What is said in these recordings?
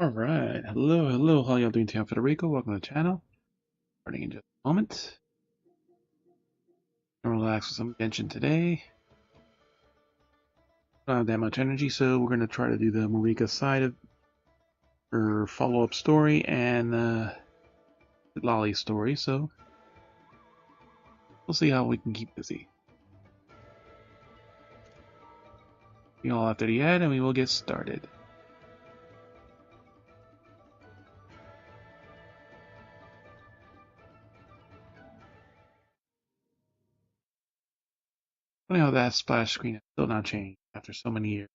Alright, hello, how y'all doing today? I'm Federico, welcome to the channel. Starting in just a moment. Gonna relax with some Genshin today. Don't have that much energy, so we're gonna try to do the Mavuika side of her follow-up story and Citlali story, so we'll see how we can keep busy. We all after the ad and we will get started. Funny how that splash screen has still not changed after so many years.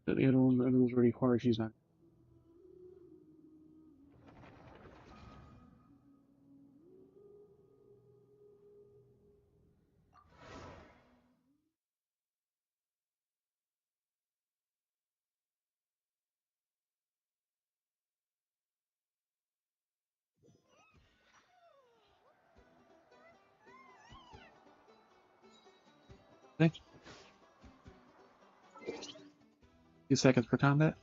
The other one was already hard, she's not. Thanks. 2 seconds per combat.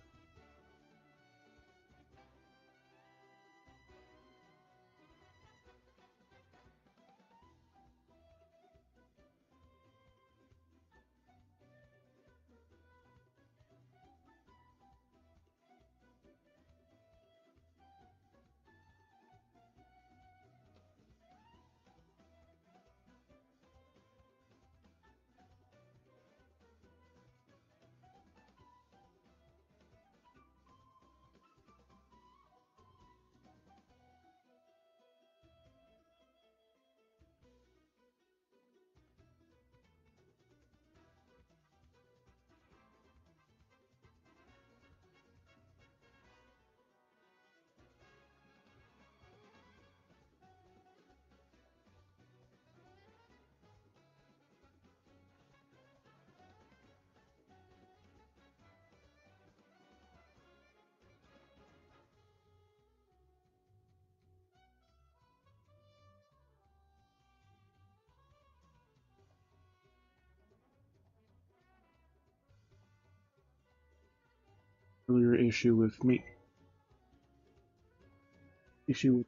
Earlier issue with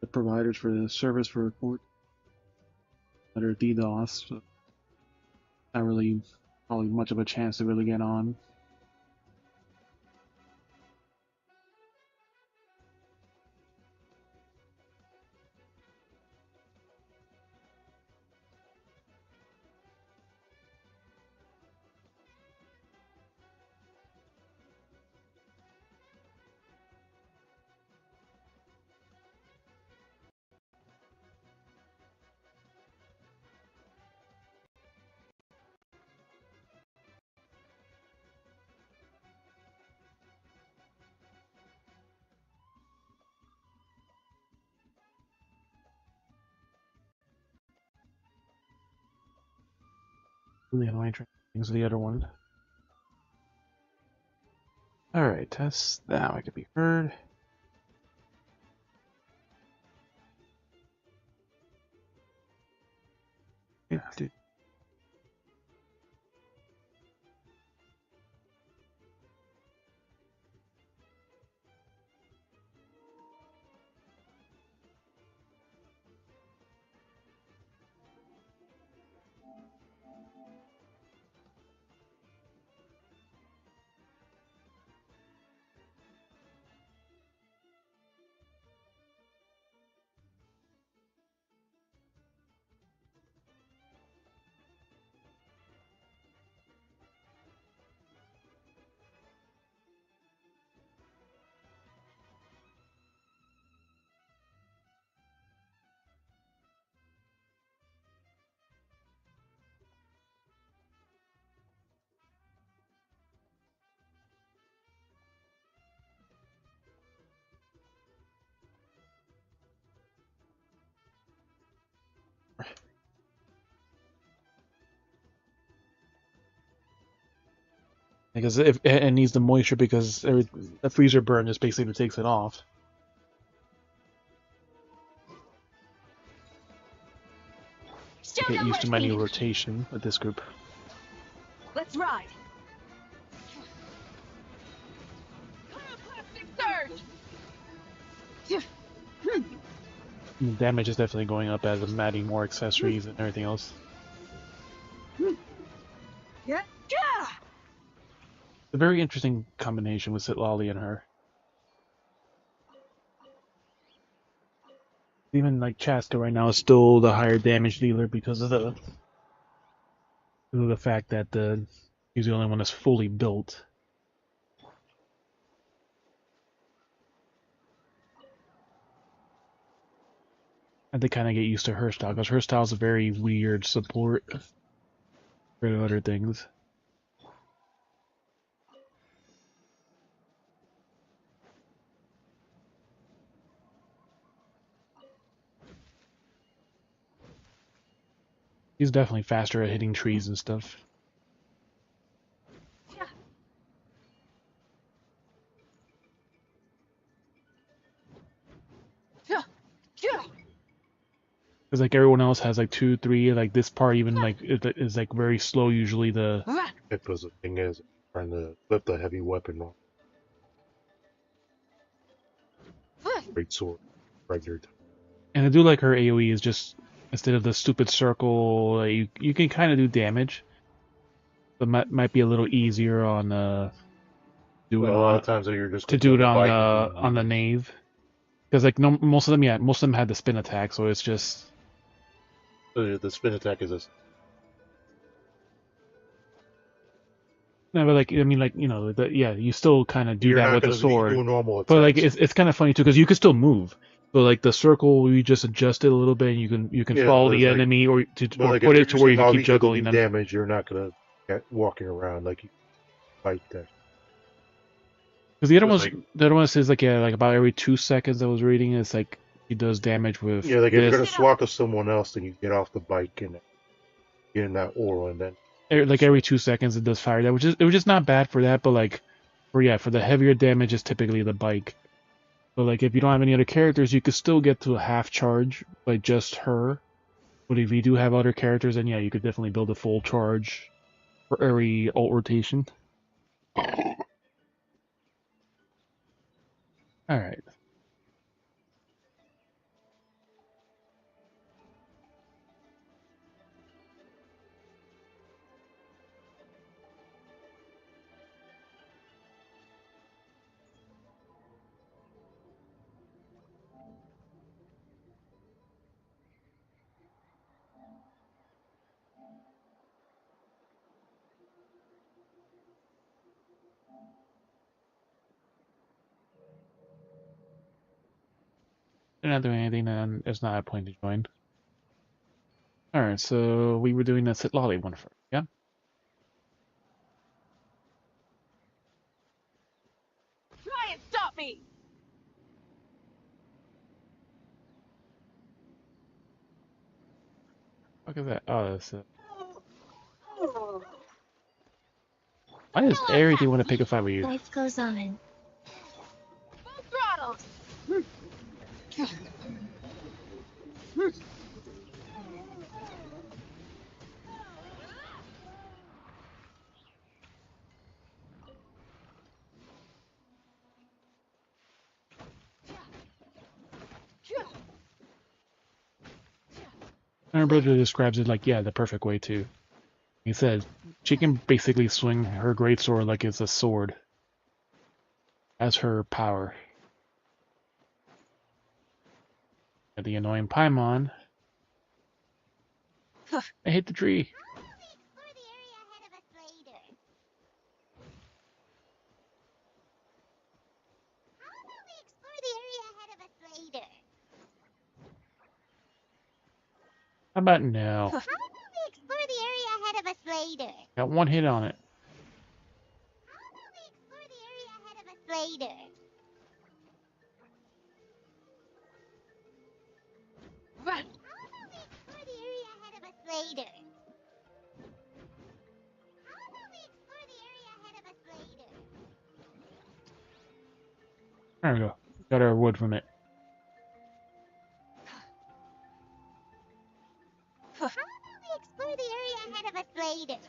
the providers for the service for report that are DDoS. So not really probably much of a chance to really get on. Really annoying things the other one. Alright, test. Now I can be heard. Yeah, dude. Because if it needs the moisture, because the freezer burn just basically takes it off. Still Get no used to my new needed. rotation with this group. Let's ride. Plastic surge. The damage is definitely going up as I'm adding more accessories and everything else. Yeah. A very interesting combination with Citlali and her. Even like Chaska right now is still the higher damage dealer because of the fact that he's the only one that's fully built. I had to kind of get used to her style because her style is a very weird support for other things. He's definitely faster at hitting trees and stuff. Because like everyone else has like 2, 3, like this part even like is like very slow usually. The Because the thing is, trying to lift a heavy weapon off. Great sword, regular time. and I do like her AOE is just instead of the stupid circle, you can kind of do damage, but might be a little easier on do it Well, a lot on of times you're just to going do it to on bike the knave. Because like no, most of them had the spin attack, so it's just the spin attack is a no, but like I mean like yeah, you still kind of do you're that not with the going to be sword, doing normal but like attacks. it's kind of funny too because you can still move. So like the circle, you just adjust it a little bit, and you can Yeah, follow but the it's like, enemy or but like if put you're it to where using you can keep Mavuika to juggling do them. damage, you're not going to get walking around like you fight that. Because the other It's ones, like, the other one says like yeah, like about every 2 seconds I was reading, it's like he does damage with yeah, like if you're this, going to swap with someone else, then you get off the bike and get in that aura, and then like every 2 seconds it does fire that, which is it was just not bad for that, but like for the heavier damage is typically the bike. So like if you don't have any other characters, you could still get to a half charge by just her. But if you do have other characters, then yeah, you could definitely build a full charge for every ult rotation. All right. They're not doing anything, then it's not a point to join. All right, so we were doing the Citlali one first, yeah. Try and stop me. What is that? Oh, that's why does everything want to pick a fight with you? Life goes on. Full throttle. And her brother describes it like, yeah, the perfect way too. He said she can basically swing her greatsword like it's a sword. As her power. Got the annoying Paimon. I hit the tree. How about now? How about we explore the area ahead of us later? Got one hit on it. How about we explore the area ahead of us later? Run. How about we explore the area ahead of us later? How about we explore the area ahead of us There we go. Got our wood from it. How about we explore the area ahead of us later?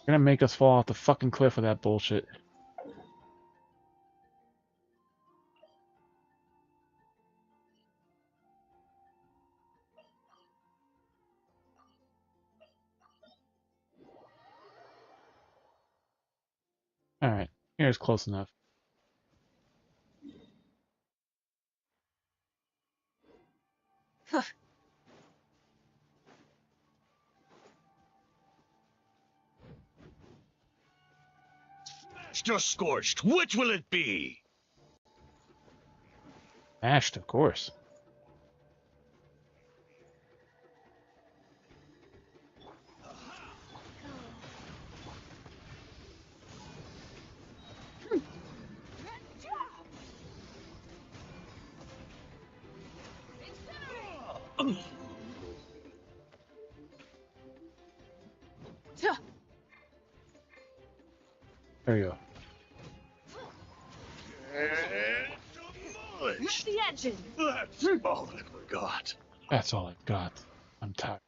You're gonna make us fall off the fucking cliff with that bullshit. Alright, here's close enough. Smashed or scorched, which will it be? Mashed, of course. There you go. Demolished. The engine. That's all I've got. That's all I've got. I'm tired.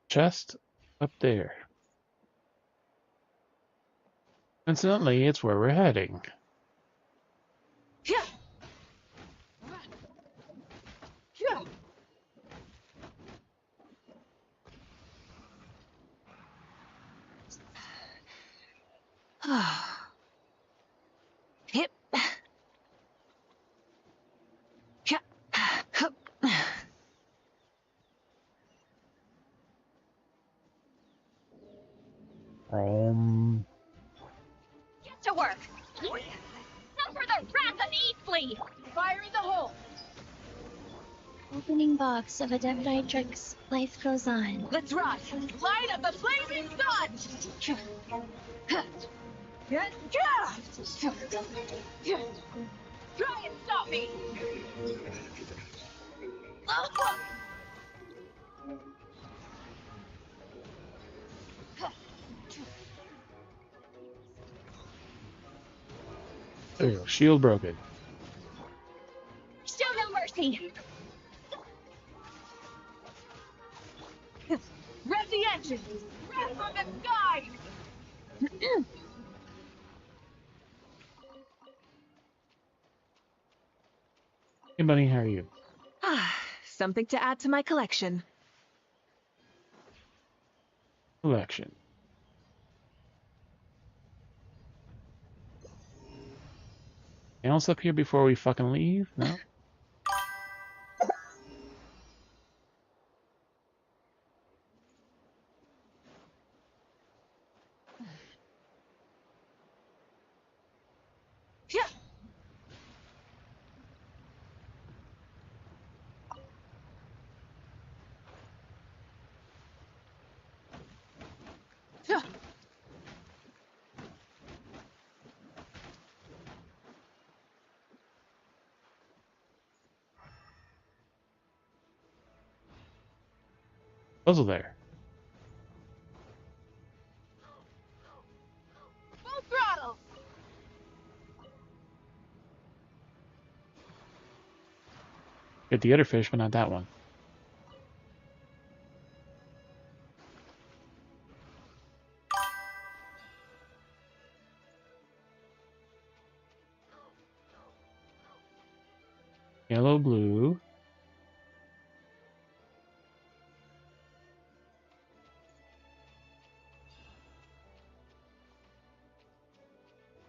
Chest up there. Incidentally, it's where we're heading. Yeah. Yeah. Hip. Yeah. Get to work. Suffer the wrath of Eastleigh. Fire in the hole. Opening box of a Devitrix. Life goes on. Let's rock. Light of the blazing sun. Yeah. Try and stop me. There you go. Shield broken. Show no mercy. Rev the engine. Rev from the sky. Hey, buddy, how are you? Something to add to my collection. Collection. Anything else up here before we fucking leave? No? Yeah. Yeah. Puzzle there. Full throttle. Get the other fish, but not that one. Yellow, blue.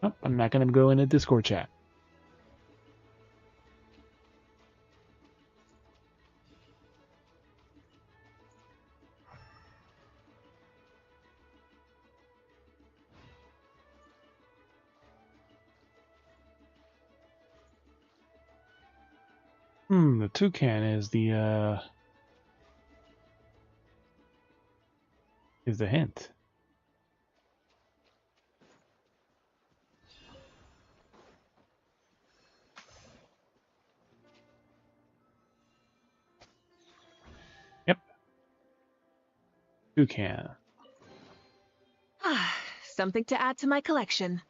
Oh, I'm not gonna go in a Discord chat. The toucan is the hint. Toucan. Something to add to my collection.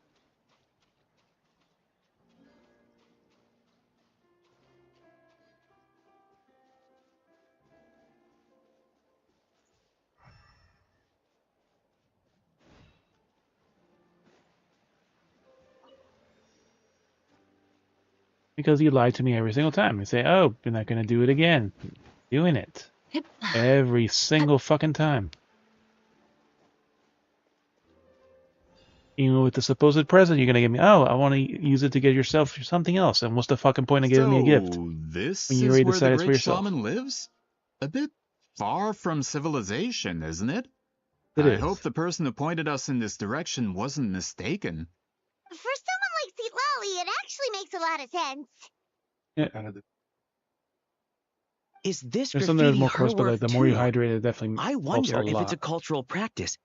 Because you lie to me every single time. You say, oh, you're not going to do it again. Doing it. Every single fucking time. Even with the supposed present, you're going to give me, oh, I want to use it to get yourself something else. And what's the fucking point of giving me a gift? This When you is already where the decided for great yourself. shaman lives? A bit far from civilization, isn't it? It I is. hope the person who pointed us in this direction wasn't mistaken. For someone like Citlali, it actually makes a lot of sense. Yeah. Kind of the Is this There's some that are graffiti more her close, but like work the more you too? hydrate it, definitely I helps wonder a if it's lot. a cultural practice.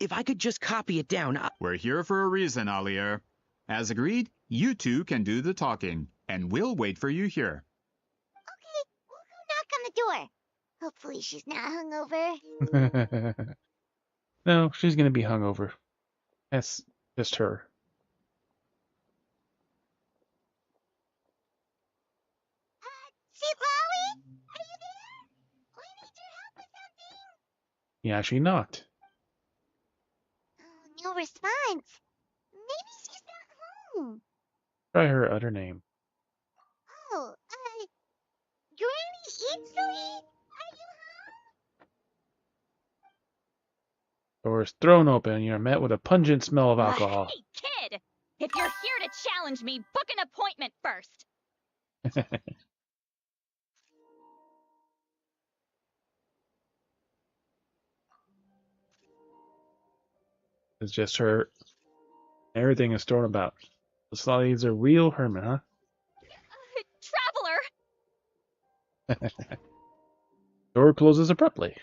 If I could just copy it down, We're here for a reason, Alier. As agreed, you two can do the talking, and we'll wait for you here. Okay, we'll go knock on the door. Hopefully she's not hungover. No, she's going to be hungover. That's just her. Citlali? Are you there? We need your help with something. He actually knocked. Oh, no response. Maybe she's not home. Try her other name. Oh, Granny Italy? Are you home? Door is thrown open and you're met with a pungent smell of alcohol. Hey, kid! If you're here to challenge me, book an appointment first. It's just her. Everything is thrown about. Citlali's a real hermit, huh? Traveler! Door closes abruptly.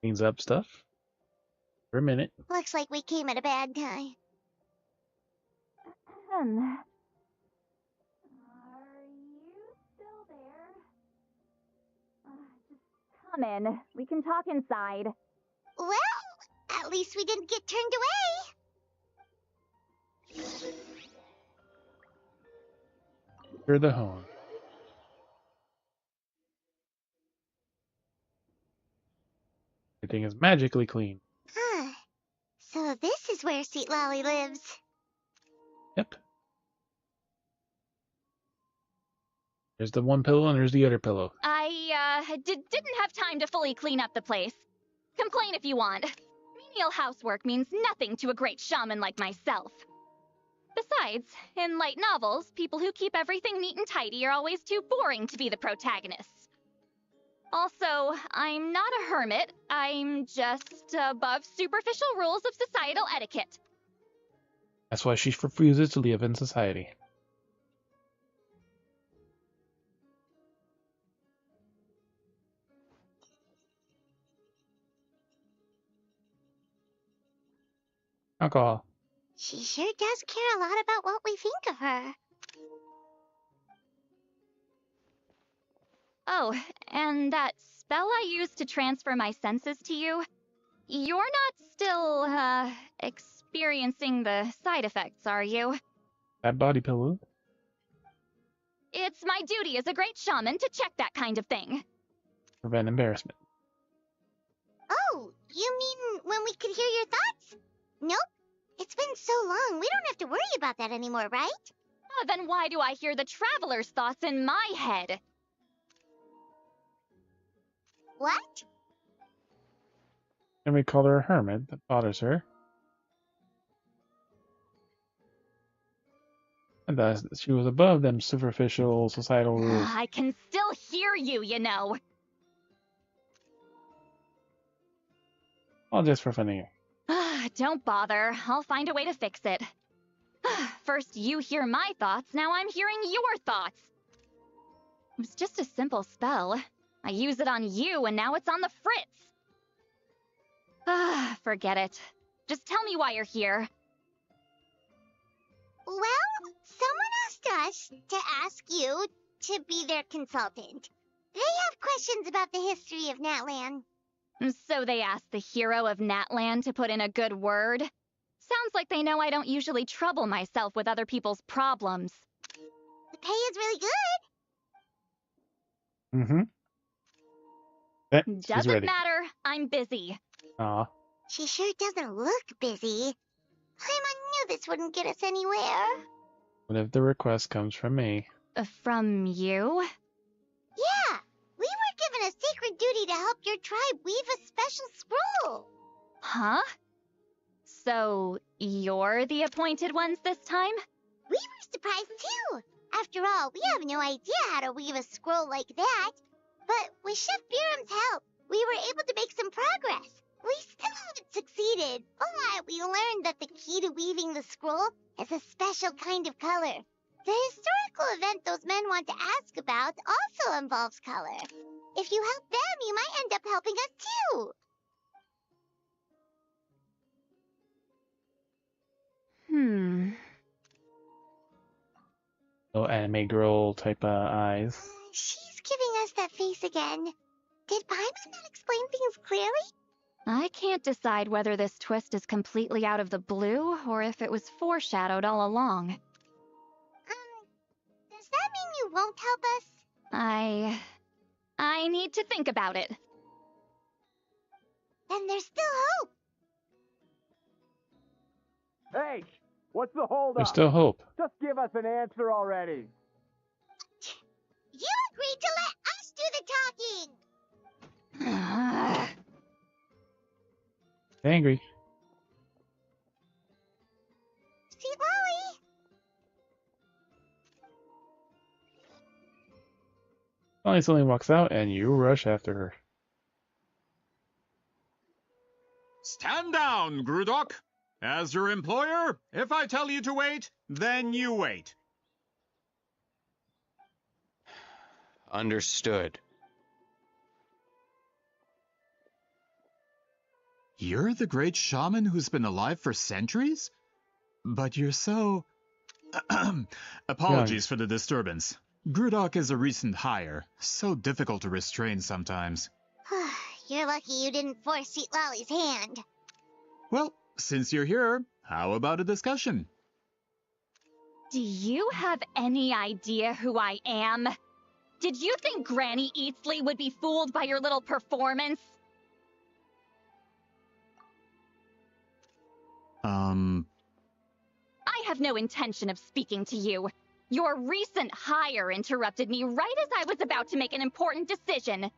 Cleans up stuff. For a minute. Looks like we came at a bad time. Are you still there? Just come in. We can talk inside. Well, at least we didn't get turned away. Hear the horn. Everything is magically clean. Huh. So this is where Citlali lives. Yep. There's the one pillow and there's the other pillow. I didn't have time to fully clean up the place. Complain if you want. Menial housework means nothing to a great shaman like myself. Besides, in light novels, people who keep everything neat and tidy are always too boring to be the protagonists. Also, I'm not a hermit. I'm just above superficial rules of societal etiquette. That's why she refuses to live in society. Alcohol. She sure does care a lot about what we think of her. Oh, and that spell I used to transfer my senses to you? You're not still, experiencing the side effects, are you? That body pillow. It's my duty as a great shaman to check that kind of thing. Prevent embarrassment. Oh, you mean when we could hear your thoughts? Nope. It's been so long, we don't have to worry about that anymore, right? Then why do I hear the traveler's thoughts in my head? What? And we call her a hermit. That bothers her. And thus, she was above them superficial societal rules. I can still hear you, you know. All just for fun here. Don't bother. I'll find a way to fix it. First you hear my thoughts, now I'm hearing your thoughts. It was just a simple spell. I use it on you, and now it's on the fritz. Forget it. Just tell me why you're here. Well, someone asked us to ask you to be their consultant. They have questions about the history of Natlan. So they asked the hero of Natlan to put in a good word? Sounds like they know I don't usually trouble myself with other people's problems. The pay is really good. Mm-hmm. She's Doesn't ready. matter, I'm busy. Aw. She sure doesn't look busy. Paimon knew this wouldn't get us anywhere. What if the request comes from me? From you? Yeah, we were given a sacred duty to help your tribe weave a special scroll. Huh? So, you're the appointed ones this time? We were surprised too. After all, we have no idea how to weave a scroll like that. But with Chef Biram's help, we were able to make some progress. We still haven't succeeded, but we learned that the key to weaving the scroll is a special kind of color. The historical event those men want to ask about also involves color. If you help them, you might end up helping us too. Little anime girl type eyes. She's giving us that face again. Did Paimon not explain things clearly? I can't decide whether this twist is completely out of the blue or if it was foreshadowed all along. Does that mean you won't help us? I need to think about it. Then there's still hope. Hey, what's the holdup? There's still hope. Just give us an answer already. You agreed to let us do the talking. Angry. Citlali. Finally, suddenly walks out, and you rush after her. Stand down, Grudok. As your employer, if I tell you to wait, then you wait. Understood. You're the great shaman who's been alive for centuries? But you're so... Apologies for the disturbance. Grudok is a recent hire, so difficult to restrain sometimes. You're lucky you didn't force Citlali's hand. Well, since you're here, how about a discussion? Do you have any idea who I am? Did you think Granny Eatsley would be fooled by your little performance? I have no intention of speaking to you. Your recent hire interrupted me right as I was about to make an important decision.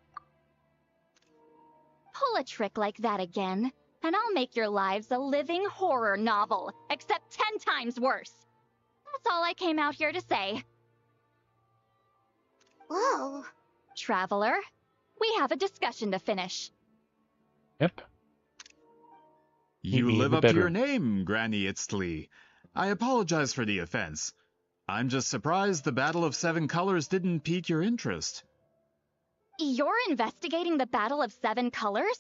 Pull a trick like that again, and I'll make your lives a living horror novel, except 10 times worse. That's all I came out here to say. Whoa. Traveler, we have a discussion to finish. Yep. You Meet me in live the up to your bedroom. name, Granny Itztli. I apologize for the offense. I'm just surprised the Battle of Seven Colors didn't pique your interest. You're investigating the Battle of Seven Colors?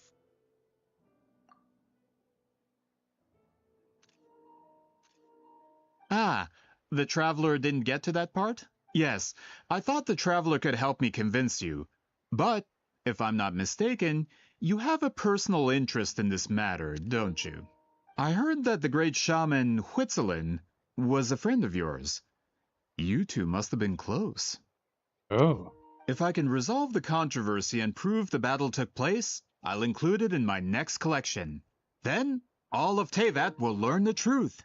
Ah, the Traveler didn't get to that part? Yes, I thought the Traveler could help me convince you. But, if I'm not mistaken, you have a personal interest in this matter, don't you? I heard that the great shaman Huitzilin was a friend of yours. You two must have been close. Oh. If I can resolve the controversy and prove the battle took place, I'll include it in my next collection. Then, all of Teyvat will learn the truth.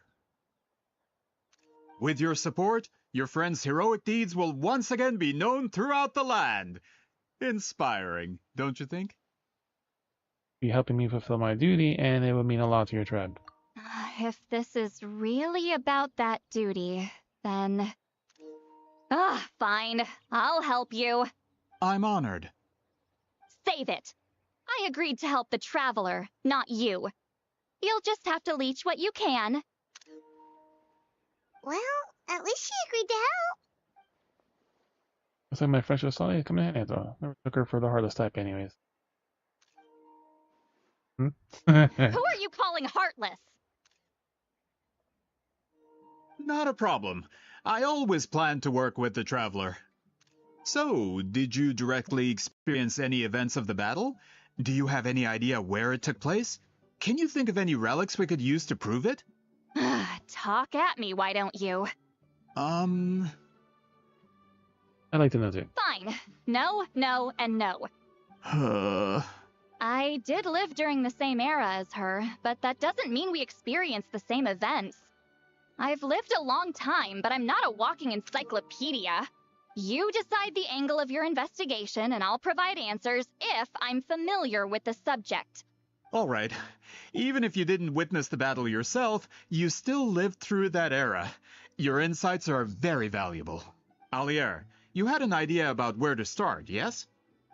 With your support, your friend's heroic deeds will once again be known throughout the land. Inspiring, don't you think? Be helping me fulfill my duty, and it would mean a lot to your tribe. If this is really about that duty, then... fine. I'll help you. I'm honored. Save it. I agreed to help the Traveler, not you. You'll just have to leech what you can. Well, at least she agreed to help. Looks like my French was slightly coming in handy though. Never took her for the hardest type anyways. Who are you calling heartless? Not a problem. I always planned to work with the Traveler. So, did you directly experience any events of the battle? Do you have any idea where it took place? Can you think of any relics we could use to prove it? Talk at me, why don't you? I'd like to know too. Fine. No, no, and no. I did live during the same era as her, but that doesn't mean we experienced the same events. I've lived a long time, but I'm not a walking encyclopedia. You decide the angle of your investigation, and I'll provide answers if I'm familiar with the subject. All right. Even if you didn't witness the battle yourself, you still lived through that era. Your insights are very valuable. Alier, you had an idea about where to start, yes?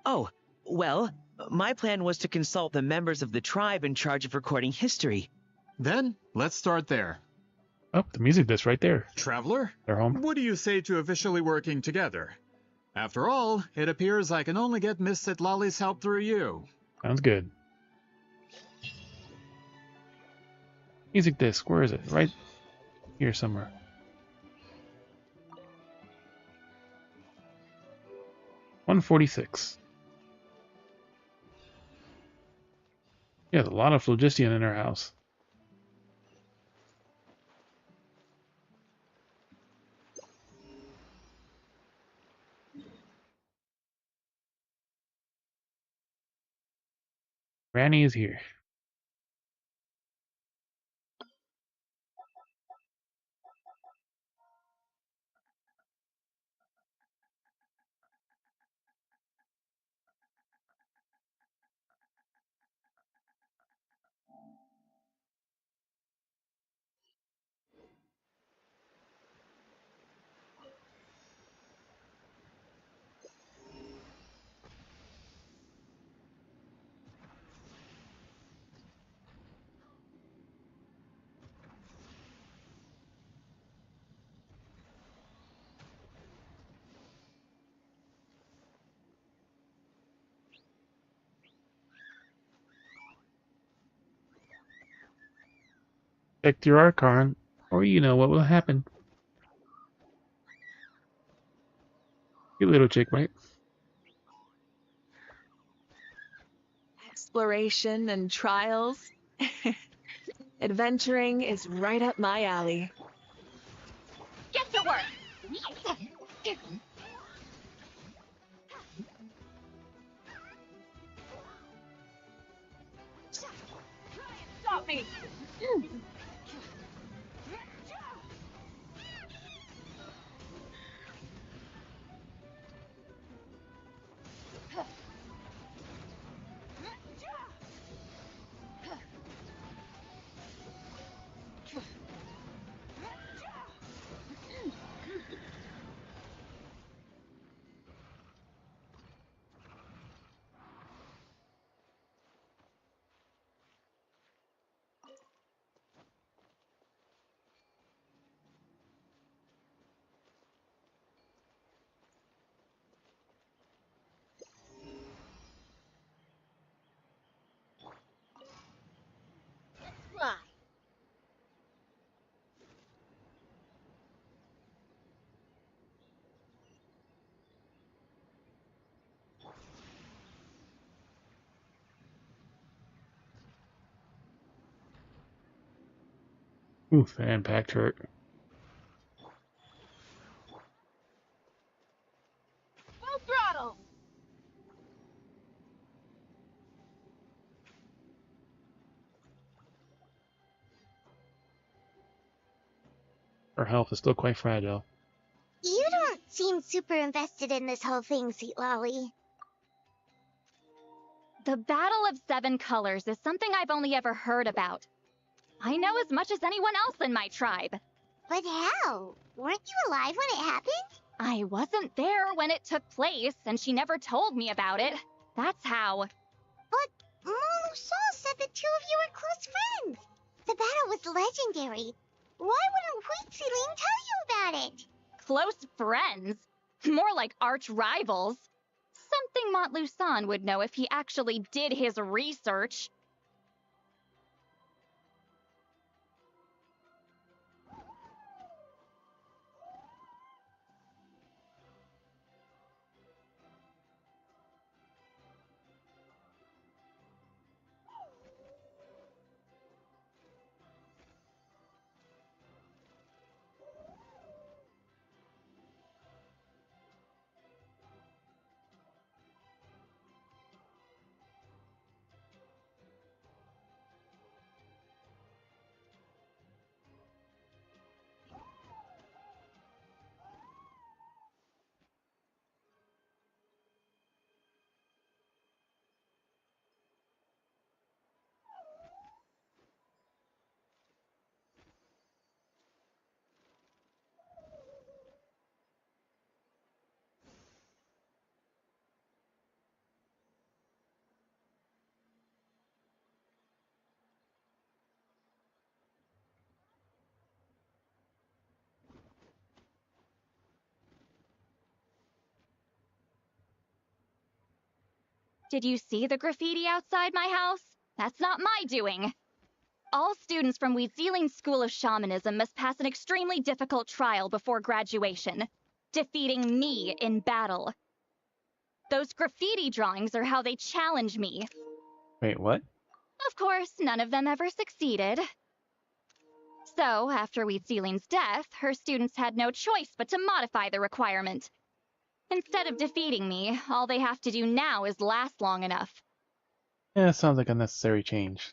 Oh, well, my plan was to consult the members of the tribe in charge of recording history. Then, let's start there. Oh, the music disc right there. Traveler? They're home. What do you say to officially working together? After all, it appears I can only get Miss Citlali's help through you. Sounds good. Music disc, where is it? Right here somewhere. $146. Yeah, there's a lot of phlogistian in our house. Granny is here. Check your Archon, or you know what will happen. You little chick, right? Exploration and trials. Adventuring is right up my alley. Get to work! Stop me! Oof, that impact hurt. Full throttle! Her health is still quite fragile. You don't seem super invested in this whole thing, Citlali. The Battle of Seven Colors is something I've only ever heard about. I know as much as anyone else in my tribe. But how? Weren't you alive when it happened? I wasn't there when it took place, and she never told me about it. That's how. But Molu Sol said the two of you were close friends. The battle was legendary. Why wouldn't Huitziling tell you about it? Close friends? More like arch rivals. Something Montluçon would know if he actually did his research. Did you see the graffiti outside my house? That's not my doing. All students from Weeziling's School of Shamanism must pass an extremely difficult trial before graduation, defeating me in battle. Those graffiti drawings are how they challenge me. Wait, what? Of course, none of them ever succeeded. So, after Weeziling's death, her students had no choice but to modify the requirement. Instead of defeating me, all they have to do now is last long enough. Yeah, sounds like a necessary change.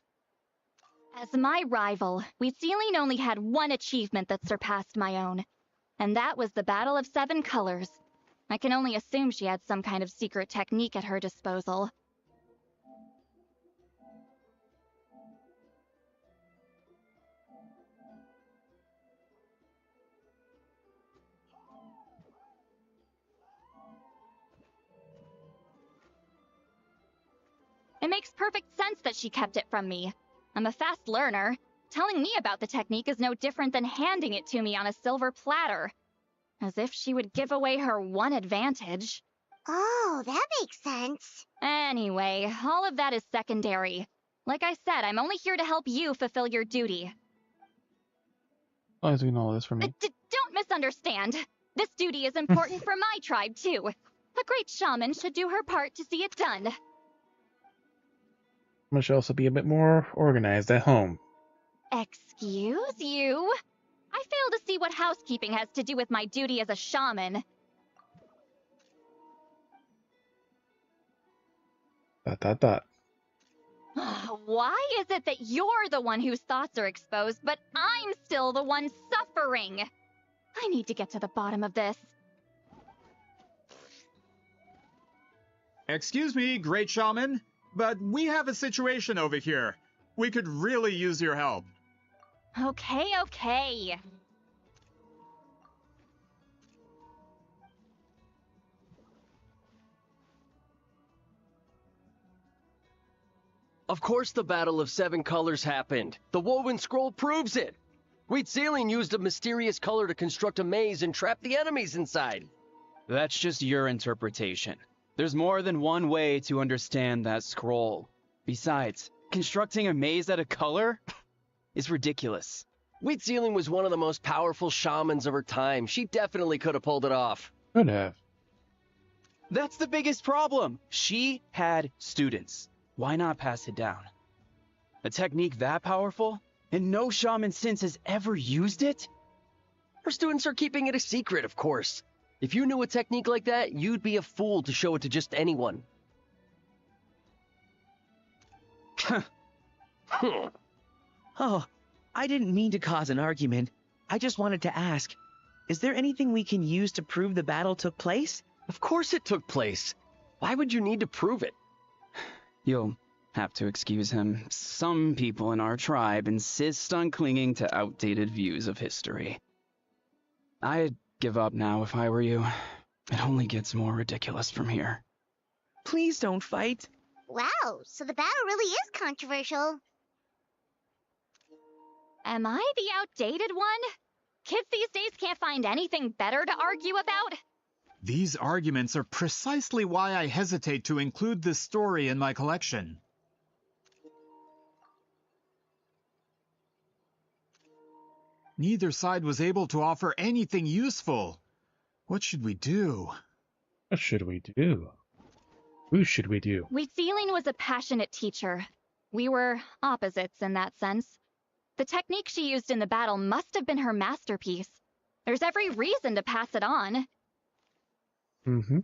As my rival, Weeziling only had one achievement that surpassed my own, and that was the Battle of 7 Colors. I can only assume she had some kind of secret technique at her disposal. It makes perfect sense that she kept it from me. I'm a fast learner. Telling me about the technique is no different than handing it to me on a silver platter. As if she would give away her one advantage. Oh, that makes sense. Anyway, all of that is secondary. Like I said, I'm only here to help you fulfill your duty. As long as we know all this from me. Don't misunderstand. This duty is important for my tribe, too. A great shaman should do her part to see it done. I should also be a bit more organized at home. Excuse you? I fail to see what housekeeping has to do with my duty as a shaman. Dot. Why is it that you're the one whose thoughts are exposed, but I'm still the one suffering? I need to get to the bottom of this. Excuse me, great shaman, but we have a situation over here. We could really use your help. Okay. Of course the Battle of 7 Colors happened. The woven scroll proves it. Weeziling used a mysterious color to construct a maze and trap the enemies inside. That's just your interpretation. There's more than one way to understand that scroll. Besides, constructing a maze out of color is ridiculous. Weeziling was one of the most powerful shamans of her time. She definitely could have pulled it off. Could have. That's the biggest problem. She had students. Why not pass it down? A technique that powerful? And no shaman since has ever used it? Her students are keeping it a secret, of course. If you knew a technique like that, you'd be a fool to show it to just anyone. Oh, I didn't mean to cause an argument. I just wanted to ask, is there anything we can use to prove the battle took place? Of course it took place. Why would you need to prove it? You'll have to excuse him. Some people in our tribe insist on clinging to outdated views of history. I'd give up now if I were you. It only gets more ridiculous from here. Please don't fight. Wow, so the battle really is controversial. Am I the outdated one? Kids these days can't find anything better to argue about? These arguments are precisely why I hesitate to include this story in my collection. Neither side was able to offer anything useful. What should we do? What should we do? Who should we do? Weeziling was a passionate teacher. We were opposites in that sense. The technique she used in the battle must have been her masterpiece. There's every reason to pass it on. Mm-hmm.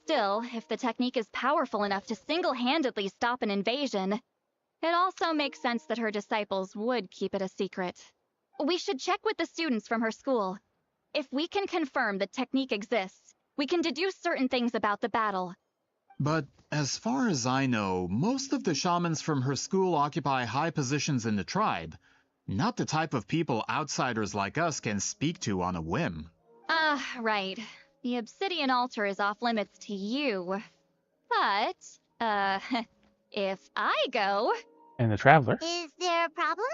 Still, if the technique is powerful enough to single-handedly stop an invasion, it also makes sense that her disciples would keep it a secret. We should check with the students from her school. If we can confirm the technique exists, we can deduce certain things about the battle. But as far as I know, most of the shamans from her school occupy high positions in the tribe. Not the type of people outsiders like us can speak to on a whim. Right. The obsidian altar is off limits to you. But, if I go... And the traveler? Is there a problem?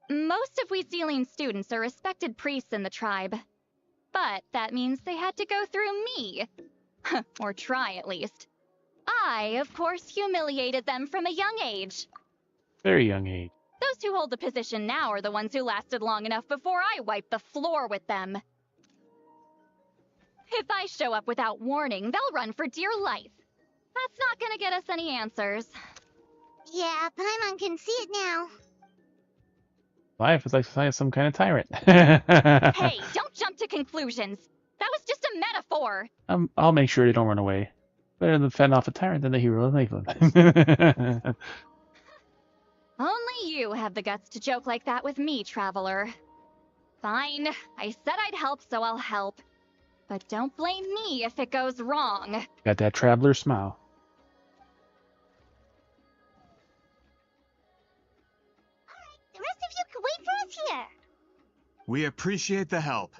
Most of Weeziling's students are respected priests in the tribe. But that means they had to go through me. Or try, at least. I, of course, humiliated them from a young age. Very young age. Those who hold the position now are the ones who lasted long enough before I wiped the floor with them. If I show up without warning, they'll run for dear life. That's not gonna get us any answers. Yeah, Paimon can see it now. Life is like some kind of tyrant. Hey, don't jump to conclusions. That was just a metaphor. I'll make sure they don't run away. Better than fend off a tyrant than the hero of Lakeland. Only you have the guts to joke like that with me, Traveler. Fine, I said I'd help, so I'll help. But don't blame me if it goes wrong. Got that traveler smile. The rest of you can wait for us here. We appreciate the help.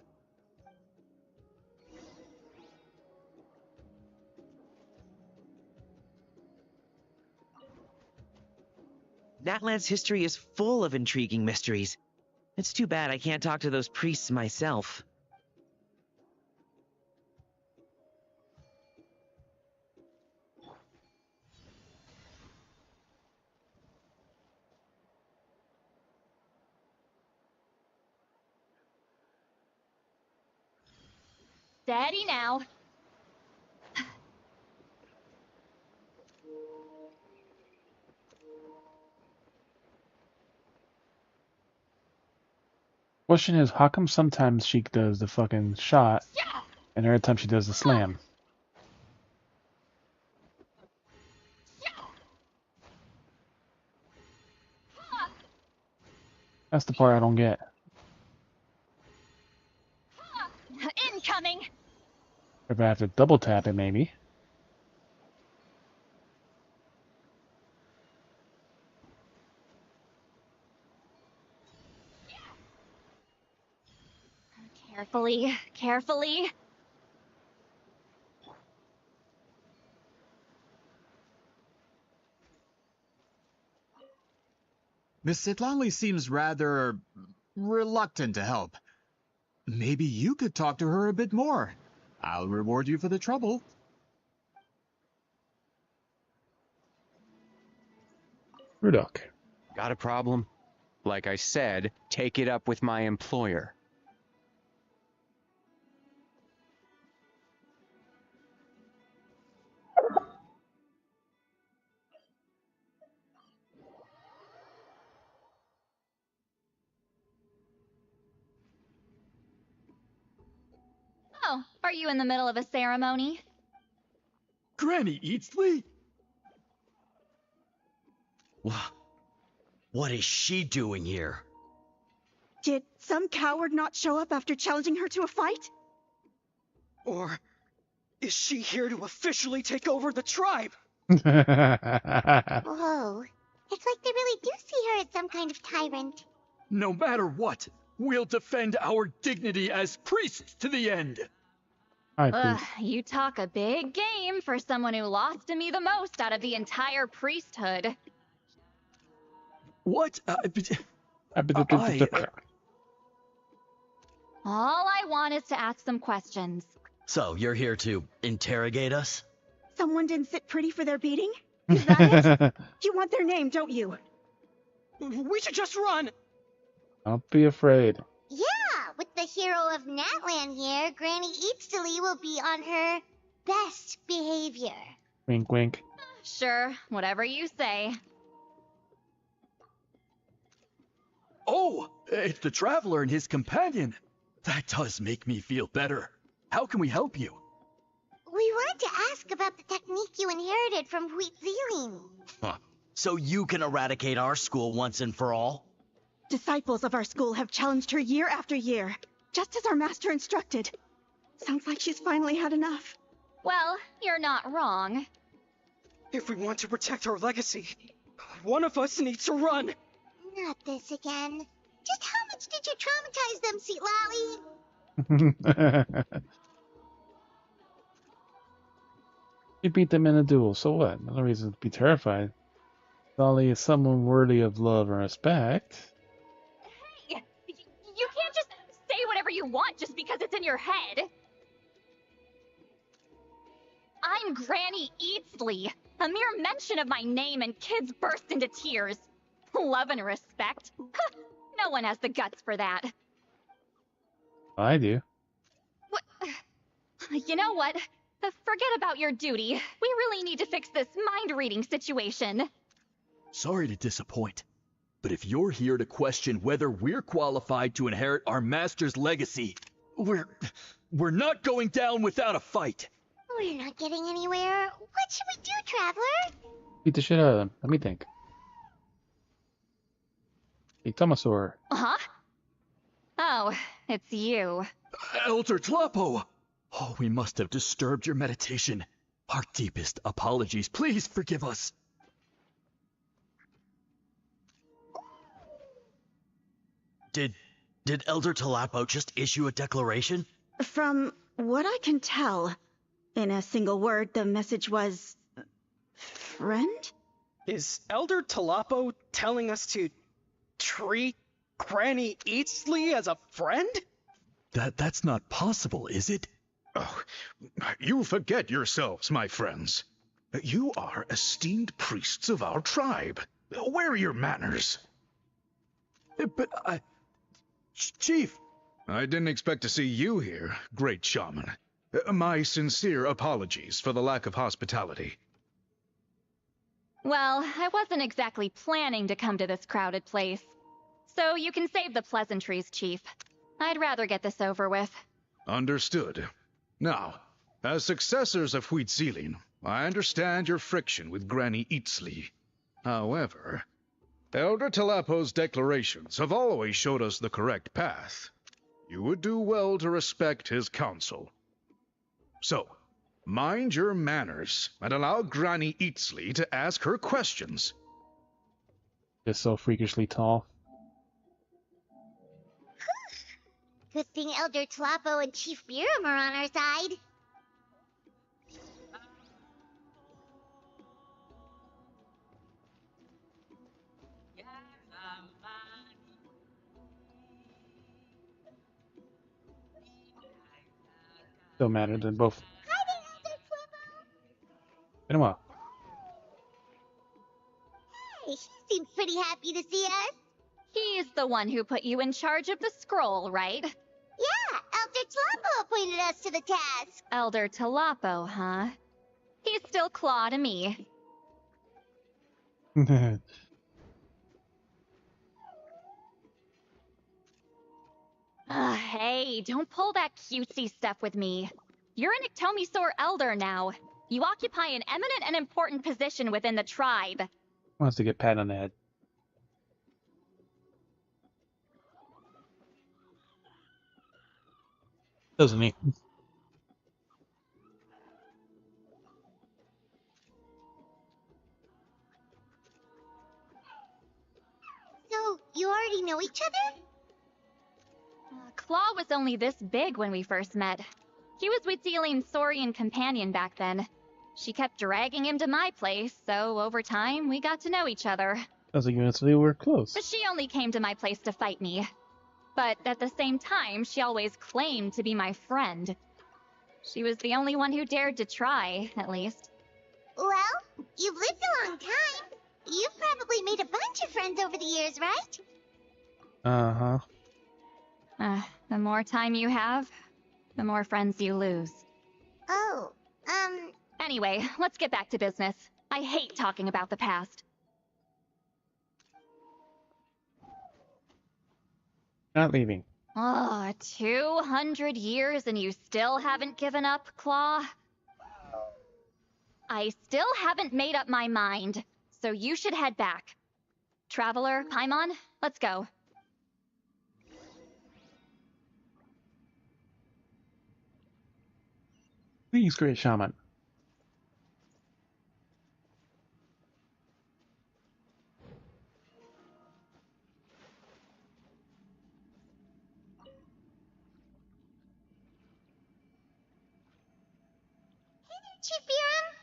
Natlan's history is full of intriguing mysteries. It's too bad I can't talk to those priests myself. Steady now. Question is, how come sometimes she does the fucking shot, and every time she does the slam? That's the part I don't get. Incoming! If I have to double tap it, maybe. Carefully, carefully. Miss Citlali seems rather reluctant to help. Maybe you could talk to her a bit more. I'll reward you for the trouble. Rudok. Got a problem? Like I said, take it up with my employer. Oh, are you in the middle of a ceremony? Granny Eatsley? What is she doing here? Did some coward not show up after challenging her to a fight? Or is she here to officially take over the tribe? Whoa. It's like they really do see her as some kind of tyrant. No matter what, we'll defend our dignity as priests to the end. You talk a big game for someone who lost to me the most out of the entire priesthood. What? All I want is to ask some questions. So, you're here to interrogate us? Someone didn't sit pretty for their beating? Is that it? You want their name, don't you? We should just run! Don't be afraid. Yeah, with the hero of Natlan here, Granny Eatsley will be on her best behavior. Wink, wink. Sure, whatever you say. Oh, it's the Traveler and his companion. That does make me feel better. How can we help you? We wanted to ask about the technique you inherited from Wheat Zealing. Huh. So you can eradicate our school once and for all? Disciples of our school have challenged her year after year, just as our master instructed. Sounds like she's finally had enough. Well, you're not wrong. If we want to protect our legacy, one of us needs to run. Not this again. Just how much did you traumatize them, Citlali? You beat them in a duel, so what? No reason to be terrified. Citlali is someone worthy of love and respect. Hey, you can't just say whatever you want just because it's in your head. I'm Granny Eatsley. A mere mention of my name and kids burst into tears. Love and respect? No one has the guts for that. I do. What? You know what? Forget about your duty. We really need to fix this mind-reading situation. Sorry to disappoint, but if you're here to question whether we're qualified to inherit our master's legacy, we're not going down without a fight. We're not getting anywhere. What should we do, Traveler? Beat the shit out of them. Let me think. Hey, Tomasaur. Huh? Oh, it's you. Elder Tlapo! Oh, we must have disturbed your meditation. Our deepest apologies. Please forgive us. Did Elder Tlapo just issue a declaration? From what I can tell, in a single word, the message was... friend? Is Elder Tlapo telling us to treat Granny Eatsley as a friend? That's not possible, is it? Oh, you forget yourselves, my friends. You are esteemed priests of our tribe. Where are your manners? But Chief! I didn't expect to see you here, great shaman. My sincere apologies for the lack of hospitality. Well, I wasn't exactly planning to come to this crowded place. So you can save the pleasantries, Chief. I'd rather get this over with. Understood. Now, as successors of Huitzilin, I understand your friction with Granny Eatsley. However, Elder Tlapo's declarations have always showed us the correct path. You would do well to respect his counsel. So, mind your manners and allow Granny Eatsley to ask her questions. It's so freakishly tall. Good thing Elder Tlapo and Chief Biram are on our side. Still matter than both. Been a while. Hey, he seems pretty happy to see us. He's the one who put you in charge of the scroll, right? Yeah, Elder Tlapo appointed us to the task. Elder Tlapo, huh? He's still Claw to me. Hey, don't pull that cutesy stuff with me. You're an Iktomisaur Elder now. You occupy an eminent and important position within the tribe. Wants to get pat on the head. Doesn't he? So, you already know each other? Claw was only this big when we first met. He was with Zealin's Saurian companion back then. She kept dragging him to my place, so over time, we got to know each other. Sounds like you and Celia were close. But she only came to my place to fight me. But at the same time, she always claimed to be my friend. She was the only one who dared to try, at least. Well, you've lived a long time. You've probably made a bunch of friends over the years, right? Uh-huh. The more time you have, the more friends you lose. Oh, Anyway, let's get back to business. I hate talking about the past. Not leaving. Oh, 200 years and you still haven't given up, Claw? I still haven't made up my mind, so you should head back. Traveler, Paimon, let's go. Please, great shaman. Chief Biram?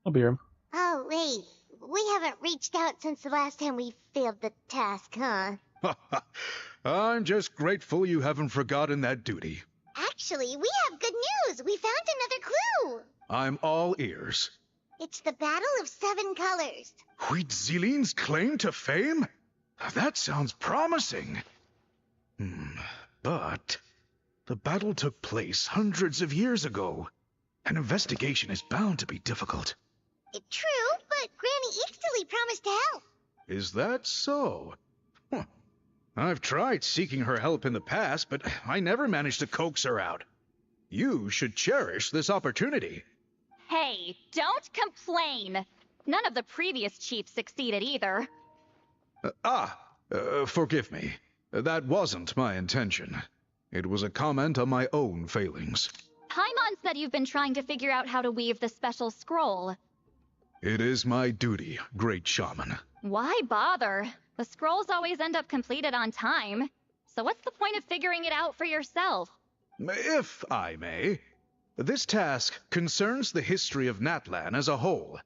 I'll be him. Oh, wait. We haven't reached out since the last time we failed the task, huh? I'm just grateful you haven't forgotten that duty. Actually, we have good knows? We found another clue! I'm all ears. It's the Battle of 7 Colors. Wheat Xiline's claim to fame? That sounds promising. But the battle took place hundreds of years ago. An investigation is bound to be difficult. True, but Granny Easterly promised to help. Is that so? Huh. I've tried seeking her help in the past, but I never managed to coax her out. You should cherish this opportunity. Hey, don't complain. None of the previous chiefs succeeded either. Forgive me. That wasn't my intention. It was a comment on my own failings. Paimon said you've been trying to figure out how to weave the special scroll. It is my duty, great shaman. Why bother? The scrolls always end up completed on time. So what's the point of figuring it out for yourself? If I may, this task concerns the history of Natlan as a whole.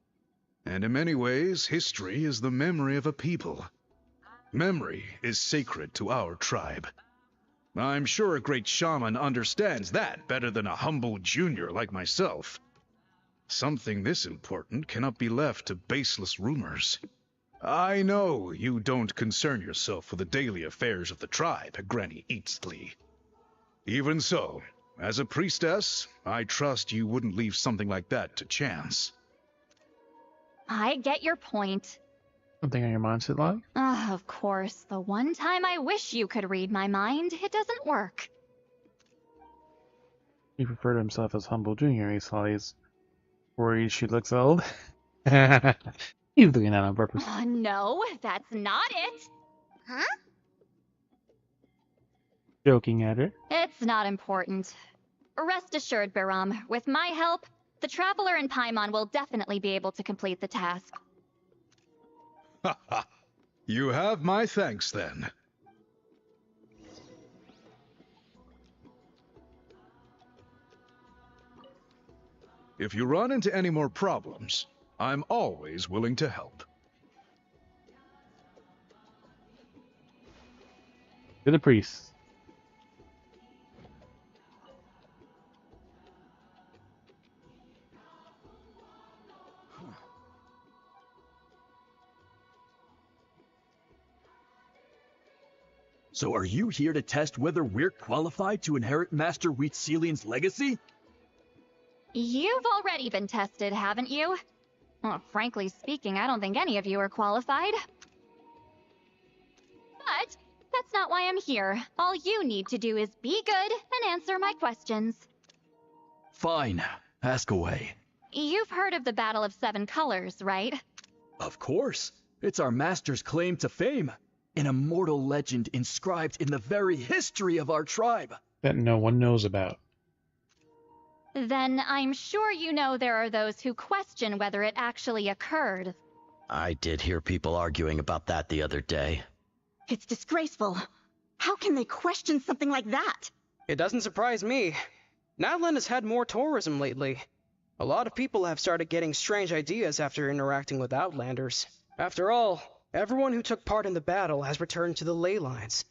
And in many ways, history is the memory of a people. Memory is sacred to our tribe. I'm sure a great shaman understands that better than a humble junior like myself. Something this important cannot be left to baseless rumors. I know you don't concern yourself with the daily affairs of the tribe, Granny Easterly. Even so, as a priestess, I trust you wouldn't leave something like that to chance. I get your point. Something on your mind, Citlali? Of course. The one time I wish you could read my mind, it doesn't work. He referred to himself as humble junior. He saw he's worried she looks old. He's doing that on purpose. No, that's not it. Huh? Joking at her. It's not important. Rest assured, Biram, with my help, the Traveler and Paimon will definitely be able to complete the task. You have my thanks, then. If you run into any more problems, I'm always willing to help. To the priest. So are you here to test whether we're qualified to inherit Master Wheat Celine's legacy? You've already been tested, haven't you? Well, frankly speaking, I don't think any of you are qualified. But that's not why I'm here. All you need to do is be good and answer my questions. Fine. Ask away. You've heard of the Battle of 7 Colors, right? Of course. It's our master's claim to fame. An immortal legend inscribed in the very history of our tribe. That no one knows about. Then I'm sure you know there are those who question whether it actually occurred. I did hear people arguing about that the other day. It's disgraceful. How can they question something like that? It doesn't surprise me. Natlan has had more tourism lately. A lot of people have started getting strange ideas after interacting with Outlanders. After all, everyone who took part in the battle has returned to the ley lines.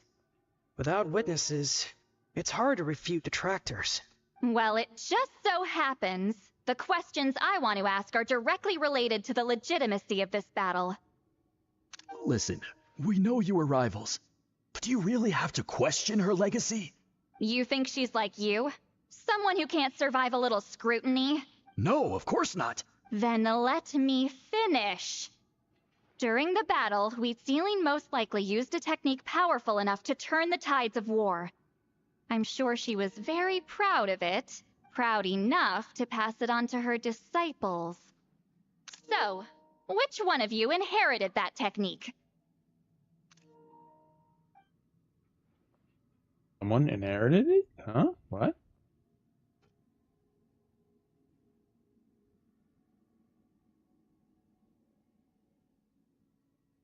Without witnesses, it's hard to refute detractors. Well, it just so happens the questions I want to ask are directly related to the legitimacy of this battle. Listen, we know you are rivals, but do you really have to question her legacy? You think she's like you? Someone who can't survive a little scrutiny? No, of course not. Then let me finish. During the battle, Wheat Celine most likely used a technique powerful enough to turn the tides of war. I'm sure she was very proud of it, proud enough to pass it on to her disciples. So, which one of you inherited that technique? Someone inherited it? Huh? What?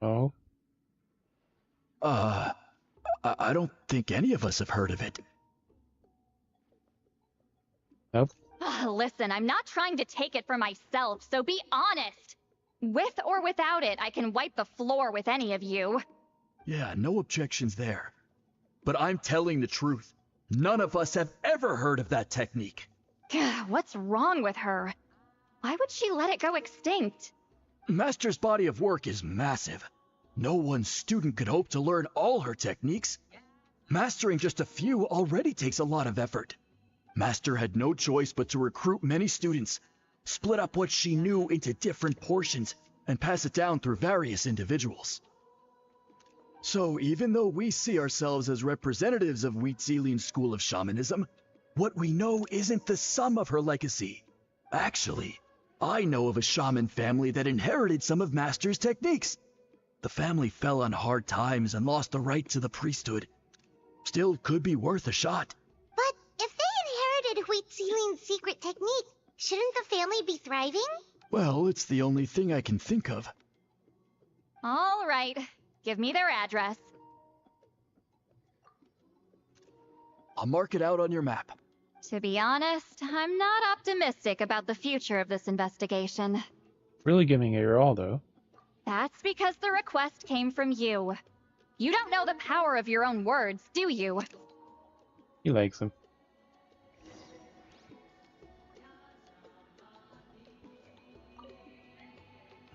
Oh. I don't think any of us have heard of it. Nope. Listen, I'm not trying to take it for myself, so be honest. With or without it, I can wipe the floor with any of you. Yeah, no objections there. But I'm telling the truth. None of us have ever heard of that technique. What's wrong with her? Why would she let it go extinct? Master's body of work is massive. No one student could hope to learn all her techniques. Mastering just a few already takes a lot of effort. Master had no choice but to recruit many students, split up what she knew into different portions, and pass it down through various individuals. So even though we see ourselves as representatives of Wheat Zealand's school of shamanism, what we know isn't the sum of her legacy. Actually, I know of a shaman family that inherited some of Master's techniques. The family fell on hard times and lost the right to the priesthood. Still could be worth a shot. But if they inherited Wheat Ceiling's secret technique, shouldn't the family be thriving? Well, it's the only thing I can think of. All right. Give me their address. I'll mark it out on your map. To be honest, I'm not optimistic about the future of this investigation. Really giving it your all, though. That's because the request came from you. You don't know the power of your own words, do you? He likes him.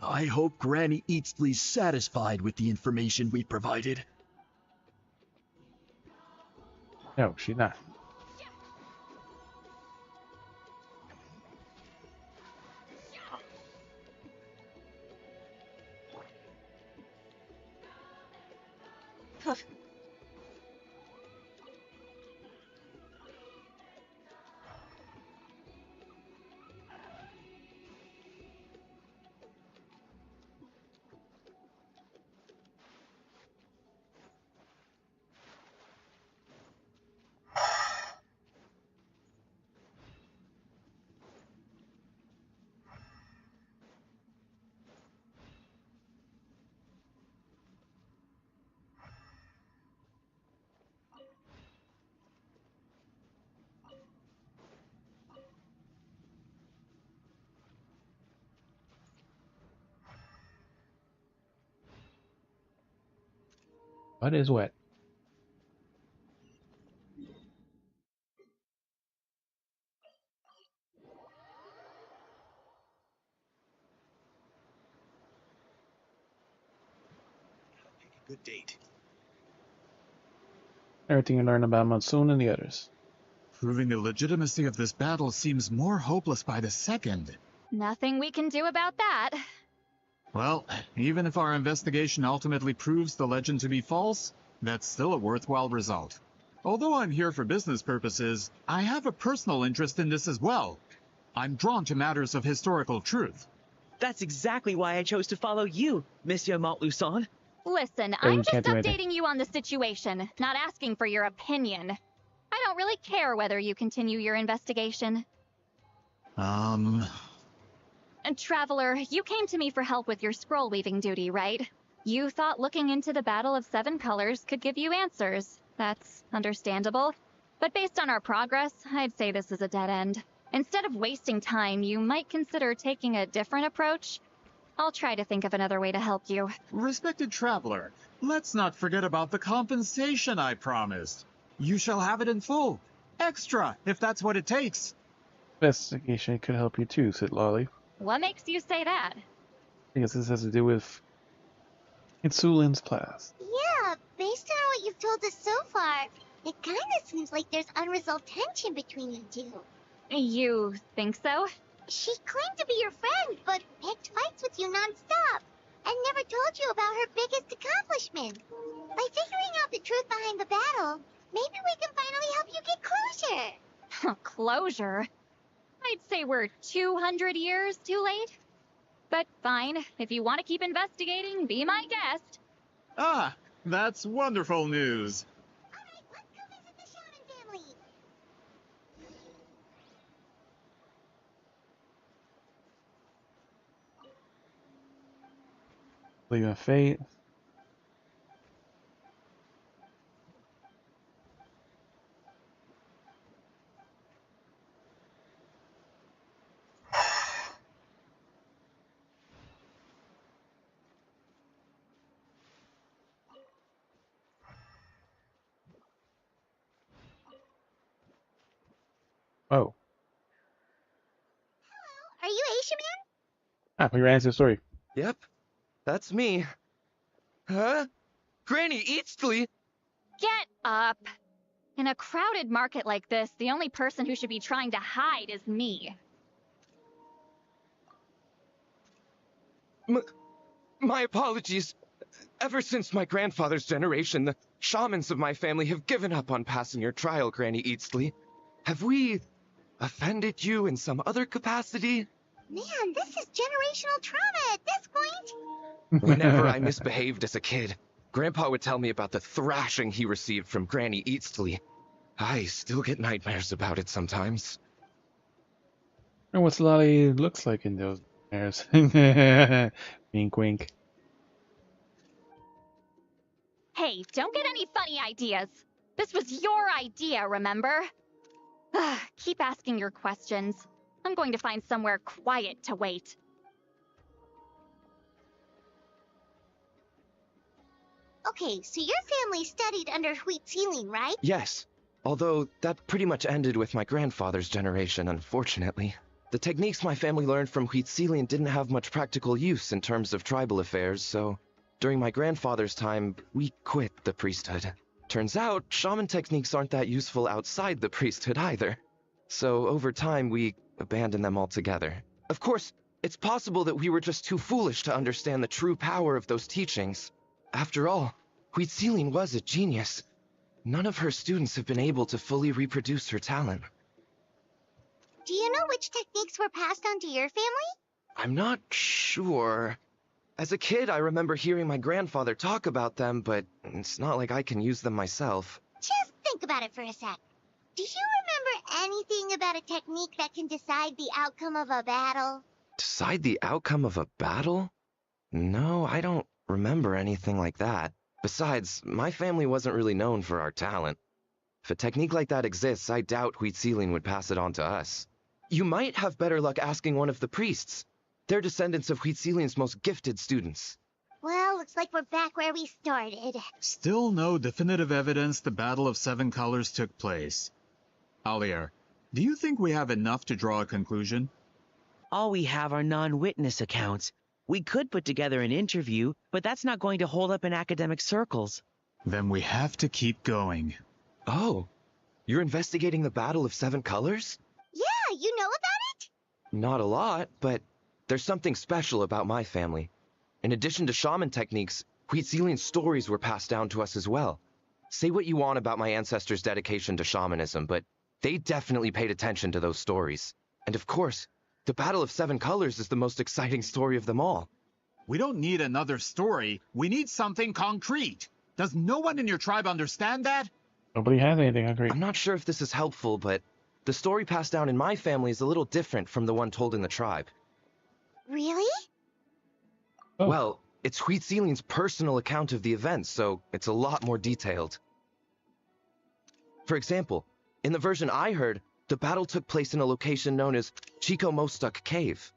I hope Granny Eatsley's satisfied with the information we provided. No, she's not. What is wet? Good date. Everything you learn about Monsoon and the others. Proving the legitimacy of this battle seems more hopeless by the second. Nothing we can do about that. Well, even if our investigation ultimately proves the legend to be false, that's still a worthwhile result. Although I'm here for business purposes, I have a personal interest in this as well. I'm drawn to matters of historical truth. That's exactly why I chose to follow you, Monsieur Montluçon. Listen, I'm just updating you on the situation, not asking for your opinion. I don't really care whether you continue your investigation. And Traveler, you came to me for help with your scroll weaving duty, right? You thought looking into the Battle of Seven Colors could give you answers. That's understandable. But based on our progress, I'd say this is a dead end. Instead of wasting time, you might consider taking a different approach. I'll try to think of another way to help you. Respected Traveler, let's not forget about the compensation I promised. You shall have it in full. Extra, if that's what it takes. Investigation could help you too, Citlali. What makes you say that? Because this has to do with Insulin's class. Yeah, based on what you've told us so far, it kinda seems like there's unresolved tension between you two. You think so? She claimed to be your friend, but picked fights with you non-stop, and never told you about her biggest accomplishment. By figuring out the truth behind the battle, maybe we can finally help you get closure. Closure? I'd say we're 200 years too late. But fine, if you want to keep investigating, be my guest. Ah, that's wonderful news. Alright, let's go visit the Shaman family. Leaving Fate. Oh. Ah, but your answer story. Yep, that's me. Huh? Granny Eatsley? Get up! In a crowded market like this, the only person who should be trying to hide is me. My apologies. Ever since my grandfather's generation, the shamans of my family have given up on passing your trial, Granny Eatsley. Have we offended you in some other capacity? Man, this is generational trauma at this point. Whenever I misbehaved as a kid, Grandpa would tell me about the thrashing he received from Granny Eatsley. I still get nightmares about it sometimes. And what Citlali looks like in those nightmares. Wink, wink. Hey, don't get any funny ideas. This was your idea, remember? Keep asking your questions. I'm going to find somewhere quiet to wait. Okay, so your family studied under Wheat Ceiling, right? Yes, although that pretty much ended with my grandfather's generation, unfortunately. The techniques my family learned from Wheat Ceiling didn't have much practical use in terms of tribal affairs, so during my grandfather's time, we quit the priesthood. Turns out, shaman techniques aren't that useful outside the priesthood either. So over time, we abandoned them altogether. Of course, it's possible that we were just too foolish to understand the true power of those teachings. After all, Wheat Ceiling was a genius. None of her students have been able to fully reproduce her talent. Do you know which techniques were passed on to your family? I'm not sure. As a kid, I remember hearing my grandfather talk about them, but it's not like I can use them myself. Just think about it for a sec. Do you remember anything about a technique that can decide the outcome of a battle? Decide the outcome of a battle? No, I don't remember anything like that. Besides, my family wasn't really known for our talent. If a technique like that exists, I doubt Wheat Ceiling would pass it on to us. You might have better luck asking one of the priests. They're descendants of Wheat Ceiling's most gifted students. Well, looks like we're back where we started. Still no definitive evidence the Battle of Seven Colors took place. Alier, do you think we have enough to draw a conclusion? All we have are non-witness accounts. We could put together an interview, but that's not going to hold up in academic circles. Then we have to keep going. Oh, you're investigating the Battle of Seven Colors? Yeah, you know about it? Not a lot, but there's something special about my family. In addition to shaman techniques, Wheat Ceiling's stories were passed down to us as well. Say what you want about my ancestors' dedication to shamanism, but they definitely paid attention to those stories. And of course, the Battle of Seven Colors is the most exciting story of them all. We don't need another story. We need something concrete. Does no one in your tribe understand that? Nobody has anything concrete. I'm not sure if this is helpful, but the story passed down in my family is a little different from the one told in the tribe. Really? Oh. Well, it's Wheat Ceiling's personal account of the events, so it's a lot more detailed. For example, in the version I heard, the battle took place in a location known as Chico Mostuk Cave.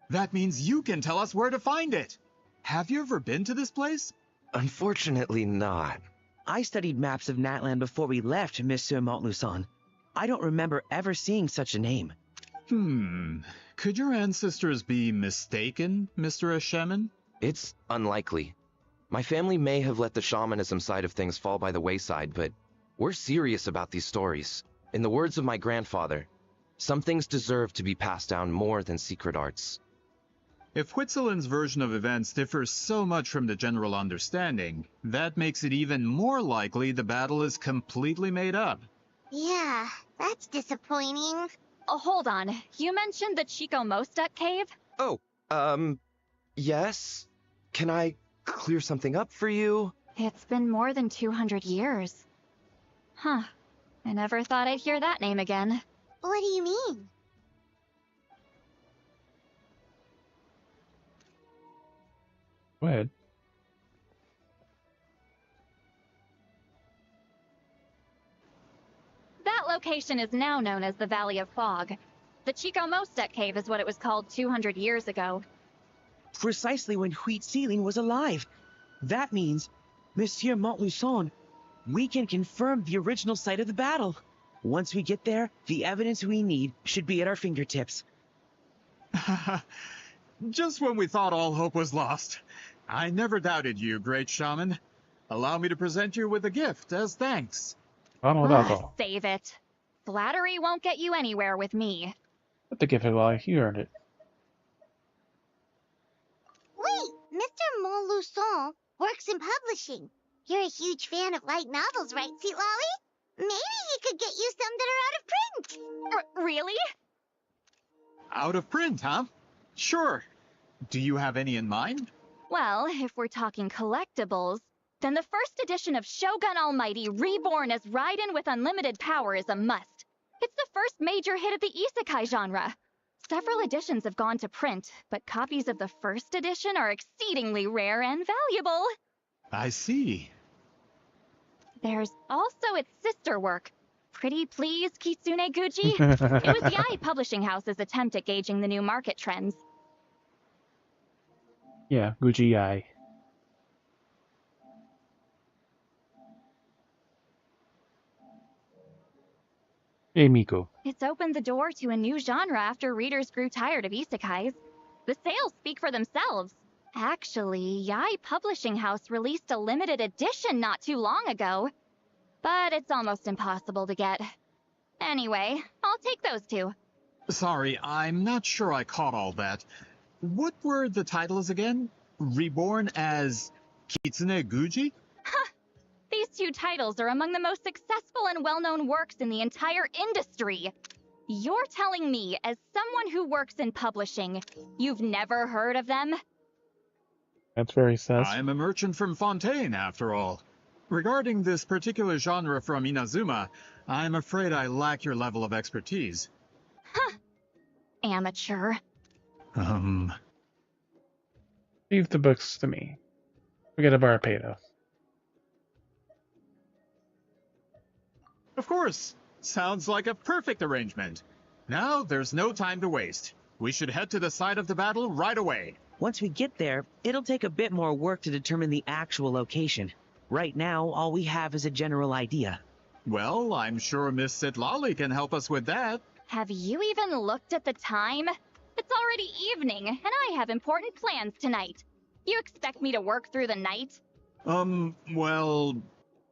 That means you can tell us where to find it. Have you ever been to this place? Unfortunately not. I studied maps of Natlan before we left, Monsieur Montluçon. I don't remember ever seeing such a name. Could your ancestors be mistaken, Mr. Ashemin? It's unlikely. My family may have let the shamanism side of things fall by the wayside, but we're serious about these stories. In the words of my grandfather, some things deserve to be passed down more than secret arts. If Whitzelin's version of events differs so much from the general understanding, that makes it even more likely the battle is completely made up. Yeah, that's disappointing. Oh, hold on. You mentioned the Chico Mostuk cave? Oh, yes? Can I clear something up for you? It's been more than 200 years. Huh. I never thought I'd hear that name again. What do you mean? Go ahead. That location is now known as the Valley of Fog. The Chico Mostuk cave is what it was called 200 years ago. Precisely when Wheat Ceiling was alive. That means, Monsieur Montluçon, we can confirm the original site of the battle. Once we get there, the evidence we need should be at our fingertips. Just when we thought all hope was lost. I never doubted you, great shaman. Allow me to present you with a gift as thanks. Bottle of alcohol. Save it. Flattery won't get you anywhere with me. What the gift, Citlali? You earned it. Wait, Mr. Montluçon works in publishing. You're a huge fan of light novels, right, Citlali? Maybe he could get you some that are out of print. Really? Out of print, huh? Sure. Do you have any in mind? Well, if we're talking collectibles, then the first edition of Shogun Almighty Reborn as Raiden with unlimited power is a must. It's the first major hit of the isekai genre. Several editions have gone to print, but copies of the first edition are exceedingly rare and valuable. I see. There's also its sister work, Pretty Please Kitsune Guji. It was Yae Publishing House's attempt at gauging the new market trends. Yeah, Gucci Eye. Hey, Miko. It's opened the door to a new genre after readers grew tired of isekais. The sales speak for themselves. Actually, Yae Publishing House released a limited edition not too long ago. But it's almost impossible to get. Anyway, I'll take those two. Sorry, I'm not sure I caught all that. What were the titles again? Reborn as Kitsune Guji? These two titles are among the most successful and well-known works in the entire industry. You're telling me, as someone who works in publishing, you've never heard of them? That's very sus. I'm a merchant from Fontaine, after all. Regarding this particular genre from Inazuma, I'm afraid I lack your level of expertise. Amateur. Leave the books to me. Forget about Arpedo. Of course. Sounds like a perfect arrangement. Now, there's no time to waste. We should head to the site of the battle right away. Once we get there, it'll take a bit more work to determine the actual location. Right now, all we have is a general idea. Well, I'm sure Miss Citlali can help us with that. Have you even looked at the time? It's already evening, and I have important plans tonight. You expect me to work through the night? Well,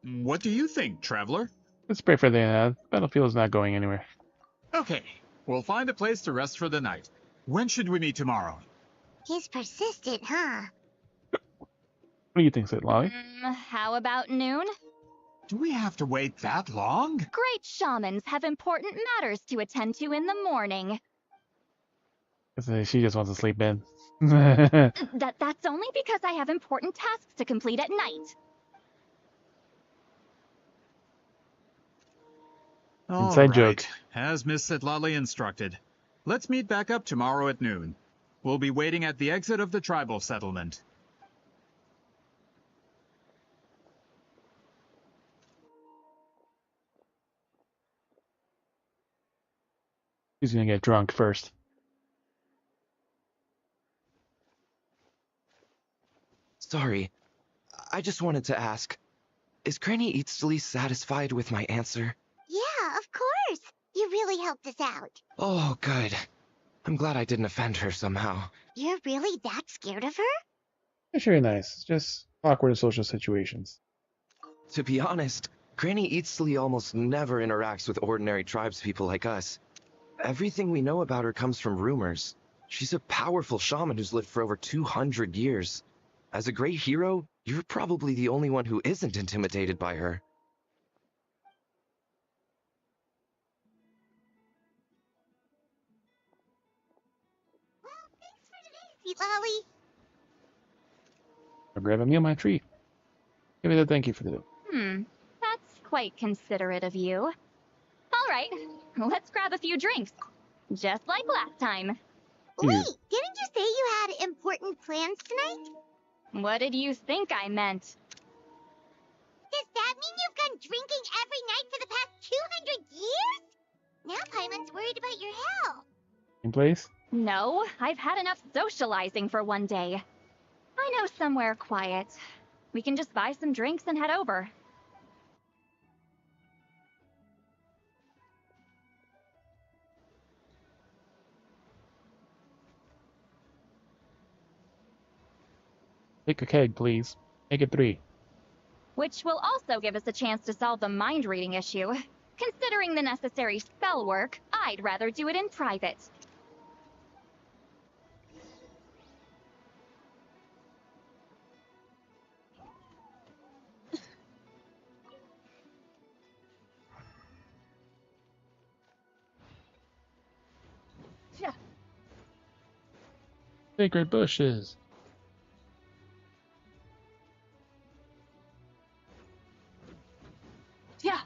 what do you think, Traveler? Let's pray for the battlefield is not going anywhere. Okay, we'll find a place to rest for the night. When should we meet tomorrow? He's persistent, huh? What do you think, Citlali? How about noon? Do we have to wait that long? Great shamans have important matters to attend to in the morning. She just wants to sleep in. That's only because I have important tasks to complete at night. Inside joke. As Miss Citlali instructed. Let's meet back up tomorrow at noon. We'll be waiting at the exit of the tribal settlement. He's gonna get drunk first. Sorry, I just wanted to ask, is Granny Eatsley satisfied with my answer? Yeah, of course. You really helped us out. Oh, good. I'm glad I didn't offend her somehow. You're really that scared of her? It's very nice. It's just awkward in social situations. To be honest, Granny Eatsley almost never interacts with ordinary tribespeople like us. Everything we know about her comes from rumors. She's a powerful shaman who's lived for over 200 years. As a great hero, you're probably the only one who isn't intimidated by her. Well, thanks for today, Citlali. I'll grab a meal my tree. Give me the thank you for the. That's quite considerate of you. All right, let's grab a few drinks. Just like last time. Wait, didn't you say you had important plans tonight? What did you think I meant? Does that mean you've gone drinking every night for the past 200 years? Now Paimon's worried about your health. In place? No, I've had enough socializing for one day. I know somewhere quiet. We can just buy some drinks and head over. Take a keg, please. Make it 3. Which will also give us a chance to solve the mind reading issue. Considering the necessary spell work, I'd rather do it in private. Sacred bushes. Yeah.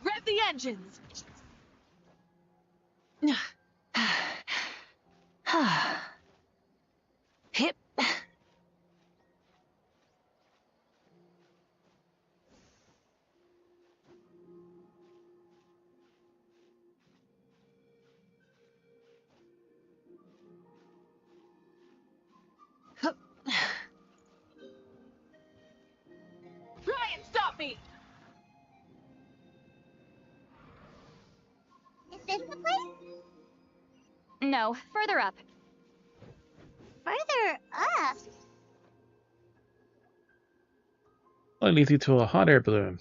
Rev the engines. Hip. Try and stop me. Is this the place? No, further up. Further up? Well, it leads you to a hot air balloon.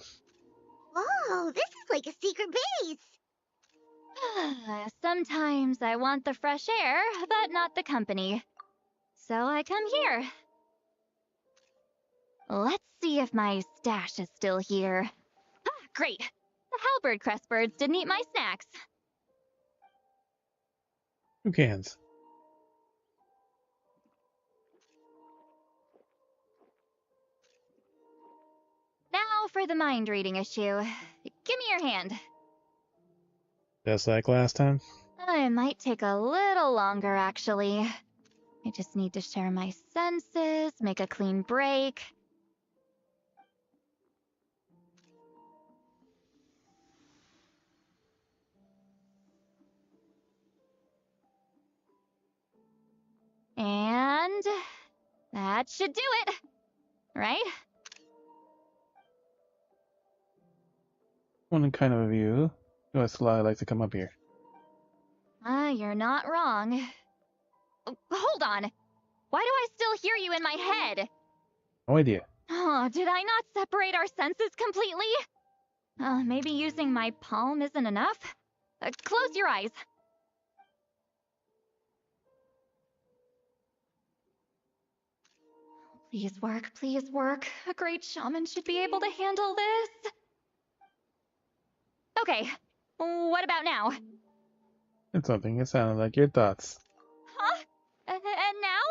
Whoa, this is like a secret base. Sometimes I want the fresh air, but not the company. So I come here. Let's see if my stash is still here. Ah, great. The halberd crest birds didn't eat my snacks. 2 cans. Now for the mind reading issue. Give me your hand. Just like last time. It might take a little longer, actually. I just need to share my senses, make a clean break. And that should do it, right? One kind of a view. Oh, it's a lot I like to come up here. You're not wrong. Oh, hold on. Why do I still hear you in my head? No idea. Oh, did I not separate our senses completely? Maybe using my palm isn't enough? Close your eyes. Please work, please work. A great shaman should be able to handle this. Okay, what about now? It's something. It sounded like your thoughts. Huh? And now?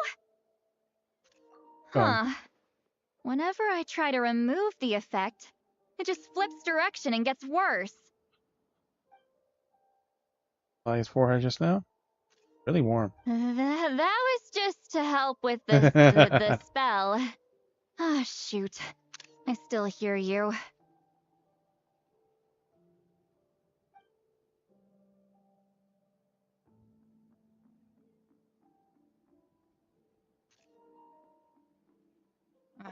Gone. Huh. Whenever I try to remove the effect, it just flips direction and gets worse. His forehead just now? Really warm. That was just to help with the spell. Ah, shoot. I still hear you.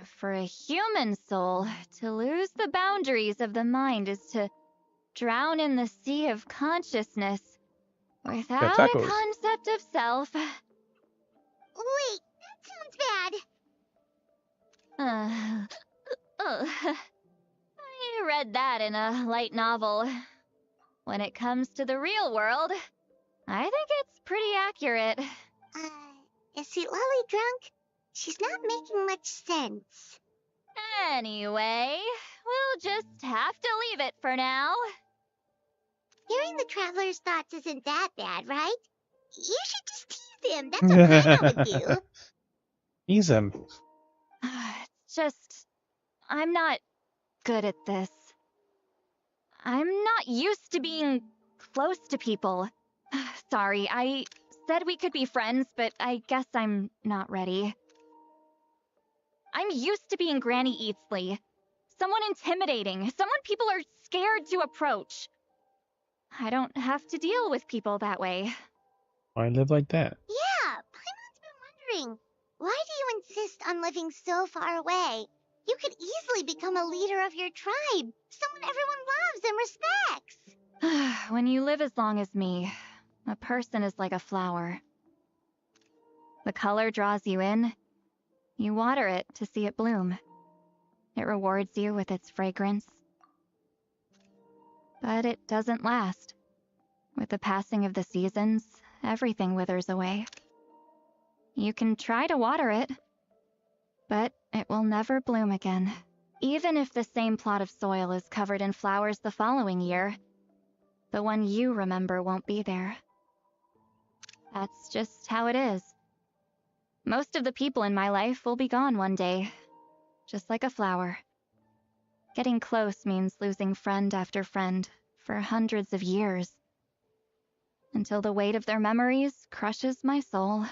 For a human soul, to lose the boundaries of the mind is to drown in the sea of consciousness without a concept of self. Wait, that sounds bad. I read that in a light novel. When it comes to the real world, I think it's pretty accurate. Is Citlali drunk? She's not making much sense. Anyway, we'll just have to leave it for now. Hearing the traveler's thoughts isn't that bad, right? You should just tease him. That's what Grandma would do. Tease him. It's just, I'm not good at this. I'm not used to being close to people. Sorry, I said we could be friends, but I guess I'm not ready. I'm used to being Granny Eatsley, Someone intimidating. Someone people are scared to approach. I don't have to deal with people that way. I live like that. Yeah, Paimon's been wondering, why do you insist on living so far away? You could easily become a leader of your tribe, someone everyone loves and respects. When you live as long as me, a person is like a flower. The color draws you in. You water it to see it bloom. It rewards you with its fragrance. But it doesn't last. With the passing of the seasons, everything withers away. You can try to water it, but it will never bloom again. Even if the same plot of soil is covered in flowers the following year, the one you remember won't be there. That's just how it is. Most of the people in my life will be gone one day, just like a flower. Getting close means losing friend after friend for hundreds of years, until the weight of their memories crushes my soul.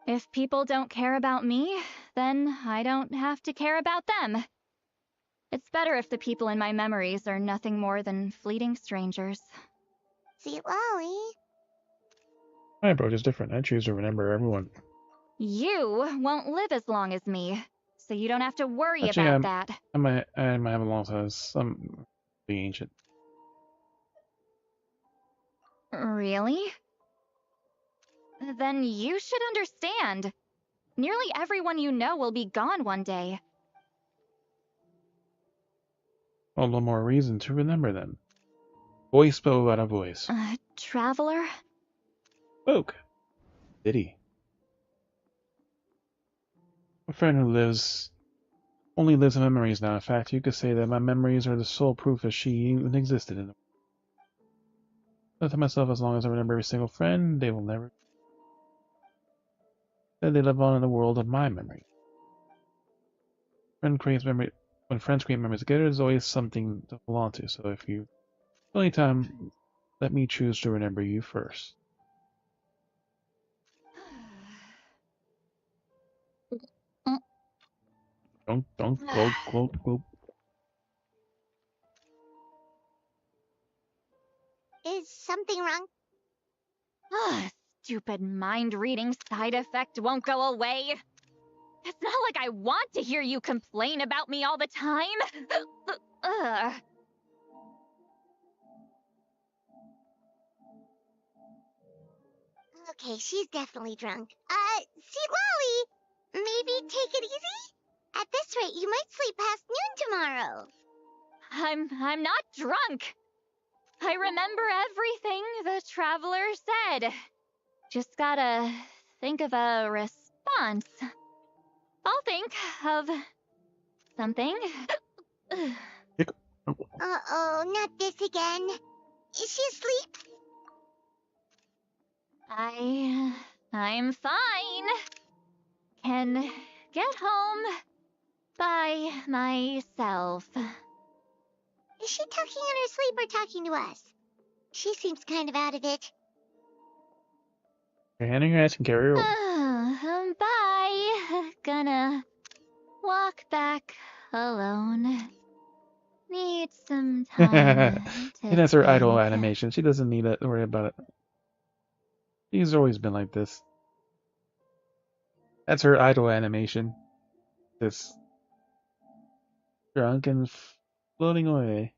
If people don't care about me, then I don't have to care about them. It's better if the people in my memories are nothing more than fleeting strangers. Citlali. My approach is different. I choose to remember everyone. You won't live as long as me, so you don't have to worry Actually, about that. I might have a long time. Some the ancient. Really? Then you should understand. Nearly everyone you know will be gone one day. All the more reason to remember them. Voice spoke without a voice. Traveler? Spoke. Did he? A friend who only lives in memories now. In fact, you could say that my memories are the sole proof that she even existed in the world. I to myself, as long as I remember every single friend, they will never. Then they live on in the world of my memory. When friends create memories together, there's always something to hold on to. So if you only time, let me choose to remember you first. Don't go. Is something wrong? Stupid mind-reading side effect won't go away. It's not like I want to hear you complain about me all the time. Okay, she's definitely drunk. Citlali, maybe take it easy? At this rate, you might sleep past noon tomorrow. I'm not drunk. I remember everything the traveler said. Just gotta think of a response. I'll think of something. Uh-oh, not this again. Is she asleep? I'm fine. Can get home by myself. Is she talking in her sleep or talking to us? She seems kind of out of it. You're handing your ass and carry her over. Bye. Gonna walk back alone. Need some time And that's her idol think. animation. She doesn't need to worry about it. She's always been like this. That's her idol animation. This drunk and floating away.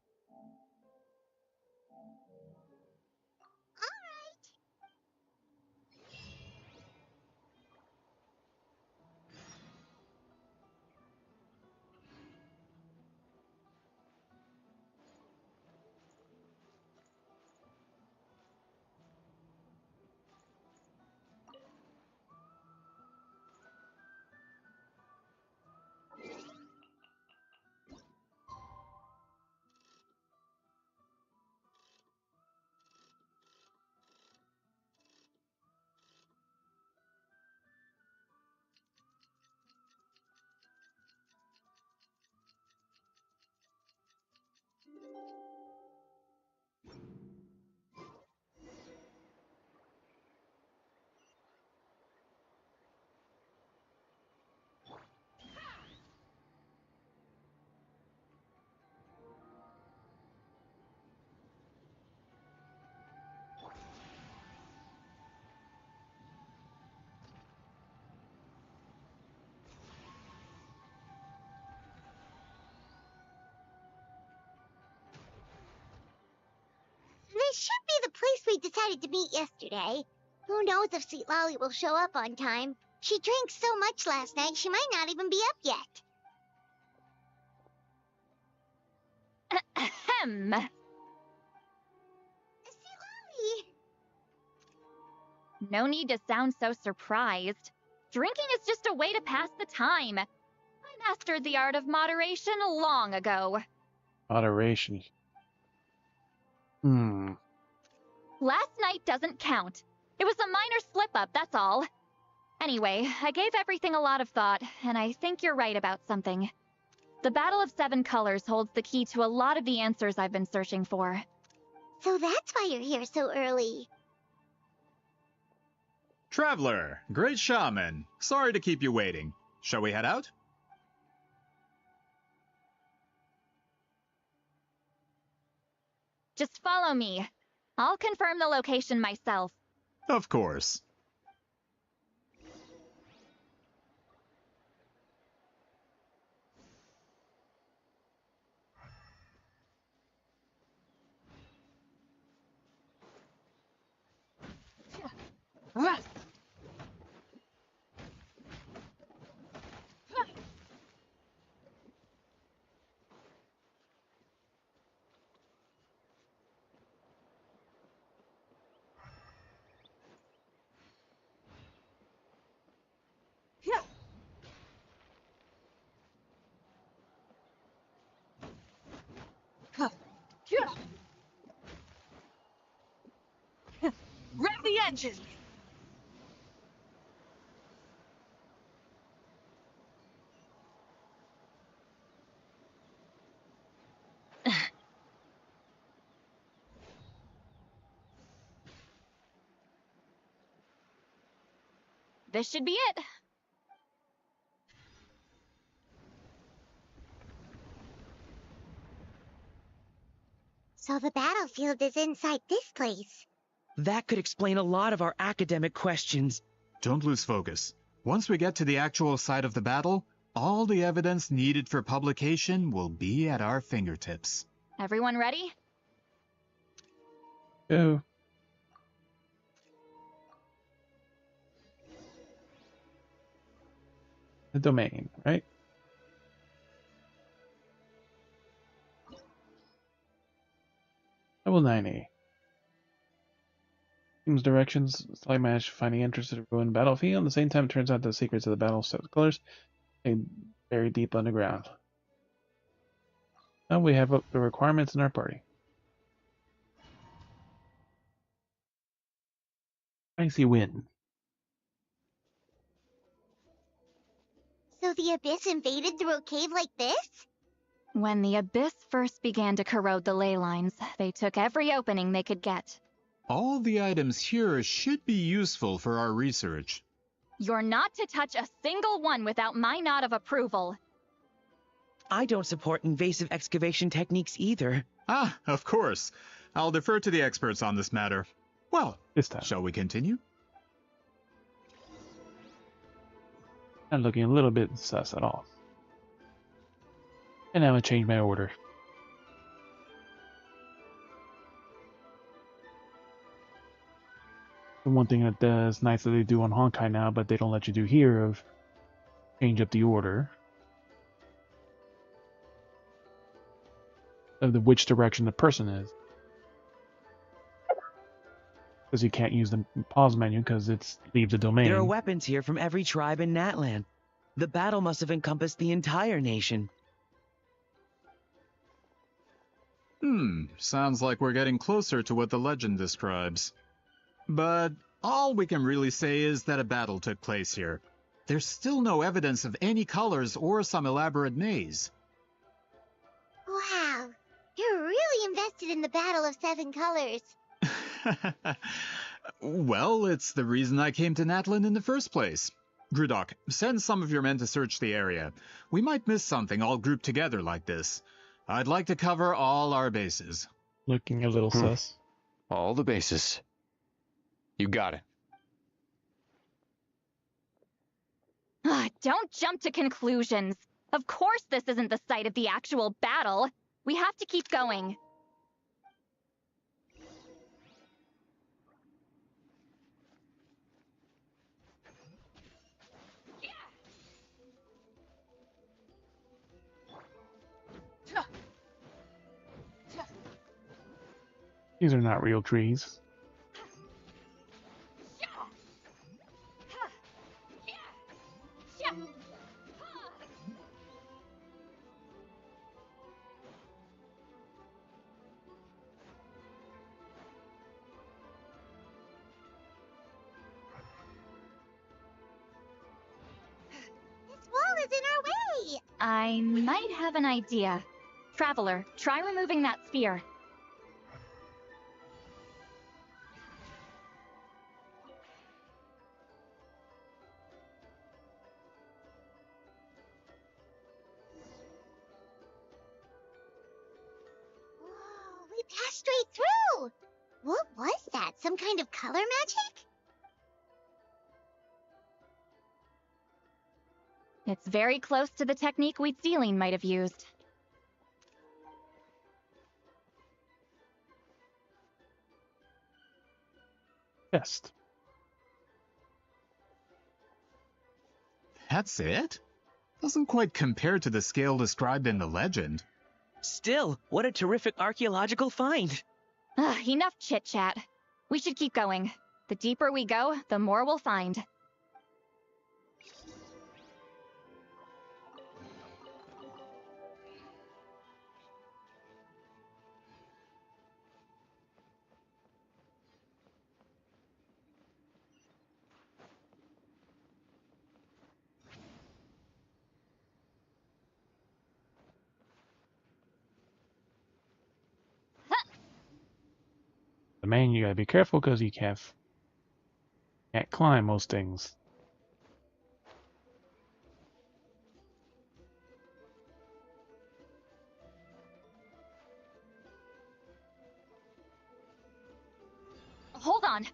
This should be the place we decided to meet yesterday. Who knows if Citlali will show up on time. She drank so much last night, she might not even be up yet. Ahem. Citlali! No need to sound so surprised. Drinking is just a way to pass the time. I mastered the art of moderation long ago. Moderation. Last night doesn't count. It was a minor slip-up, that's all. Anyway, I gave everything a lot of thought, and I think you're right about something. The Battle of Seven Colors holds the key to a lot of the answers I've been searching for. So that's why you're here so early. Traveler, great shaman. Sorry to keep you waiting. Shall we head out? Just follow me. I'll confirm the location myself. Of course. Rev the engine! This should be it. So the battlefield is inside this place. That could explain a lot of our academic questions. Don't lose focus. Once we get to the actual site of the battle, all the evidence needed for publication will be at our fingertips. Everyone ready? Go. The domain, right? Level 90. Team's directions, slight match, finding entrance to the ruined battlefield. At the same time, it turns out the secrets of the battle set colors lay buried deep underground. Now we have up the requirements in our party. Icy win. So the Abyss invaded through a cave like this? When the Abyss first began to corrode the ley lines, they took every opening they could get. All the items here should be useful for our research. You're not to touch a single one without my nod of approval. I don't support invasive excavation techniques either. Ah, of course. I'll defer to the experts on this matter. Well, this time. Shall we continue? Not looking a little bit sus at all. And I'm gonna change my order. The one thing that's nice that they do on Honkai now, but they don't let you do here, of change up the order of which direction the person is. Because you can't use the pause menu because it's leave the domain. There are weapons here from every tribe in Natland. The battle must have encompassed the entire nation. Sounds like we're getting closer to what the legend describes. But all we can really say is that a battle took place here. There's still no evidence of any colors or some elaborate maze. Wow, you're really invested in the Battle of Seven Colors. Well, it's the reason I came to Natlan in the first place. Grudok, send some of your men to search the area. We might miss something all grouped together like this. I'd like to cover all our bases. Looking a little sus. All the bases. You got it. Don't jump to conclusions. Of course this isn't the site of the actual battle. We have to keep going. These are not real trees. This wall is in our way! I might have an idea. Traveler, try removing that sphere. Whoa, we passed straight through! What was that? Some kind of color magic? It's very close to the technique Wheatsealing might have used. Chest. That's it? Doesn't quite compare to the scale described in the legend. Still, what a terrific archaeological find. Enough chit-chat. We should keep going. The deeper we go, the more we'll find. The man, you gotta be careful because you can't climb most things. Hold on.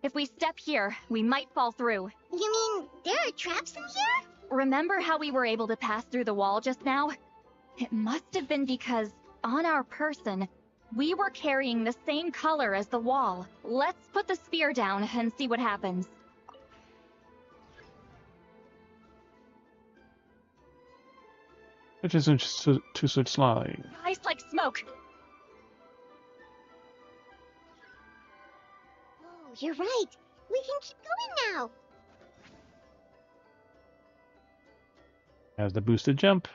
If we step here, we might fall through. You mean there are traps in here? Remember how we were able to pass through the wall just now? It must have been because, on our person, we were carrying the same color as the wall. Let's put the sphere down and see what happens. Which isn't too slowly. Eyes like smoke. Oh, you're right. We can keep going now. Has the boosted jump.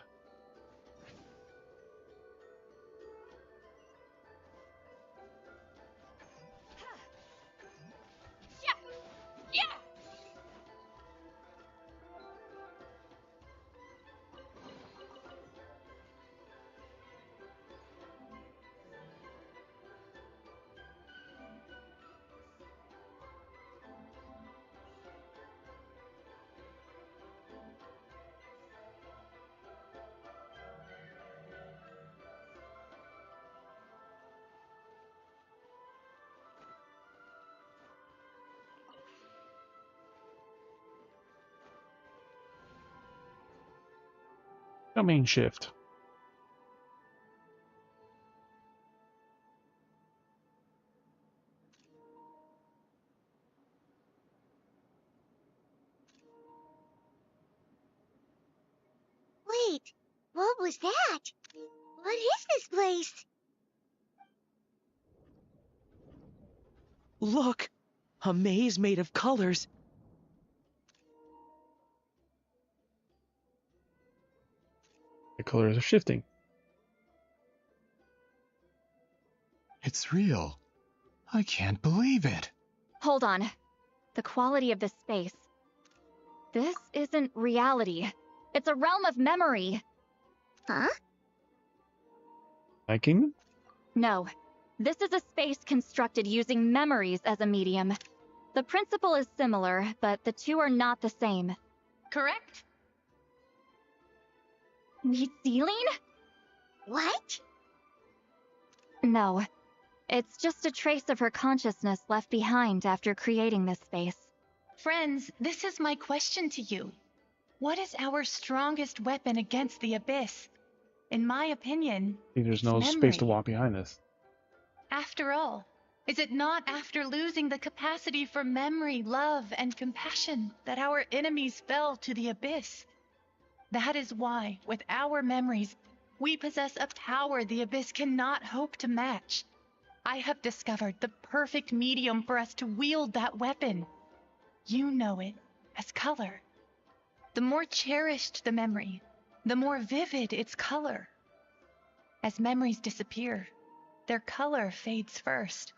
Domain shift. Wait, what was that? What is this place? Look! A maze made of colors. The colors are shifting. It's real. I can't believe it. Hold on. The quality of this space. This isn't reality. It's a realm of memory. Huh? My kingdom? No. This is a space constructed using memories as a medium. The principle is similar, but the two are not the same. Correct? Wheatsealing? What? No. It's just a trace of her consciousness left behind after creating this space. Friends, this is my question to you. What is our strongest weapon against the Abyss? In my opinion, I think there's it's no memory. space to walk behind this. After all, is it not after losing the capacity for memory, love, and compassion that our enemies fell to the Abyss? That is why, with our memories, we possess a power the Abyss cannot hope to match. I have discovered the perfect medium for us to wield that weapon. You know it as color. The more cherished the memory, the more vivid its color. As memories disappear, their color fades first.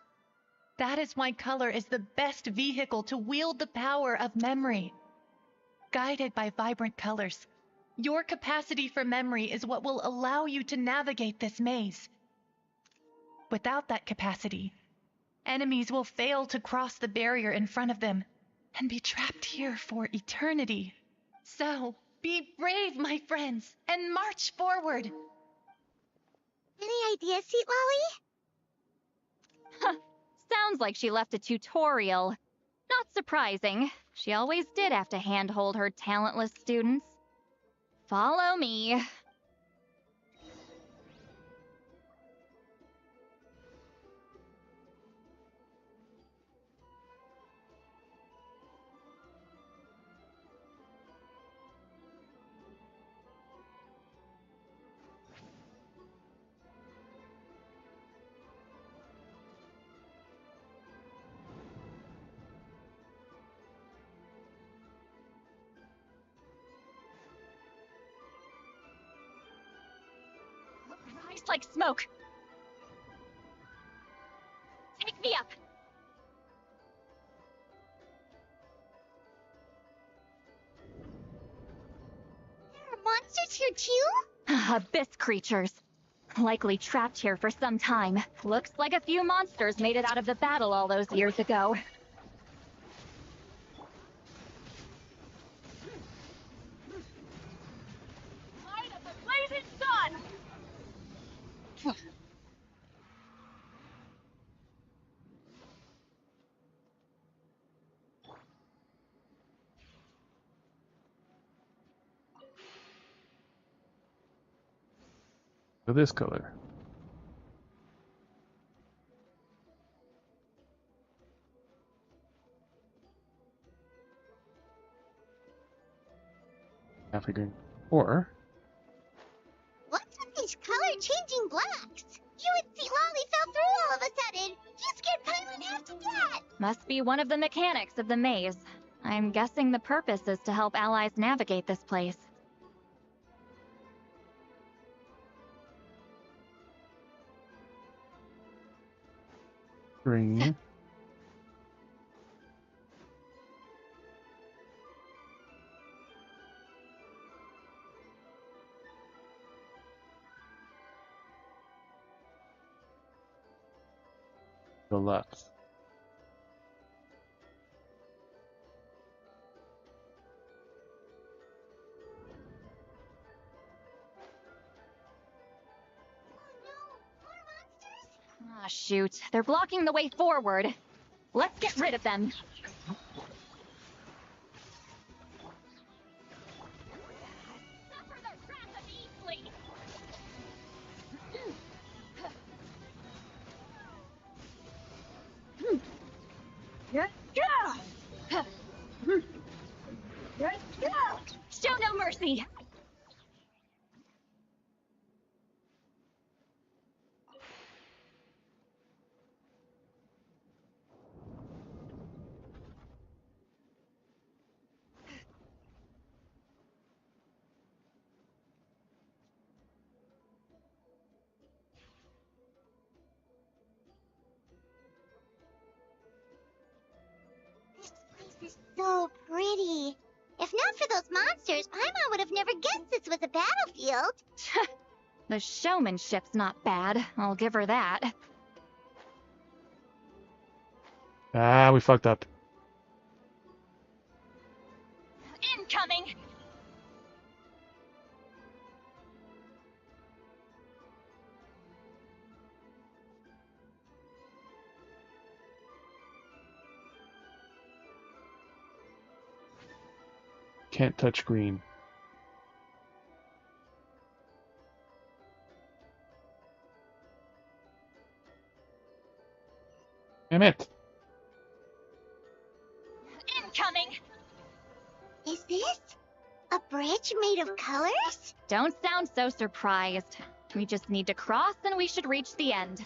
That is why color is the best vehicle to wield the power of memory. Guided by vibrant colors, your capacity for memory is what will allow you to navigate this maze. Without that capacity, enemies will fail to cross the barrier in front of them and be trapped here for eternity. So, be brave, my friends, and march forward. Any ideas, Citlali? Sounds like she left a tutorial. Not surprising. She always did have to handhold her talentless students. Follow me. Rise like smoke. Take me up. There are monsters here too? Abyss creatures. Likely trapped here for some time. Looks like a few monsters made it out of the battle all those years ago. Light of the blazing sun! So this color. Half a green. Or What's with these color-changing blacks? You and Citlali fell through all of a sudden. You scared Paimon half to death. Must be one of the mechanics of the maze. I'm guessing the purpose is to help allies navigate this place. green. The left. Ah, shoot. They're blocking the way forward. Let's get rid of them. Suffer the wrath of Easley! Show no mercy! This place is so pretty. If not for those monsters, Paimon would have never guessed this was a battlefield. The showmanship's not bad, I'll give her that. Ah, we fucked up. Incoming! Can't touch green. Damn it! Incoming! Is this a bridge made of colors? Don't sound so surprised. We just need to cross and we should reach the end.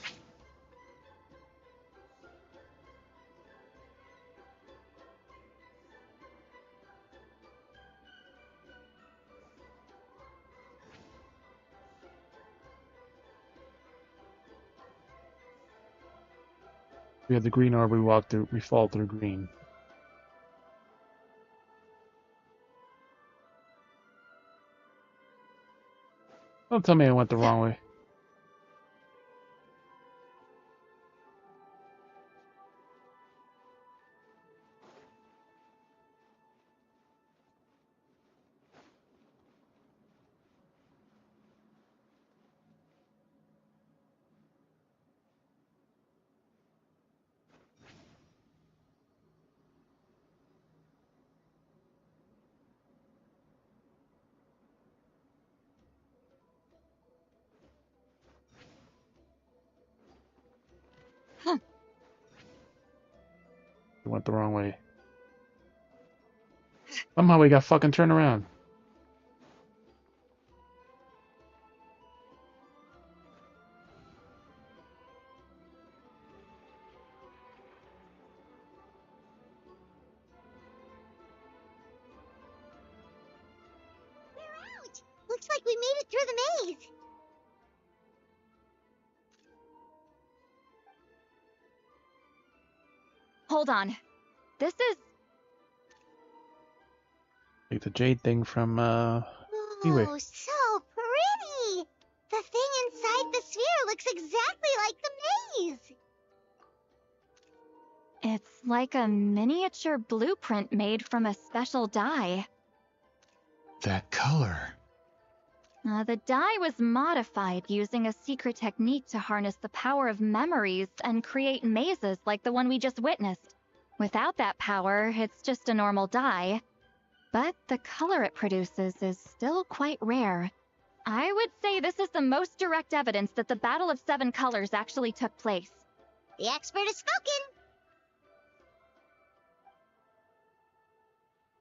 We have the green orb, we fall through green. Don't tell me I went the wrong way. We went the wrong way. Somehow we got fucking turned around. We're out! Looks like we made it through the maze. Hold on. This is... Like the jade thing from, Anyway. Oh, so pretty! The thing inside the sphere looks exactly like the maze. It's like a miniature blueprint made from a special dye. That color. The dye was modified using a secret technique to harness the power of memories and create mazes like the one we just witnessed. Without that power, it's just a normal dye. But the color it produces is still quite rare. I would say this is the most direct evidence that the Battle of Seven Colors actually took place. The expert has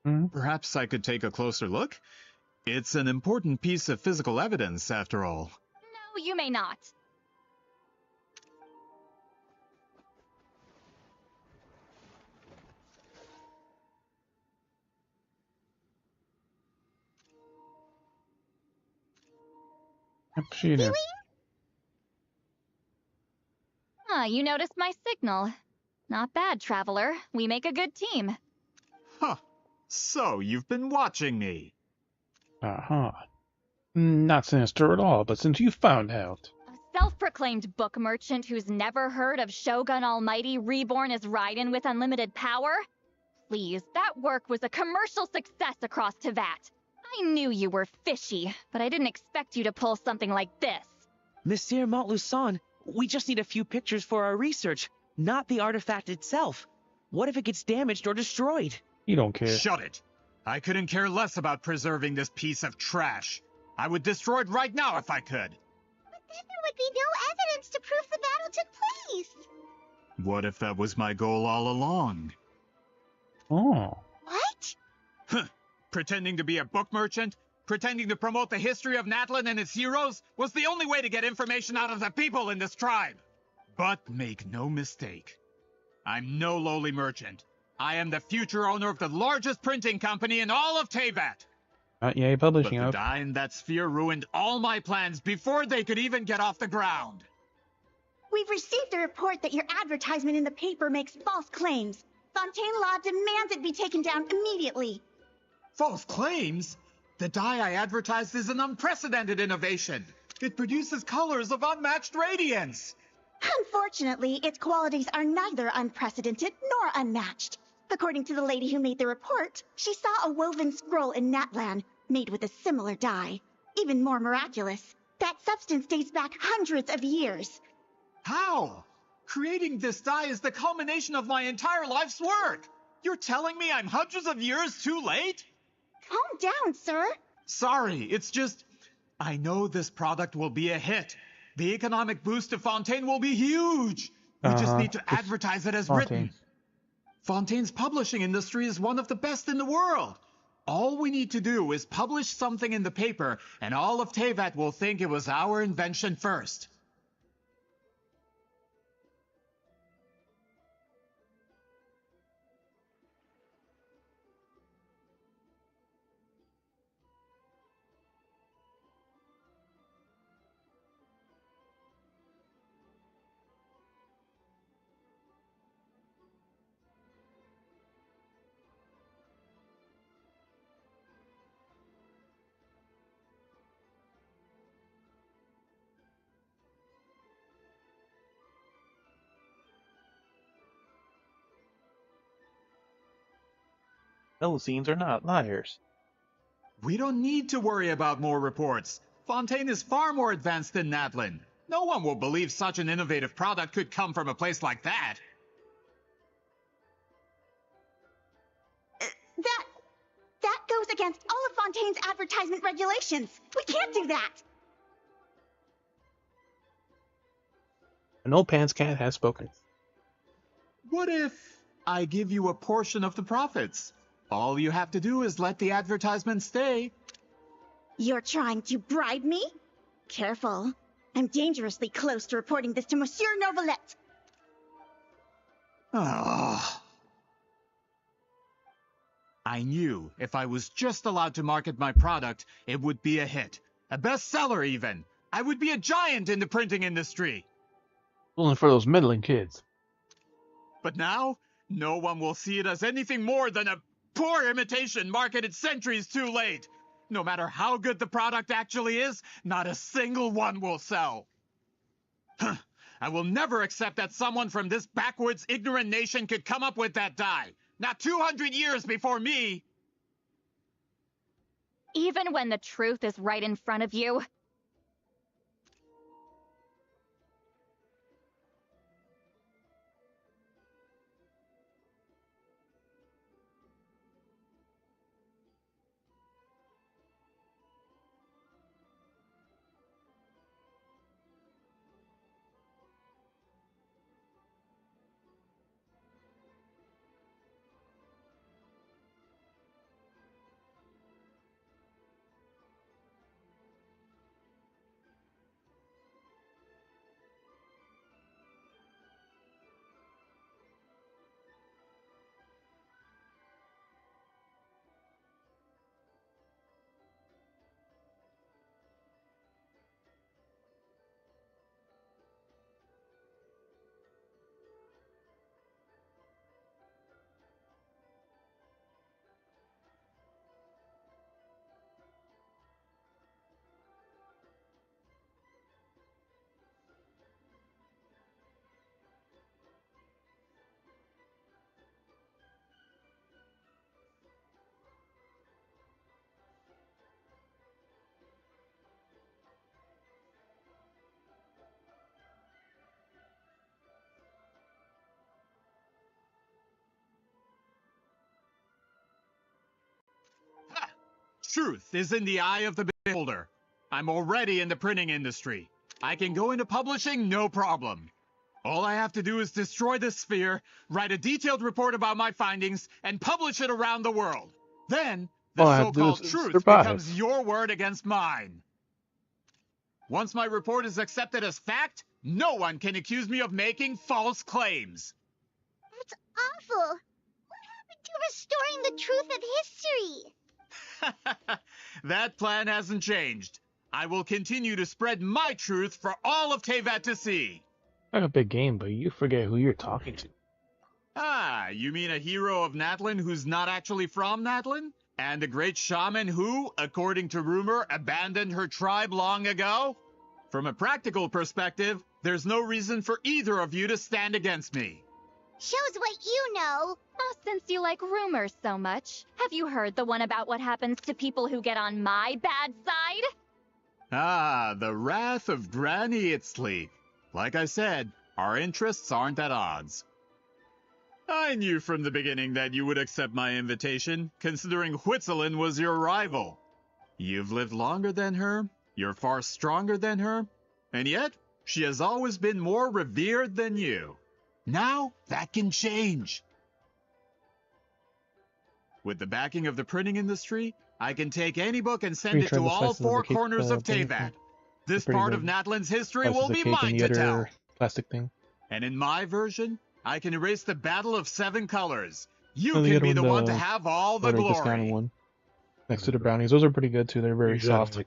spoken. Perhaps I could take a closer look? It's an important piece of physical evidence, after all. No, you may not. She did. You noticed my signal. Not bad, Traveler. We make a good team. Huh. So, you've been watching me. Uh-huh. Not sinister at all, but since you found out. A self-proclaimed book merchant who's never heard of Shogun Almighty reborn as Raiden with unlimited power? Please, that work was a commercial success across Teyvat. I knew you were fishy, but I didn't expect you to pull something like this. Monsieur Montluçon, we just need a few pictures for our research, not the artifact itself. What if it gets damaged or destroyed? You don't care. Shut it! I couldn't care less about preserving this piece of trash. I would destroy it right now if I could. But then there would be no evidence to prove the battle took place. What if that was my goal all along? Oh. What? Huh. Pretending to be a book merchant, pretending to promote the history of Natlan and its heroes, was the only way to get information out of the people in this tribe. But make no mistake, I'm no lowly merchant. I am the future owner of the largest printing company in all of Teyvat. Not yay publishing But out. the dye in that sphere ruined all my plans before they could even get off the ground. We've received a report that your advertisement in the paper makes false claims. Fontaine Law demands it be taken down immediately. False claims? The dye I advertised is an unprecedented innovation. It produces colors of unmatched radiance. Unfortunately, its qualities are neither unprecedented nor unmatched. According to the lady who made the report, she saw a woven scroll in Natlan made with a similar dye. Even more miraculous, that substance dates back hundreds of years. How? Creating this dye is the culmination of my entire life's work. You're telling me I'm hundreds of years too late? Calm down, sir. Sorry, it's just... I know this product will be a hit. The economic boost to Fontaine will be huge. We just need to advertise it as written. Fontaine's publishing industry is one of the best in the world. All we need to do is publish something in the paper, and all of Teyvat will think it was our invention first. Those scenes are not liars. We don't need to worry about more reports. Fontaine is far more advanced than Natlin. No one will believe such an innovative product could come from a place like that. That goes against all of Fontaine's advertisement regulations. We can't do that. An old pants cat has spoken. What if I give you a portion of the profits? All you have to do is let the advertisement stay. You're trying to bribe me? Careful. I'm dangerously close to reporting this to Monsieur Novelette. Ah. I knew if I was just allowed to market my product, it would be a hit. A bestseller even. I would be a giant in the printing industry. Only for those meddling kids. But now, no one will see it as anything more than a poor imitation marketed centuries too late. No matter how good the product actually is, not a single one will sell. I will never accept that someone from this backwoods, ignorant nation could come up with that dye. Not 200 years before me! Even when the truth is right in front of you? Truth is in the eye of the beholder. I'm already in the printing industry. I can go into publishing, no problem. All I have to do is destroy this sphere, write a detailed report about my findings, and publish it around the world. Then, the so-called truth becomes your word against mine. Once my report is accepted as fact, no one can accuse me of making false claims. That's awful. What happened to restoring the truth of history? That plan hasn't changed. I will continue to spread my truth for all of Teyvat to see. Like a big game, but you forget who you're talking to. Ah, you mean a hero of Natlin who's not actually from Natlin? And a great shaman who, according to rumor, abandoned her tribe long ago? From a practical perspective, there's no reason for either of you to stand against me. Shows what you know. Oh, since you like rumors so much, have you heard the one about what happens to people who get on my bad side? Ah, the wrath of Granny Itzli. Like I said, our interests aren't at odds. I knew from the beginning that you would accept my invitation, considering Huitzilin was your rival. You've lived longer than her, you're far stronger than her, and yet she has always been more revered than you. Now, that can change. With the backing of the printing industry, I can take any book and send it to all four corners of Teyvat. This part of Natlin's history will be mine to tell. Plastic thing. And in my version, I can erase the Battle of 7 Colors. You can be the one to have all the glory. One. Next to the brownies. Those are pretty good too. They're very soft.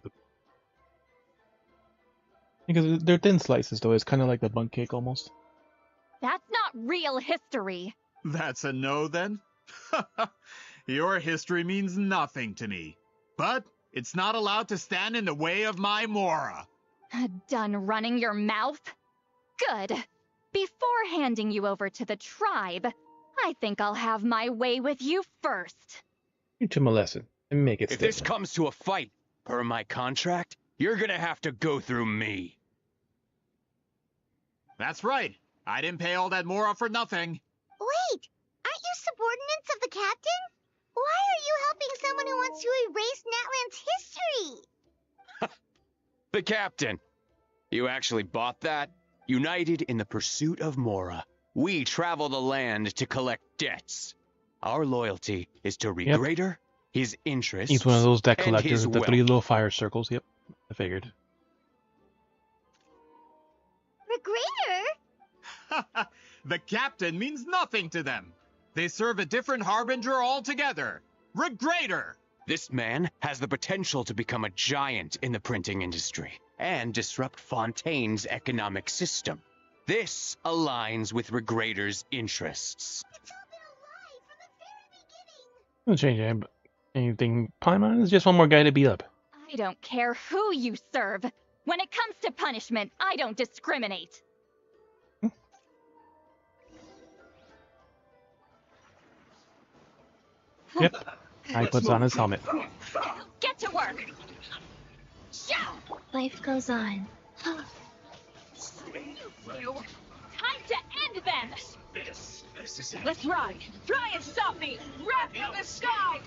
Because they're thin slices though. It's kind of like the bunk cake almost. That's not real history. That's a no then? Your history means nothing to me. But it's not allowed to stand in the way of my Mora. Done running your mouth? Good. Before handing you over to the tribe, I think I'll have my way with you first. Teach him a lesson and make it If stick. this comes to a fight, per my contract, you're gonna have to go through me. That's right. I didn't pay all that Mora for nothing. Wait, aren't you subordinates of the captain? Why are you helping someone who wants to erase Natlan's history? The captain. You actually bought that? United in the pursuit of Mora, we travel the land to collect debts. Our loyalty is to Regrader, his interests, He's one of those debt and collectors his with the wealth. 3 little fire circles. Yep, I figured. Regrader? The captain means nothing to them. They serve a different harbinger altogether. Regrader! This man has the potential to become a giant in the printing industry and disrupt Fontaine's economic system. This aligns with Regrader's interests. Doesn't change anything. Paimon is just one more guy to beat up. I don't care who you serve. When it comes to punishment, I don't discriminate. Yep. He puts on his helmet. Get to work! Life goes on. Time to end them! Let's run! Try and stop me! Wrap in the sky!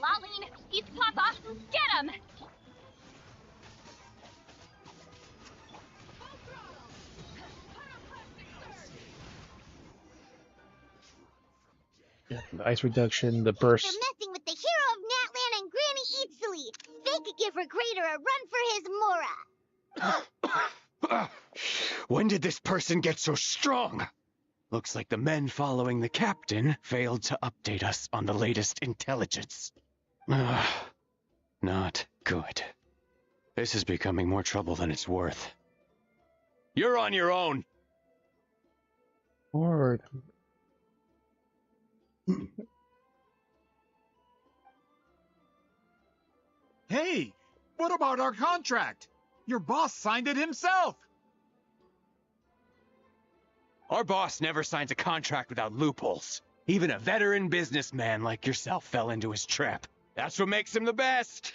Laline, he's Papa! Get him! Yeah, the ice reduction, the burst. They're messing with the hero of Natlan and Granny Eatsley. They could give Regrader a run for his Mora. When did this person get so strong? Looks like the men following the captain failed to update us on the latest intelligence. Not good. This is becoming more trouble than it's worth. You're on your own. Forward. Hey, what about our contract? Your boss signed it himself. Our boss never signs a contract without loopholes. Even a veteran businessman like yourself fell into his trap. That's what makes him the best.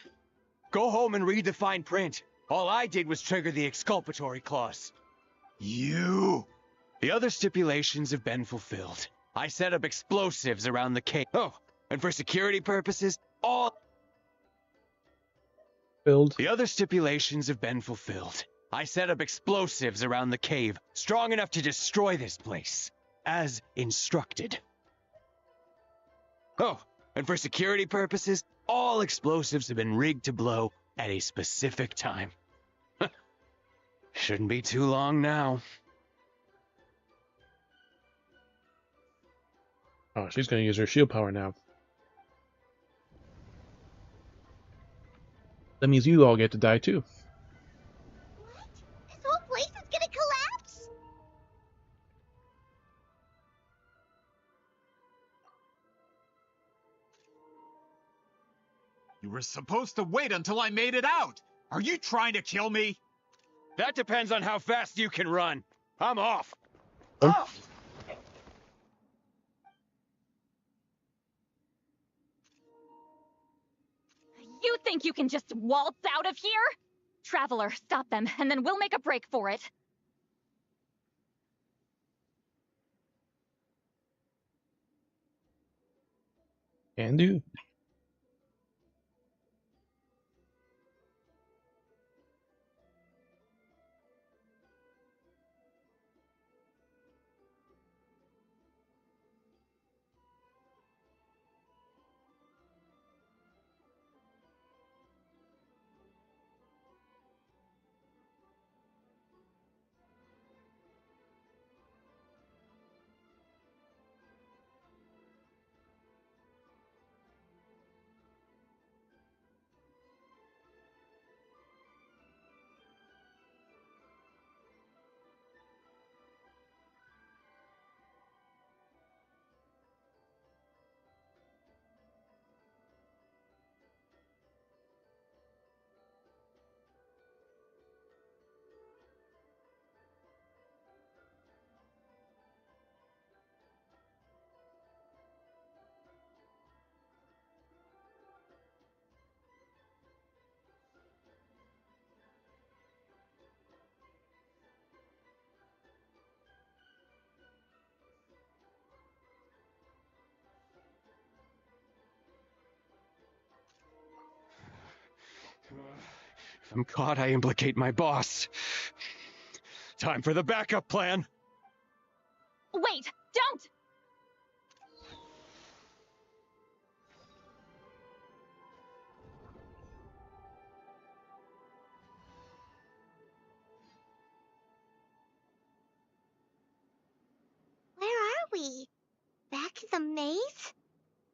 Go home and read the fine print. All I did was trigger the exculpatory clause. You! The other stipulations have been fulfilled. I set up explosives around the cave. Oh, and for security purposes, all... The other stipulations have been fulfilled. I set up explosives around the cave, strong enough to destroy this place, as instructed. Oh, and for security purposes, all explosives have been rigged to blow at a specific time. Shouldn't be too long now. Oh, she's gonna use her shield power now. That means you all get to die too. This whole place is gonna collapse? You were supposed to wait until I made it out. Are you trying to kill me? That depends on how fast you can run. I'm off. You think you can just waltz out of here? Traveler, stop them, and then we'll make a break for it. Can do. I'm caught, I implicate my boss. Time for the backup plan. Wait, don't! Where are we? Back in the maze?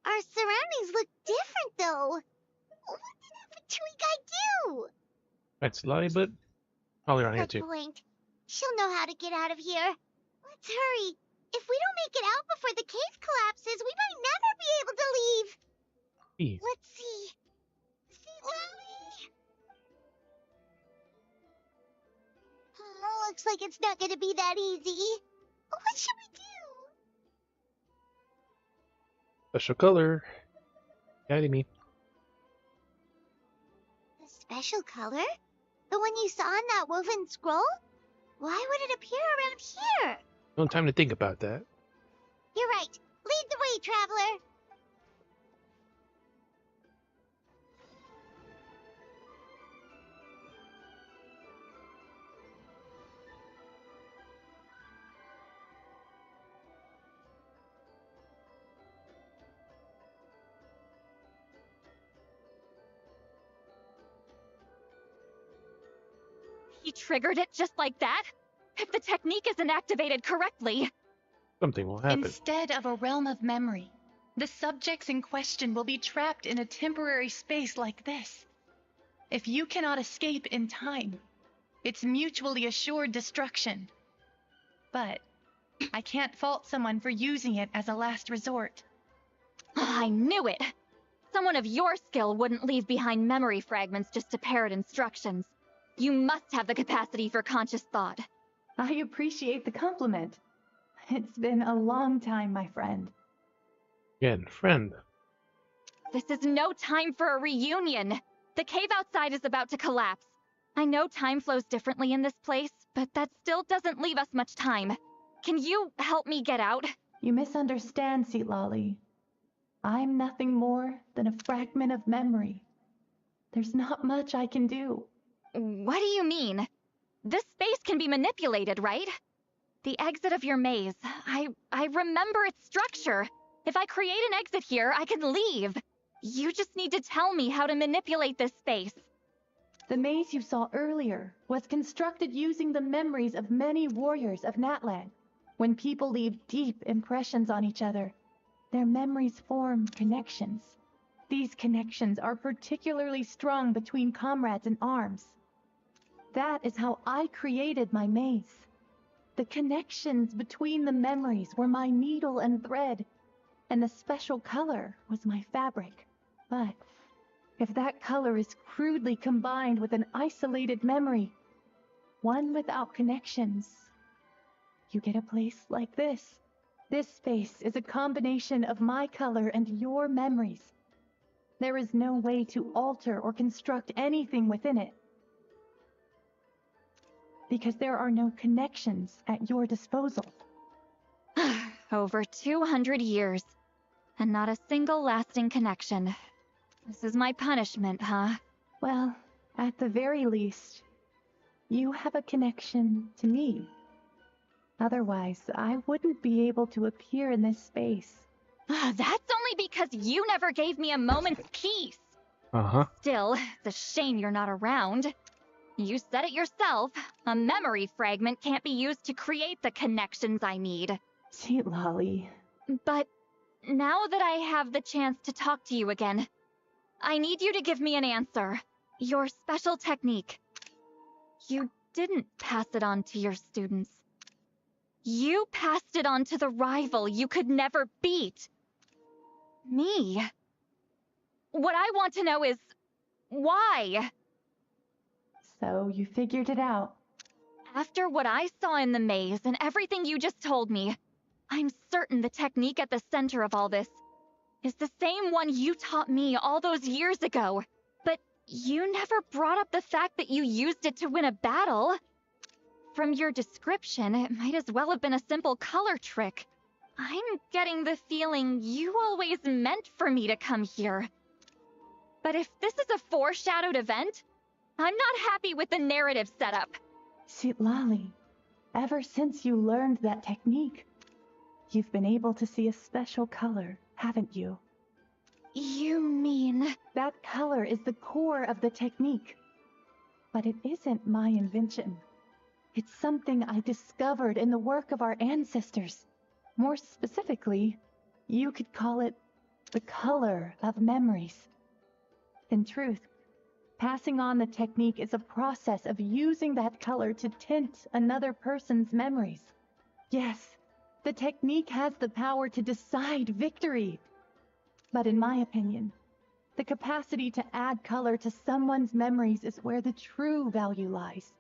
Our surroundings look different, though. What did that Mavuika guy do? That's Citlali, but probably around here Good too. point. She'll know how to get out of here. Let's hurry. If we don't make it out before the cave collapses, we might never be able to leave. Eve. Let's see. Citlali. Looks like it's not going to be that easy. What should we do? Special color. Guiding me. The special color? The one you saw in that woven scroll? Why would it appear around here? No time to think about that. You're right. Lead the way, traveler. He triggered it just like that? If the technique isn't activated correctly... Something will happen. Instead of a realm of memory, the subjects in question will be trapped in a temporary space like this. If you cannot escape in time, it's mutually assured destruction. But I can't fault someone for using it as a last resort. I knew it! Someone of your skill wouldn't leave behind memory fragments just to parrot instructions. You must have the capacity for conscious thought. I appreciate the compliment. It's been a long time, my friend. Again, friend. This is no time for a reunion. The cave outside is about to collapse. I know time flows differently in this place, but that still doesn't leave us much time. Can you help me get out? You misunderstand, Citlali. I'm nothing more than a fragment of memory. There's not much I can do. What do you mean? This space can be manipulated, right? The exit of your maze. I remember its structure. If I create an exit here, I can leave. You just need to tell me how to manipulate this space. The maze you saw earlier was constructed using the memories of many warriors of Natlan. When people leave deep impressions on each other, their memories form connections. These connections are particularly strong between comrades in arms. That is how I created my maze. The connections between the memories were my needle and thread, and the special color was my fabric. But if that color is crudely combined with an isolated memory, one without connections, you get a place like this. This space is a combination of my color and your memories. There is no way to alter or construct anything within it, because there are no connections at your disposal. Over 200 years, and not a single lasting connection. This is my punishment, huh? Well, at the very least, you have a connection to me. Otherwise, I wouldn't be able to appear in this space. That's only because you never gave me a moment's peace. Uh-huh. Still, it's a shame you're not around. You said it yourself. A memory fragment can't be used to create the connections I need. Citlali. But now that I have the chance to talk to you again, I need you to give me an answer. Your special technique. You didn't pass it on to your students. You passed it on to the rival you could never beat. Me. What I want to know is, why? So you figured it out. After what I saw in the maze and everything you just told me, I'm certain the technique at the center of all this is the same one you taught me all those years ago. But you never brought up the fact that you used it to win a battle. From your description, it might as well have been a simple color trick. I'm getting the feeling you always meant for me to come here. But if this is a foreshadowed event, I'm not happy with the narrative setup. Citlali, ever since you learned that technique, you've been able to see a special color, haven't you? You mean... That color is the core of the technique. But it isn't my invention. It's something I discovered in the work of our ancestors. More specifically, you could call it the color of memories. In truth, passing on the technique is a process of using that color to tint another person's memories. Yes, the technique has the power to decide victory. But in my opinion, the capacity to add color to someone's memories is where the true value lies.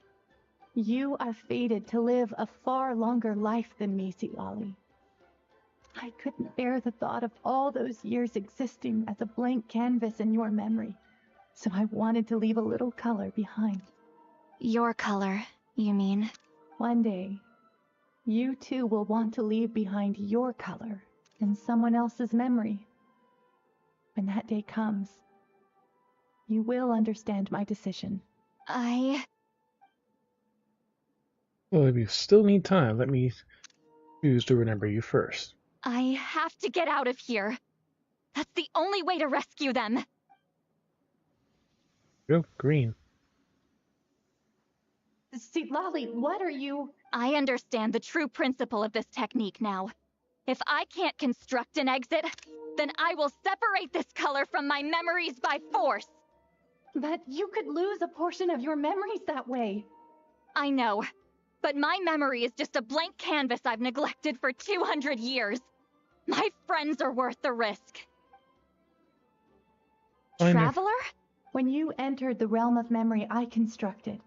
You are fated to live a far longer life than me, Citlali. I couldn't bear the thought of all those years existing as a blank canvas in your memory, so I wanted to leave a little color behind. Your color, you mean? One day, you too will want to leave behind your color in someone else's memory. When that day comes, you will understand my decision. Well, if you still need time, let me choose to remember you first. I have to get out of here. That's the only way to rescue them. Go green. Citlali, what are you... I understand the true principle of this technique now. If I can't construct an exit, then I will separate this color from my memories by force. But you could lose a portion of your memories that way. I know, but my memory is just a blank canvas I've neglected for 200 years. My friends are worth the risk. Traveler? When you entered the realm of memory I constructed,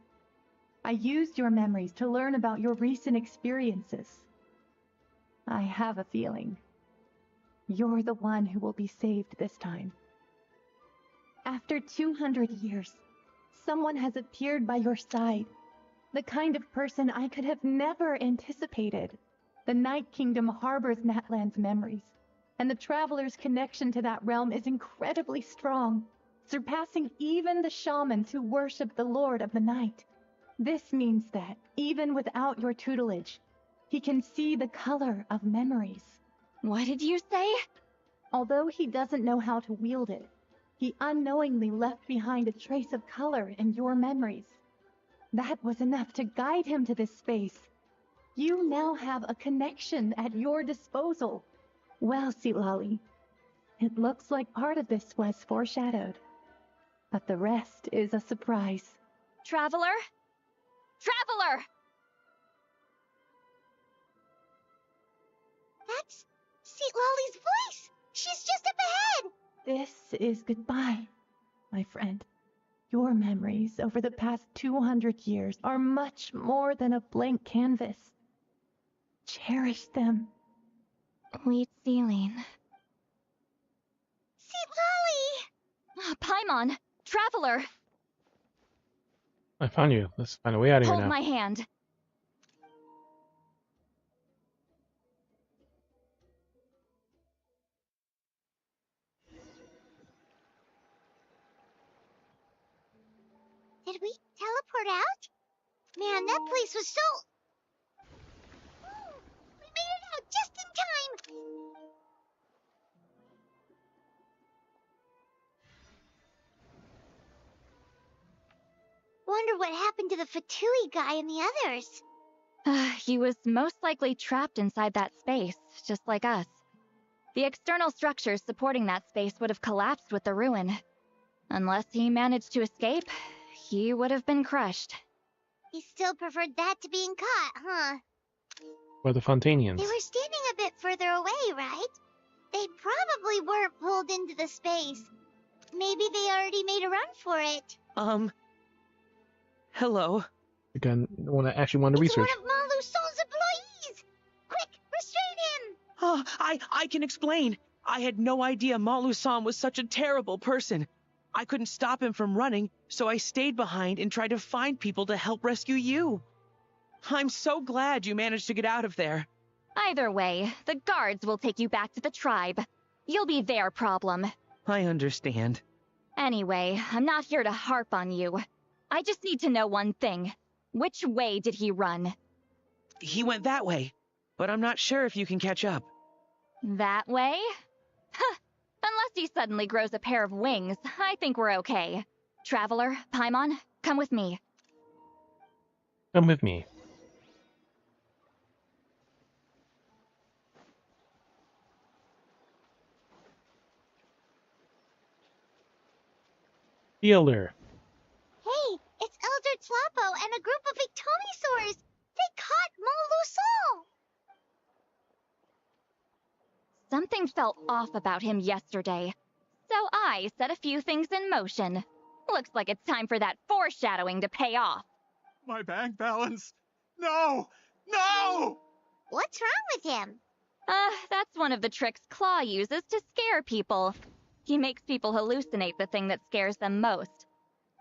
I used your memories to learn about your recent experiences. I have a feeling you're the one who will be saved this time. After 200 years, someone has appeared by your side. The kind of person I could have never anticipated. The Night Kingdom harbors Natlan's memories, and the Traveler's connection to that realm is incredibly strong, surpassing even the shamans who worship the Lord of the Night. This means that, even without your tutelage, he can see the color of memories. What did you say? Although he doesn't know how to wield it, he unknowingly left behind a trace of color in your memories. That was enough to guide him to this space. You now have a connection at your disposal. Well, Citlali, it looks like part of this was foreshadowed, but the rest is a surprise. Traveler? Traveler! That's Citlali's voice! She's just up ahead! This is goodbye, my friend. Your memories over the past 200 years are much more than a blank canvas. Cherish them. Wheat ceiling. Citlali! Paimon! Traveler! I found you. Let's find a way out of here Hold now. my hand. Did we teleport out? Man, that place was so... Ooh, we made it out just in time! Wonder what happened to the Fatui guy and the others. He was most likely trapped inside that space, just like us. The external structures supporting that space would have collapsed with the ruin. Unless he managed to escape, he would have been crushed. He still preferred that to being caught, huh? Where the Fontanians? They were standing a bit further away, right? They probably weren't pulled into the space. Maybe they already made a run for it. Hello? Again, actually want to research. It's one of Maluson's employees! Quick, restrain him! Oh, I can explain. I had no idea Malu-san was such a terrible person. I couldn't stop him from running, so I stayed behind and tried to find people to help rescue you. I'm so glad you managed to get out of there. Either way, the guards will take you back to the tribe. You'll be their problem. I understand. Anyway, I'm not here to harp on you. I just need to know one thing. Which way did he run? He went that way, but I'm not sure if you can catch up. That way? Huh. Unless he suddenly grows a pair of wings, I think we're okay. Traveler, Paimon, come with me. Come with me. Healer. Hey, it's Elder Tlapo and a group of Ictomisaurs! They caught Moluson! Something felt off about him yesterday, so I set a few things in motion. Looks like it's time for that foreshadowing to pay off. My bank balance. No! No! What's wrong with him? That's one of the tricks Claw uses to scare people. He makes people hallucinate the thing that scares them most.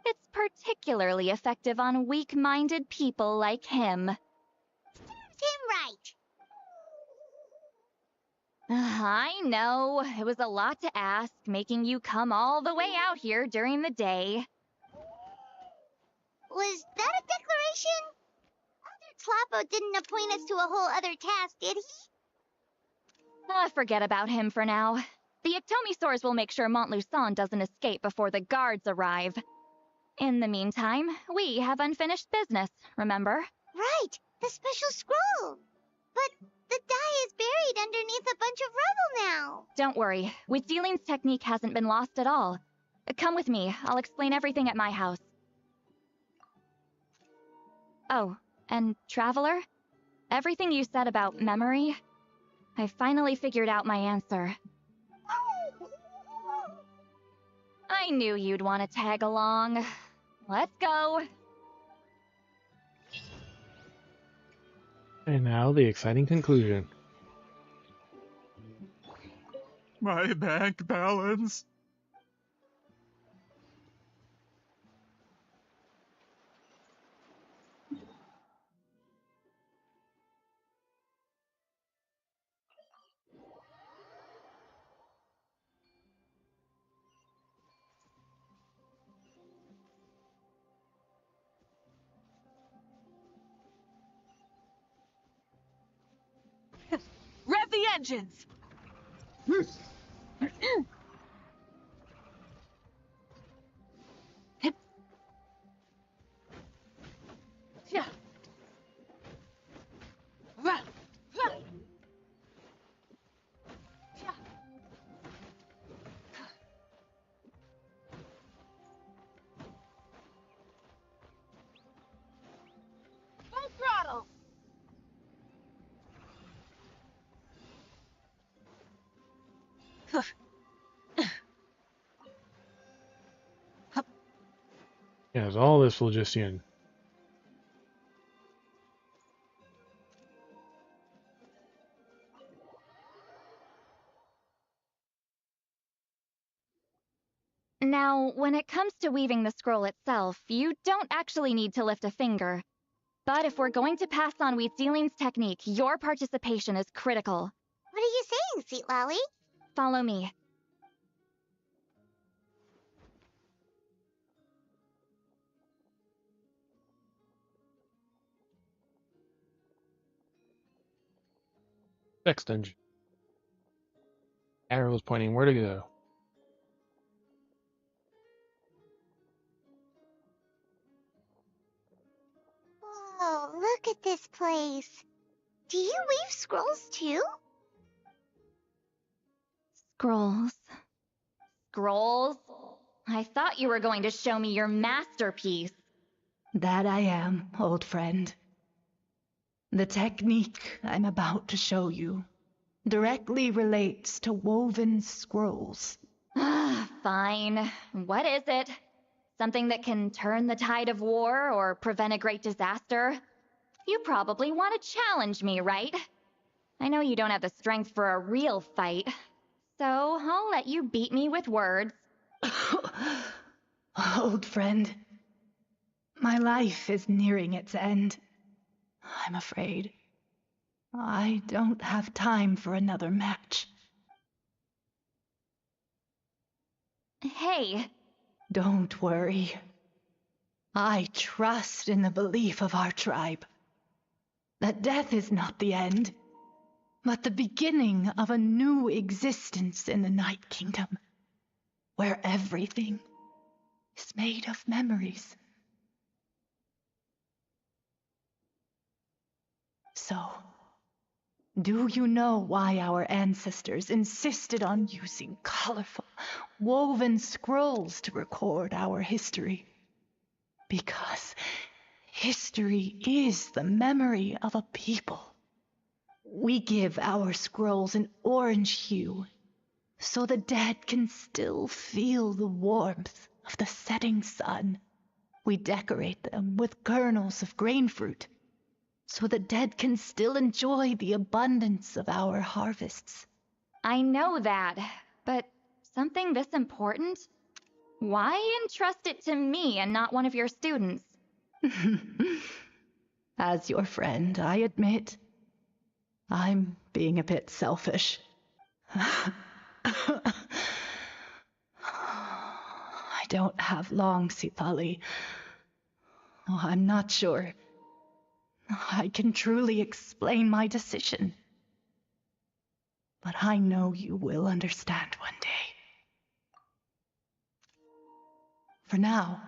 It's particularly effective on weak-minded people like him. Serves him right. I know, it was a lot to ask, making you come all the way out here during the day. Was that a declaration? Elder Tlapo didn't appoint us to a whole other task, did he? Forget about him for now. The Ictomisaurs will make sure Montluçon doesn't escape before the guards arrive. In the meantime, we have unfinished business, remember? Right, the special scroll. But the die is buried underneath a bunch of rubble now. Don't worry, Witzeline's technique hasn't been lost at all. Come with me, I'll explain everything at my house. Oh, and Traveler? Everything you said about memory? I finally figured out my answer. I knew you'd want to tag along. Let's go. And now the exciting conclusion. My bank balance. Rev the engines! Full throttle! Yes, all this will just end. Now, when it comes to weaving the scroll itself, you don't actually need to lift a finger. But if we're going to pass on Witzeline's technique, your participation is critical. What are you saying, Citlali? Follow me. Next dungeon. Arrows pointing where to go. Whoa, look at this place. Do you weave scrolls too? Scrolls. Scrolls? I thought you were going to show me your masterpiece. That I am, old friend. The technique I'm about to show you directly relates to woven scrolls. Fine. What is it? Something that can turn the tide of war or prevent a great disaster? You probably want to challenge me, right? I know you don't have the strength for a real fight, so I'll let you beat me with words. Old friend, my life is nearing its end. I'm afraid I don't have time for another match. Hey. Don't worry. I trust in the belief of our tribe that death is not the end, but the beginning of a new existence in the Night Kingdom, where everything is made of memories. So, do you know why our ancestors insisted on using colorful, woven scrolls to record our history? Because history is the memory of a people. We give our scrolls an orange hue, so the dead can still feel the warmth of the setting sun. We decorate them with kernels of grain fruit, so the dead can still enjoy the abundance of our harvests. I know that, but something this important? Why entrust it to me and not one of your students? As your friend, I admit, I'm being a bit selfish. I don't have long, Citlali. Oh, I'm not sure I can truly explain my decision. But I know you will understand one day. For now,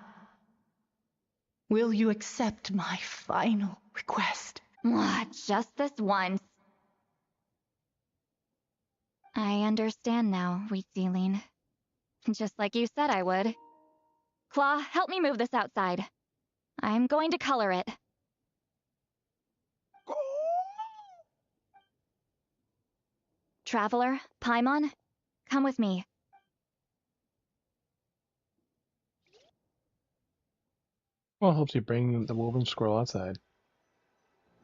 will you accept my final request? Just this once. I understand now, Wheatsealing. Just like you said I would. Claw, help me move this outside. I'm going to color it. Traveler, Paimon, come with me. Well, it helps you bring the woven scroll outside.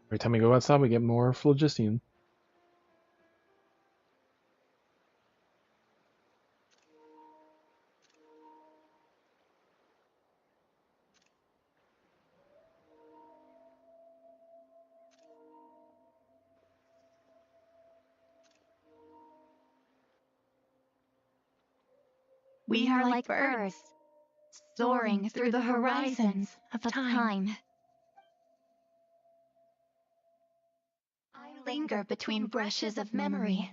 Every time we go outside, we get more phlogiston. We are like birds, soaring through the horizons of time. I linger between brushes of memory,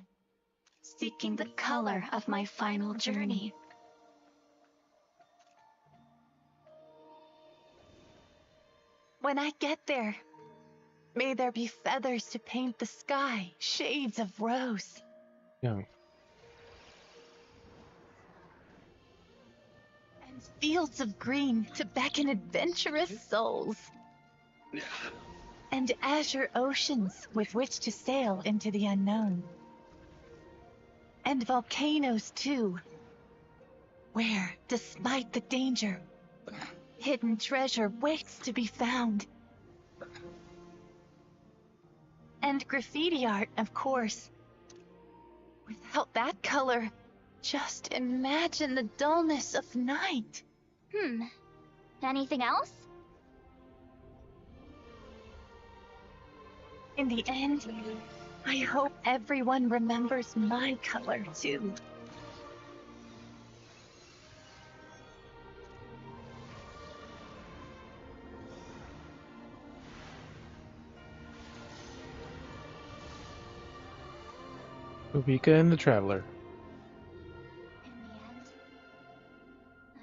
seeking the color of my final journey. When I get there, may there be feathers to paint the sky, shades of rose. Yeah. And fields of green to beckon adventurous souls. And azure oceans with which to sail into the unknown. And volcanoes, too, where, despite the danger, hidden treasure waits to be found. And graffiti art, of course. Without that color, just imagine the dullness of night. Anything else? In the end, I hope everyone remembers my color, too. Mavuika and the Traveler.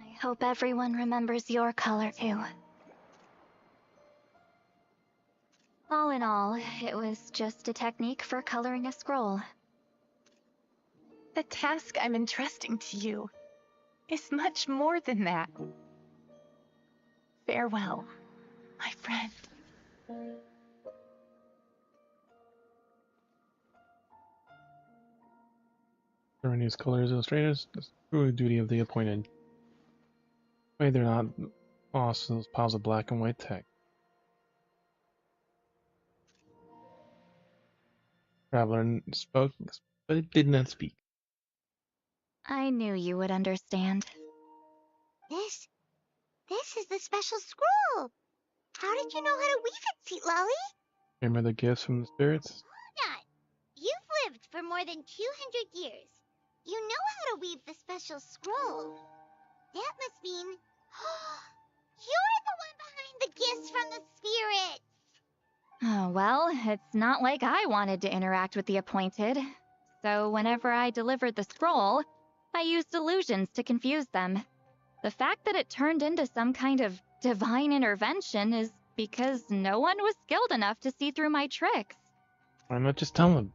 I hope everyone remembers your color, too. All in all, it was just a technique for coloring a scroll. The task I'm entrusting to you is much more than that. Farewell, my friend. Throwing these colors illustrators, that's truly the duty of the appointed. Why they're not lost in those piles of black and white text. Traveler spoke, but it did not speak. I knew you would understand. This is the special scroll. How did you know how to weave it, Citlali? Remember the gifts from the spirits? Hold on. You've lived for more than 200 years. You know how to weave the special scroll. That must mean you're the one the gifts from the spirits. Oh, well, it's not like I wanted to interact with the appointed. So whenever I delivered the scroll, I used illusions to confuse them. The fact that it turned into some kind of divine intervention is because no one was skilled enough to see through my tricks. Why not just tell him?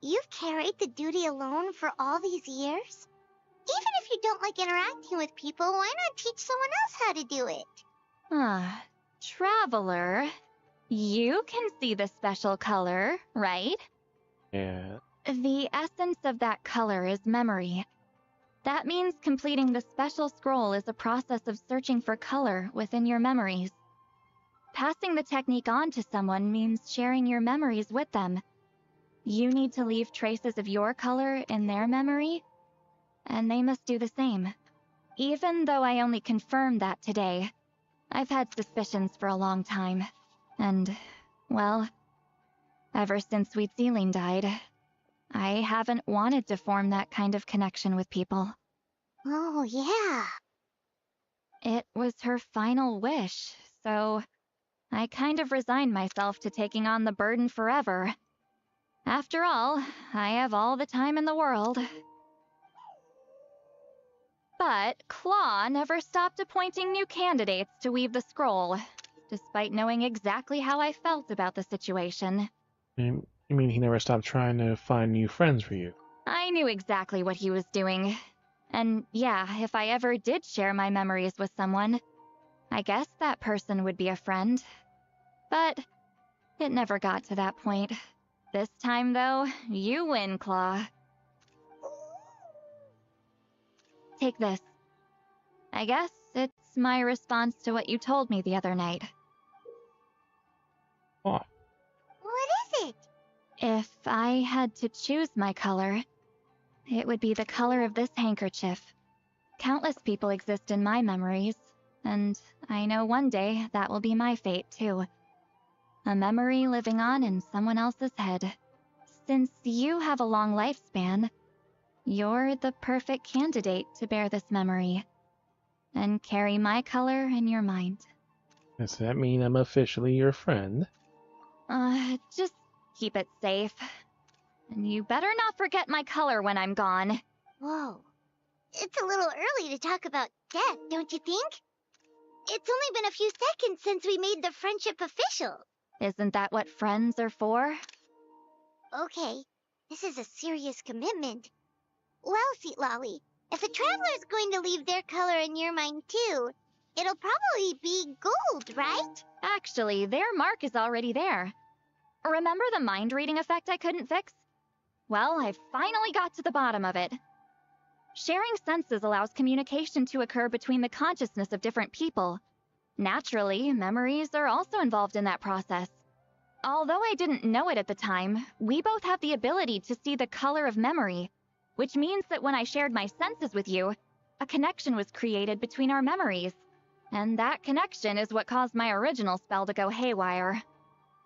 You've carried the duty alone for all these years? Even if you don't like interacting with people, why not teach someone else how to do it? Ah, Traveler, you can see the special color, right? Yeah. The essence of that color is memory. That means completing the special scroll is a process of searching for color within your memories. Passing the technique on to someone means sharing your memories with them. You need to leave traces of your color in their memory, and they must do the same. Even though I only confirmed that today, I've had suspicions for a long time. And, well, ever since Sweet Celine died, I haven't wanted to form that kind of connection with people. Oh, yeah. It was her final wish, so I kind of resigned myself to taking on the burden forever. After all, I have all the time in the world. But Claw never stopped appointing new candidates to weave the scroll, despite knowing exactly how I felt about the situation. You mean he never stopped trying to find new friends for you? I knew exactly what he was doing. And yeah, if I ever did share my memories with someone, I guess that person would be a friend. But it never got to that point. This time, though, you win, Claw. Take this. I guess it's my response to what you told me the other night. Oh. What is it? If I had to choose my color, it would be the color of this handkerchief. Countless people exist in my memories, and I know one day that will be my fate, too. A memory living on in someone else's head. Since you have a long lifespan, you're the perfect candidate to bear this memory, and carry my color in your mind. Does that mean I'm officially your friend? Just keep it safe. And you better not forget my color when I'm gone. Whoa. It's a little early to talk about death, don't you think? It's only been a few seconds since we made the friendship official. Isn't that what friends are for? Okay, this is a serious commitment. Well, Citlali, if the Traveler's going to leave their color in your mind too, it'll probably be gold, right? Actually, their mark is already there. Remember the mind-reading effect I couldn't fix? Well, I finally got to the bottom of it. Sharing senses allows communication to occur between the consciousness of different people. Naturally, memories are also involved in that process. Although I didn't know it at the time, we both have the ability to see the color of memory, which means that when I shared my senses with you, a connection was created between our memories. And that connection is what caused my original spell to go haywire.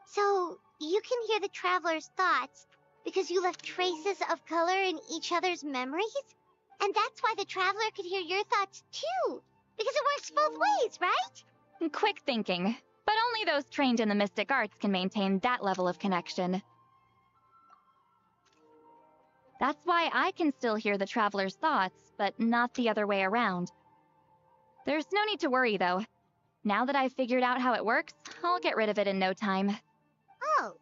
So, you can hear the Traveler's thoughts because you left traces of color in each other's memories? And that's why the Traveler could hear your thoughts too, because it works both ways, right? Quick thinking, but only those trained in the mystic arts can maintain that level of connection. That's why I can still hear the Traveler's thoughts, but not the other way around. There's no need to worry, though. Now that I've figured out how it works, I'll get rid of it in no time. Oh.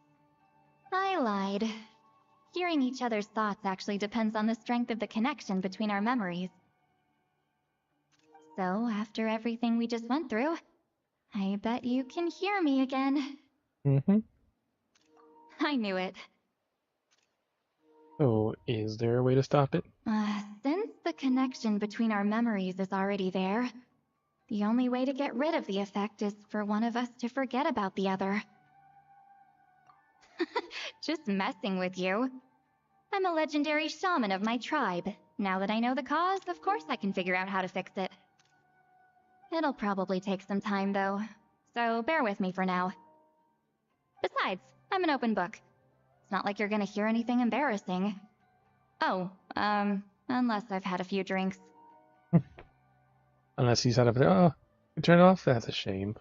I lied. Hearing each other's thoughts actually depends on the strength of the connection between our memories. So, after everything we just went through, I bet you can hear me again. Mm-hmm. I knew it. So, is there a way to stop it? Since the connection between our memories is already there, the only way to get rid of the effect is for one of us to forget about the other. Just messing with you. I'm a legendary shaman of my tribe. Now that I know the cause, of course I can figure out how to fix it. It'll probably take some time, though, so bear with me for now. Besides, I'm an open book. It's not like you're gonna hear anything embarrassing. Oh, unless I've had a few drinks. Unless he's out of it. Oh, you turn it off? That's a shame.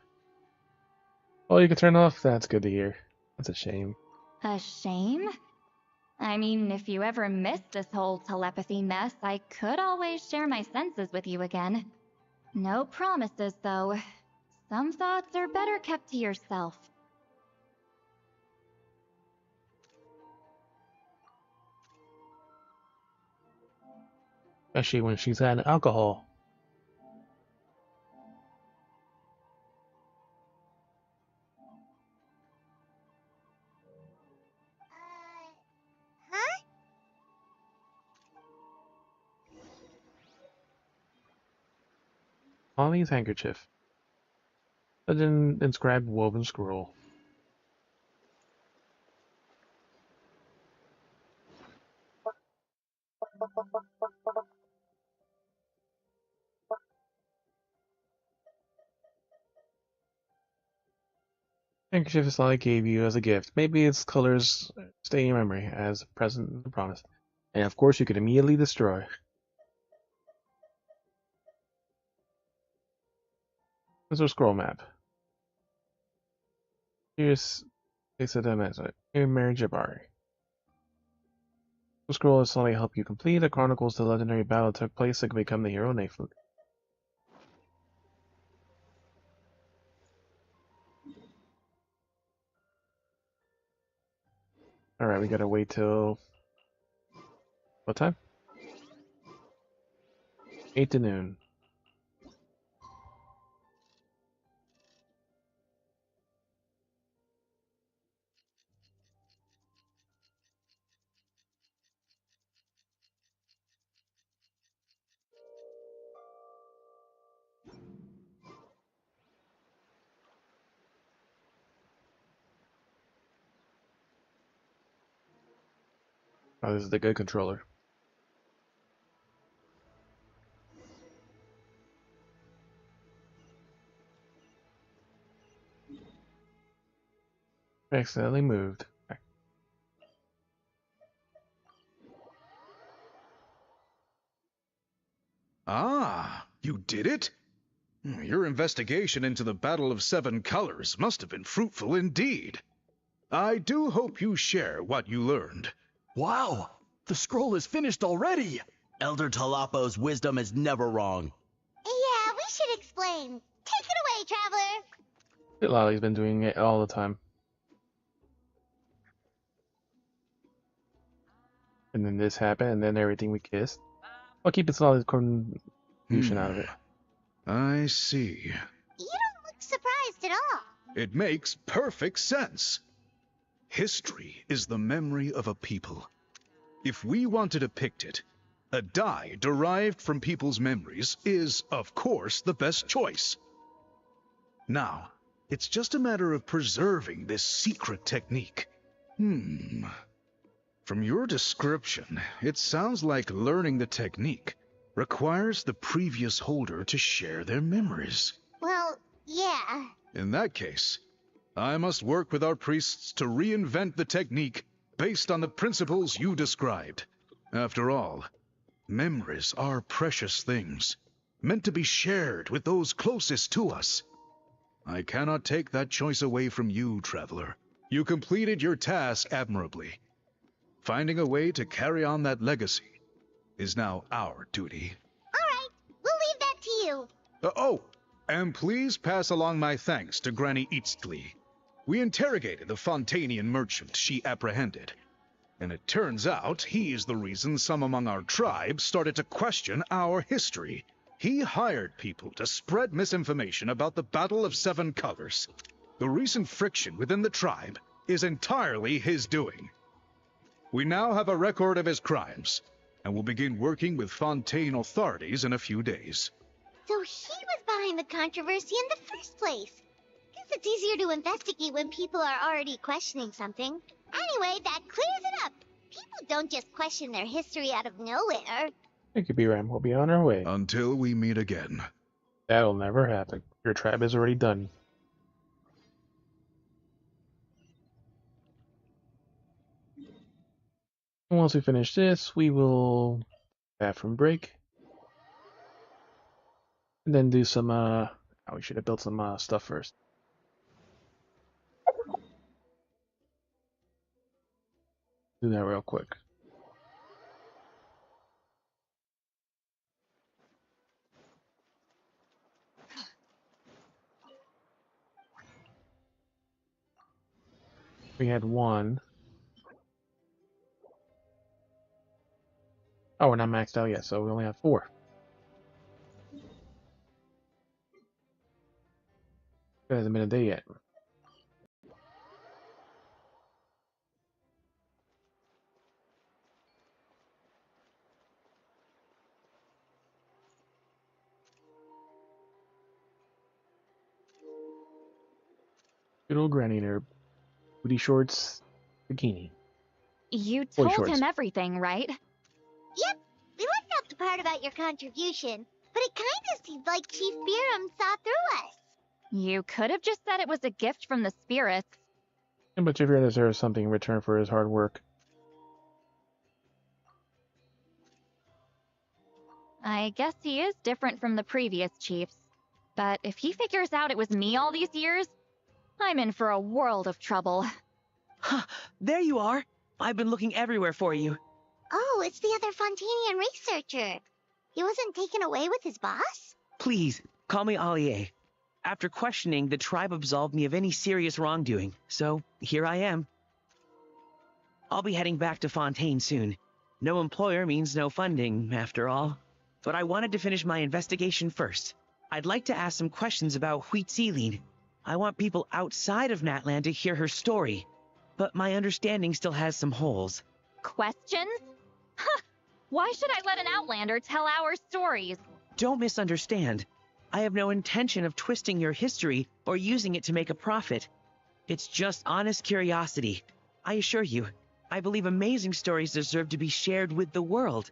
Oh, you can turn off? That's good to hear. That's a shame. A shame? I mean, if you ever missed this whole telepathy mess, I could always share my senses with you again. No promises, though. Some thoughts are better kept to yourself. Especially when she's had alcohol. Huh? Mommy's handkerchief. Legend inscribed woven scroll. Handkerchief Citlali gave you as a gift. Maybe its colors stay in your memory as a present and a promise. And of course, you could immediately destroy. There's our scroll map. Here's Here, Mary Jabari. The scroll is slowly help you complete. It chronicles the legendary battle that took place that could become the hero Nayflut. Alright, we gotta wait till... what time? 8 to noon. Oh, this is the good controller. Accidentally moved. Ah, you did it? Your investigation into the Battle of Seven Colors must have been fruitful indeed. I do hope you share what you learned. Wow! The scroll is finished already! Elder Talapo's wisdom is never wrong. Yeah, we should explain. Take it away, Traveler. Citlali's been doing it all the time. And then this happened, and then everything we kissed. I'll keep Citlali's contribution out of it. I see. You don't look surprised at all. It makes perfect sense. History is the memory of a people. If we want to depict it, a dye derived from people's memories is, of course, the best choice. Now, it's just a matter of preserving this secret technique. From your description, it sounds like learning the technique requires the previous holder to share their memories. Well, yeah. In that case, I must work with our priests to reinvent the technique based on the principles you described. After all, memories are precious things, meant to be shared with those closest to us. I cannot take that choice away from you, Traveler. You completed your task admirably. Finding a way to carry on that legacy is now our duty. All right, we'll leave that to you. And please pass along my thanks to Granny Citlali. We interrogated the Fontanian merchant she apprehended, and it turns out he is the reason some among our tribe started to question our history. He hired people to spread misinformation about the Battle of Seven Colors. The recent friction within the tribe is entirely his doing. We now have a record of his crimes, and will begin working with Fontaine authorities in a few days. So he was behind the controversy in the first place. Guess it's easier to investigate when people are already questioning something. Anyway, that clears it up. People don't just question their history out of nowhere. Thank you, B-Ram. We'll be on our way. Until we meet again. That'll never happen. Your tribe is already done. Once we finish this, we will bathroom break. And then do some, we should have built some stuff first. Do that real quick. We had one. Oh, we're not maxed out yet, so we only have 4. It hasn't been a day yet. Good old granny in her booty shorts, bikini. You Boy told shorts. him everything, right? Yep, we left out the part about your contribution, but it kinda seemed like Chief Biram saw through us. You could have just said it was a gift from the spirits. And but Javier deserves something in return for his hard work. I guess he is different from the previous chiefs. But if he figures out it was me all these years, I'm in for a world of trouble. There you are. I've been looking everywhere for you. Oh, it's the other Fontanian researcher. He wasn't taken away with his boss? Please, call me Allier. After questioning, the tribe absolved me of any serious wrongdoing, so here I am. I'll be heading back to Fontaine soon. No employer means no funding, after all. But I wanted to finish my investigation first. I'd like to ask some questions about Wheat Sealing. I want people outside of Natland to hear her story, but my understanding still has some holes. Questions? Huh! Why should I let an outlander tell our stories? Don't misunderstand. I have no intention of twisting your history or using it to make a profit. It's just honest curiosity. I assure you, I believe amazing stories deserve to be shared with the world.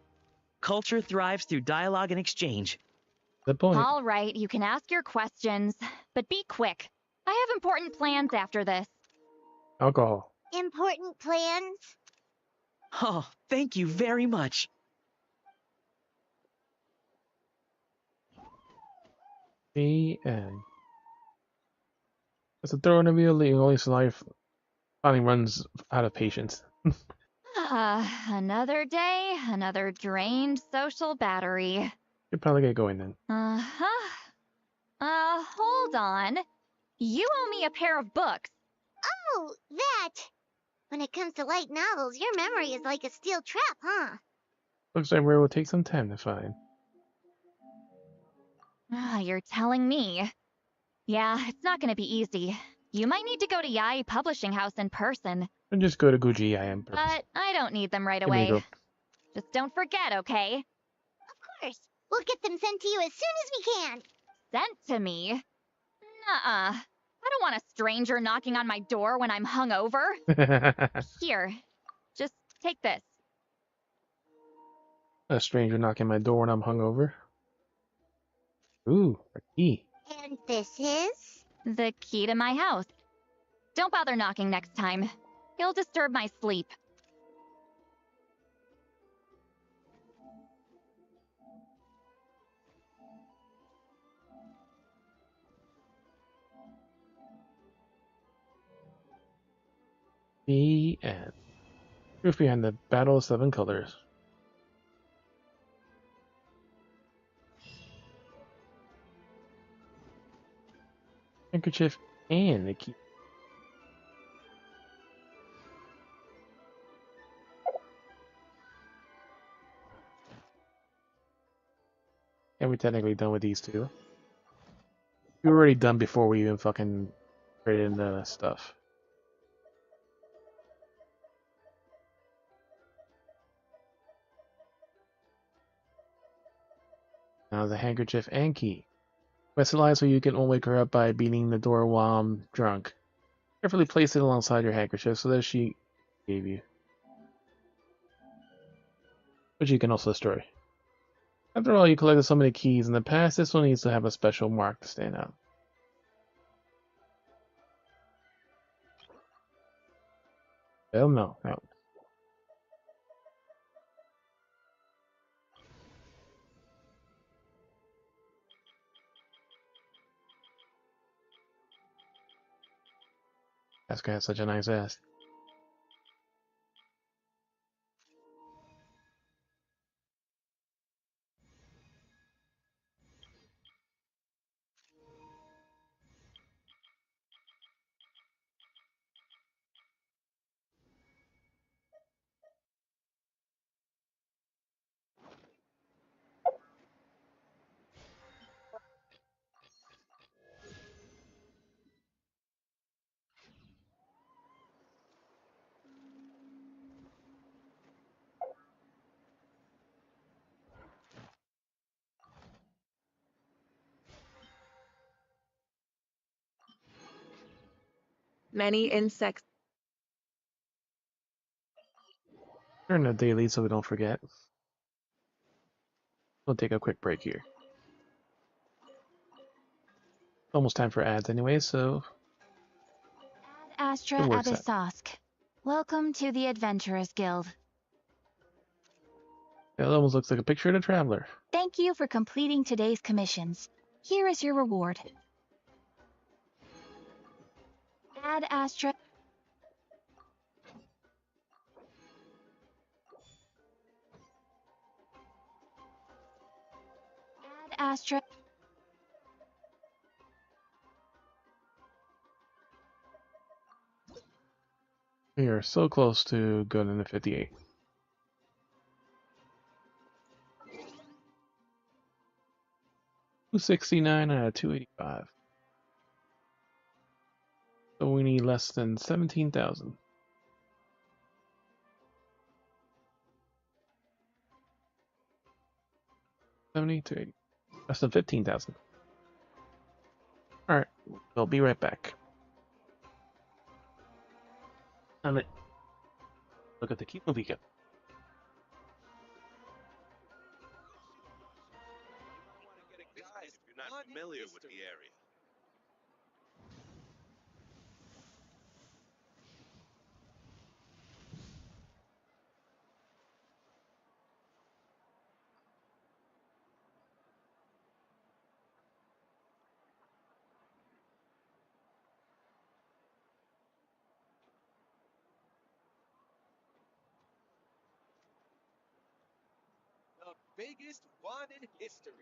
Culture thrives through dialogue and exchange. Good point. All right, you can ask your questions, but be quick. I have important plans after this. Alcohol. Important plans? Oh, thank you very much. The end. It's a throw in the wheel that Eloise life finally runs out of patience. Another day, another drained social battery. Should probably get going then. Uh-huh. Hold on. You owe me a pair of books. Oh, that! When it comes to light novels, your memory is like a steel trap, huh? Looks like we will take some time to find. You're telling me. Yeah, it's not gonna be easy. You might need to go to Yai Publishing House in person. And just go to Guji I am. But I don't need them right Give me a away. go. Just don't forget, okay? Of course. We'll get them sent to you as soon as we can. Sent to me? Nuh-uh. I don't want a stranger knocking on my door when I'm hungover. Here, just take this. A stranger knocking my door when I'm hungover. Ooh, a key. And this is? The key to my house. Don't bother knocking next time. You'll disturb my sleep. The end. Truth behind the Battle of 7 Colors. Handkerchief and the key. And we're technically done with these two. We were already done before we even fucking traded in the stuff. Now the handkerchief and key. Specialize so you can only wake her up by beating the door while I'm drunk. Carefully place it alongside your handkerchief so that she gave you. Which you can also destroy. After all, you collected so many keys in the past, this one needs to have a special mark to stand out. Hell no. No. This guy has such a nice ass. Many insects. Turn to daily so we don't forget. We'll take a quick break here. Almost time for ads anyway, so Astra it works out. Abyssosque. Welcome to the Adventurers Guild. It almost looks like a picture of the traveler. Thank you for completing today's commissions. Here is your reward. Ad Astra. Ad Astra. We are so close to going into 58. $269 out of 285. So we need less than 17,000. 70 to 80. Less than 15,000. Alright, we'll be right back. And look at the key Mavuika. Guys, if you're not familiar with the area. The biggest one in history.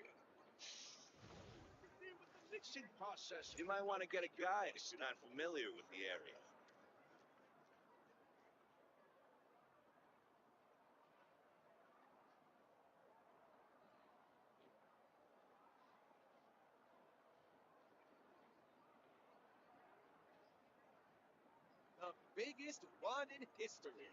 With the mixing process, you might want to get a guide if you're not familiar with the area. The biggest one in history.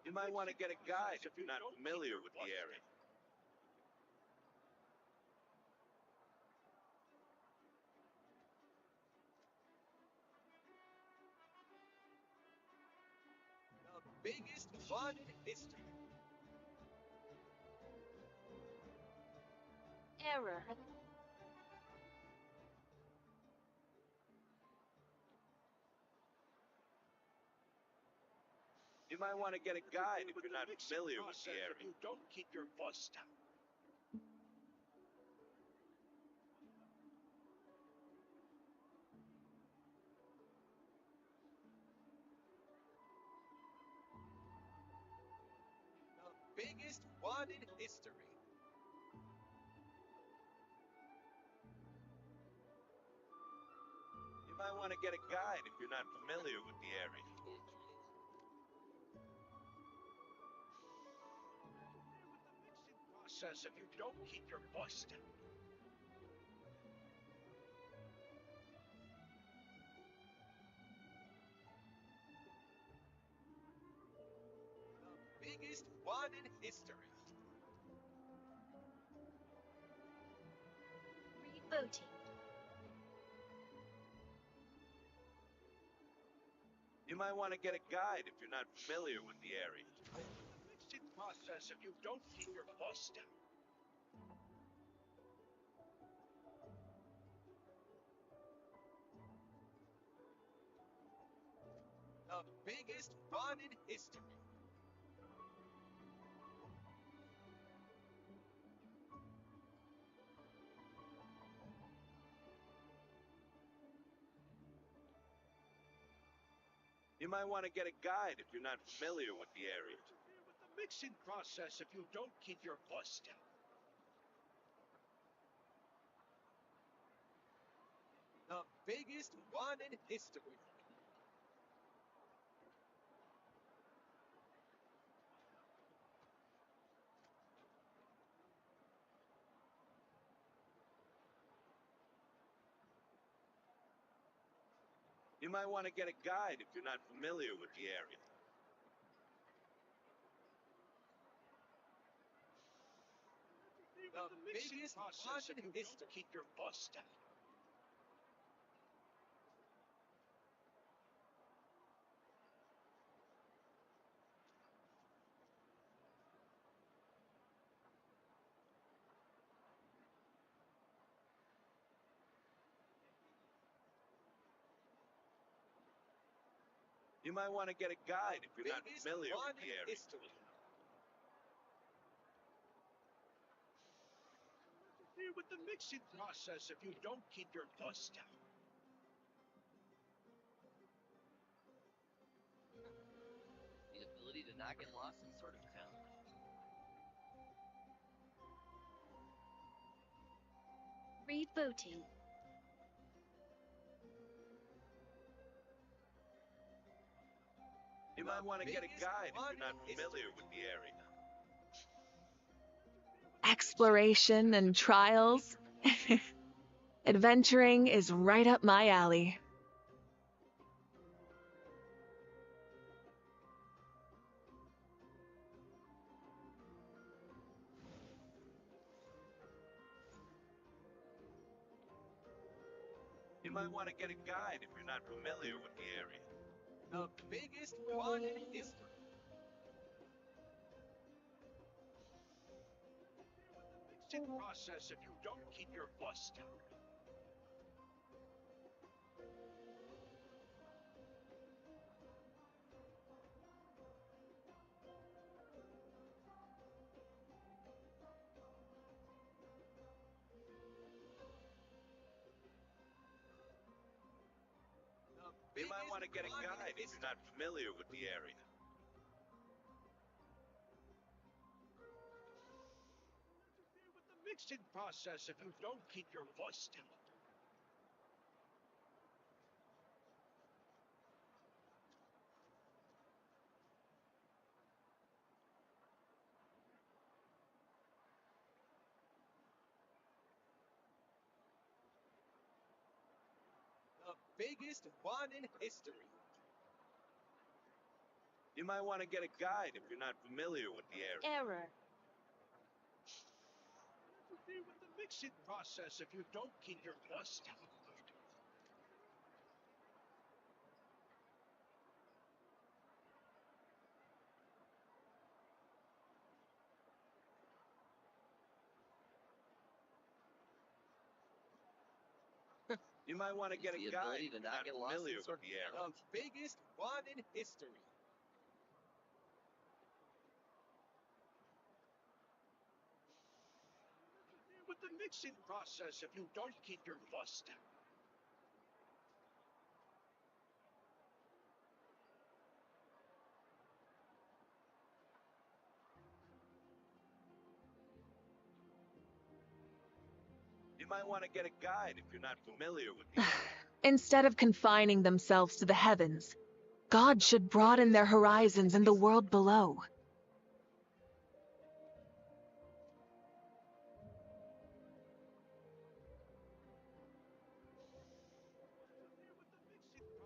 You might want to get a guide if you're not familiar with the area. The biggest one in history. Error. You might want to get a guide if you're not familiar with the area. You don't keep your voice down. The biggest one in history. You might want to get a guide if you're not familiar with the area. Process if you don't keep your voice down. The biggest one in history. Rebooting. You might want to get a guide if you're not familiar with the area. The mixing process if you don't keep your voice down. The biggest one in history. You might want to get a guide if you're not familiar with the area. With the mixing process if you don't keep your voice down. The biggest one in history. You might want to get a guide if you're not familiar with the area. The biggest process if you don't keep your bus down. You might want to get a guide if you're not Biggest familiar one with the in area. history. Here with the mixing process if you don't keep your bus down. The ability to not get lost in sort of town. Rebooting. You might want to get a guide if you're not familiar with the area. Exploration and trials. Adventuring is right up my alley. You might want to get a guide if you're not familiar with the area. The biggest one in history. Mixing process if you don't keep your bus down. You might want to get a guide if you're not familiar with the area. With the mixing process if you don't keep your voice down. The biggest one in history. You might want to get a guide if you're not familiar with the area. Error. Interfere with the mixing process if you don't keep your voice down. You might want to get a The guide ability if to you're not not get lost familiar in with sort the area. The biggest one in history. Interfere with the mixing process if you don't keep your voice down. You might want to get a guide if you're not familiar with the area. Instead of confining themselves to the heavens, God should broaden their horizons in the world below.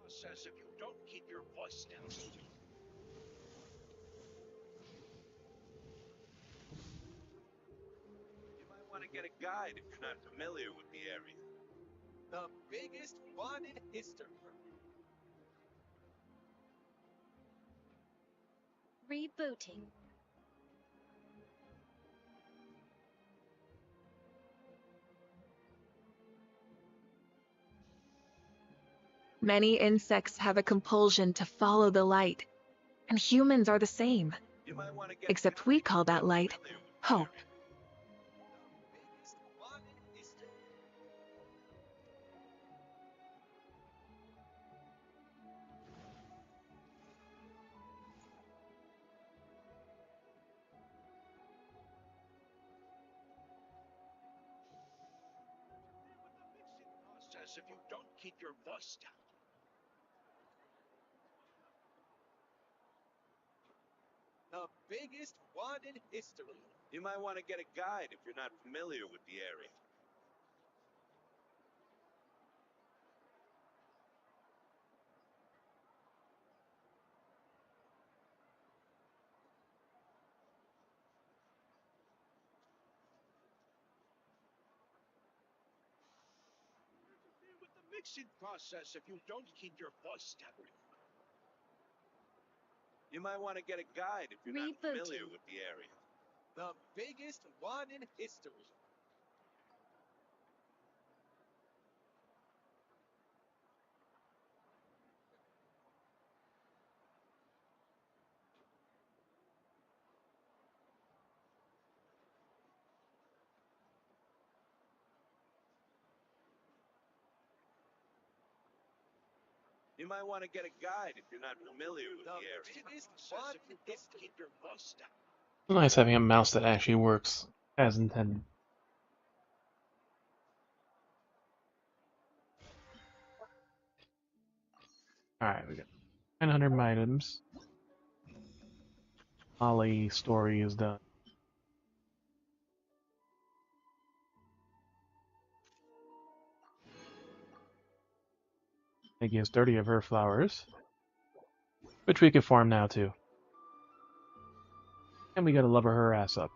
Process if you don't keep your voice down. You might want to get a guide if you're not familiar with the area. The biggest one in history. Rebooting. Many insects have a compulsion to follow the light, and humans are the same. You might want to get Except we call that light hope. Biggest one in history. Process if you don't keep your voice down. The biggest one in history. You might want to get a guide if you're not familiar with the area. It's in process if you don't keep your voice down. You might want to get a guide if you're not familiar with the area. The biggest one in history. You might want to get a guide if you're not familiar with the area. Biggest one in history. Keep your voice down. It's nice having a mouse that actually works as intended. Alright, we got 900 items. Ollie story is done. Making us 30 of her flowers, which we can farm now too. And we gotta lever her ass up.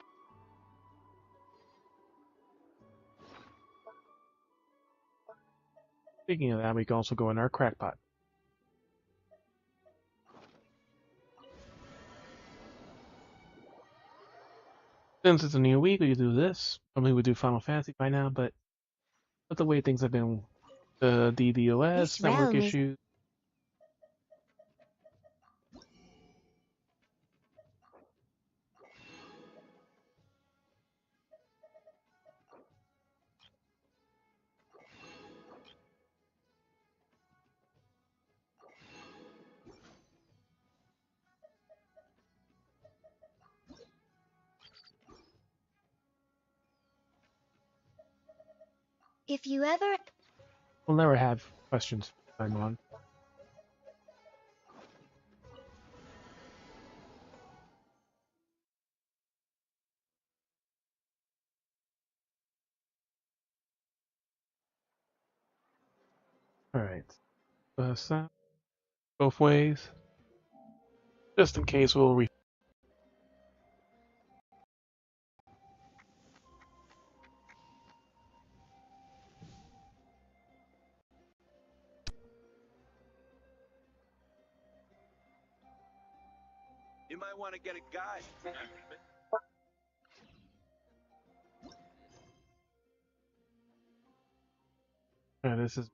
Speaking of that, we can also go in our crackpot. Since it's a new week, we could do this. Normally we would do Final Fantasy by now, but with the way things have been, the DDoS, network issues. If you ever... We'll never have questions from time on. Alright. Both ways. Just in case we'll You might want to get a guide. this is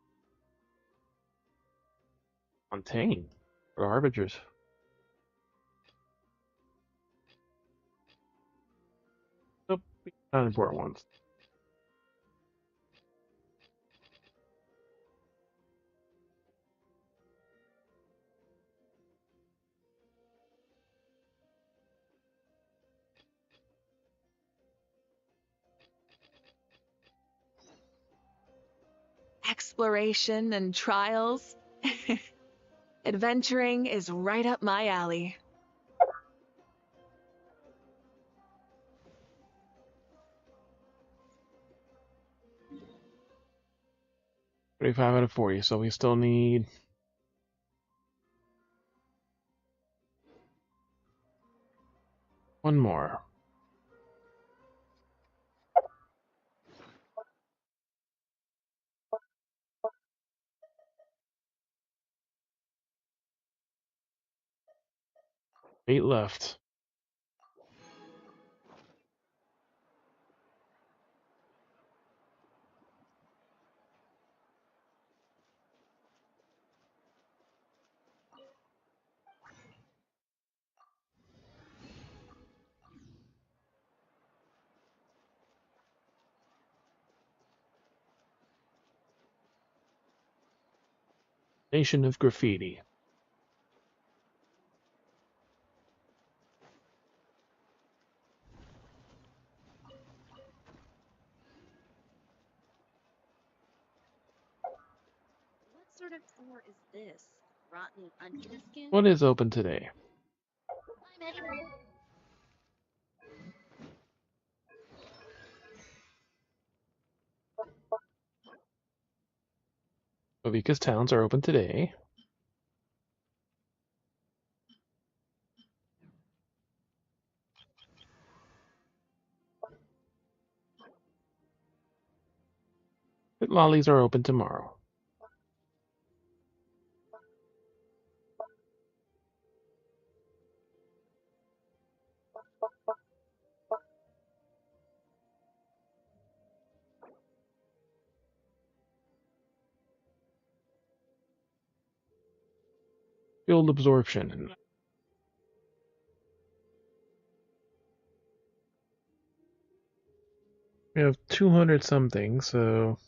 Fontaine for Arbiters. Nope, not important ones. Exploration and trials. Adventuring is right up my alley. $35 out of 40, so we still need one more. Eight left. Nation of Graffiti. What sort of ore is this? Rotten onion skin? What is open today? I'm Eddie. Mavuika's towns are open today. Lollies are open tomorrow. Field absorption. We have 200 something, so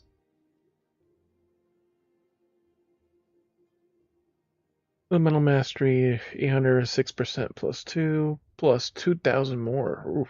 elemental mastery 806% plus 2 plus 2,000 more. Oof.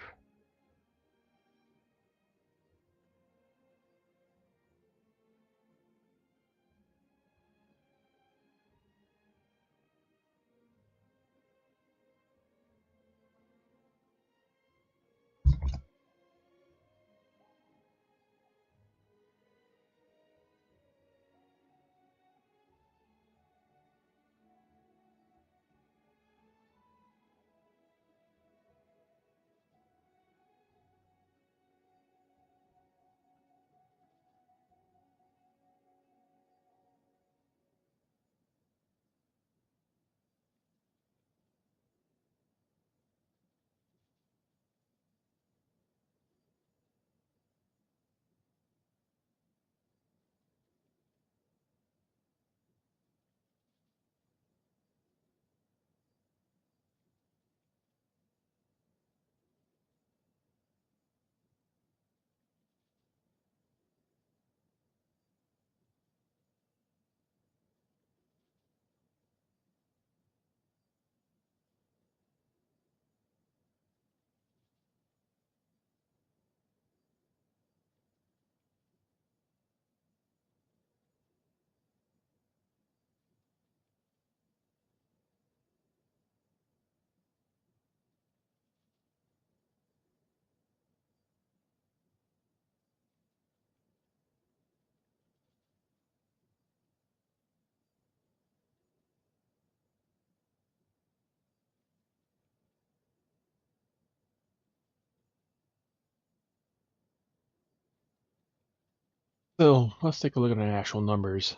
So let's take a look at our actual numbers.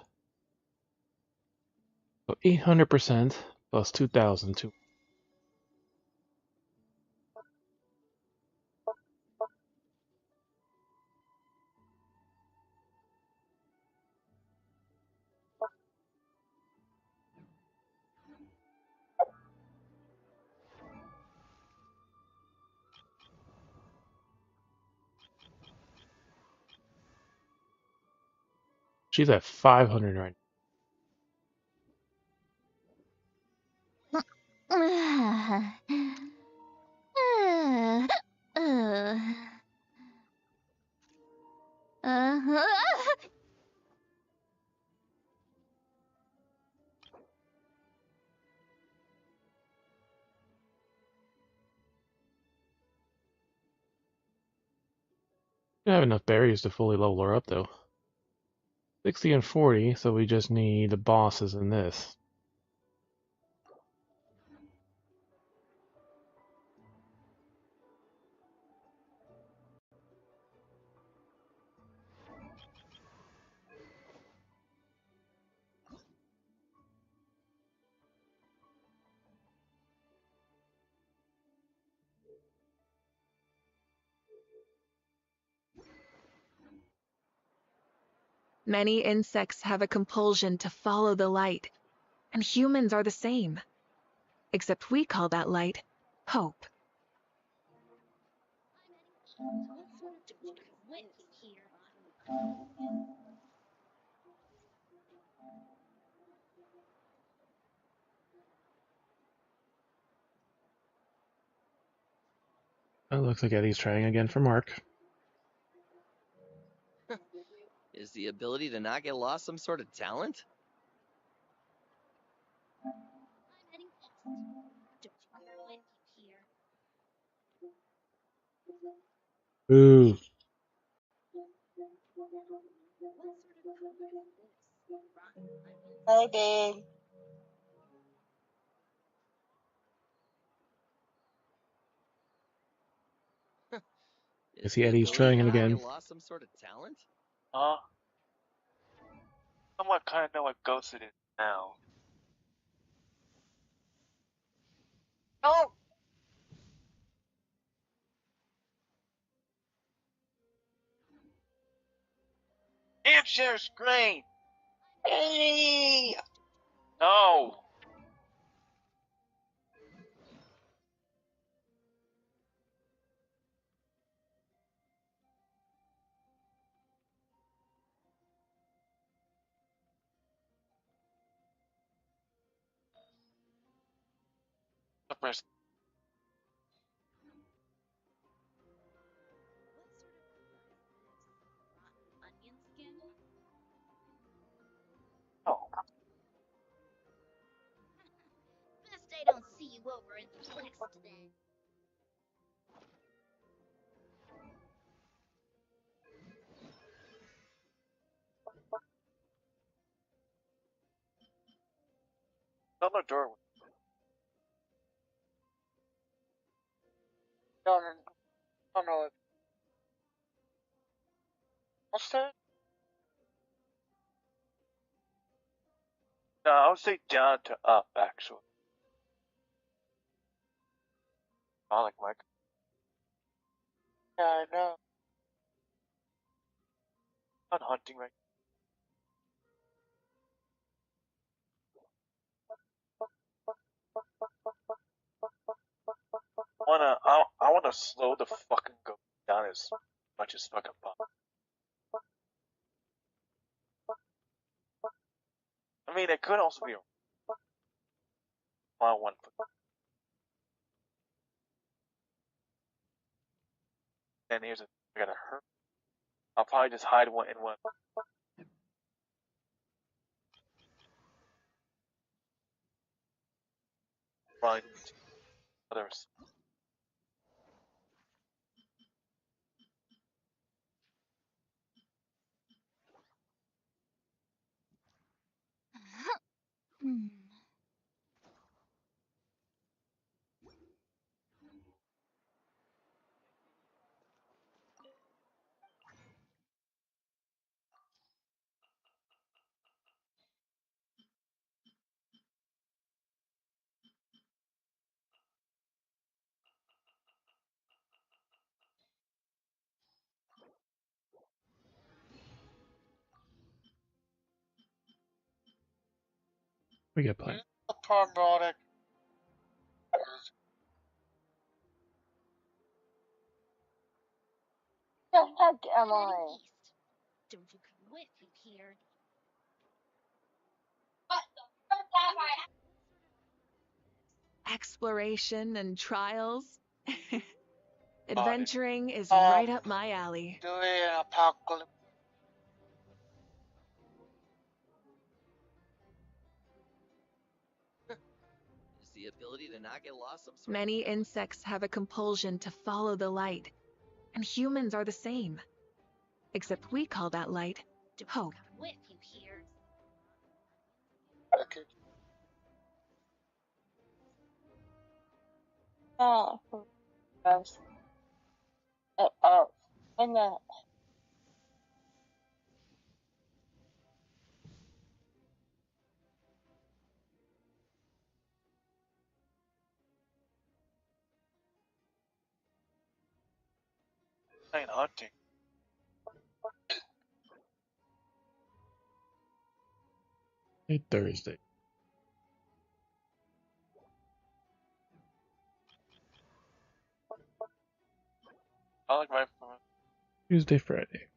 So 800% plus 2,000. She's at 500 right now. We have enough berries to fully level her up though. 60 and 40, so we just need the bosses in this. Many insects have a compulsion to follow the light, and humans are the same. Except we call that light hope. Oh, looks like Eddie's trying again for Mark. Is the ability to not get lost some sort of talent? Ooh. Hi, babe. I Is see the Eddie's ability trying to it not again. get lost some sort of talent? Somewhat kind of know what ghost it is now. Oh! Damn share screen! Hey! No! Press. Onion skin? Oh. Best I don't see you over in the West then. Another door. No, no, no, no. What's that? No, I would say down to up, actually. I like Mike. Yeah, I know. I'm hunting right. I wanna slow the fucking go down as much as fucking possible. I mean, it could also be a one foot. And here's a I gotta hurt. I'll probably just hide one in one. Run to others. We get plenty. The probiotic. The heck am I? Don't you quit, you hear? Exploration and trials. Got it. Adventuring is right up my alley. Do it in apocalypse. Is the ability to not get lost some sort Many insects have a compulsion to follow the light, and humans are the same. Except we call that light hope. Quit, you hear? Okay. Oh, yes. And that. I ain't hunting. Hey, Thursday. I like my. Tuesday, Friday.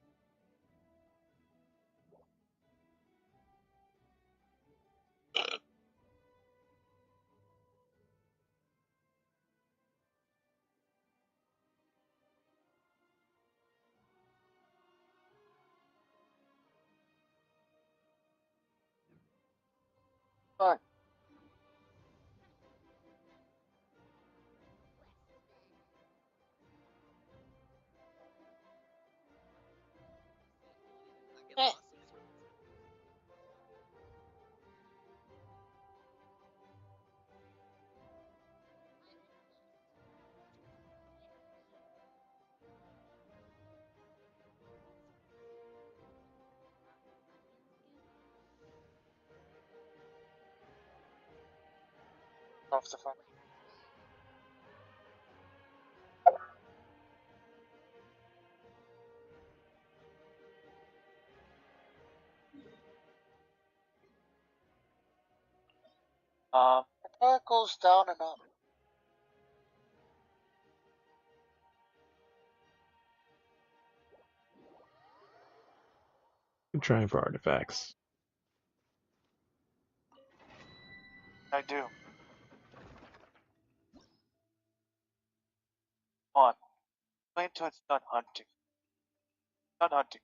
Fine. not get lost some sort Off the phone. It probably goes down and up. I'm trying for artifacts. I do. on. Wait until it's done hunting. Done hunting.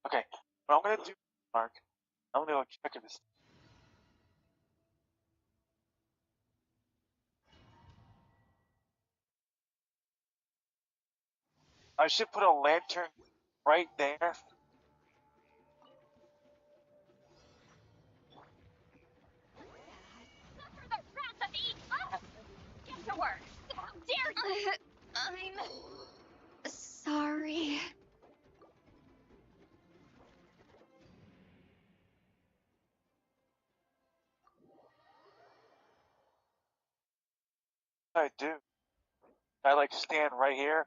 Okay. What I'm gonna do, Mark, I'm gonna go check this. I should put a lantern right there. Suffer the wrath of Get to work! How dare you! I'm sorry. I do. I like stand right here,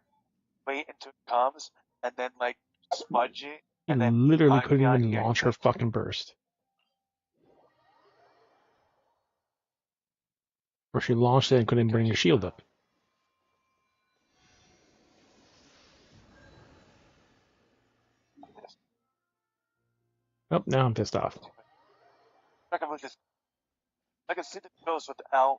wait until it comes, and then like smudge it, She and then literally hide couldn't behind even here. launch her fucking burst. Or she launched it and couldn't bring her shield up. Oh, now I'm pissed off. I can look this. I can see the ghost without.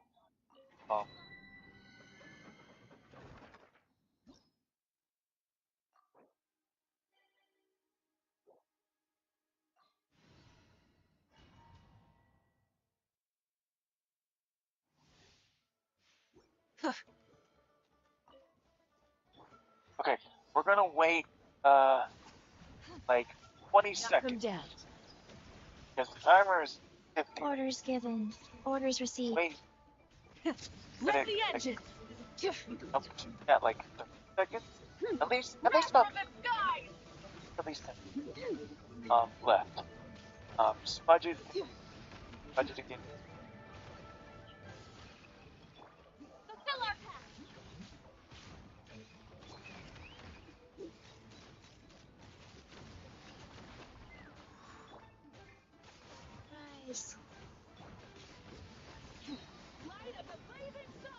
Okay, we're gonna wait. Like 20 seconds. Down. Because the timer is 50. Orders given. Orders received. Wait. Let the engine. Yeah, like 30 seconds. At least about. At least 10. Left. Smudge it. Smudge it again. Fulfill our path. Rise. Light of the blazing sun.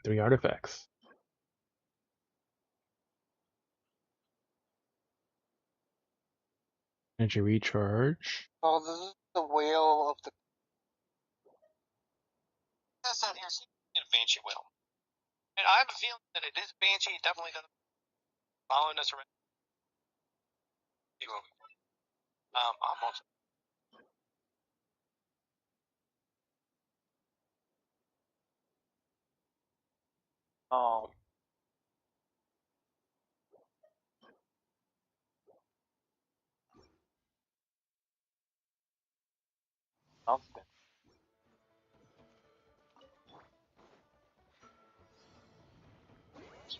Three artifacts. Energy recharge. Oh, this is the whale of the. That's not here. A banshee whale. And I have a feeling that it is banshee. It definitely doesn't following us around. I'm also. Oh. Something.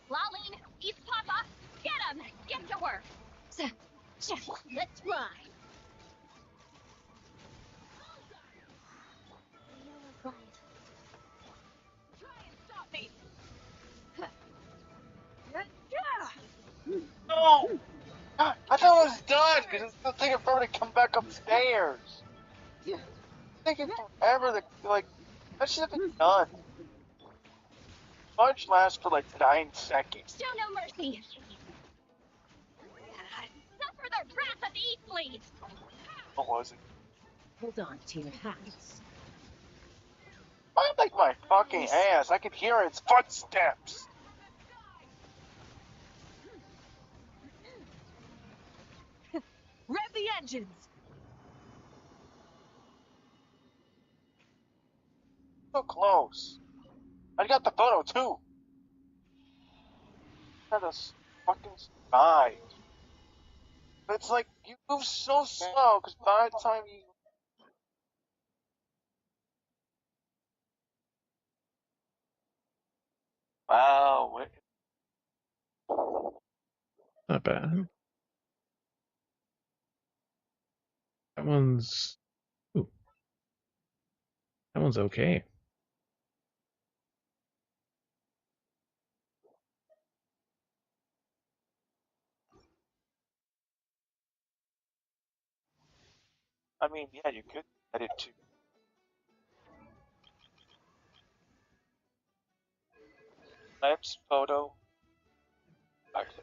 Lolling, East Papa, get him! Get to work! Let's ride! Try and stop me! No! God, I thought it was done because it's still taking forever to come back upstairs. It's taking forever to, like, that should have been done. Smudge lasts for like 9 seconds. Show no mercy! Suffer the wrath of Eastleaf! What was it? Hold on to your hats. I like my fucking ass. I can hear its footsteps. Rev the engines! So close. I got the photo too. I had to fucking survive. But it's like, you move so slow, because by the time you... Wow, wait. Not bad. That one's... Ooh. That one's okay. I mean, yeah, you could edit to clips, photo. Okay.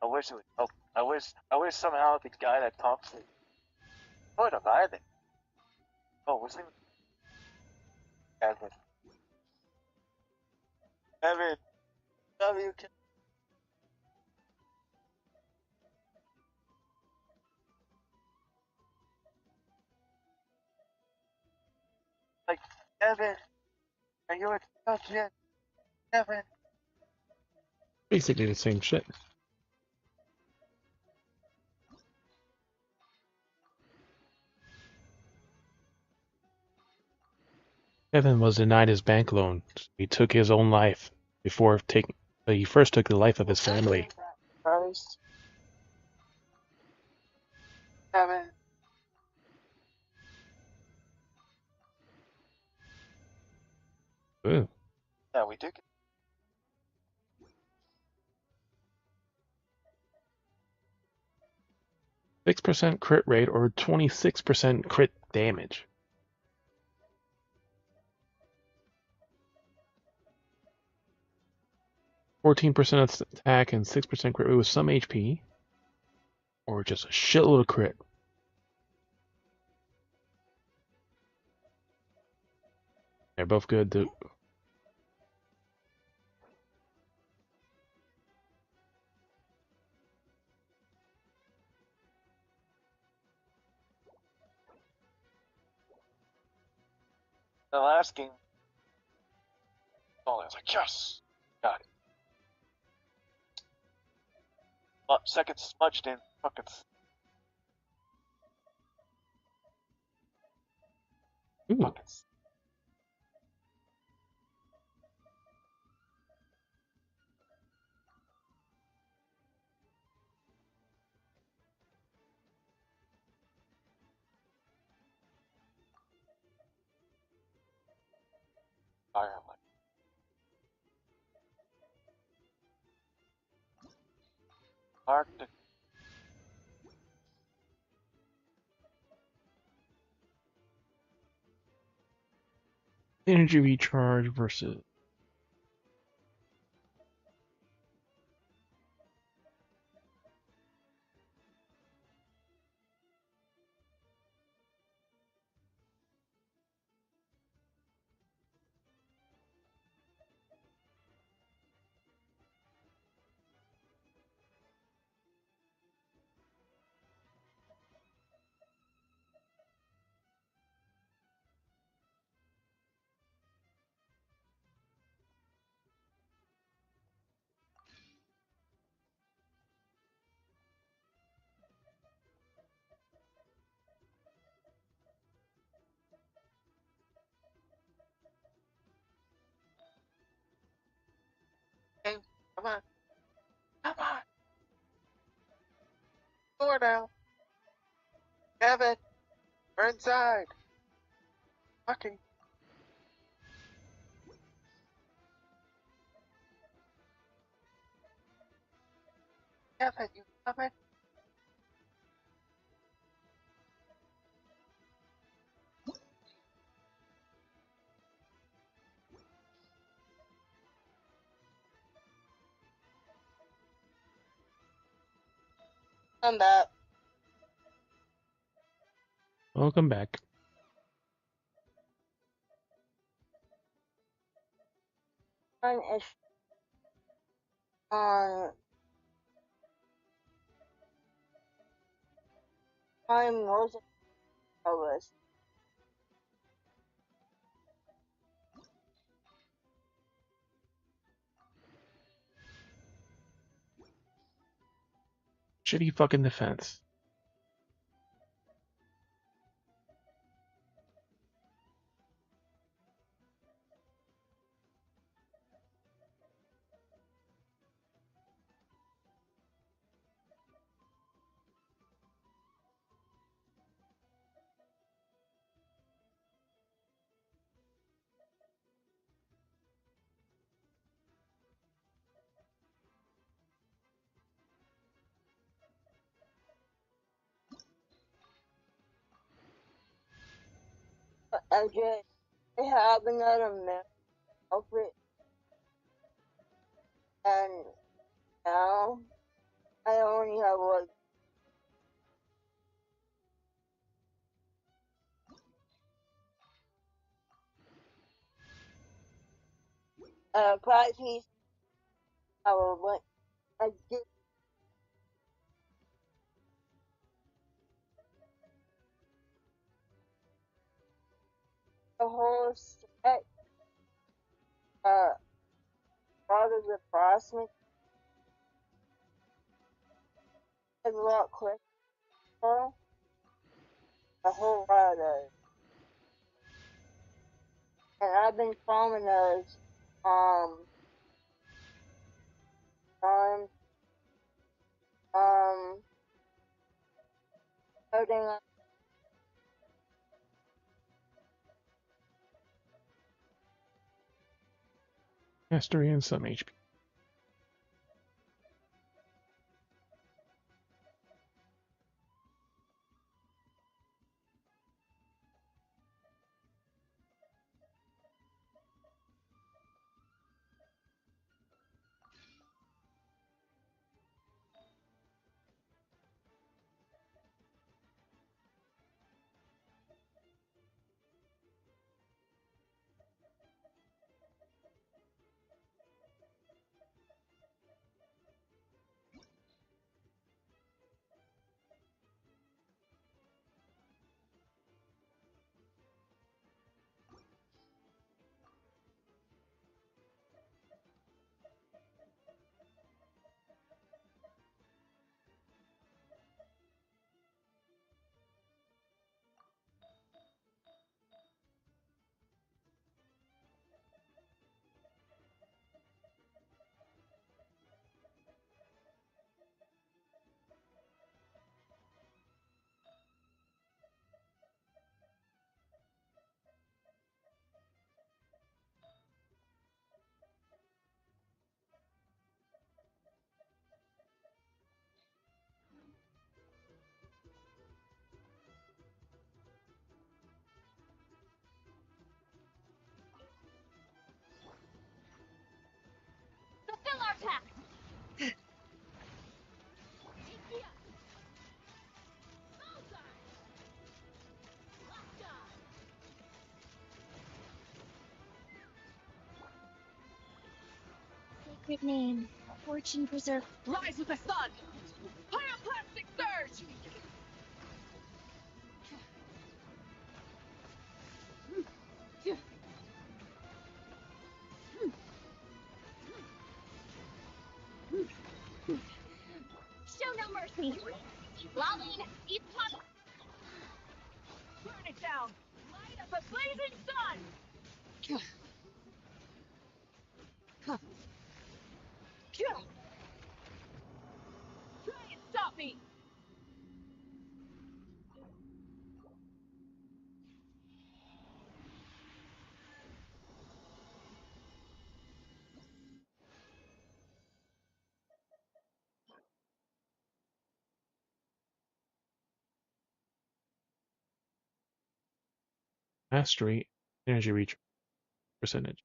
I wish it was. Oh, I wish somehow the guy that talks to would have either. Oh, was he? Evan. Evan. W. Like, Evan, are you a yet? Evan. Basically the same shit. Kevin was denied his bank loan. He took his own life before taking. He first took the life of his family. Christ. Evan. Ooh. Yeah, we do. 6% crit rate or 26% crit damage. 14% attack and 6% crit rate with some HP. Or just a shitload of crit. They're both good, dude. The last game. Oh, I was like, yes! Got it. Second smudged in. Fucking. Ooh. Fucking. Fire, I'm like. Arctic. Energy recharge versus. Hey, come on. Come on. Door now. Kevin. We're inside. Fucking. Kevin, you coming? I'm back. Welcome back. One is on time Moses Elvis. Shitty fucking defense. I just have another male outfit, and now I only have like practice. I will like I did the whole set. Part of the process is a lot quicker. A whole lot of it. And I've been following those on coding. Mastery and some HP. Fulfill our task! Sacred name, fortune preserve. Rise with the sun! Pyroclastic surge! Show no mercy! Lolling, eat pop! Burn it down! Light up a blazing sun! Try and stop me! Mastery, energy reach percentage.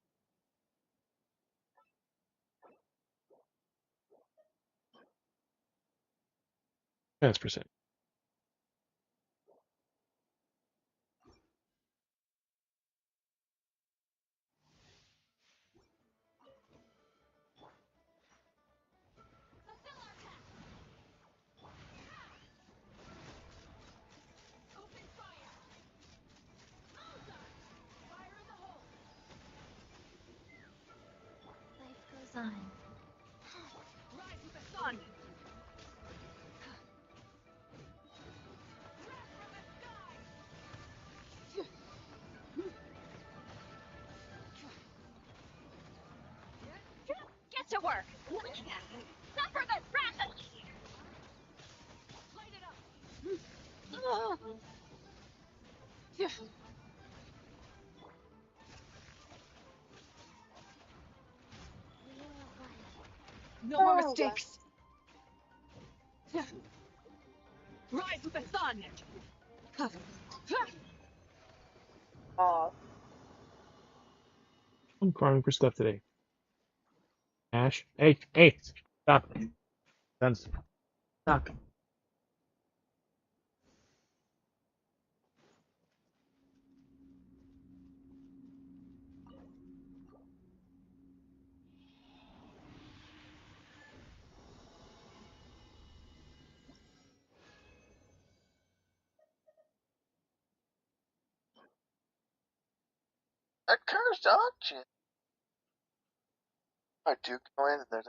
That's percent. Life goes on. Rise with the sun! Get to work! Suffer the wrath of... Light it up! No more mistakes! Rise with the sun! I'm farming for stuff today. Ash, hey, stop. Done. Stop. That cursed auction. I do go in and there's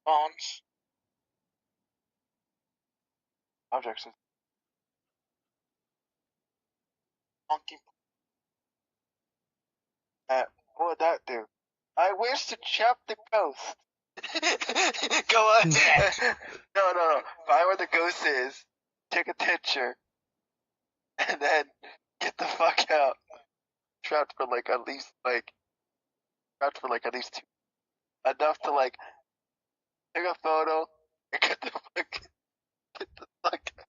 bombs. Objects. Monkey. What would that do? I wish to trap the ghost. Go on. No. Find where the ghost is. Take a picture. And then get the fuck out. Trapped for at least two. Enough to take a photo and get the fuck out.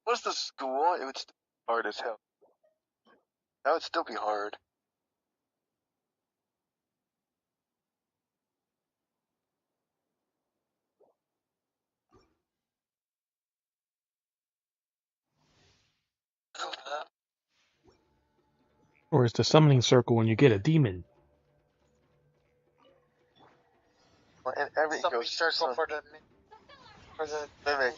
What's the school? It would still be hard as hell. That would still be hard. Or it's the summoning circle when you get a demon. Well, and every ghost circle for the mimic.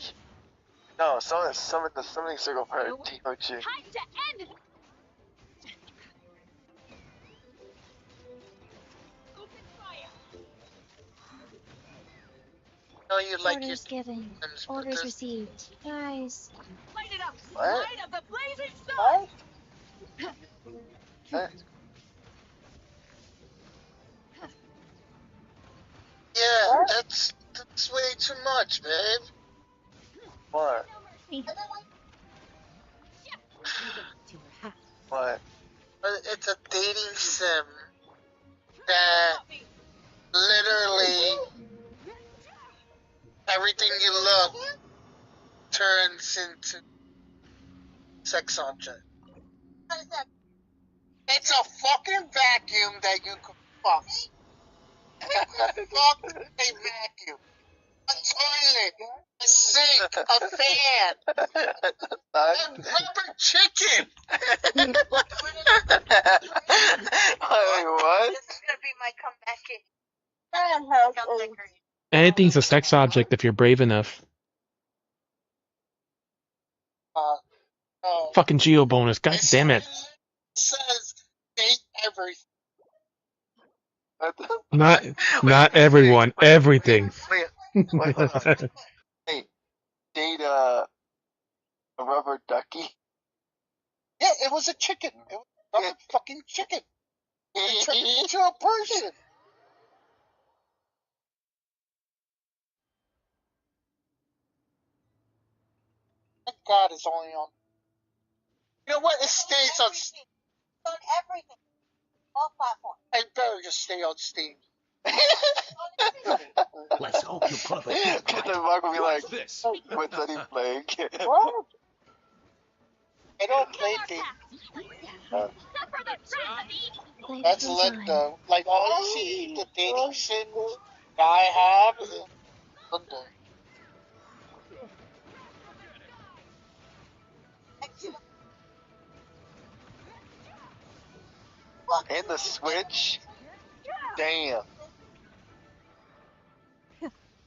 No, summon the summoning circle for a TOG. Time to end. No, you like Orders given. Orders received. Guys. Light it up. What? Light of the blazing sun. What? Yeah, that's way too much, babe. What? What? It's a dating sim that literally everything you look turns into sex object. It's a fucking vacuum that you can fuck. Fuck a vacuum. A toilet, a sink, a fan, a rubber chicken. Wait, what? This is gonna be my comeback. Anything's a sex object if you're brave enough. Fucking Geo bonus, god damn it. Says date everything. Not everyone, everything. Wait, hold on. Hey, date a rubber ducky? Yeah, it was a chicken. It was a rubber fucking chicken. It turned into a person. Thank God it's only on. You know what? It stays on. On everything. All platforms. I better just stay on Steam. Let's hope you put up a good Because fight. then Mark will be like, This? what's that he playing? What? I don't play things. That's lit though. Like all you see the dating sims that I have is Sunday. And the Switch? Damn.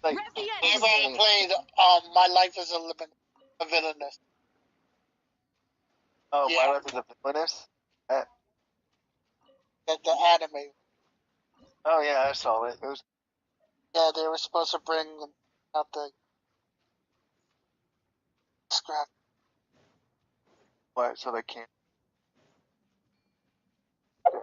Like, I've only played My Life is a Villainous. Oh, yeah. My Life is a Villainous? The anime. Oh yeah, I saw it. It was. Yeah, they were supposed to bring out the scrap. What? So they can't. Yeah.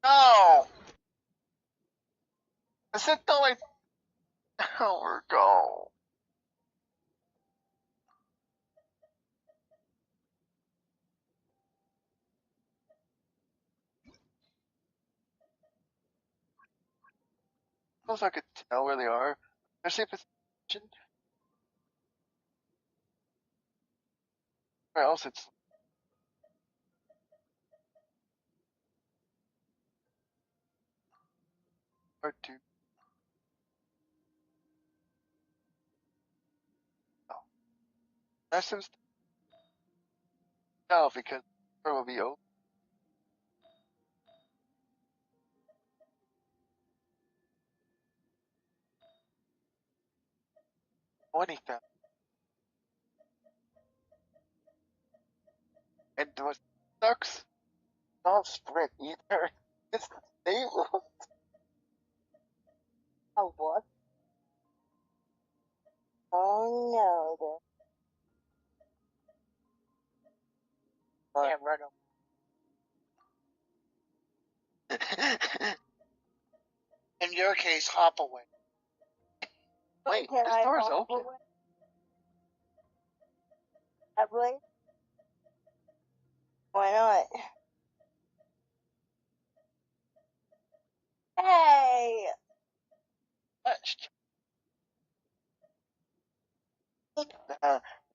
No! Is it the way? Oh, we're go. I don't know if I could tell where they are. Especially if it's where else it's hard to. Oh. That seems to tell because it will be open. 20,000. And what sucks? Not sprint either. It's stable. Oh, what? Oh, no. Can't run away. In your case, hop away. Wait, Can this I door's hop open. away? Everybody? Why not? Hey!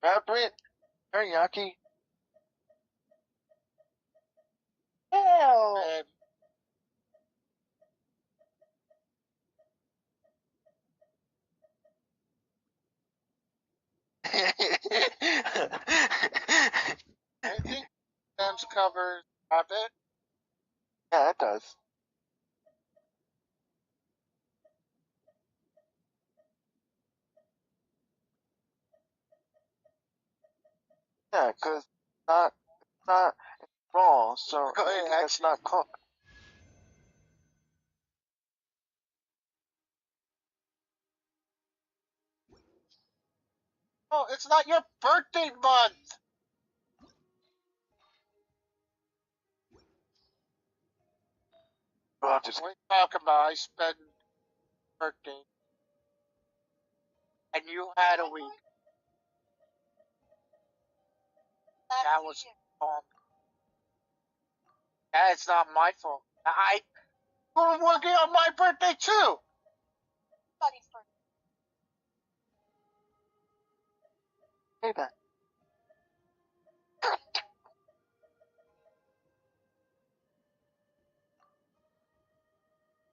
Rabbit, teriyaki. Ew! I think Sam's covers Rabbit. Yeah, it does. Yeah, because it's not raw, so it's not cooked. Oh, it's not your birthday month! What are you talking about? I spent birthday. And you had a week. That was wrong. Yeah, it's not my fault. I were working on my birthday too! Hey that.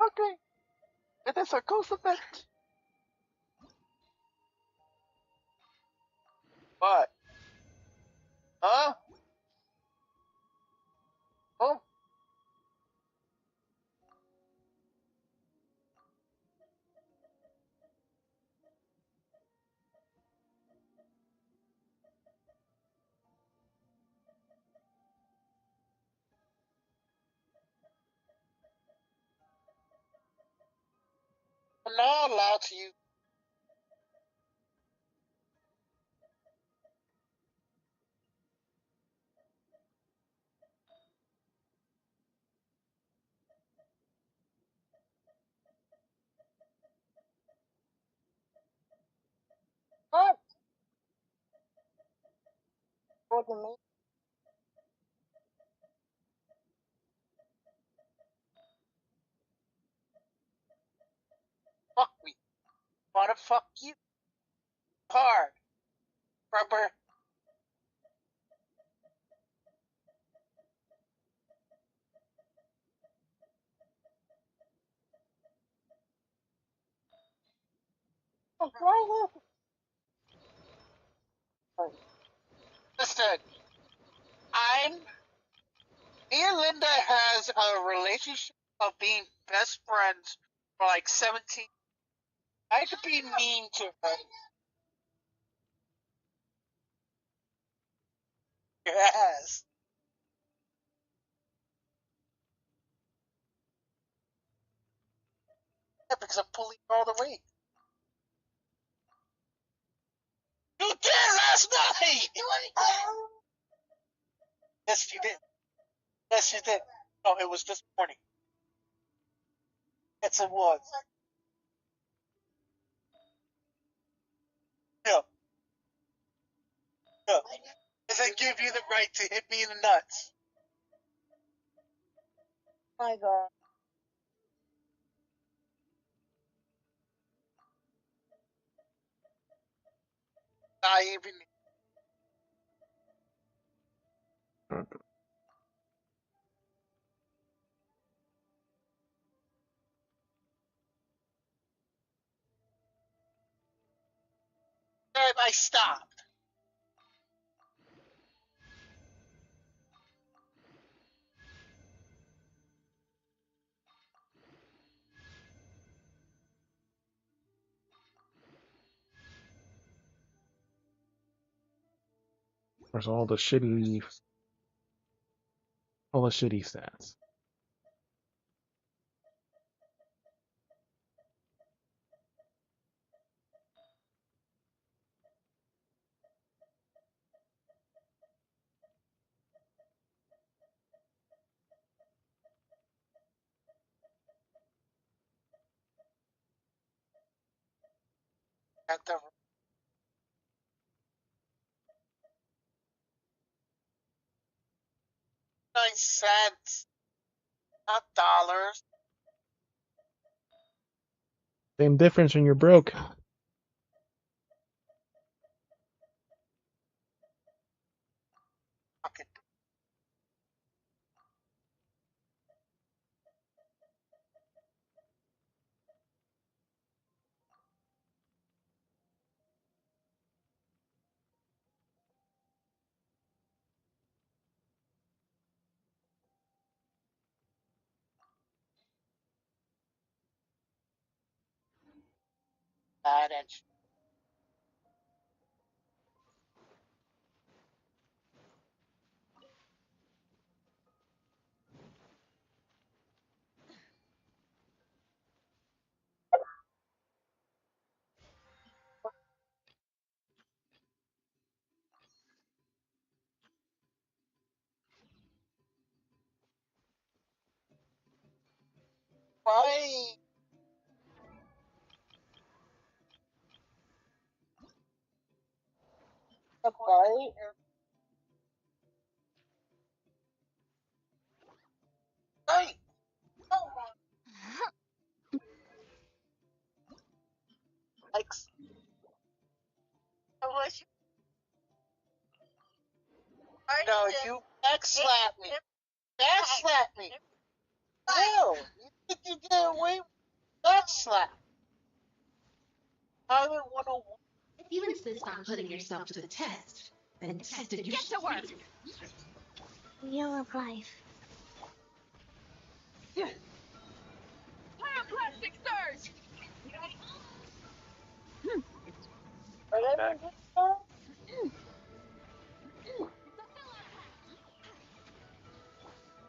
Okay. It is a ghost event. What? Huh? Oh. I'm not allowed to use. What? What do you mean? Fuck me. Wanna fuck you? Hard. Rubber. Oh, why Listen. Me and Linda has a relationship of being best friends for like 17. I could be mean to her. Yes. Yeah, because I'm pulling all the weight. You did last night! Yes, you did. Yes, you did. No, it was this morning. It's a wood. No. No. Does it give you the right to hit me in the nuts? My God. Not even. I stopped. There's all the shitty stats. At the 9 cents, not dollars. Same difference when you're broke. Bad and why? Right? Right. Like, no, you backslap me. Backslap me. No, you think you get away with backslap? I would want to. If you insist on putting yourself to the test, then test it Get to work! Wheel of life. Pyroclastic surge!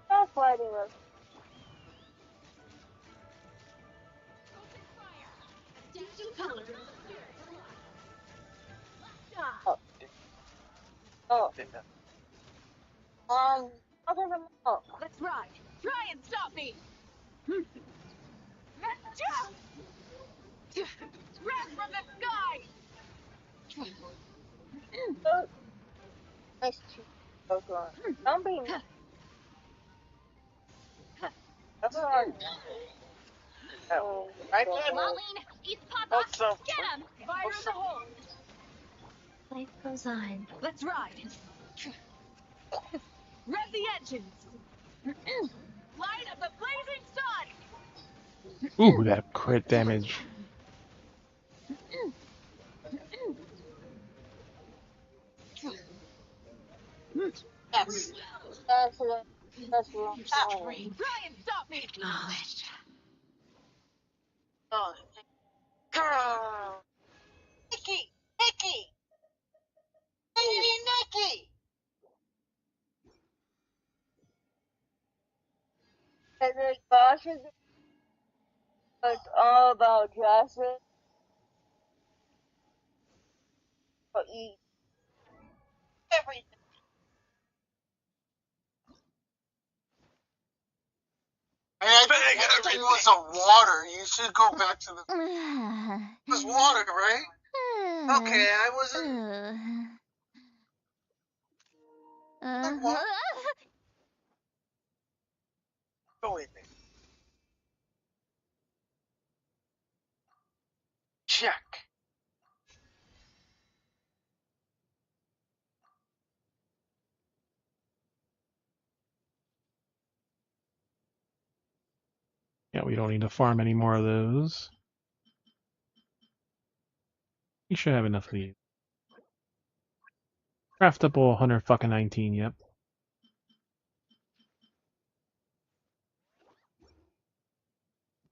Stop fighting us. Oh. Other than Let's ride! Try and stop me! Wrath from the sky! nice to don't be that's hard. Oh, Right, Marlene, eat Papa! Get him! Fire in the hole! Life goes on. Let's ride! Rev the engines! Light of the blazing sun! Ooh, that crit damage. Yes. That's wrong. Try and stop me! Acknowledged. Oh. Girl. Nikki! Nikki! Nikki! And then Caution, it's all about justice. But you Everything. I beg everything. It was a water. You should go back to the. It was water, right? Okay, I wasn't. Go with me. Check. Yeah, we don't need to farm any more of those. We should have enough of these. Craftable 119, yep.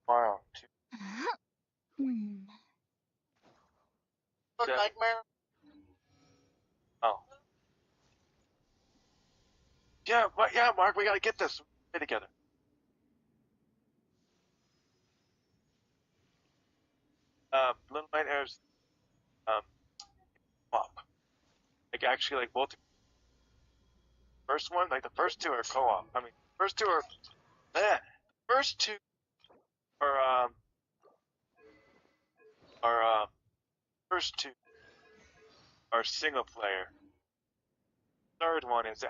Wow. Look, nightmare. Oh. Yeah, but yeah, Mark, we gotta get this together. Little Nightmares, co-op. Like actually, like both. First one, like the first two are co-op. I mean, first two are. First two are first two are single player. Third one is.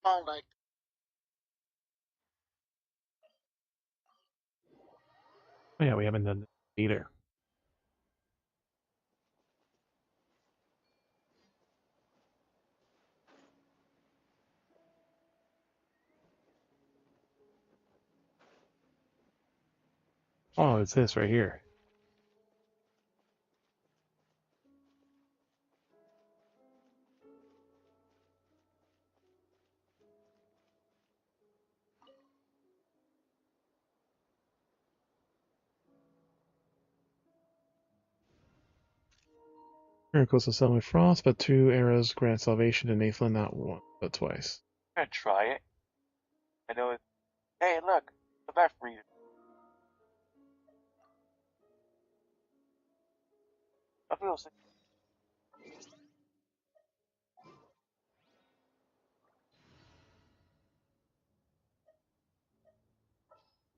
All night. Oh yeah, we haven't done that either. Oh, it's this right here. Miracles of Summer Frost, but 2 arrows grant salvation to Nathan, not once, but twice. I'm gonna try it. I know it. Hey, look, the map reader. I feel sick.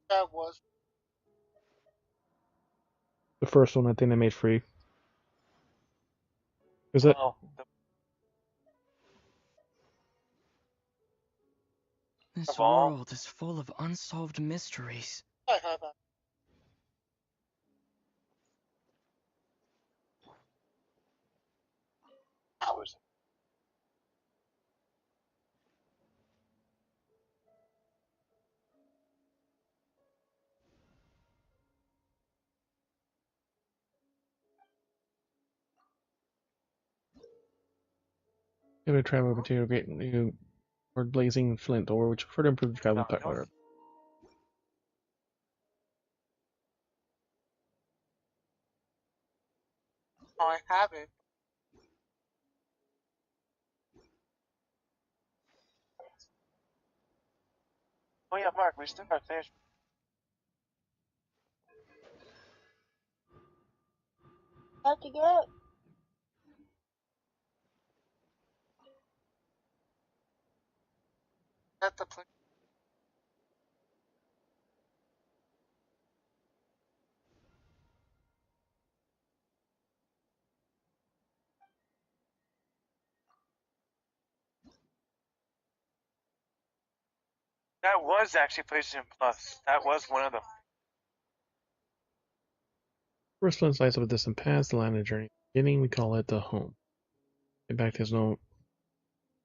That was. The first one I think they made free. Is it? Oh, This all? world is full of unsolved mysteries. I have that. Hours. Give it a travel material great new or blazing flint ore, which further improves travel power. Oh, I have it. Oh yeah, Mark, we still got fish. How'd you get? At the place. That was actually PlayStation Plus. That was one of them. First one slice of a distant past, the line of the journey beginning, we call it the home. In fact, there's no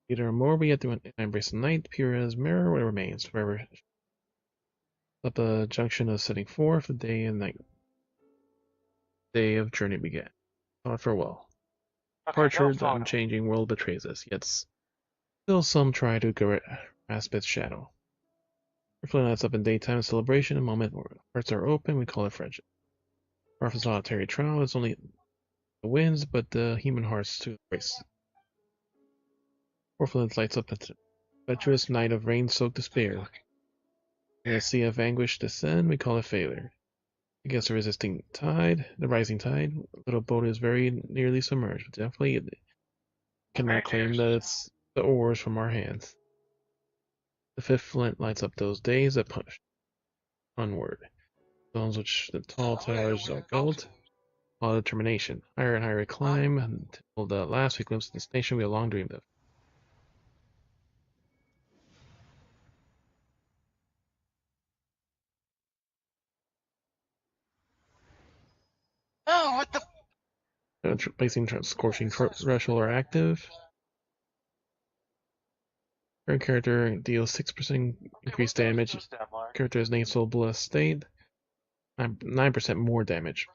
either more we have to embrace the night, pure as mirror, what remains forever. At the junction of setting 4 for day and night. Day of journey began. Farewell. Departure, the unchanging world betrays us, yet still some try to grasp its shadow. Reflect lights up in daytime celebration, a moment where hearts are open, we call it friendship. Far from solitary trial, it's only the winds, but the human hearts to embrace. Orphelin lights up the treacherous night of rain-soaked despair. In a sea of anguish descend, we call it failure. Against the rising tide, little boat is very nearly submerged. Definitely cannot claim that it's the oars from our hands. The fifth flint lights up those days that push onward. Zones which the tall towers are built. All determination. Higher and higher we climb until the last we glimpse the destination we have long dreamed of. Oh, what the? Placing scorching threshold are active. Current character deals 6% increased damage. Character is nasal blessed state. 9% more damage.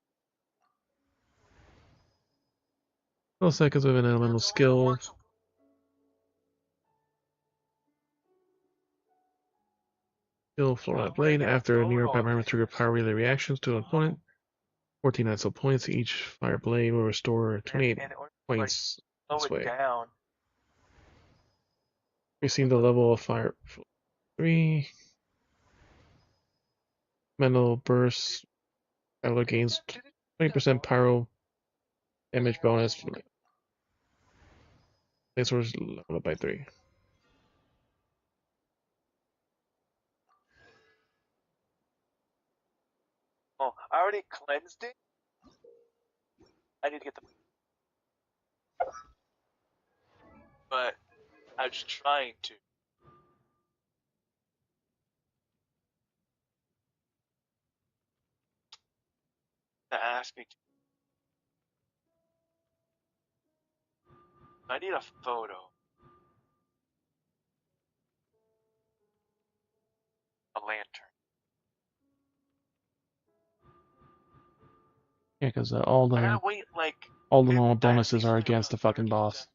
12 seconds with an elemental skill. Skill Flora Blade. After a nearby environment trigger power relay reactions to an opponent. 14 natural points. Each fire blade will restore 28 points this way. Increasing the level of fire 3. Mental burst. Battle gains 20% pyro damage bonus. This was leveled up by 3. Oh, I already cleansed it. I need to get the. But I was trying to. Ask me. I need a photo. A lantern. Yeah, because all the normal bonuses are against the fucking boss.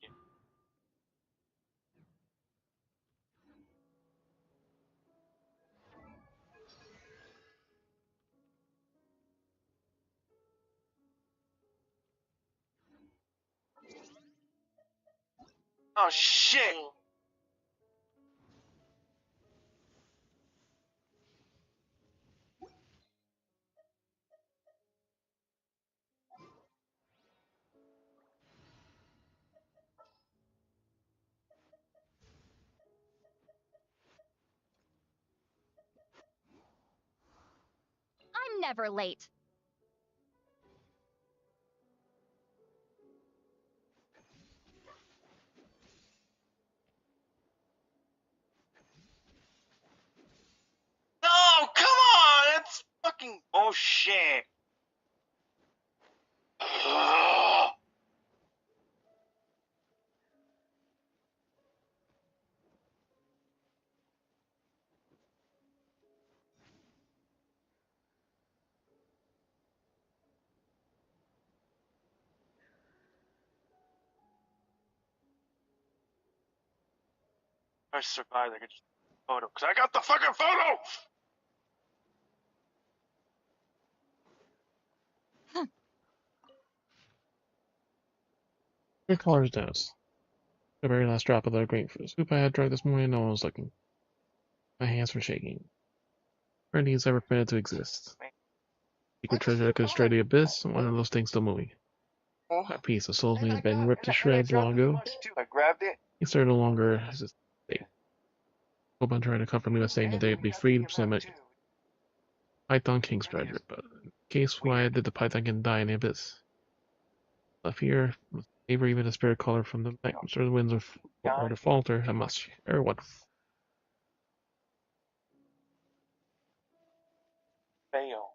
Oh shit! I'm never late. No, come on! That's fucking bullshit. I survived. I could just photo because I got the fucking photo. Your color's dose. The very last drop of the grapefruit soup I had drunk this morning, no one was looking. My hands were shaking. Brandy is ever permitted to exist. Secret treasure that could destroy the abyss, one of those things still moving. That piece of soul has been ripped to shreds long ago. I grabbed it. He started no longer as a state. Oban tried to comfort me with saying that they'd be freed from it. Python King's treasure, but in case why did the Python King die in the abyss? Left here, favor even a spirit caller from the night, sure the winds are to falter, I must share one. Fail.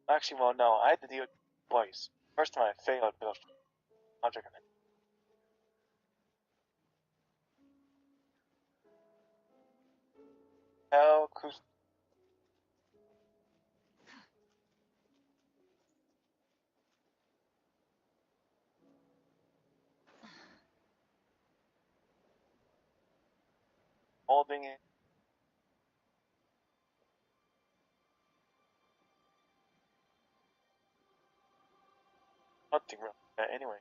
Actually, well, no. I had to deal with it twice. First time I failed because object. Hell, cruise. Holding it. Hunting room. Anyway.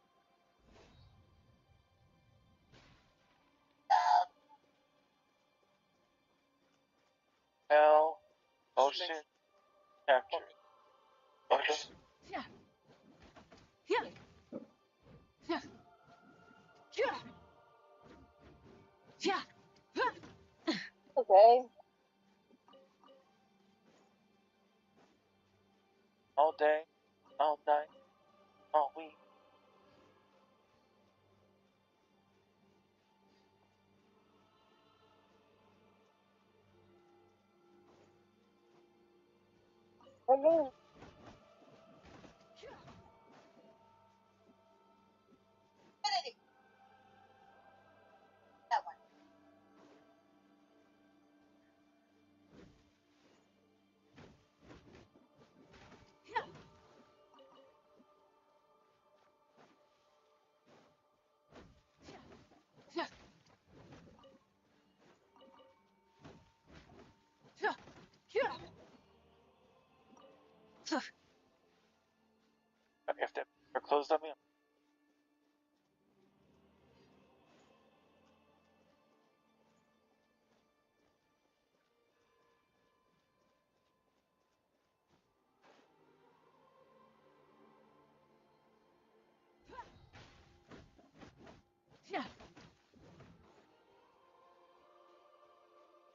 Mission captured. Okay. Yeah. Yeah. Yeah. Yeah. Yeah. Okay. All day, all night, all week. Hello. That one. Yeah. Yeah. Yeah. If they're closed on me, Yeah.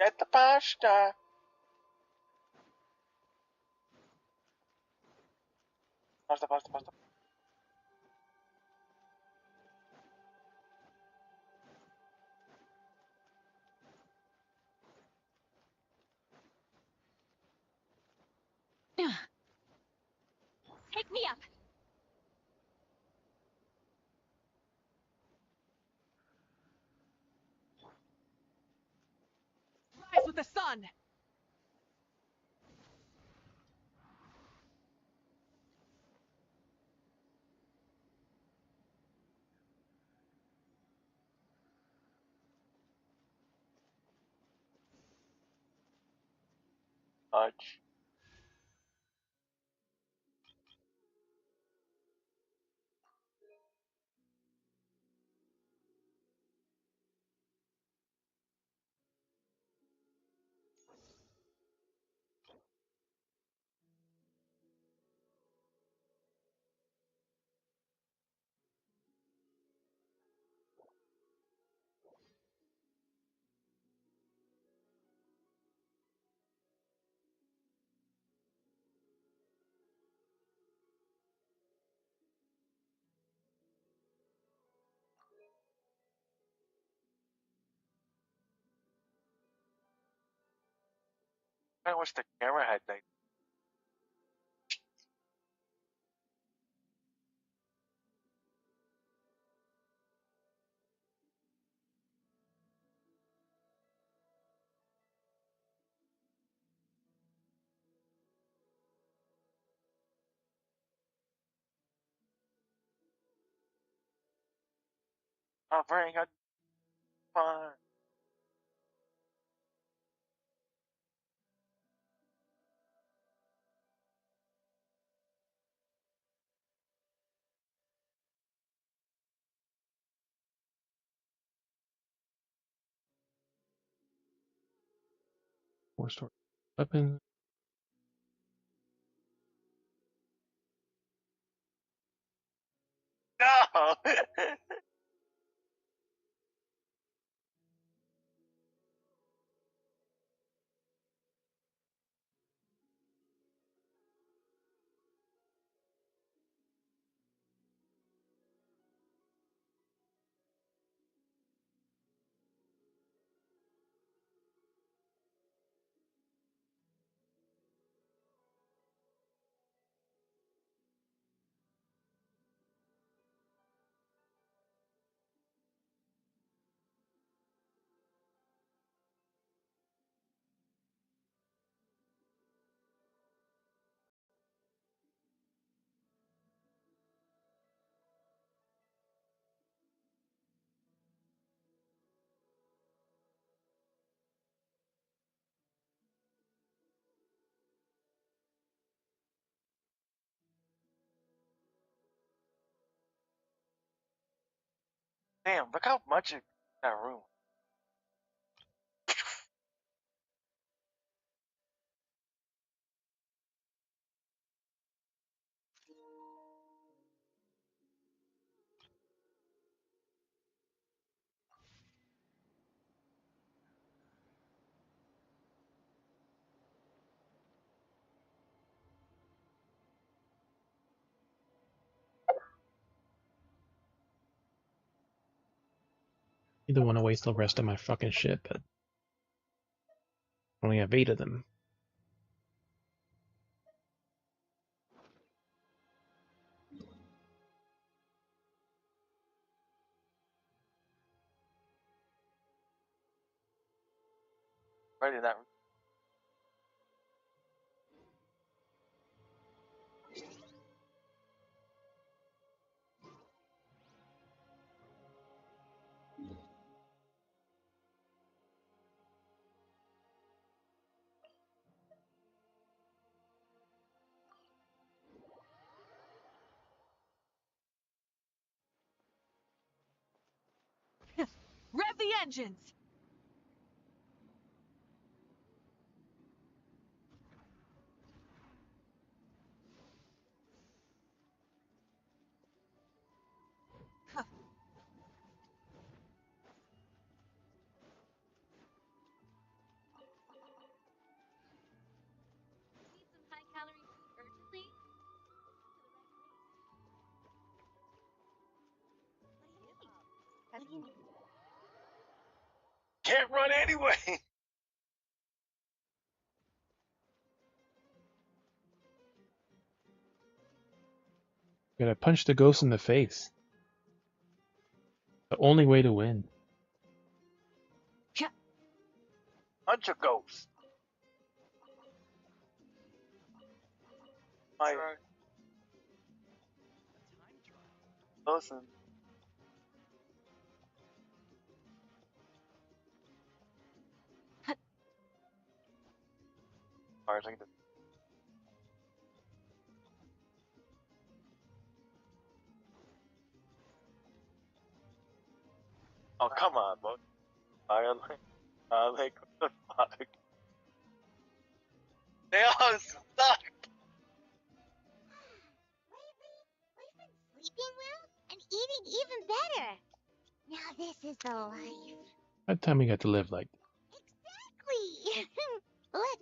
get the pasta. Pasta, pasta, pasta. Take me up. Rise with the sun! Fudge. I wish the camera had night. Bring a fun. More story. Weapon. No! Damn, look how much in that room. Either want to waste the rest of my fucking shit, but I only have 8 of them. Right in that. Rev the engines! Need some high-calorie food urgently? What do you mean? Can't run anyway. Gotta punch the ghost in the face. The only way to win. Punch a ghost. My listen. Alright, oh, come on, bro. Like, what the fuck? They all suck! Sleeping well and eating even better. Now this is the life. By the time we got to live like Exactly. Look,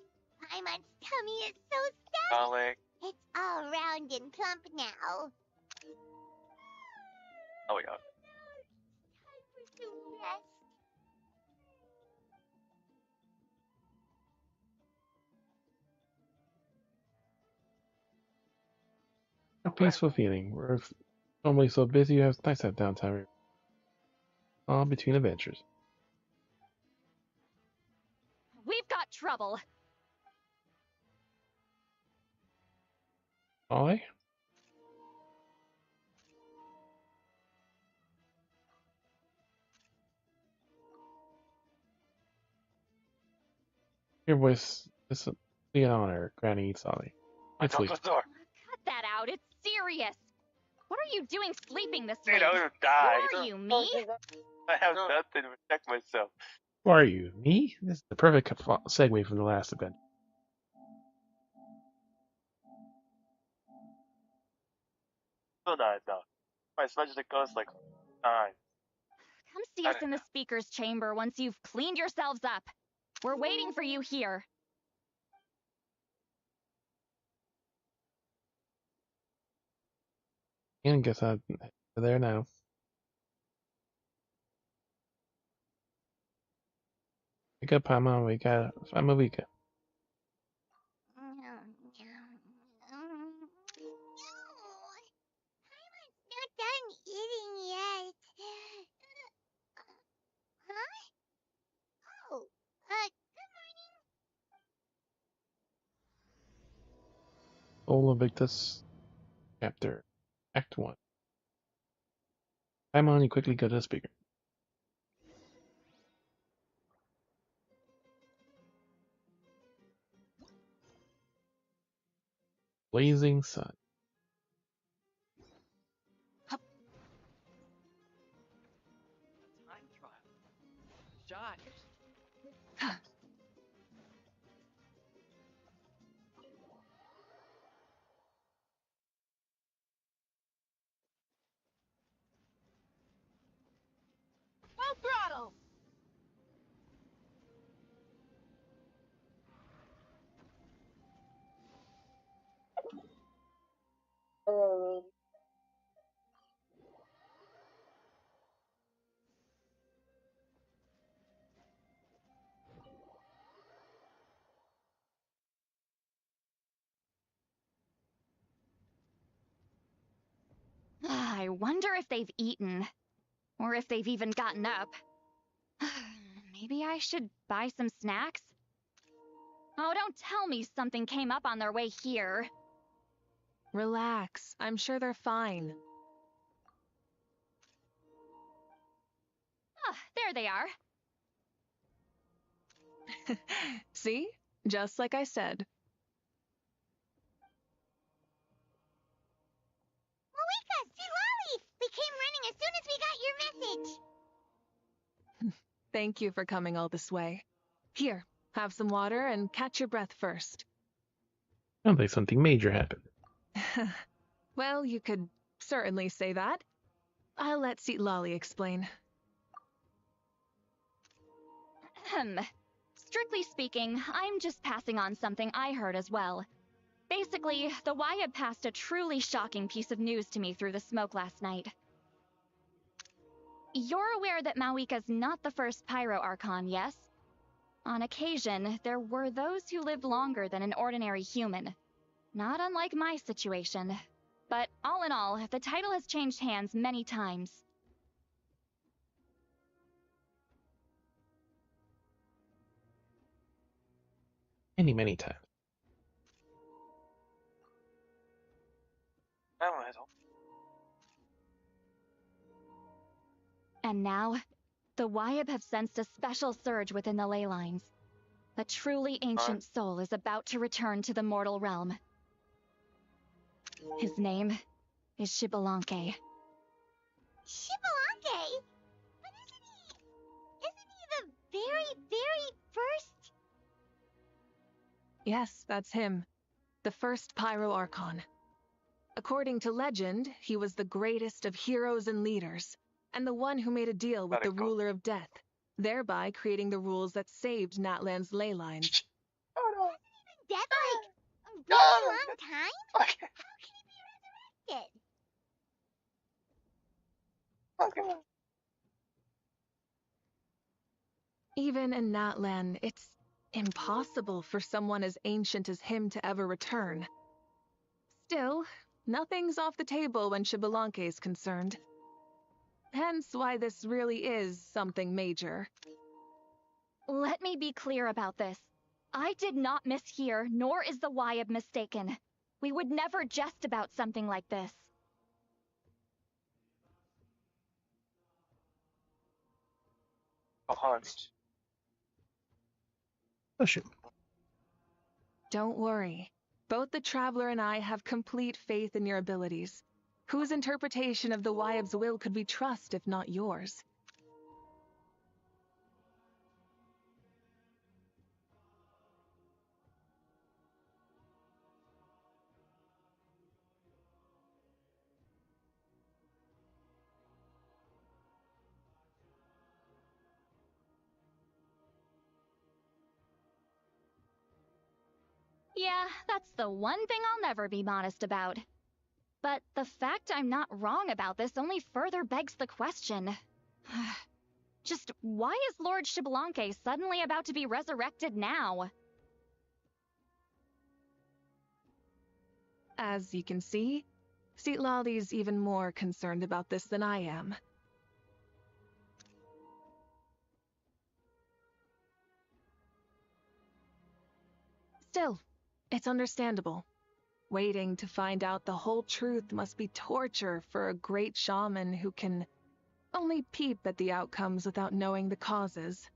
Paimon's tummy is so stuffed. Garlic. It's all round and plump now. Oh my god. Time for some rest. a peaceful feeling. We're normally so busy, you have nice to have downtime. All between adventures. We've got trouble. Ollie? Your voice is be an honor, Granny Sally. It's Open the door. Cut that out. It's serious. What are you doing sleeping this Dude, late? I would die. Who are you, me? I have nothing to protect myself. Who are you? Me? This is the perfect segue from the last event. Still not enough. I smudged the ghost like 9. Come see us in the speaker's chamber once you've cleaned yourselves up. We're waiting for you here. And guess I'm there now. Wake up, Paimon. We got Mavuika. No. Paimon's not done eating yet. Huh? Oh, good morning. Soul Invictus, Chapter, Act 1. Paimon, you quickly go to the speaker. Blazing Sun. Time trial. Shot. Full throttle! I wonder if they've eaten. Or if they've even gotten up. Maybe I should buy some snacks? Oh, don't tell me something came up on their way here. Relax. I'm sure they're fine. Ah, there they are. See? Just like I said. Mavuika Citlali! We came running as soon as we got your message. Thank you for coming all this way. Here, have some water and catch your breath first. Sounds like something major happened. Well, you could certainly say that. I'll let Citlali explain. Strictly speaking, I'm just passing on something I heard as well. Basically, the Wyab passed a truly shocking piece of news to me through the smoke last night. You're aware that Mavuika's not the first Pyro Archon, yes? On occasion, there were those who lived longer than an ordinary human. Not unlike my situation. But all in all, the title has changed hands many times. Many times. And now, the Wyab have sensed a special surge within the ley lines. A truly ancient soul is about to return to the mortal realm. His name is Xbalanque. Xbalanque? But isn't he the very, very first? Yes, that's him. The first Pyro Archon. According to legend, he was the greatest of heroes and leaders, and the one who made a deal with the ruler of death, thereby creating the rules that saved Natlan's ley lines. Oh no. Hasn't he been dead like a really long time? How can he be resurrected? Even in Natlan, it's impossible for someone as ancient as him to ever return. Still, nothing's off the table when Xbalanque is concerned. Hence why this really is something major. Let me be clear about this. I did not mishear, nor is the Wyab mistaken. We would never jest about something like this. Don't worry. Both the Traveler and I have complete faith in your abilities. Whose interpretation of the Wyab's will could we trust if not yours? Yeah, that's the one thing I'll never be modest about. But the fact I'm not wrong about this only further begs the question. Just why is Lord Xbalanque suddenly about to be resurrected now? As you can see, Citlali's even more concerned about this than I am. Still, it's understandable. Waiting to find out the whole truth must be torture for a great shaman who can only peep at the outcomes without knowing the causes.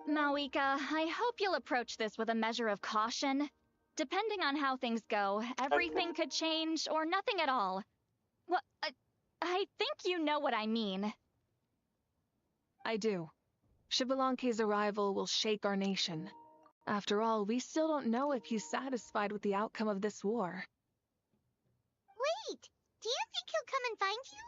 Mavuika, I hope you'll approach this with a measure of caution. Depending on how things go, everything could change or nothing at all. Well, I think you know what I mean. I do. Xbalanque's arrival will shake our nation. After all, we still don't know if he's satisfied with the outcome of this war. Wait! Do you think he'll come and find you?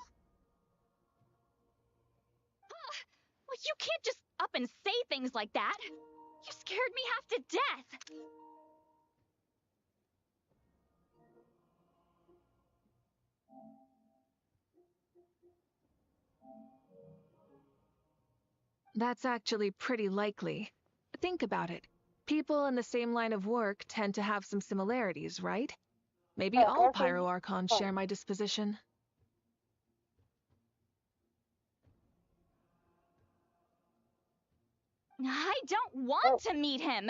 Well, you can't just up and say things like that. You scared me half to death. That's actually pretty likely. Think about it. People in the same line of work tend to have some similarities, right? Maybe all pyroarchons share my disposition. I don't want to meet him.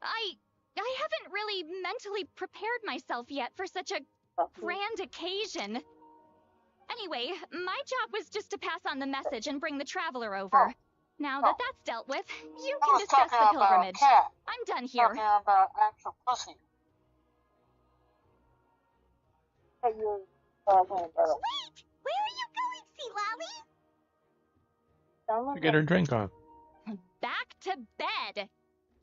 I haven't really mentally prepared myself yet for such a grand occasion. Anyway, my job was just to pass on the message and bring the traveler over. Now that that's dealt with, you can discuss the pilgrimage. I'm done here. Talking about actual pussy. Wait, where are you going, Citlali? To get her drink on. Back to bed.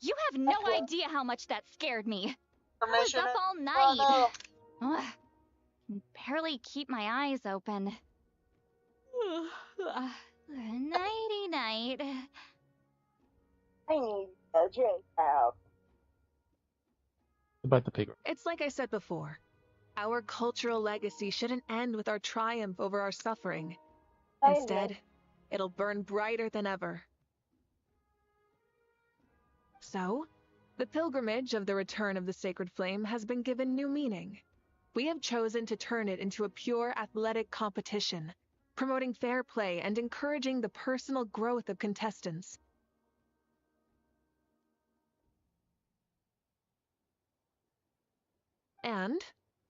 You have no idea how much that scared me. I was up all night. Ugh. Can barely keep my eyes open. Nighty night. I need a drink now. About the pig. It's like I said before. Our cultural legacy shouldn't end with our triumph over our suffering. Instead, it'll burn brighter than ever. So, the pilgrimage of the return of the sacred flame has been given new meaning. We have chosen to turn it into a pure athletic competition, promoting fair play and encouraging the personal growth of contestants. And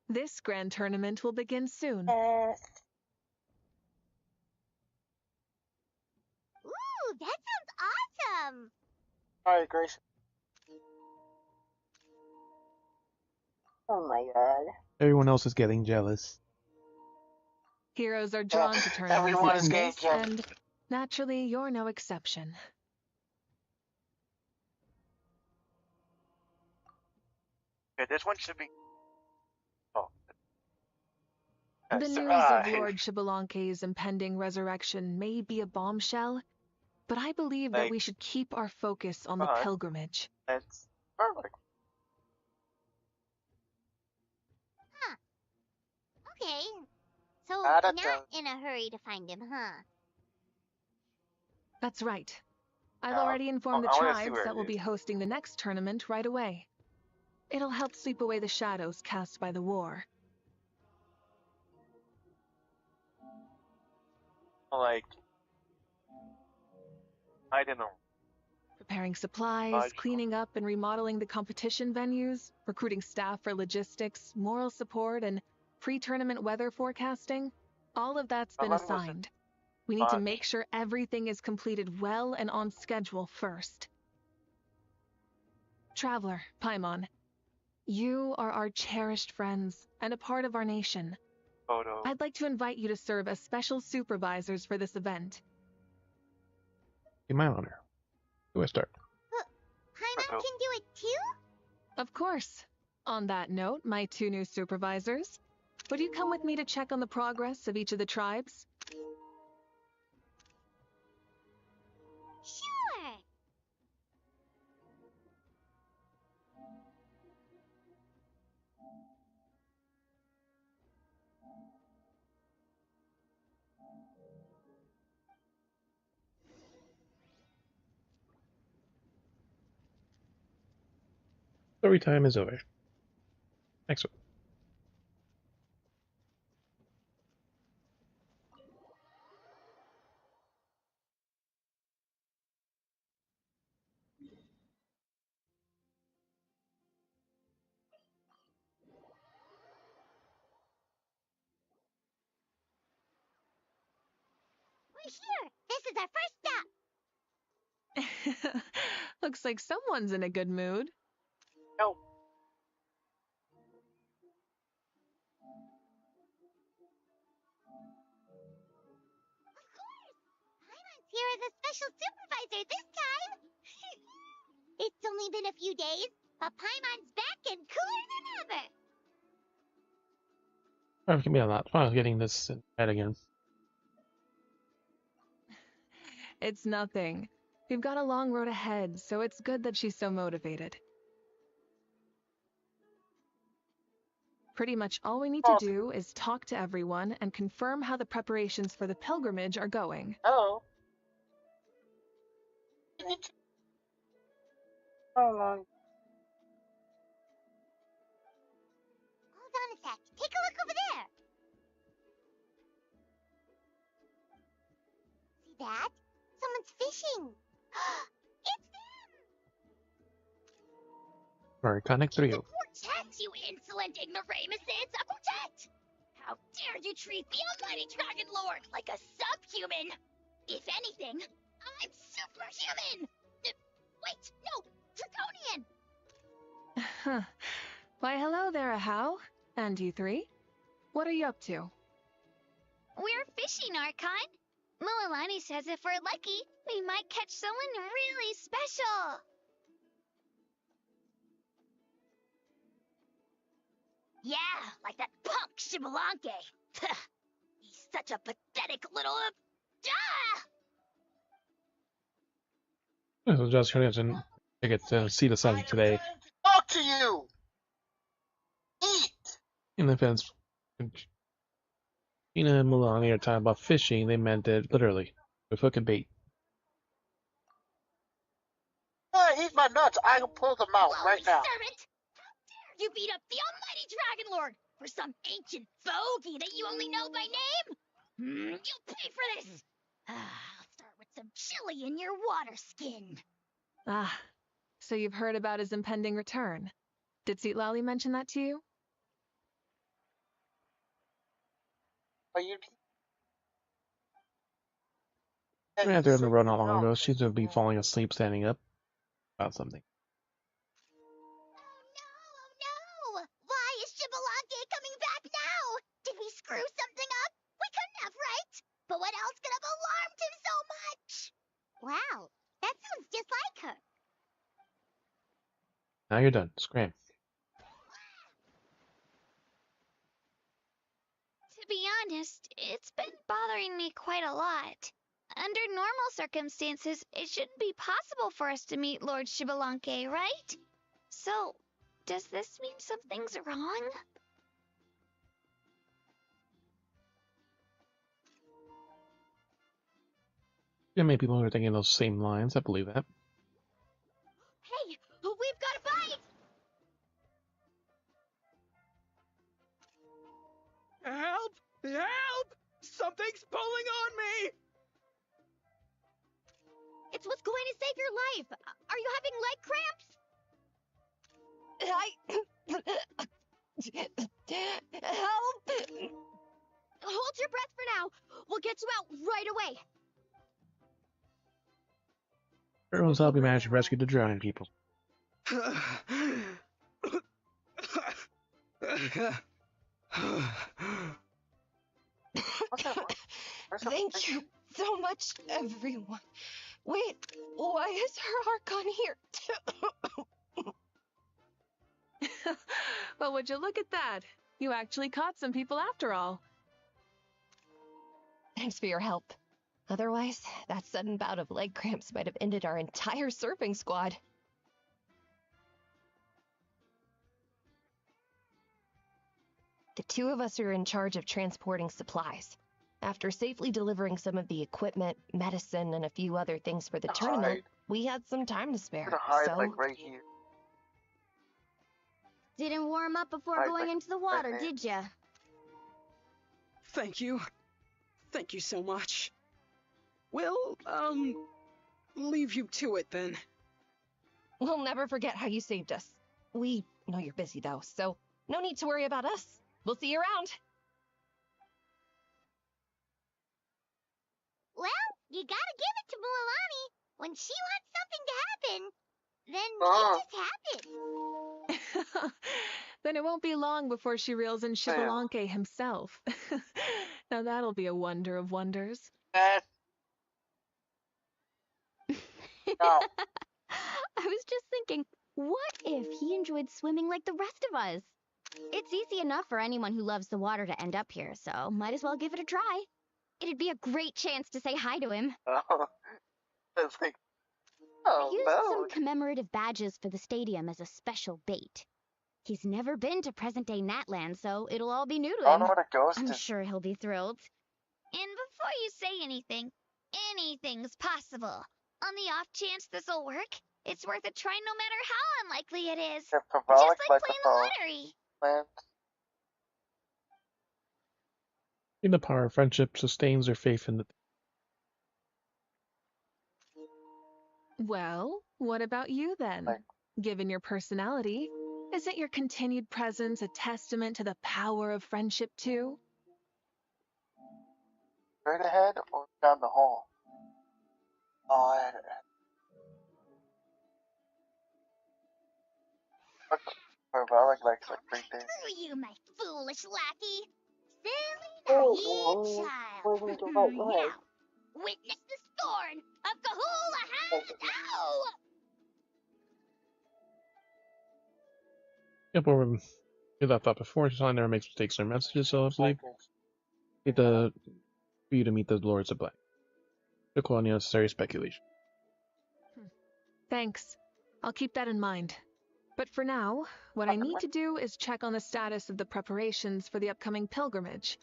this grand tournament will begin soon. Ooh, that sounds awesome! Alright, Grace. Oh my god. Everyone else is getting jealous. Heroes are drawn to tournaments Everyone like is this, getting and naturally, you're no exception. Okay, this one should be. Oh. The news of Lord Xbalanque's impending resurrection may be a bombshell, but I believe that we should keep our focus on the pilgrimage. That's perfect. Huh. Okay. So, not in a hurry to find him, huh? That's right. I've already informed the tribes that will be hosting the next tournament right away. It'll help sweep away the shadows cast by the war. Like, I don't know. Preparing supplies, cleaning up and remodeling the competition venues, recruiting staff for logistics, moral support, and pre-tournament weather forecasting. All of that's been assigned. We need to make sure everything is completed well and on schedule first. Traveler, Paimon, you are our cherished friends and a part of our nation. I'd like to invite you to serve as special supervisors for this event. In my honor. Who I start? Paimon can do it too? Of course. On that note, my two new supervisors, would you come with me to check on the progress of each of the tribes? Sure. Story time is over. Next one. We're here. This is our first stop. Looks like someone's in a good mood. No. Of course. Paimon's here as a special supervisor this time. It's only been a few days, but Paimon's back and cooler than ever. Oh, it can be a lot. Oh, getting this in bed again. It's nothing. We've got a long road ahead, so it's good that she's so motivated. Pretty much all we need to do is talk to everyone and confirm how the preparations for the pilgrimage are going. Oh. Hold on. Hold on a Heck, take a look over there. See that? Someone's fishing. It's them! Alright, connect through you. Quartet, you insolent ignoramuses! A quartet! How dare you treat the almighty Dragon Lord like a subhuman! If anything, I'm superhuman! Wait, no! Draconian! Why, hello there, Ahau. And you three? What are you up to? We're fishing, Archon. Mualani says if we're lucky, we might catch someone really special. Yeah, like that punk Shibalanke. He's such a pathetic little... So just to get to see the sun today. Talk to you. Eat. In the fence, Gina and Milani are talking about fishing. They meant it literally with hook and bait. Eat my nuts. I can pull them out right now. Servant! How dare you beat up the almighty Dragon Lord for some ancient bogey that you only know by name? You'll pay for this! I'll start with some chili in your water skin. Ah, so you've heard about his impending return. Did Citlali mention that to you? Are you... I had her on the road not long ago. She's gonna be falling asleep standing up about something. No! Why is Shibalanke coming back now? Did we screw something up? We couldn't have, right? But what else could have alarmed him so much? Wow, that sounds just like her. Now you're done. Scram. To be honest, it's been bothering me quite a lot. Under normal circumstances, it shouldn't be possible for us to meet Lord Shibalanke, right? So, does this mean something's wrong? There may be people who are thinking those same lines. I believe that. Hey, we've got a bite! Help! Help! Something's pulling on me! It's what's going to save your life. Are you having leg cramps? Help! Hold your breath for now. We'll get you out right away. Everyone's helping manage to rescue the drowning people. Thank you so much, everyone. Wait, why is her Archon here? Well, would you look at that? You actually caught some people after all. Thanks for your help. Otherwise, that sudden bout of leg cramps might have ended our entire surfing squad. The two of us are in charge of transporting supplies. After safely delivering some of the equipment, medicine, and a few other things for the tournament, we had some time to spare. So, like right here. Didn't warm up before going into the water, did ya? Thank you. Thank you so much. We'll, leave you to it then. We'll never forget how you saved us. We know you're busy though, so no need to worry about us. We'll see you around. Well, you gotta give it to Mualani. When she wants something to happen, then it just happens. Then it won't be long before she reels in Shibalanke himself. Now that'll be a wonder of wonders. I was just thinking, what if he enjoyed swimming like the rest of us? It's easy enough for anyone who loves the water to end up here, so might as well give it a try. It'd be a great chance to say hi to him. That's like, I used some commemorative badges for the stadium as a special bait. He's never been to present-day Natland, so it'll all be new to him. I don't know what a ghost I'm is. sure he'll be thrilled. And before you say anything, anything's possible. On the off chance this'll work, it's worth a try no matter how unlikely it is. They're Just parabolic like by playing the lottery. Land. In the power of friendship sustains their faith in the. Well, what about you then? Given your personality, isn't your continued presence a testament to the power of friendship too? Straight ahead or down the hall? Oh, I like right there. Screw you, my foolish lackey. Silly, naive child. Now, witness the scorn of Kahula Ow! Yep, we left off before. She's on there makes mistakes in her messages, so I believe for you to meet the Lords of Black. To call unnecessary speculation. Thanks. I'll keep that in mind. But for now, what I need to do is check on the status of the preparations for the upcoming pilgrimage.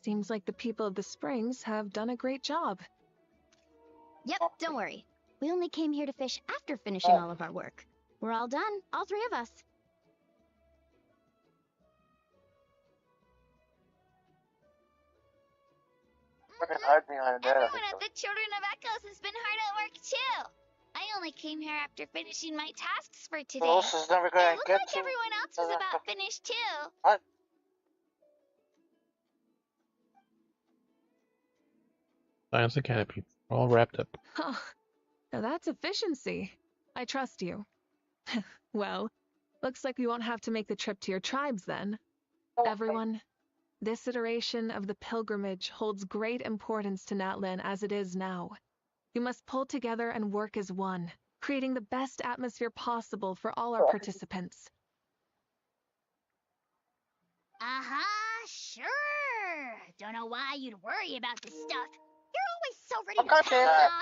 Seems like the people of the Springs have done a great job. Yep, don't worry. We only came here to fish after finishing all of our work. We're all done, all three of us. Hide behind that. Everyone at the Children of Echoes has been hard at work too. I only came here after finishing my tasks for today. Else is never gonna it looked get like to. everyone else was about finished too. What? Science and Canopy. All wrapped up. Huh. Now that's efficiency. I trust you. Well, looks like we won't have to make the trip to your tribes then. Everyone, this iteration of the pilgrimage holds great importance to Natlan as it is now. You must pull together and work as one, creating the best atmosphere possible for all our participants. Sure. Don't know why you'd worry about this stuff. You're always so ready to pounce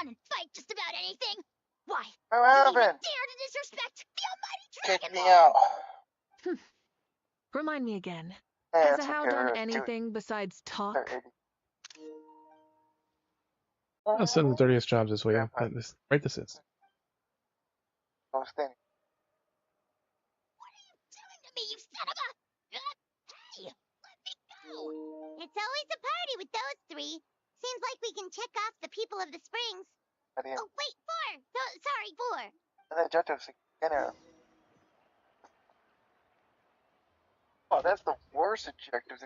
on and fight just about anything. Why? You even dare to disrespect the almighty Dragon Kick me out. Remind me again. Yeah, Has Ahau done anything besides talk? I'll send the dirtiest jobs this way. Right this is. I was thinking. What are you doing to me, you son of a... Hey, let me go. It's always a party with those three. Seems like we can check off the people of the Springs. Oh, wait, four. Sorry, four. And then Joto's again. Oh, that's the worst objectives.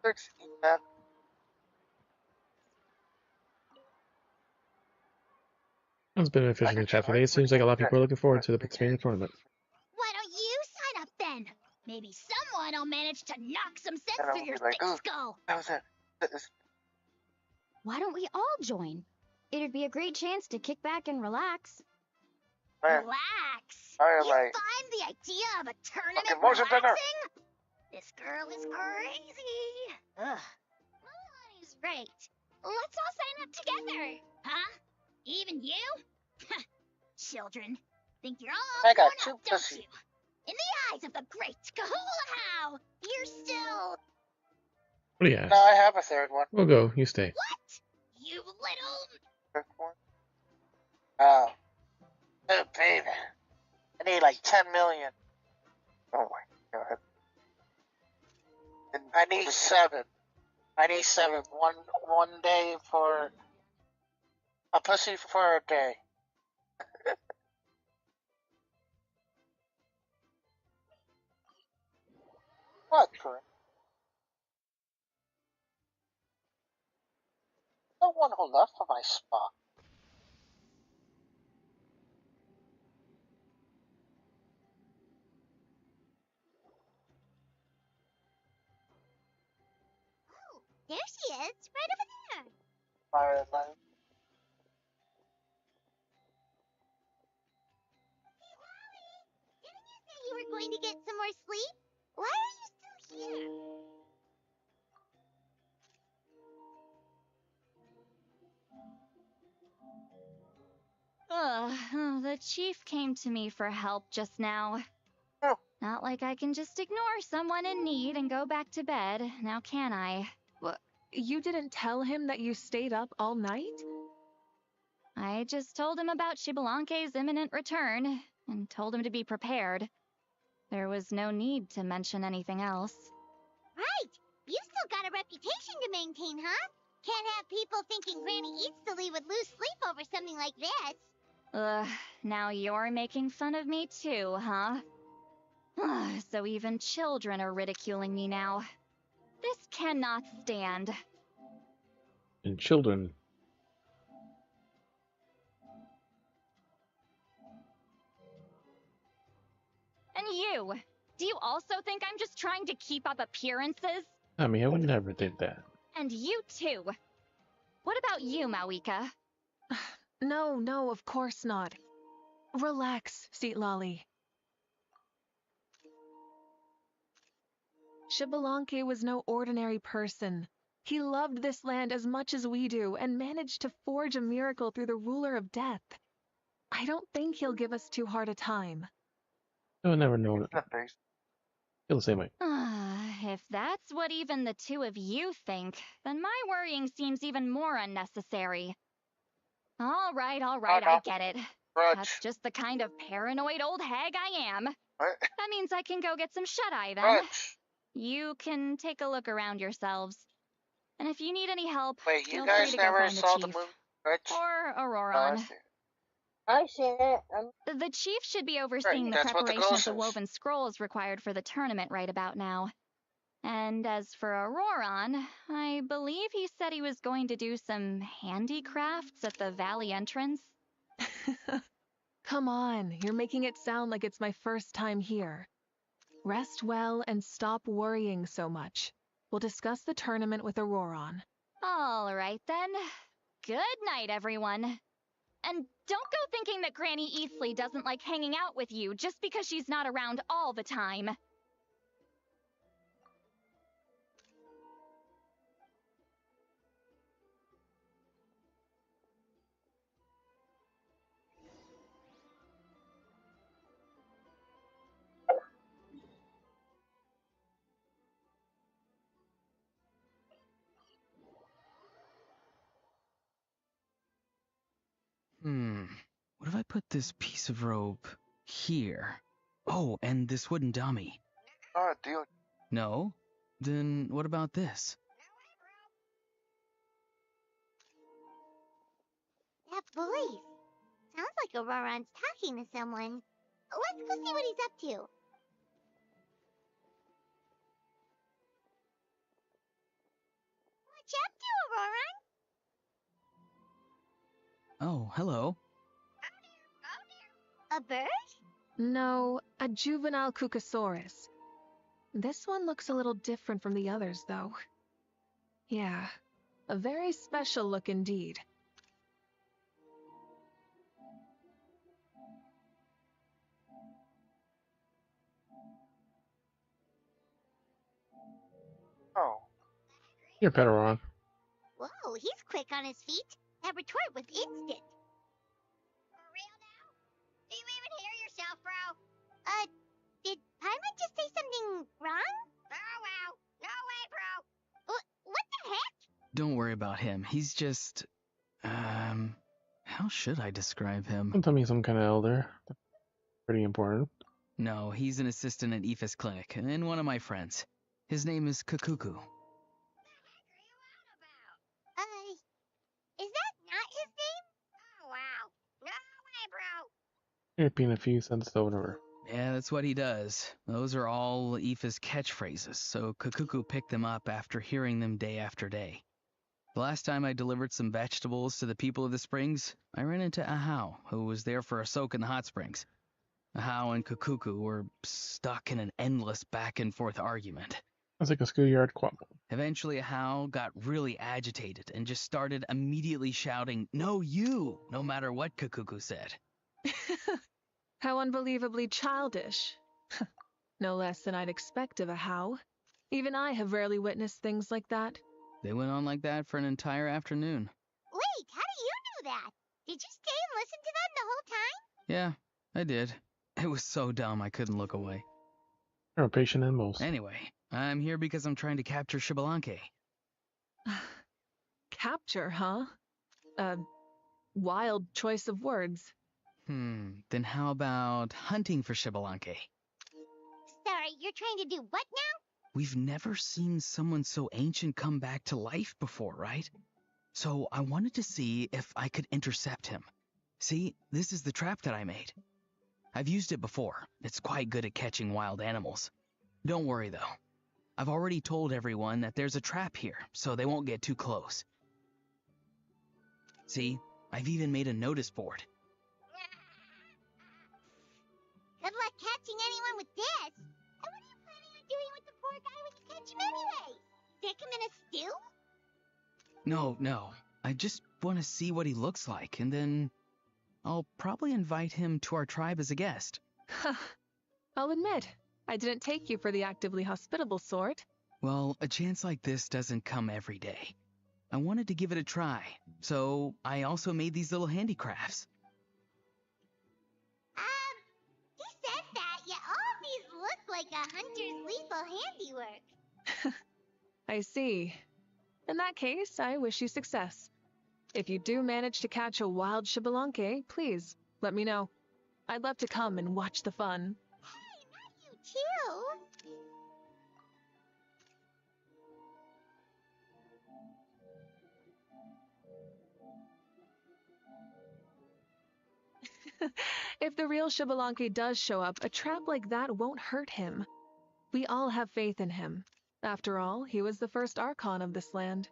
6, man. It's been an efficient chat today. It seems like a lot of people are looking forward to the Pennsylvania tournament. Why don't you sign up then? Maybe someone will manage to knock some sense through your thick skull. That was it. Why don't we all join? It'd be a great chance to kick back and relax. Relax? You find the idea of a tournament relaxing? This girl is crazy. Ugh. Molly's right. Let's all sign up together. Huh? Even you? Children, think you're all grown up, don't you? In the eyes of the great Kahula, you're still... What do you have? No, I have a third one. We'll go. You stay. What? You little... Third one? Oh, baby. I need like 10 million. Oh my god. And I need 7. I need 7. One day for... A pussy for a day. What, Corinne? No one who left for my spot. Oh, there she is, right over there. Firelight. Hey, Wally, didn't you say you were going to get some more sleep? Why are you still here? The chief came to me for help just now. Oh. Not like I can just ignore someone in need and go back to bed, now can I? you didn't tell him that you stayed up all night? I just told him about Shibalanke's imminent return, and told him to be prepared. There was no need to mention anything else. Right! You still got a reputation to maintain, huh? Can't have people thinking Granny Eatsley would lose sleep over something like this. Ugh, now you're making fun of me too, huh? So even children are ridiculing me now. This cannot stand. And children. And you! Do you also think I'm just trying to keep up appearances? I mean, I would never think that. And you too! What about you, Mavuika? No, of course not. Relax, Citlali. Shibalanke was no ordinary person. He loved this land as much as we do and managed to forge a miracle through the ruler of death. I don't think he'll give us too hard a time. You'll never know it. Feel the same way. If that's what even the two of you think, then my worrying seems even more unnecessary. All right, I get it. That's just the kind of paranoid old hag I am. That means I can go get some shut-eye then. You can take a look around yourselves. And if you need any help, Wait, you feel guys free to go never find saw the the chief. movie Rich? Or No, Auroron. I've seen it. The chief should be overseeing the that's what the preparation of ghost the is. woven scrolls required for the tournament right about now. And as for Auroron, I believe he said he was going to do some handicrafts at the valley entrance. Come on, you're making it sound like it's my first time here. Rest well and stop worrying so much. We'll discuss the tournament with Auroron. All right then. Good night, everyone. And don't go thinking that Granny Eatsley doesn't like hanging out with you just because she's not around all the time. What if I put this piece of rope here? Oh, and this wooden dummy. Oh, dude. No? Then what about this? That voice. Sounds like Auroron's talking to someone. Let's go see what he's up to. What you up to, Auroron? Oh, hello. A bird? No, a juvenile Cucosaurus. This one looks a little different from the others, though. Yeah, a very special look indeed. Oh. You're better on. Whoa, he's quick on his feet. That retort was instant. For real now? Do you even hear yourself, bro? Did Paimon just say something wrong? Oh, wow. No way, bro. What the heck? Don't worry about him. He's just... how should I describe him? Don't tell me some kind of elder. Pretty important. No, he's an assistant at Aoife's clinic, and one of my friends. His name is Kakuku. Is that not his name? Oh, wow. No way, bro. You're being a few cents over. Yeah, that's what he does. Those are all Aoife's catchphrases, so Kakuku picked them up after hearing them day after day. The last time I delivered some vegetables to the people of the springs, I ran into Ahau, who was there for a soak in the hot springs. Ahau and Kakuku were stuck in an endless back-and-forth argument. That's like a schoolyard quabble. Eventually, Ahau got really agitated and just started immediately shouting, "No, you!" no matter what Kakuku said. How unbelievably childish. No less than I'd expect of a How. Even I have rarely witnessed things like that. They went on like that for an entire afternoon. Wait, how do you know that? Did you stay and listen to them the whole time? Yeah, I did. It was so dumb I couldn't look away. You're more patient than most. Anyway, I'm here because I'm trying to capture Shibalanke. Capture, huh? A wild choice of words. Then how about hunting for Xbalanque? Sorry, you're trying to do what now? We've never seen someone so ancient come back to life before, right? So I wanted to see if I could intercept him. See, this is the trap that I made. I've used it before. It's quite good at catching wild animals. Don't worry though. I've already told everyone that there's a trap here, so they won't get too close. See, I've even made a notice board. Good luck catching anyone with this. And what are you planning on doing with the poor guy when you catch him anyway? Stick him in a stew? No. I just want to see what he looks like, and then I'll probably invite him to our tribe as a guest. I'll admit, I didn't take you for the actively hospitable sort. Well, a chance like this doesn't come every day. I wanted to give it a try, so I also made these little handicrafts. He said that, yet all of these look like a hunter's lethal handiwork. I see. In that case, I wish you success. If you do manage to catch a wild Xbalanque, please, let me know. I'd love to come and watch the fun. Hey, not you too! If the real Xbalanque does show up, a trap like that won't hurt him. We all have faith in him. After all, he was the first Archon of this land.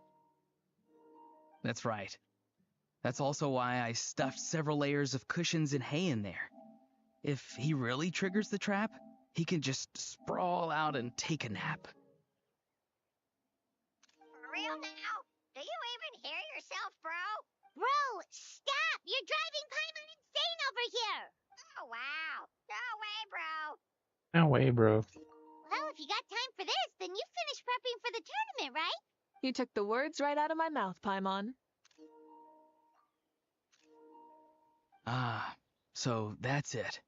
That's right. That's also why I stuffed several layers of cushions and hay in there. If he really triggers the trap, he can just sprawl out and take a nap. For real now? Do you even hear yourself, bro? Bro, stop! You're driving Paimon insane over here! Oh, wow. No way, bro. No way, bro. Well, if you got time for this, then you finished prepping for the tournament, right? You took the words right out of my mouth, Paimon. Ah, so that's it.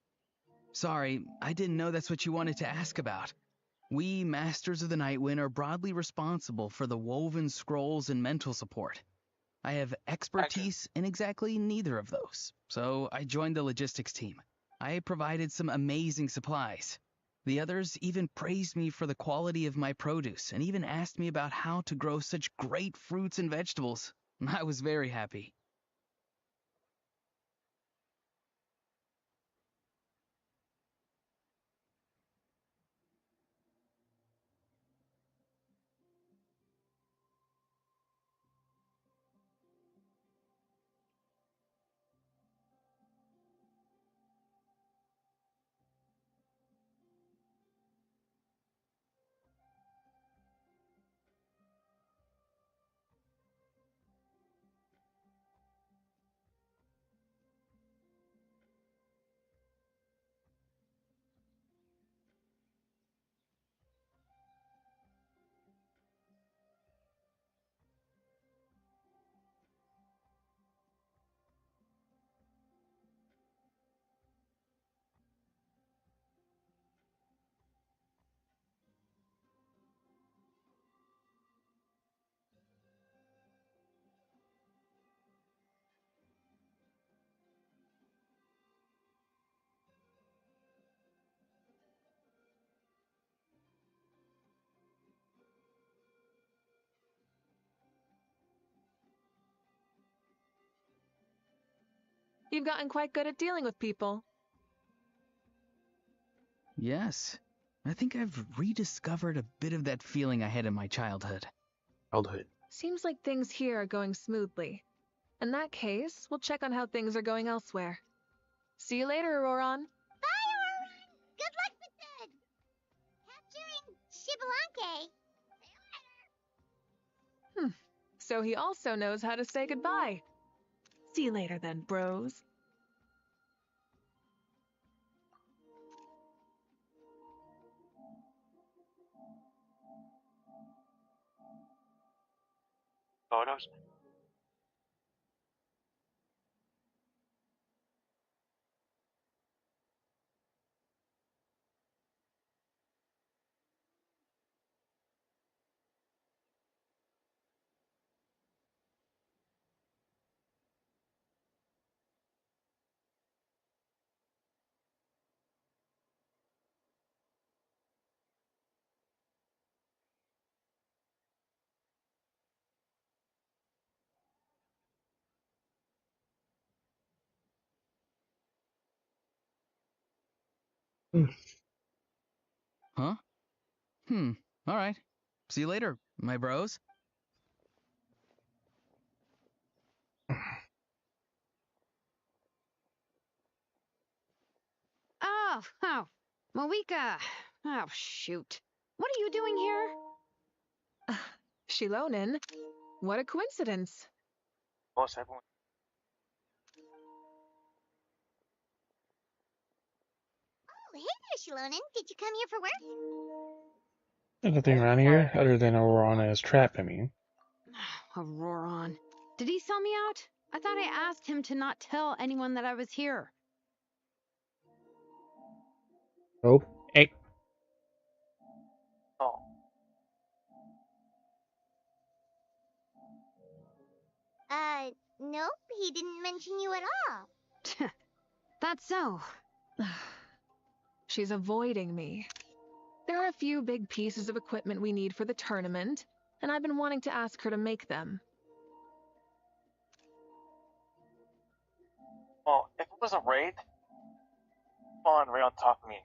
Sorry, I didn't know that's what you wanted to ask about. We, Masters of the Nightwind, are broadly responsible for the woven scrolls and mental support. I have expertise in exactly neither of those, so I joined the logistics team. I provided some amazing supplies. The others even praised me for the quality of my produce and even asked me about how to grow such great fruits and vegetables. I was very happy. You've gotten quite good at dealing with people. Yes, I think I've rediscovered a bit of that feeling I had in my childhood. Seems like things here are going smoothly. In that case, we'll check on how things are going elsewhere. See you later, Auroron. Bye, Auroron! Good luck with the... capturing Xbalanque. So he also knows how to say goodbye. See you later then, bros. Photos? Huh? Alright. See you later, my bros. Oh, Mavuika. Oh, shoot. What are you doing here? Shilonen, what a coincidence. Most everyone. Oh, hey there, Shilonen. Did you come here for work? There's nothing around here other than Aurana's trap, I mean. Auroron. Did he sell me out? I thought I asked him to not tell anyone that I was here. Oh, hey. Oh. Nope, he didn't mention you at all. That's so. She's avoiding me. There are a few big pieces of equipment we need for the tournament, and I've been wanting to ask her to make them. Well, if it was a raid, come on, right on top of me.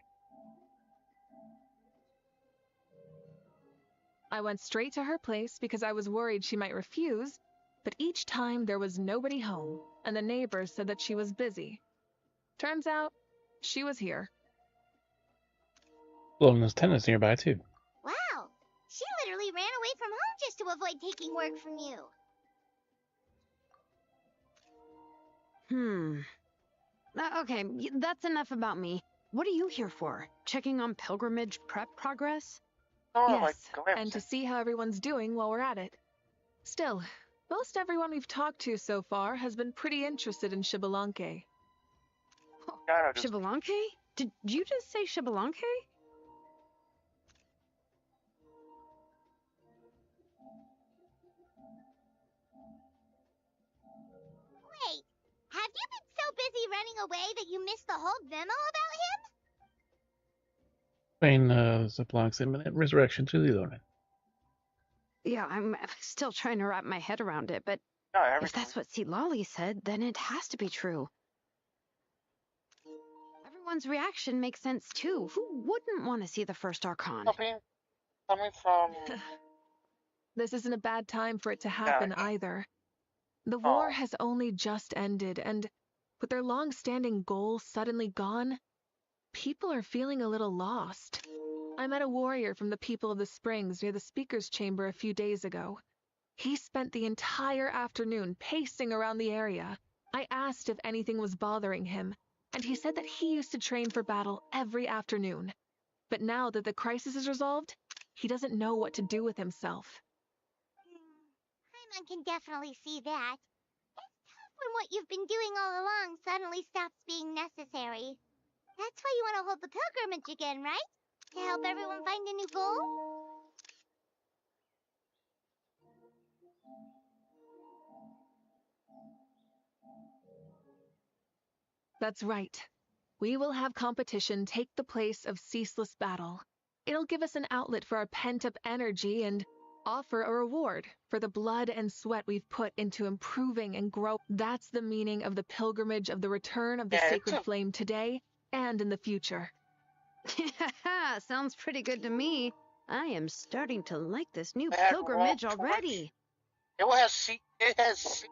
I went straight to her place because I was worried she might refuse, but each time there was nobody home, and the neighbors said that she was busy. Turns out, she was here. Loneliness tennis nearby, too. Wow, she literally ran away from home just to avoid taking work from you. Okay, that's enough about me. What are you here for? Checking on pilgrimage prep progress? Yes, and to see how everyone's doing while we're at it. Still, most everyone we've talked to so far has been pretty interested in Xbalanque. Xbalanque? Did you just say Xbalanque? Wait, have you been so busy running away that you missed the whole memo about him? Explain Xbalanque's imminent resurrection to Lilonen. Yeah, I'm still trying to wrap my head around it, but if that's what Citlali said, then it has to be true. Everyone's reaction makes sense too. Who wouldn't want to see the first Archon? Coming from... This isn't a bad time for it to happen either. The war has only just ended, and with their long-standing goals suddenly gone, people are feeling a little lost. I met a warrior from the People of the Springs near the Speaker's Chamber a few days ago. He spent the entire afternoon pacing around the area. I asked if anything was bothering him, and he said that he used to train for battle every afternoon. But now that the crisis is resolved, he doesn't know what to do with himself. Paimon can definitely see that. It's tough when what you've been doing all along suddenly stops being necessary. That's why you want to hold the pilgrimage again, right? To help everyone find a new goal? That's right. We will have competition take the place of ceaseless battle. It'll give us an outlet for our pent-up energy and offer a reward for the blood and sweat we've put into improving and growing. That's the meaning of the pilgrimage of the return of the sacred flame today and in the future. Sounds pretty good to me. I am starting to like this new pilgrimage already. It has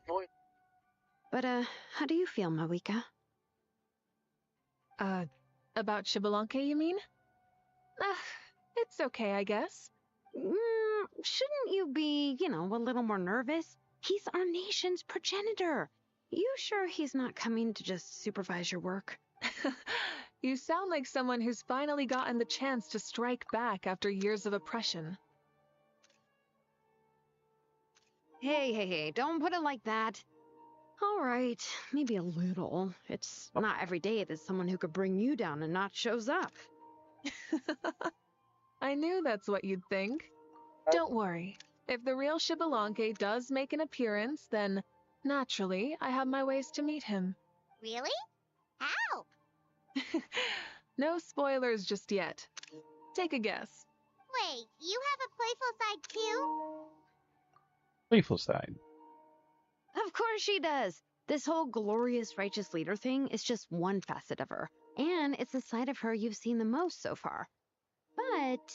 boy. But, how do you feel, Mavuika? About Xbalanque, you mean? It's okay, I guess. Shouldn't you be, a little more nervous? He's our nation's progenitor. You sure he's not coming to just supervise your work? You sound like someone who's finally gotten the chance to strike back after years of oppression. Hey, don't put it like that. All right, maybe a little. It's not every day that someone who could bring you down a notch shows up. I knew that's what you'd think. Don't worry. If the real Xbalanque does make an appearance, then, naturally, I have my ways to meet him. Really? How? No spoilers just yet. Take a guess. Wait, you have a playful side too? Playful side. Of course she does. This whole glorious righteous leader thing is just one facet of her, and it's the side of her you've seen the most so far. But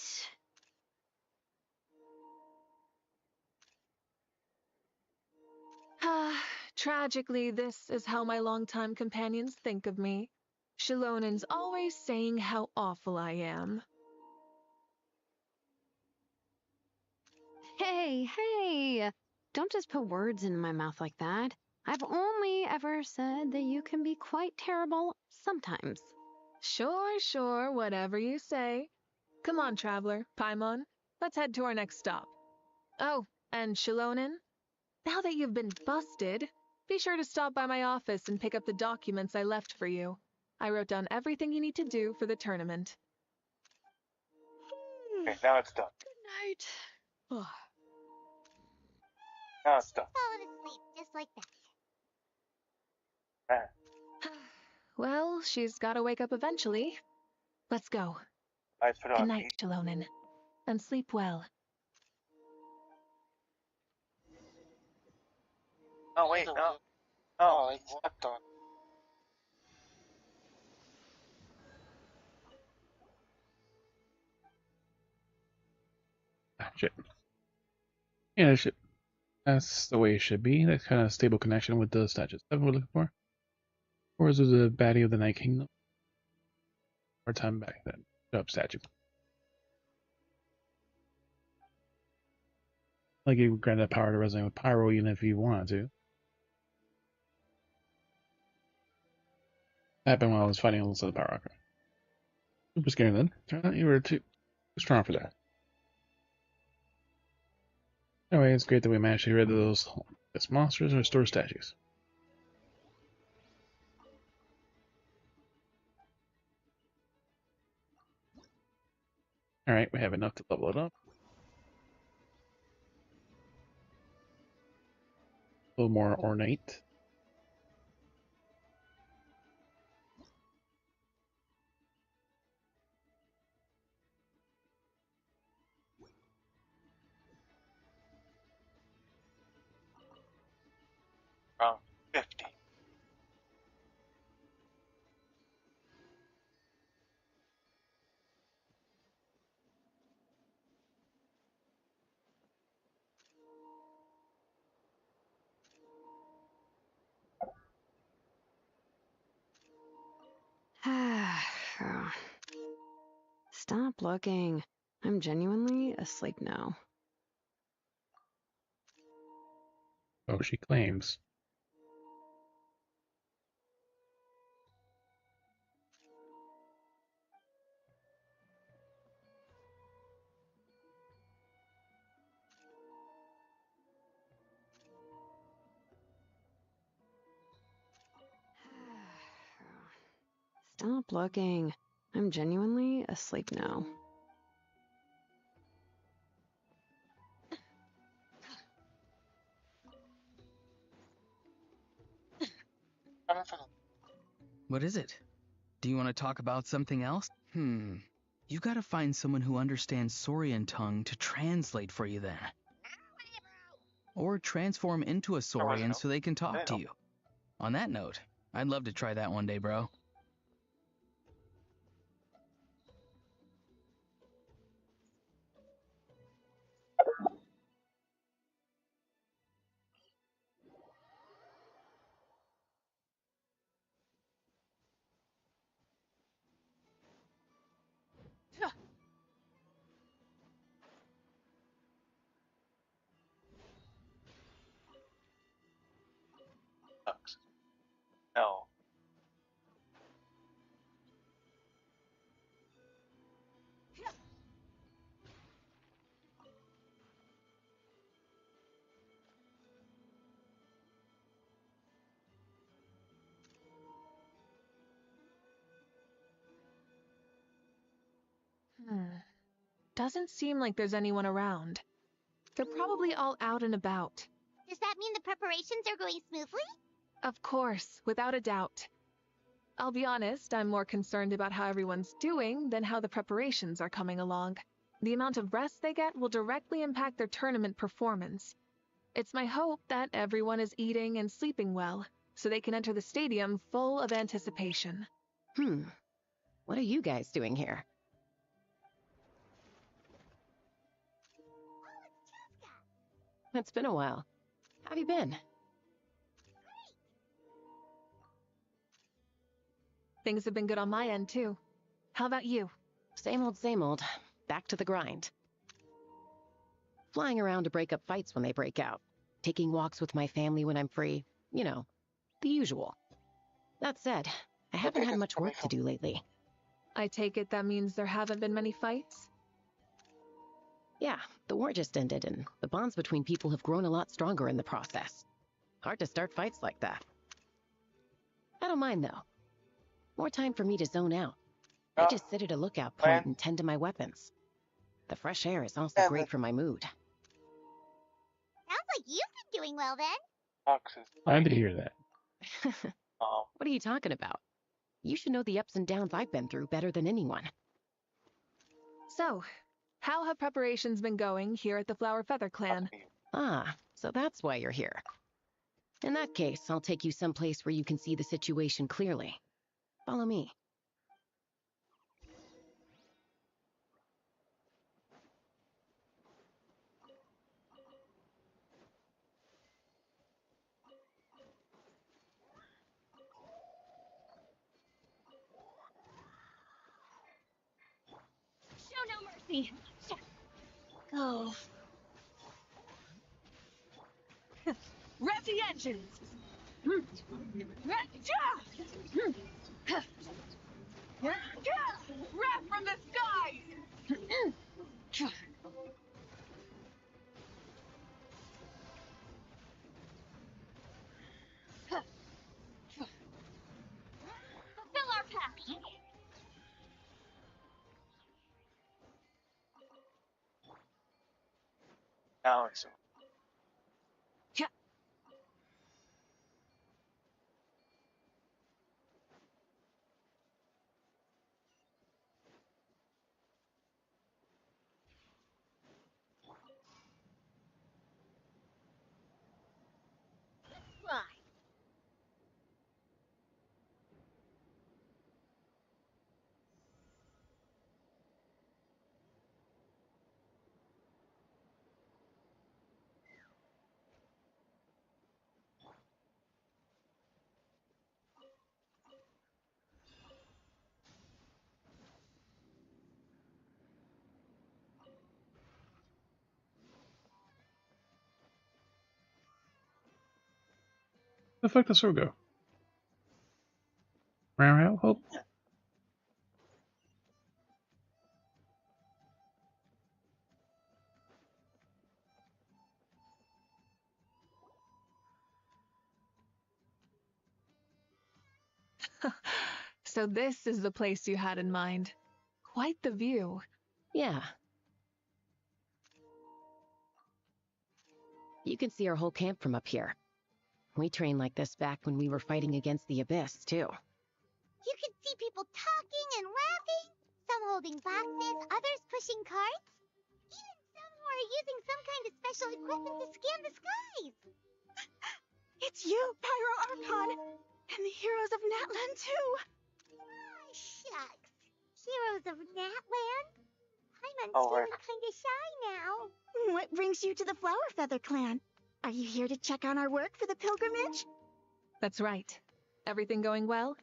tragically, this is how my longtime companions think of me. Shilonen's always saying how awful I am. hey, don't just put words in my mouth like that. I've only ever said that you can be quite terrible sometimes. Sure, whatever you say. Come on, traveler, Paimon. Let's head to our next stop. Oh, and Shilonen, now that you've been busted, be sure to stop by my office and pick up the documents I left for you. I wrote down everything you need to do for the tournament. Okay, now it's done. Good night. Now it's done. Falling asleep just like that. Well, she's gotta wake up eventually. Let's go. I put on Good night, Shilonen. And sleep well. Oh wait, no. Oh, I slept on. Ah, shit. Yeah, that's the way it should be. That kind of stable connection with the statue 7 we're looking for. Or is it the baddie of the Night Kingdom? Our time back then. Up statue. Like you grant that power to resonate with Pyro even if you wanted to. That happened while I was fighting alongside the Power Rocker. Super scary then. Turned out you were too strong for that. Anyway, it's great that we managed to get rid of those monsters and restore statues. Alright, we have enough to level it up. A little more ornate. Around 50. Stop looking. I'm genuinely asleep now. Oh, she claims. Stop looking. I'm genuinely asleep now. What is it? Do you want to talk about something else? You gotta find someone who understands Saurian tongue to translate for you then. Or transform into a Saurian so they can talk to you. On that note, I'd love to try that one day, bro. No. Doesn't seem like there's anyone around. They're probably all out and about. Does that mean the preparations are going smoothly? Of course, without a doubt. I'll be honest, I'm more concerned about how everyone's doing than how the preparations are coming along. The amount of rest they get will directly impact their tournament performance. It's my hope that everyone is eating and sleeping well, so they can enter the stadium full of anticipation. What are you guys doing here? It's been a while. How have you been? Things have been good on my end, too. How about you? Same old, same old. Back to the grind. Flying around to break up fights when they break out. Taking walks with my family when I'm free. You know, the usual. That said, I haven't had much work to do lately. I take it that means there haven't been many fights? Yeah, the war just ended, and the bonds between people have grown a lot stronger in the process. Hard to start fights like that. I don't mind, though. More time for me to zone out. I just sit at a lookout point and tend to my weapons. The fresh air is also great for my mood. Sounds like you've been doing well then. Glad to hear that. What are you talking about? You should know the ups and downs I've been through better than anyone. So, how have preparations been going here at the Flower Feather Clan? Ah, so that's why you're here. In that case, I'll take you someplace where you can see the situation clearly. Follow me. Show no mercy. Oh. Rev the engines! Rev from the skies! Fulfill our pact. Now it's Fly. The fuck does Sword go? Round hope. So this is the place you had in mind. Quite the view. Yeah. You can see our whole camp from up here. We trained like this back when we were fighting against the Abyss, too. You can see people talking and laughing, some holding boxes, others pushing carts, even some who are using some kind of special equipment to scan the skies. It's you, Pyro Archon, and the heroes of Natlan too. Ah, shucks. Heroes of Natland? I'm feeling kind of shy now. What brings you to the Flower Feather Clan? Are you here to check on our work for the pilgrimage? That's right. Everything going well?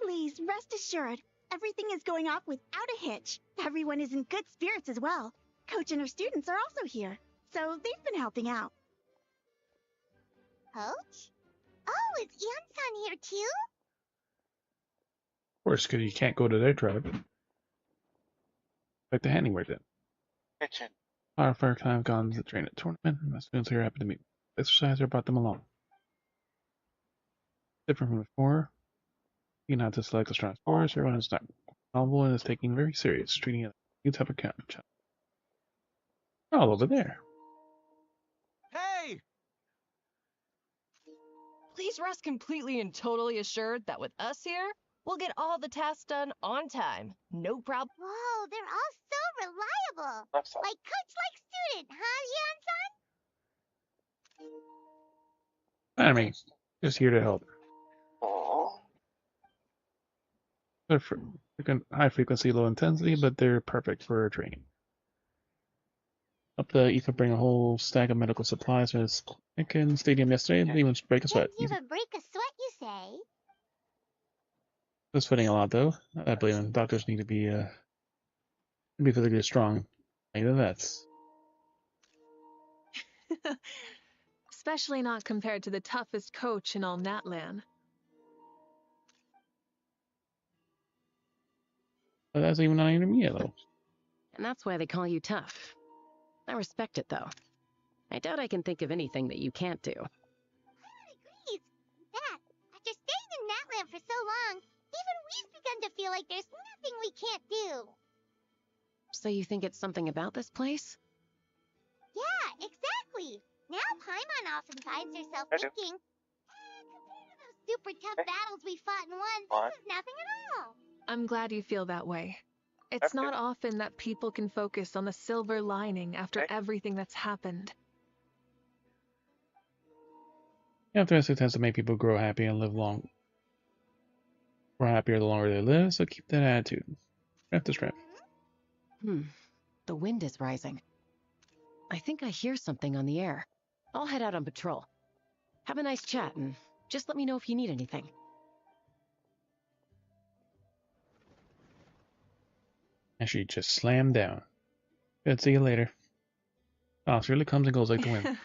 Please, rest assured, everything is going off without a hitch. Everyone is in good spirits as well. Coach and her students are also here, so they've been helping out. Coach? Oh, is Anson here too? Of course, because you can't go to their tribe. Like the Handiwork then. kitchen. Our Fire Clan have gone to the train at tournament, and my students here happen to meet. Exerciser brought them along. Different from before, you know how to select the strong sports, everyone is not novel and is taking very serious, treating it like a new type of challenge. All over there. Hey! Please rest completely and totally assured that with us here, We'll get all the tasks done on time. No problem. Whoa, they're all so reliable. Like coach, like student, huh, I mean, just here to help. Oh. They're high frequency, low intensity, but they're perfect for training. Up the Aoife bring a whole stack of medical supplies from his Lincoln Stadium yesterday. Didn't even break a sweat. Didn't even break a sweat, you say? Was sweating a lot though. I believe him. Doctors need to be physically strong. Like the vets. Especially not compared to the toughest coach in all Natlan. But that's even not even me though. And that's why they call you tough. I respect it, though. I doubt I can think of anything that you can't do. Agreed. That, after staying in Natland for so long, even we've begun to feel like there's nothing we can't do. So you think it's something about this place? Yeah, exactly. Now Paimon often finds herself thinking, compared to those super tough battles we fought and won, this is nothing at all. I'm glad you feel that way. It's not often that people can focus on the silver lining after everything that's happened. Optimistic tends to make people grow happy and live long. Grow happier the longer they live, so keep that attitude. Strength to strength. The wind is rising. I think I hear something on the air. I'll head out on patrol. Have a nice chat, and just let me know if you need anything. And she just slammed down. Good, see you later. Oh, she really comes and goes like the wind.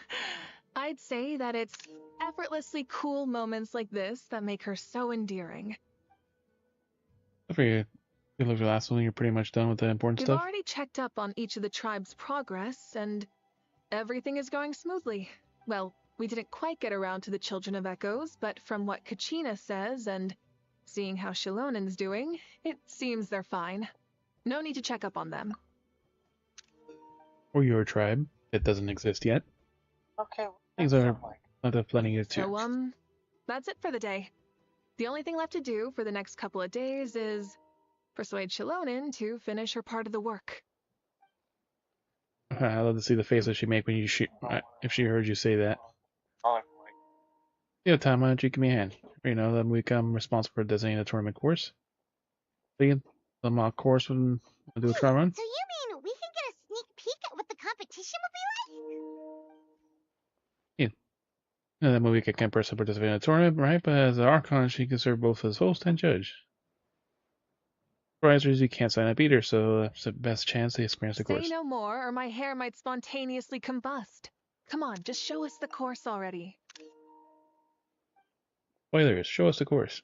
I'd say that it's effortlessly cool moments like this that make her so endearing. Good for you. You look your last one, you're pretty much done with the important We've stuff. already checked up on each of the tribe's progress, and everything is going smoothly. Well, we didn't quite get around to the Children of Echoes, but from what Kachina says and seeing how Shilonen's doing, it seems they're fine. No need to check up on them. Or your tribe. It doesn't exist yet. Okay. Things are plenty here too. So, that's it for the day. The only thing left to do for the next couple of days is persuade Shilonen to finish her part of the work. I love to see the faces she make when if she heard you say that. Yeah, Tom, why don't you give me a hand? You know, that week I'm responsible for designating a tournament course. The mock course when I do a try run. So you mean we can get a sneak peek at what the competition will be like? Yeah. And then Mavuika can't personally participate in a tournament, right? But as an Archon, she can serve both as host and judge. Surprisers, you can't sign up either, so that's the best chance to experience the course. Say no more, or my hair might spontaneously combust. Come on, just show us the course already. Spoilers, show us the course.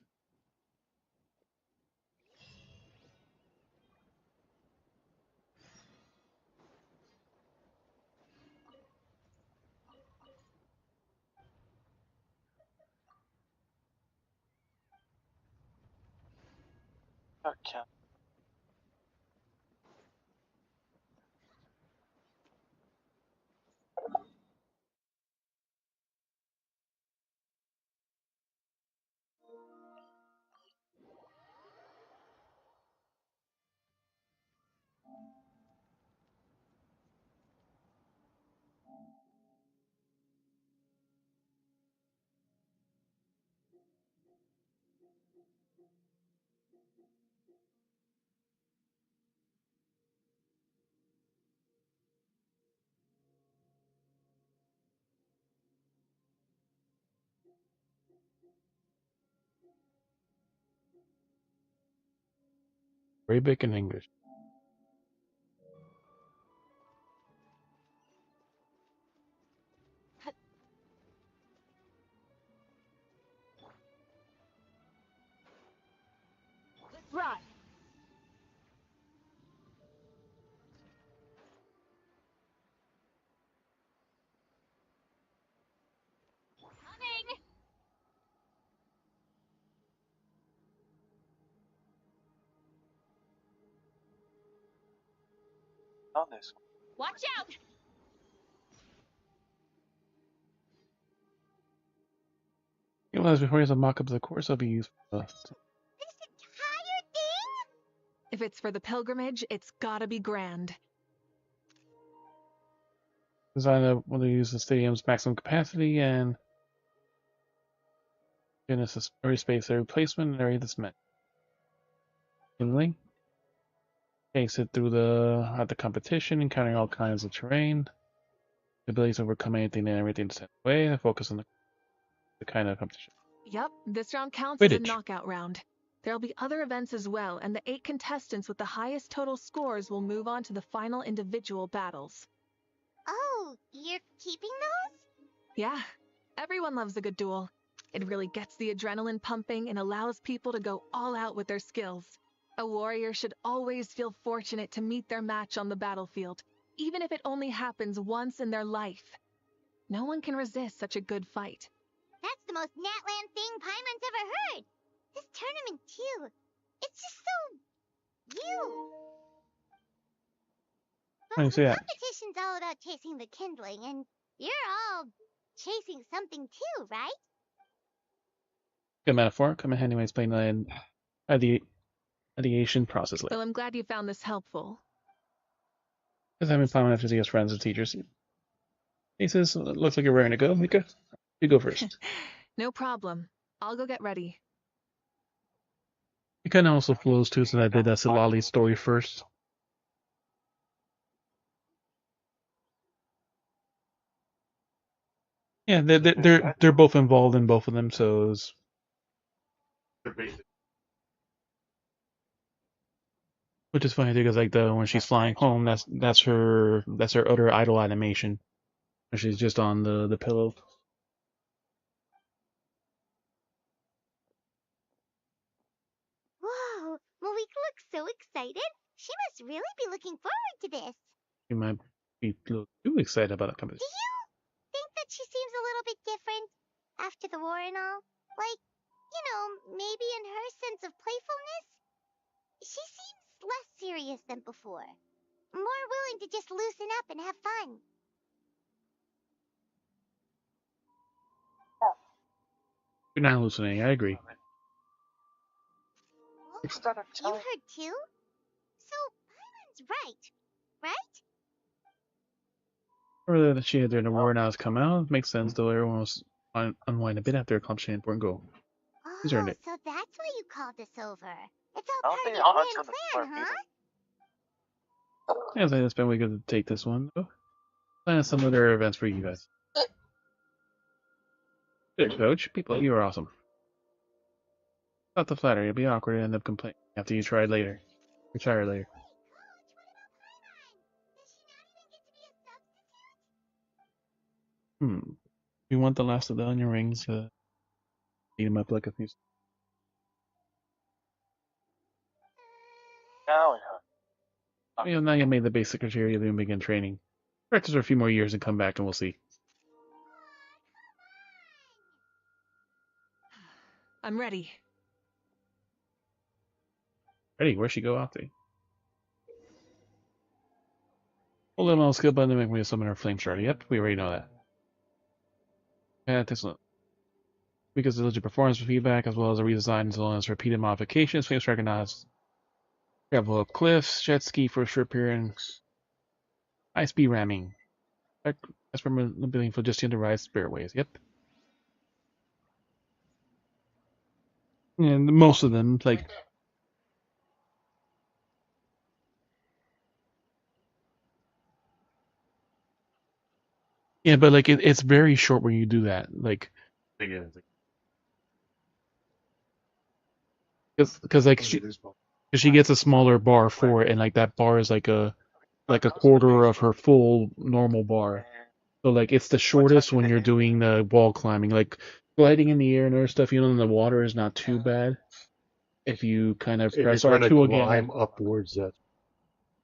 Okay. Arabic and English. Let's ride. Coming! On this. Watch out! Before he has a mock-up of the course, I'll be useful. This If it's for the pilgrimage, it's gotta be grand. Design will use the stadium's maximum capacity and Genesis area space area replacement and area that's met. Finally, takes it through the competition, encountering all kinds of terrain. The ability to overcome anything and everything to way and focus on the kind of competition. Yep, this round counts as a Quidditch. knockout round. There'll be other events as well, and the 8 contestants with the highest total scores will move on to the final individual battles. Oh, you're keeping those? Yeah, everyone loves a good duel. It really gets the adrenaline pumping and allows people to go all out with their skills. A warrior should always feel fortunate to meet their match on the battlefield, even if it only happens once in their life. No one can resist such a good fight. That's the most Natland thing Paimon's ever heard. This tournament, too. It's just so... you. How do you say that? Competition's all about chasing the kindling, and you're all chasing something too, right? Good metaphor. Come in handy when explaining the ideation process later. Well, I'm glad you found this helpful. Because I've been planning after see as friends and teachers. He says, looks like you're raring to go, Mika. You go first. No problem. I'll go get ready. It kind of also flows too, since I did that Citlali story first. Yeah, they're both involved in both of them, so it's... Which is funny because like when she's flying home, that's her other idle animation. When she's just on the pillow. Whoa, Mavuika looks so excited. She must really be looking forward to this. You might be a little too excited about that competition. Do you think that she seems a little bit different after the war and all? Like, you know, maybe in her sense of playfulness? She seems less serious than before. More willing to just loosen up and have fun. You're not hallucinating, I agree. You heard too? So, Paimon's right? Or that she had during the war now has come out. Makes sense, though everyone was unwind a bit after accomplishing an important goal. He's earned it. So that's why you called us over. It's all part of your grand plan, huh? Yeah, so it's been we good to take this one, though. Plan some other events for you guys. Good, coach. People, you are awesome. Not to flatter, it'll be awkward and end up complaining after you try later. Retire later. You want the last of the onion rings, eat them up like a few. Now you made the basic criteria, then begin training. Practice for a few more years and come back and we'll see. I'm ready. Ready? Where'd she go out to? Hold on, skill button to make me summon her flame shard. Yep, we already know that. Excellent. Because of the performance feedback as well as a redesign as well as repeated modifications, flames recognize travel up cliffs, jet ski for a short period, high speed ramming. That's from the building for just the rise spiritways. Yep. And most of them, like. Yeah, but like it's very short when you do that. Like. Because like she gets a smaller bar for it, and like that bar is like a quarter of her full normal bar. So like it's the shortest when you're doing the wall climbing. Like gliding in the air and other stuff, you know, in the water is not too bad. If you kind of press R2 again, upwards,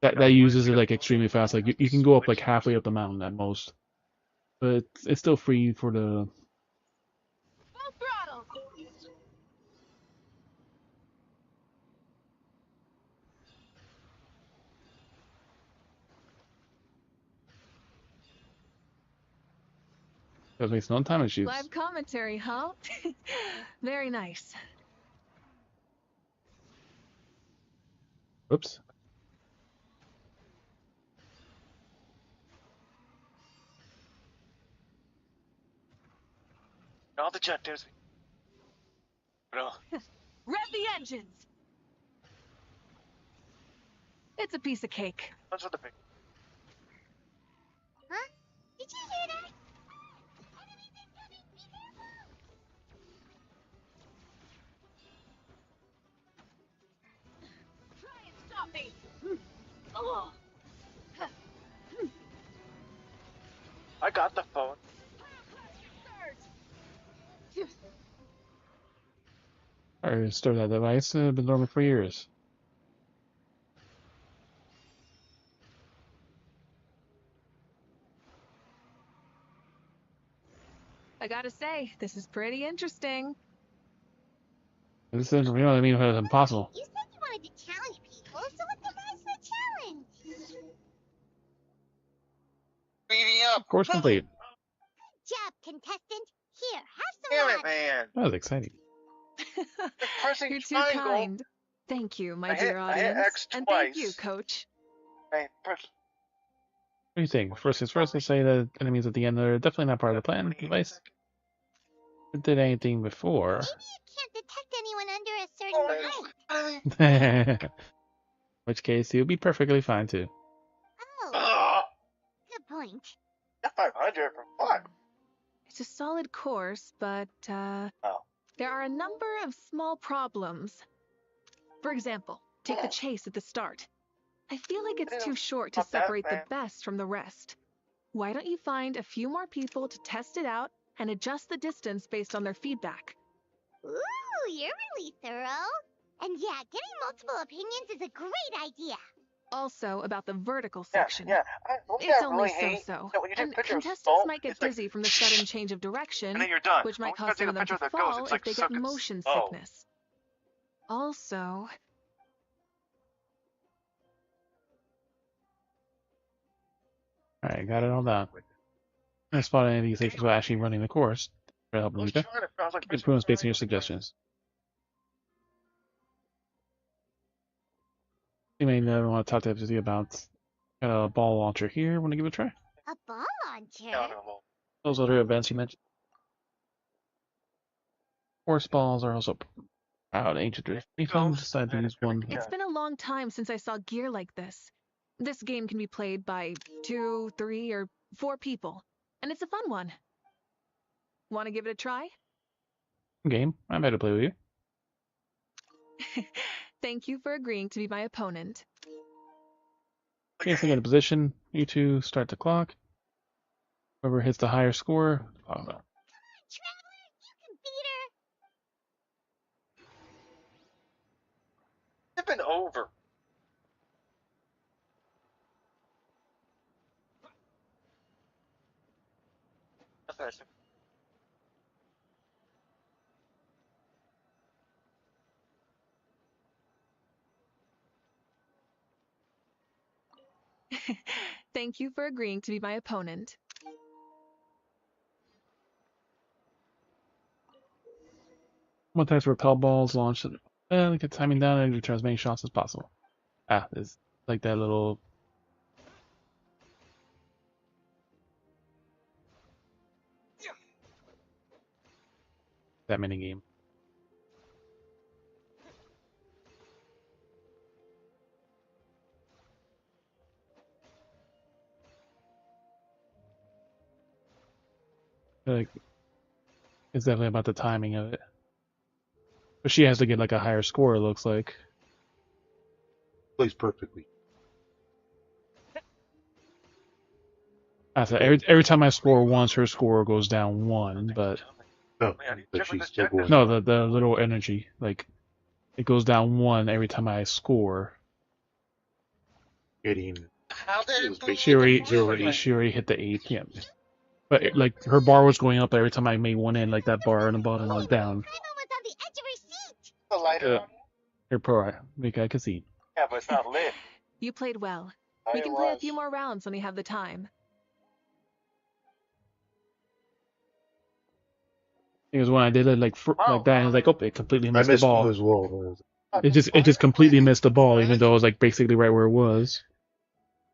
that uses it like extremely fast. Like you can go up like halfway up the mountain at most, but it's still free for the. That makes no time issues. Live commentary, huh? Very nice. Oops. All the objectives. Bro. Rev the engines! It's a piece of cake. What's with the big? Huh? Did you hear that? Try and stop me! Oh. I got the phone. I restored that device. Been dormant for years. I gotta say, this is pretty interesting. This isn't real. I mean, it's impossible. You said you wanted to challenge people, so what the hell's the challenge? Beating up. Course complete. Good job, contestant. Here, have some Damn it, water. man. That was exciting. Pressing You're too triangle. kind. Thank you, my dear I hit audience. X And thank you, twice. coach. Hey, press. What do you think? First things first, let's say the enemies at the end are definitely not part of the plan. Device. If it did anything before. Maybe you can't detect anyone under a certain height. In which case, you'll be perfectly fine too. Oh. Good point. 500 for what? It's a solid course, but there are a number of small problems. For example, take the chase at the start. I feel like it's too short to separate the best from the rest. Why don't you find a few more people to test it out and adjust the distance based on their feedback? Ooh, you're really thorough. And yeah, getting multiple opinions is a great idea. Also, about the vertical section. It's only so-so. And contestants might get dizzy from the sudden change of direction, and then you're done. which might When cause you some of them take a to picture of the ghost, fall it's if like they get seconds. motion Oh. sickness. Also, Alright, got it all down. I spot any of these things while actually running the course. Try to help Mavuika. Keep improvements based on your suggestions. You may want to talk to FCC about a ball launcher here. Want to give it a try? A ball launcher? Those other events you mentioned. Force balls are also proud ancient. Anytime decide to use one. it's been a long time since I saw gear like this. This game can be played by 2, 3, or 4 people, and it's a fun one. Want to give it a try? Game. I'm ready to play with you. Thank you for agreeing to be my opponent. Okay, so get a position. You two start the clock. Whoever hits the higher score. Traveler, you can beat her. It's been over. Thank you for agreeing to be my opponent. One types of repel balls launched. Get timing down and return as many shots as possible. Ah, it's like that little. That mini game. Like, it's definitely about the timing of it. But she has to get like a higher score, it looks like. Plays perfectly. I said every time I score once, her score goes down 1, but No, but she's still going. no, the little energy, like it goes down 1 every time I score. Getting. How did it She already hit the 8. Yeah. But like her bar was going up every time I made one in, like that bar on the bottom went down. the lighter? You're pro, I can see. Yeah, but it's not lit. You played well. Oh, We it can play a was. few more rounds when we have the time. Because when I did it like that, I was like, oh, it completely I missed the missed ball. one as well. It just completely missed the ball, even though it was like basically right where it was.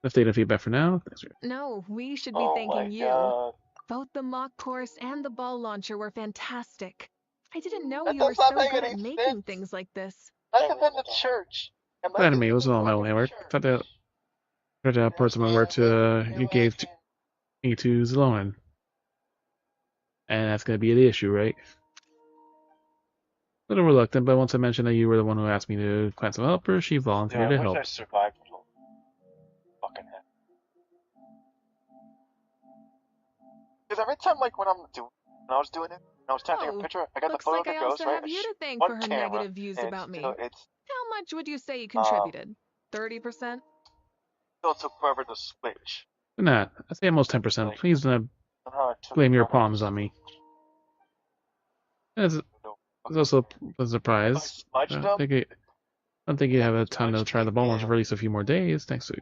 Let's take the feedback for now. Thanks. No, we should be thanking you. Both the mock course and the ball launcher were fantastic. I didn't know you were so good at making things like this. I live in the church. Glad to meet you. It was all metal network. Thought that person of work you gave me to Zloan. And that's gonna be the issue, right? A little reluctant, but once I mentioned that you were the one who asked me to find some helpers, she volunteered to help. I survived fucking head. Because every time, like, when I was doing it, when I was taking a picture, I got the photo like of the I ghost, also right? have you to thank One for her camera, negative views and about me. still, it's How much would you say you contributed? 30%? still took forever to switch. Not. I'd say almost 10%. Please don't blame your problems on me. It's also a surprise. I don't think you have a time to try the ball launcher for at least a few more days. Thanks to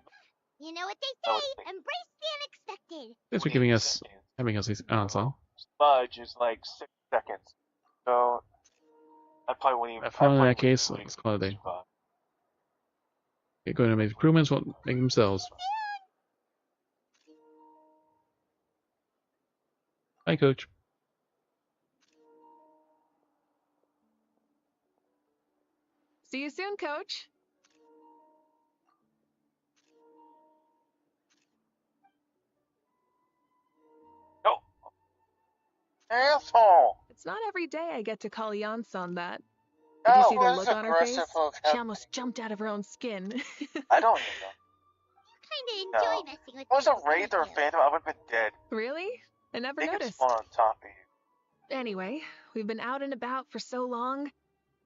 You know what they say, embrace the unexpected. thanks for having us on song. Smudge is like 6 seconds. So, I probably wouldn't even. Following that case, let's call it a day. Okay, going to make improvements, won't make themselves. Hi, Coach. See you soon, Coach. No. Asshole. It's not every day I get to call Yansan that. Did you see the look on her face? She almost jumped out of her own skin. I don't even know. You kinda enjoy messing with If I was a Wraith or a Phantom, I would have been dead. Really? I never They noticed. can spawn on top of you. Anyway, we've been out and about for so long.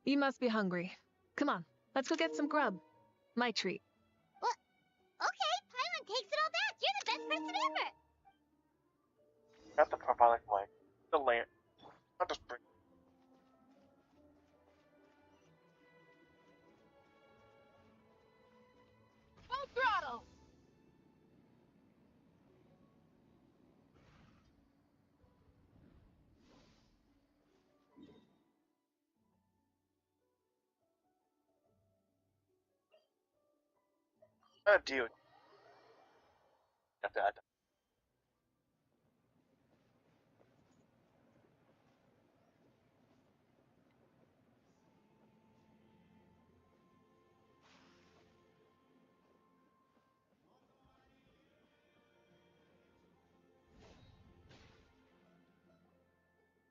You must be hungry. Come on, let's go get some grub. My treat. What? Okay, Paimon takes it all back. You're the best person ever. Got the prop, I like the land. I'll just bring. Full throttle. Dude. Got that.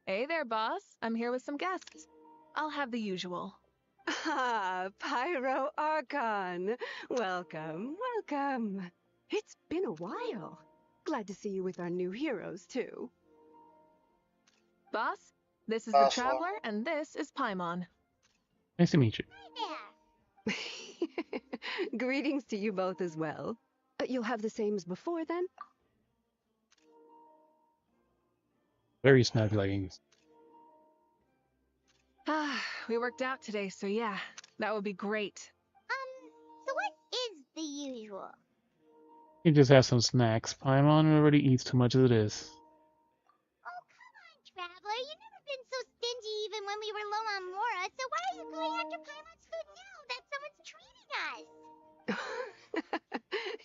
Hey there, boss. I'm here with some guests. I'll have the usual. Ah, Pyro Archon. Welcome, welcome. It's been a while. Glad to see you with our new heroes, too. Boss, this is the Traveler, and this is Paimon. Nice to meet you. Greetings to you both as well. You'll have the same as before, then? Very snug leggings. Ah, we worked out today, so yeah, that would be great. So what is the usual? You just have some snacks. Paimon already eats too much as it is. Oh, come on, Traveler. You've never been so stingy even when we were low on Mora, so why are you going after Paimon's food now that someone's treating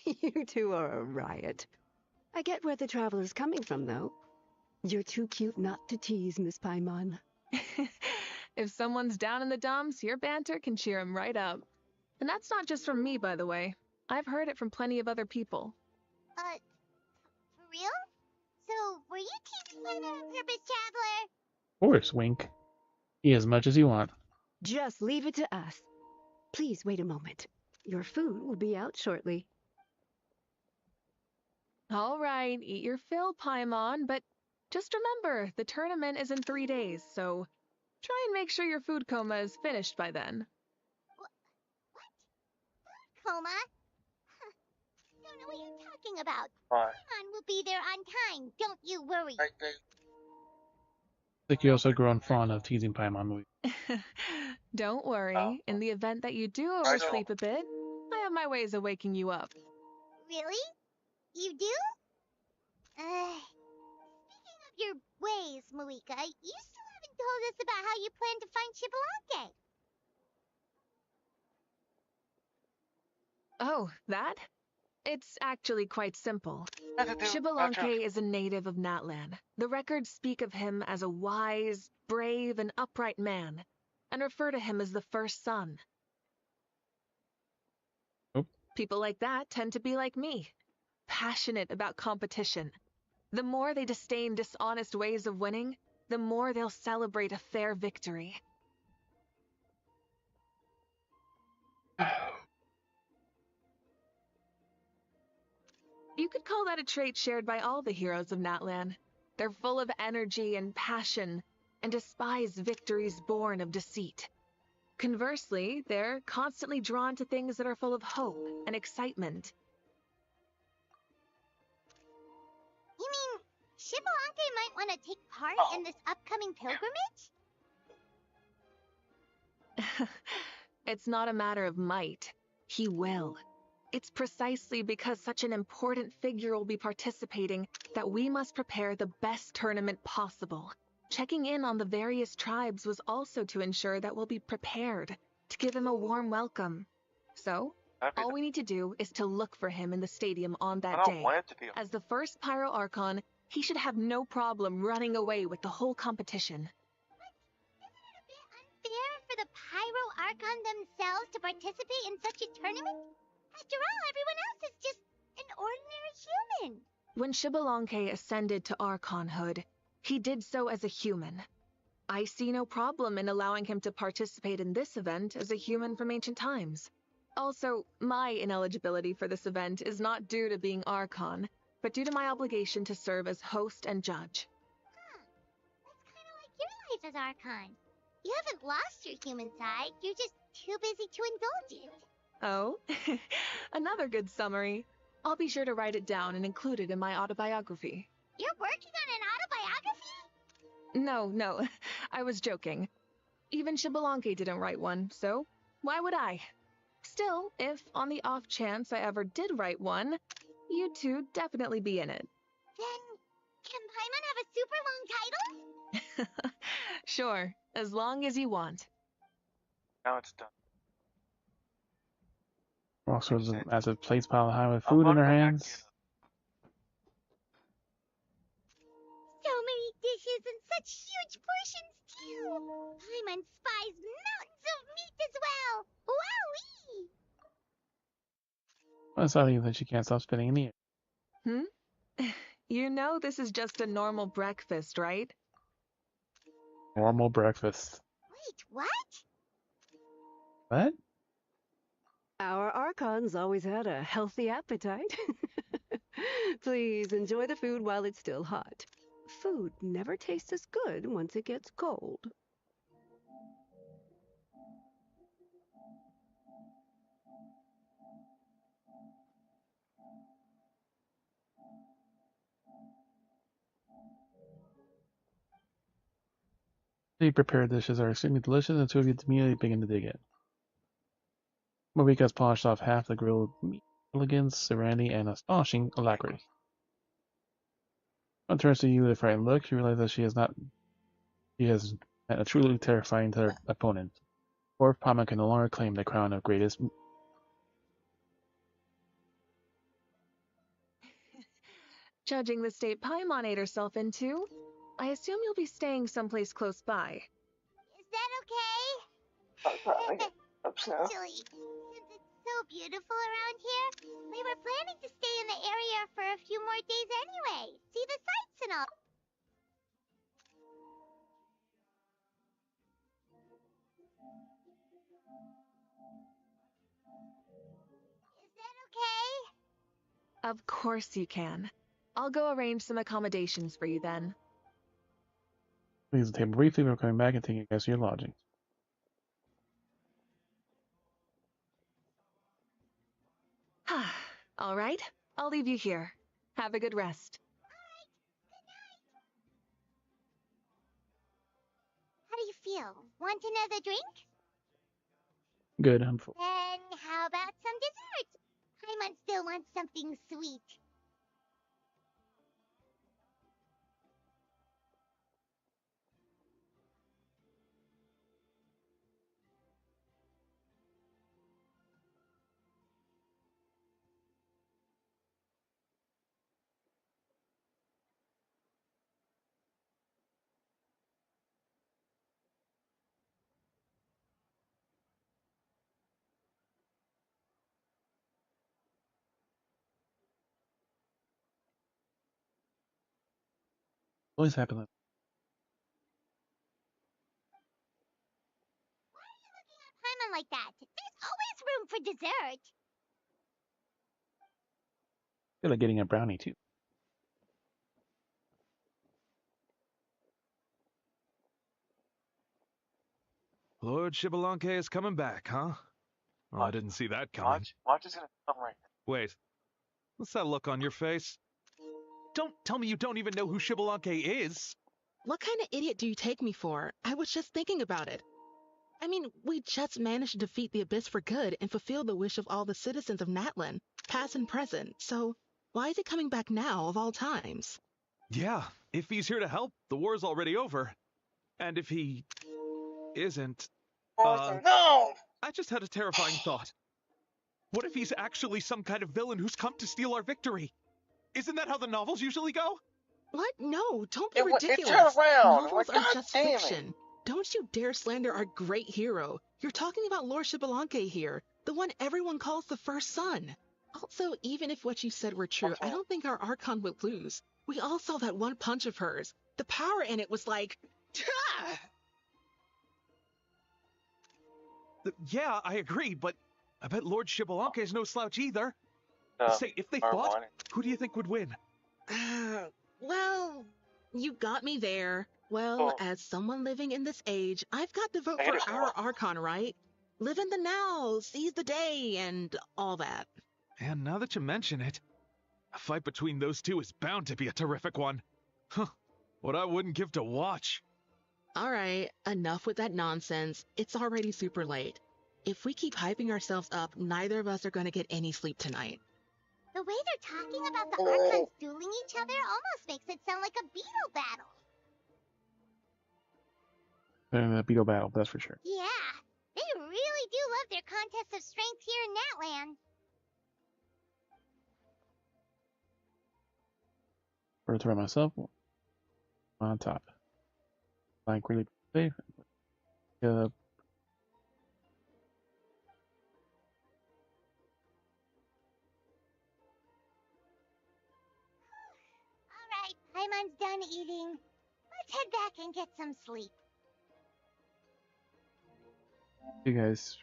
us? You two are a riot. I get where the Traveler's coming from, though. You're too cute not to tease, Miss Paimon. If someone's down in the dumps, your banter can cheer him right up. And that's not just from me, by the way. I've heard it from plenty of other people. For real? So, were you teasing Paimon on purpose, Traveler? Of course, wink. Eat as much as you want. Just leave it to us. Please wait a moment. Your food will be out shortly. All right, eat your fill, Paimon, but just remember, the tournament is in 3 days, so try and make sure your food coma is finished by then. What? Coma? Don't know what you're talking about. Paimon will be there on time. Don't you worry. I think you also grown fond of teasing Paimon. Don't worry. In the event that you do oversleep a bit, I have my ways of waking you up. Really? You do? Speaking of your ways, Mavuika, you still haven't told us about how you plan to find Chibalanke. Oh, that? It's actually quite simple. Nothing to do. Shibalanke is a native of Natlan. The records speak of him as a wise, brave, and upright man, and refer to him as the first son. Nope. People like that tend to be like me, passionate about competition. The more they disdain dishonest ways of winning, the more they'll celebrate a fair victory. You could call that a trait shared by all the heroes of Natlan. They're full of energy and passion, and despise victories born of deceit. Conversely, they're constantly drawn to things that are full of hope and excitement. You mean Shibalante might want to take part in this upcoming pilgrimage? It's not a matter of might. He will. It's precisely because such an important figure will be participating that we must prepare the best tournament possible. Checking in on the various tribes was also to ensure that we'll be prepared to give him a warm welcome. So, all we need to do is to look for him in the stadium on that day. As the first Pyro Archon, he should have no problem running away with the whole competition. Fair for the Pyro Archon themselves to participate in such a tournament? After all, everyone else is just an ordinary human. When Shibalanke ascended to Archonhood, he did so as a human. I see no problem in allowing him to participate in this event as a human from ancient times. Also, my ineligibility for this event is not due to being Archon, but due to my obligation to serve as host and judge. That's kind of like your life as Archon. You haven't lost your human side, you're just too busy to indulge it. Oh, another good summary. I'll be sure to write it down and include it in my autobiography. You're working on an autobiography? No, I was joking. Even Shibalanke didn't write one, so why would I? Still, if on the off chance I ever did write one, you two definitely be in it. Then, can Paimon have a super long title? Sure, as long as you want. Now it's done. Walks towards a massive plates piled high with food in her hands. So many dishes and such huge portions, too! Paimon spies mountains of meat as well! Wowee! What's up, you that she can't stop spinning in the air? You know this is just a normal breakfast, right? Normal breakfast. Wait, what? What? Our Archons always had a healthy appetite. Please enjoy the food while it's still hot. Food never tastes as good once it gets cold. The prepared dishes are extremely delicious, and the two of you immediately begin to dig in. Mavuika has polished off half the grilled meat, elegance, serenity, and astonishing alacrity. When turns to you with a frightened look, you realize that she has met a truly terrifying opponent. Dwarf Paimon can no longer claim the crown of greatest. Judging the state Paimon ate herself into, I assume you'll be staying someplace close by. Is that okay? Hope so. Actually, since it's so beautiful around here, we were planning to stay in the area for a few more days anyway. See the sights and all. Is that okay? Of course you can. I'll go arrange some accommodations for you then. Leaves the table briefly before coming back and taking a guess at your lodgings. All right, I'll leave you here. Have a good rest. How do you feel? Want another drink? Good, I'm full. Then how about some dessert? Paimon still wants something sweet. Always happens. Paimon like that. There's always room for dessert. I feel like getting a brownie too. Lord Shibalanke is coming back, huh? Well, I didn't see that coming. Watch is gonna come right now. Wait, what's that look on your face? Don't tell me you don't even know who Shibalanke is! What kind of idiot do you take me for? I was just thinking about it. I mean, we just managed to defeat the Abyss for good and fulfill the wish of all the citizens of Natlan, past and present, so why is he coming back now of all times? Yeah, if he's here to help, the war's already over. And if he isn't, no! I just had a terrifying thought. What if he's actually some kind of villain who's come to steal our victory? Isn't that how the novels usually go? What? No, don't be It ridiculous. turned around. Novels Like, are God just damn fiction. it. Don't you dare slander our great hero. You're talking about Lord Shibalanke here, the one everyone calls the first son. Also, even if what you said were true, I don't think our Archon would lose. We all saw that one punch of hers. The power in it was like... Yeah, I agree, but I bet Lord Shibalanke is no slouch either. No, Say, if they fought, who do you think would win? Well, you got me there. Well, as someone living in this age, I've got to vote for our Archon, right? Live in the now, seize the day, and all that. And now that you mention it, a fight between those two is bound to be a terrific one. Huh, what I wouldn't give to watch. All right, enough with that nonsense. It's already super late. If we keep hyping ourselves up, neither of us are going to get any sleep tonight. The way they're talking about the Archons dueling each other almost makes it sound like a beetle battle. And a beetle battle, that's for sure. Yeah, they really do love their contests of strength here in Natlan. For to myself, on top. Like really safe. Alright, Paimon's done eating. Let's head back and get some sleep. You guys.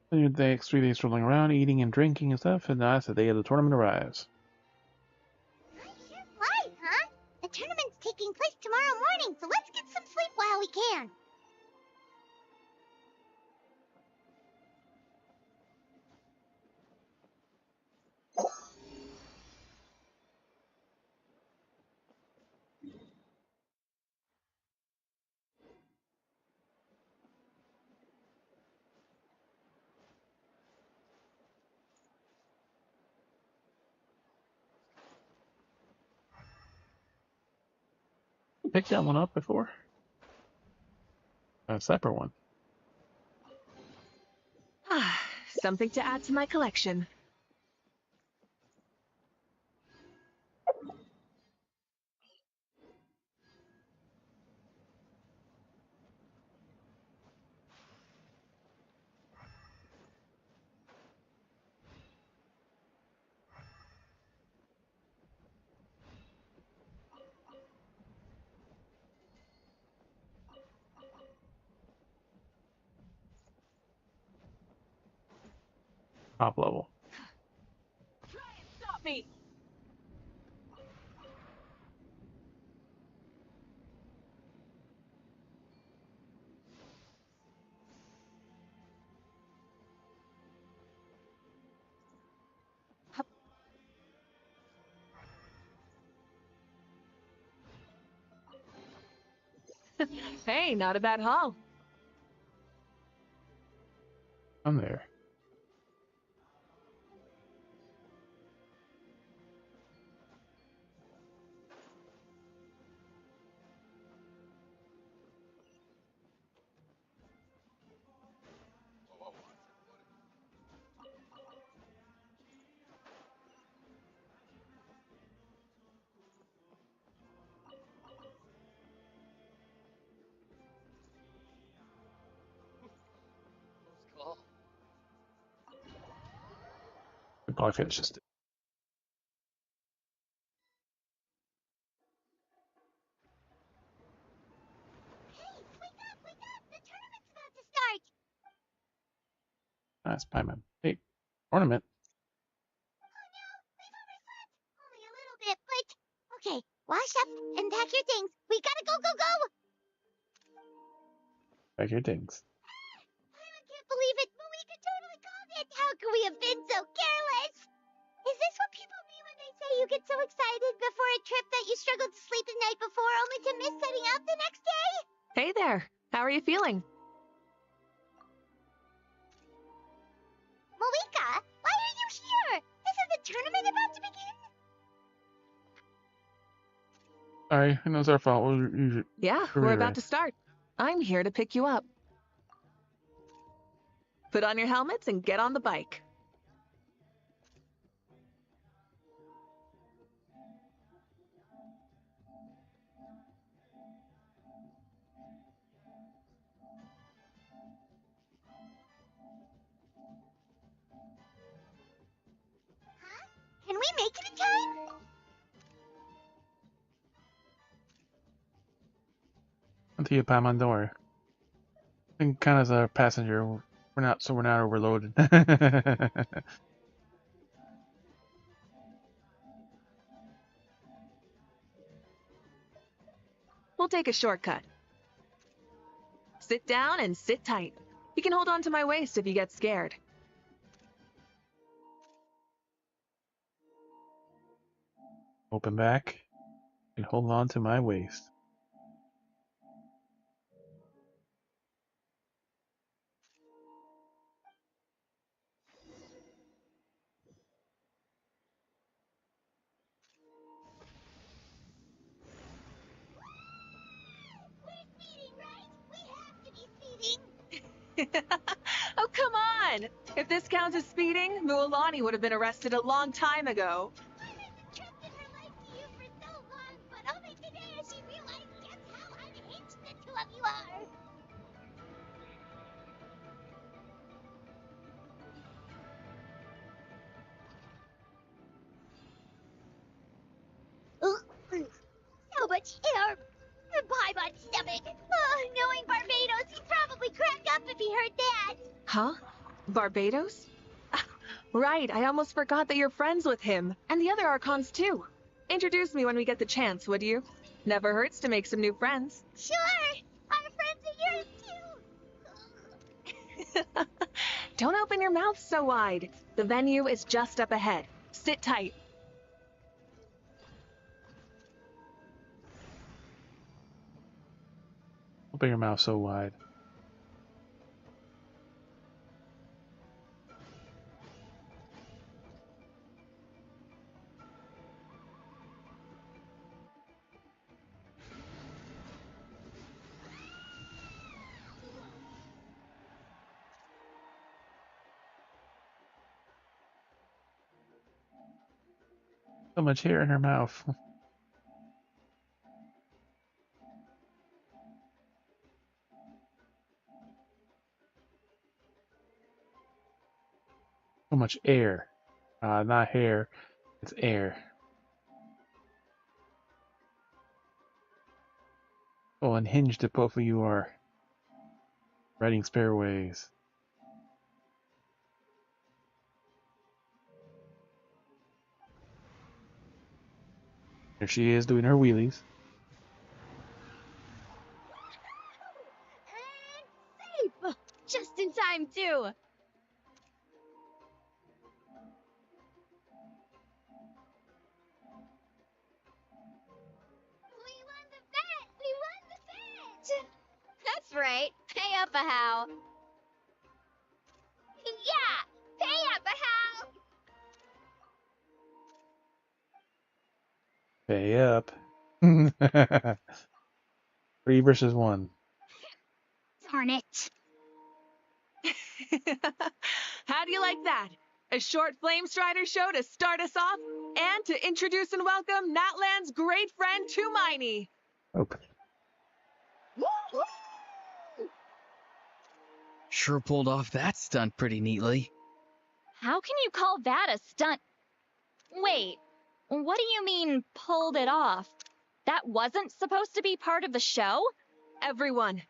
Spend your next 3 days strolling around, eating and drinking and stuff, and that's the day of the tournament arrives. Flies, huh? The tournament's taking place tomorrow morning, so let's get some sleep while we can. Picked that one up before. A separate one. Something to add to my collection. Top level. Stop me! Hey, not a bad haul. I'm there. Call. We probably finish this. Start. That's Paimon. Hey, ornament. Only a little bit, but okay. Wash up and pack your things. We gotta go, go, go. Back your things. I can't believe it. Mavuika totally called it. How could we have been so careless? Is this what people mean when they say you get so excited before a trip that you struggled to sleep the night before only to miss setting out the next day? Hey there. How are you feeling? Mavuika, why are you here? Isn't the tournament about to begin? Sorry, I know it's our fault. Yeah, we're about to start. I'm here to pick you up. Put on your helmets and get on the bike. Can we make it in time? Until you Paimon, don't worry. I think kind of as a passenger, we're not overloaded. We'll take a shortcut. Sit down and sit tight. You can hold on to my waist if you get scared. Open back and hold on to my waist. Oh, come on! If this counts as speeding, Mualani would have been arrested a long time ago. But only today has she realized just how unhinged the two of you are. So much air. Paimon's stomach. Oh, knowing Barbados, he'd probably crack up if he heard that. Huh? Barbados? Right, I almost forgot that you're friends with him. And the other Archons, too. Introduce me when we get the chance, would you? Never hurts to make some new friends. Sure. Our friends are yours, too. Don't open your mouth so wide. The venue is just up ahead. Sit tight. Open your mouth so wide. So much hair in her mouth. So much air. Not hair. It's air. Oh, unhinged that both of you are. Riding spareways. There she is doing her wheelies. Safe! Just in time, too. We won the bet! That's right. Pay up a how. Yeah! Pay up a how! Pay up. 3 versus 1. Darn it. How do you like that? A short Flame Strider show to start us off, and to introduce and welcome Natlan's great friend Tumaini. Okay. Sure pulled off that stunt pretty neatly. How can you call that a stunt? Wait, what do you mean, pulled it off? That wasn't supposed to be part of the show? Everyone,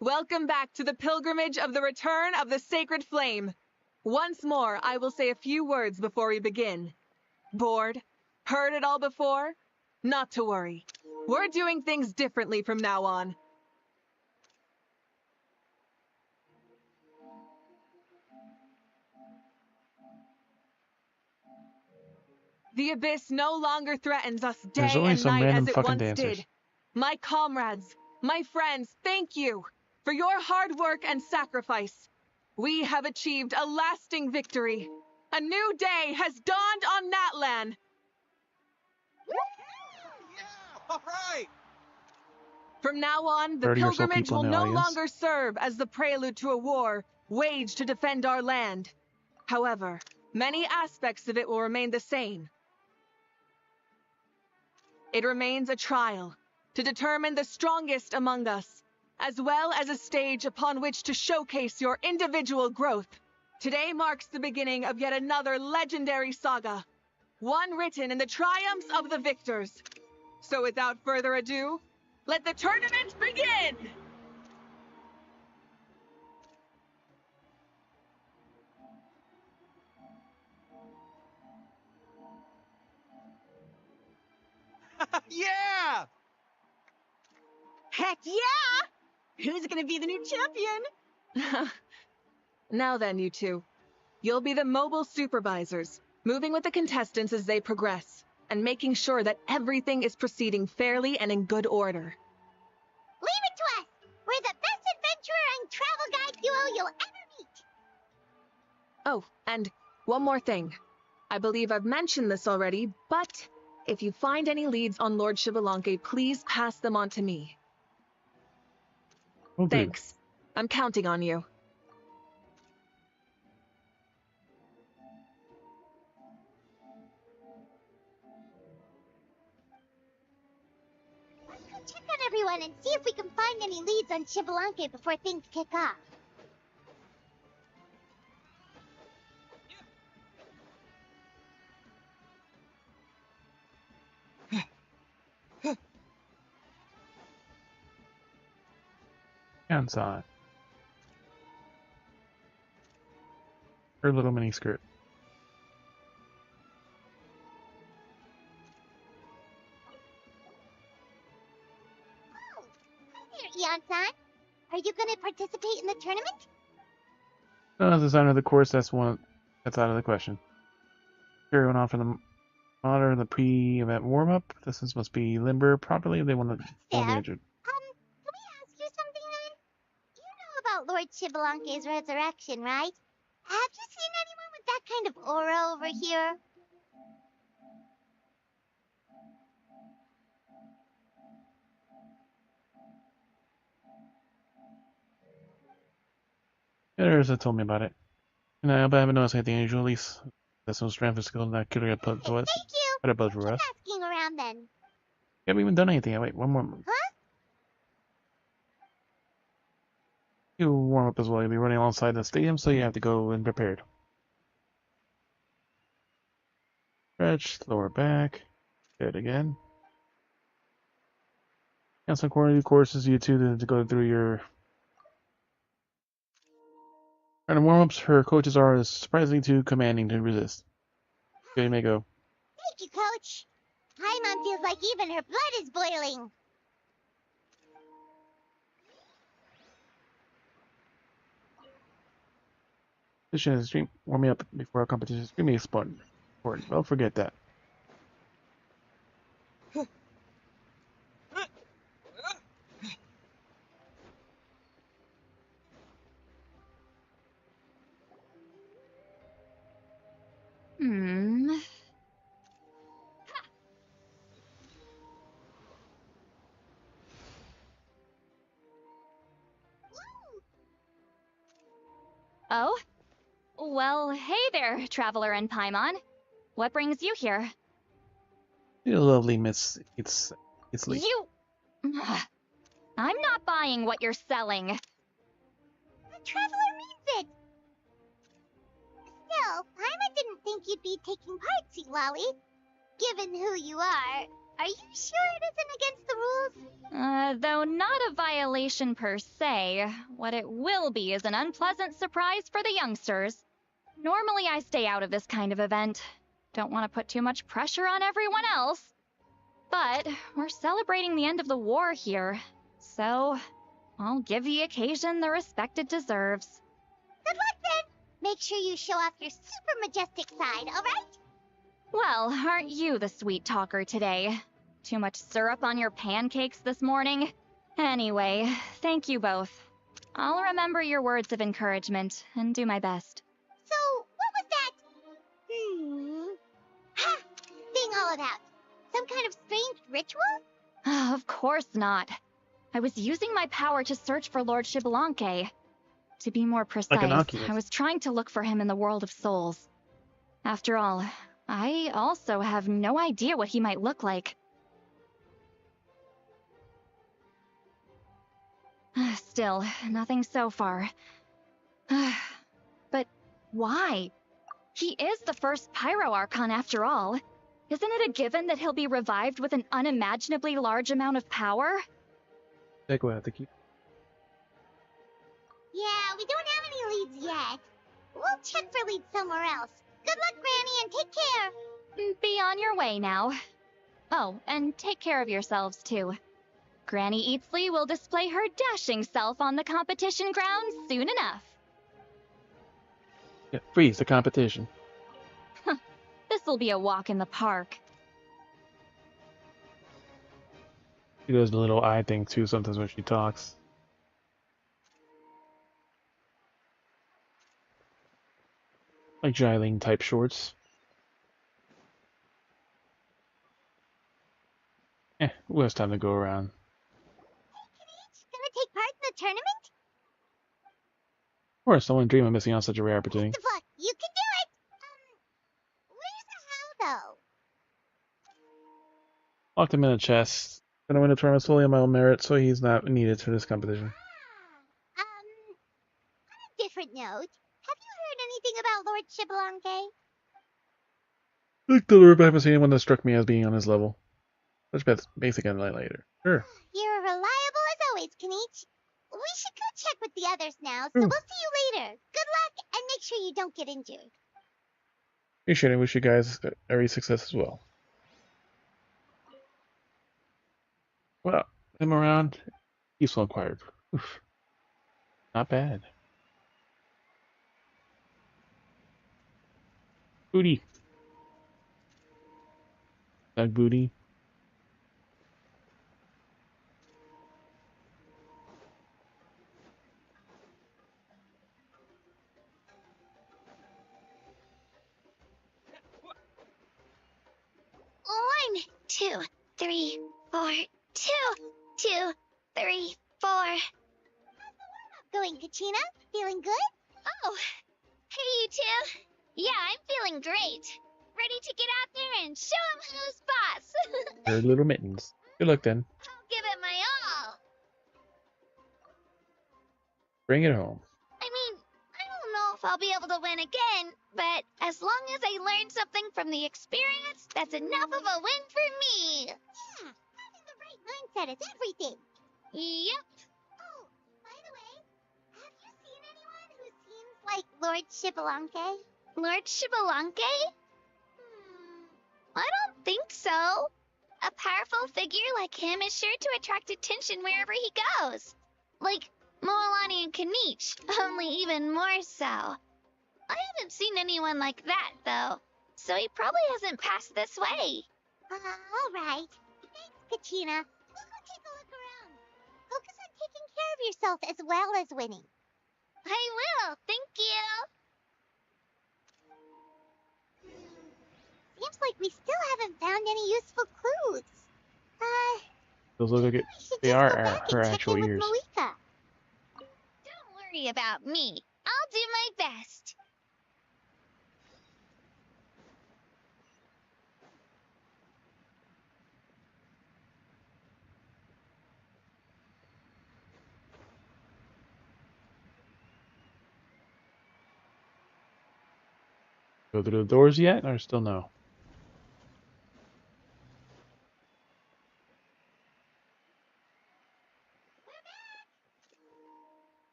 welcome back to the pilgrimage of the return of the sacred flame. Once more, I will say a few words before we begin. Bored? Heard it all before? Not to worry. We're doing things differently from now on. The abyss no longer threatens us There's day only and some night random as it fucking once dancers. did. My comrades, my friends, thank you for your hard work and sacrifice. We have achieved a lasting victory. A new day has dawned on Natlan. All right. From now on, the 30 or so pilgrimage people will in the no audience. longer serve as the prelude to a war waged to defend our land. However, many aspects of it will remain the same. It remains a trial to determine the strongest among us, as well as a stage upon which to showcase your individual growth. Today marks the beginning of yet another legendary saga, one written in the triumphs of the victors. So without further ado, let the tournament begin! Yeah! Heck yeah! Who's gonna be the new champion? Now then, you two. You'll be the mobile supervisors, moving with the contestants as they progress, and making sure that everything is proceeding fairly and in good order. Leave it to us! We're the best adventurer and travel guide duo you'll ever meet! Oh, and one more thing. I believe I've mentioned this already, but if you find any leads on Lord Xbalanque, please pass them on to me. Okay. Thanks. I'm counting on you. Let's go check on everyone and see if we can find any leads on Xbalanque before things kick off. Outside. Her little mini skirt. Oh, hi there, Eon-san. Are you gonna participate in the tournament? No, as a designer of the course, that's out of the question. Carrying on from the modder the pre-event warm-up. Distance must be limber properly if they want to Fair. be injured. Can we ask you something then? You know about Lord Xbalanque's resurrection, right? Have you seen anyone with that kind of aura over here? Others have told me about it. But I haven't noticed anything unusual, at least. That's no strength or skill in that killer got put to us. Thank you. But above for us. Asking around then. We haven't even done anything yet. Wait, one more. Huh? You warm up as well. You'll be running alongside the stadium, so you have to go in prepared. Stretch, lower back. Do it again. And some quality courses you two to go through your. And warm-ups, her coaches are surprisingly too commanding to resist. Okay, you may go. Thank you, Coach. Paimon feels like even her blood is boiling. Competition is extreme. Warm me up before our competition is extremely important. Well, forget that. Oh? Well, hey there, Traveler and Paimon. What brings you here? You lovely Miss Citlali. You... I'm not buying what you're selling. The Traveler means it. Still, Paimon didn't think you'd be taking part, Citlali. Given who you are you sure it isn't against the rules? Though not a violation per se, what it will be is an unpleasant surprise for the youngsters. Normally I stay out of this kind of event. Don't want to put too much pressure on everyone else. But we're celebrating the end of the war here, so I'll give the occasion the respect it deserves. Good luck then! Make sure you show off your super majestic side, alright? Well, aren't you the sweet talker today? Too much syrup on your pancakes this morning? Anyway, thank you both. I'll remember your words of encouragement and do my best. So, what was that? Ha! Thing all about? Some kind of strange ritual? Of course not. I was using my power to search for Lord Xbalanque. To be more precise, I was trying to look for him in the world of souls. After all, I also have no idea what he might look like. Still, nothing so far. But why? He is the first Pyro Archon after all. Isn't it a given that he'll be revived with an unimaginably large amount of power? Take away, I have to keep. Yeah, we don't have any leads yet. We'll check for leads somewhere else. Good luck, Granny, and take care. Be on your way now. Oh, and take care of yourselves too. Granny Eatsley will display her dashing self on the competition grounds soon enough. Yeah, freeze the competition. This'll be a walk in the park. She does the little eye thing too sometimes when she talks. Like Jylene type shorts. Who has time to go around? Gonna take part in the tournament? Of course, I wouldn't dream of missing out on such a rare opportunity. Best of luck. You can do it! Where's the how, though? Locked him in a chest. Gonna win the tournament solely on my own merit, so he's not needed for this competition. On a different note, have you heard anything about Lord Xbalanque? Look, but I haven't seen anyone that struck me as being on his level. Such basic and later. Sure. You're reliable as always, Kenichi. We should go check with the others now, so we'll see you later. Good luck, and make sure you don't get injured. Appreciate it. Wish you guys every success as well. Well, him around. Peaceful and quiet. Oof. Not bad. Booty. That booty. One, 2, 3, 4, 2, 2, 3, 4. How's the warm-up going, Kachina? Feeling good? Oh, hey, you two. Yeah, I'm feeling great. Ready to get out there and show 'em who's boss. Her little mittens. Good luck then. I'll give it my all. Bring it home. I mean, I don't know if I'll be able to win again, but as long as I learn something from the experience, that's enough of a win for me. Yeah, having the right mindset is everything. Yep. Oh, by the way, have you seen anyone who seems like Lord Xbalanque? Lord Xbalanque? I don't think so. A powerful figure like him is sure to attract attention wherever he goes. Like Moalani and Kenichi, only even more so. I haven't seen anyone like that, though, so he probably hasn't passed this way. All right. Thanks, Kachina. We'll go take a look around. Focus on taking care of yourself as well as winning. I will, thank you. Seems like we still haven't found any useful clues. Those look like it. They are her actual ears. Mavuika. Don't worry about me. I'll do my best. Go through the doors yet, or still no?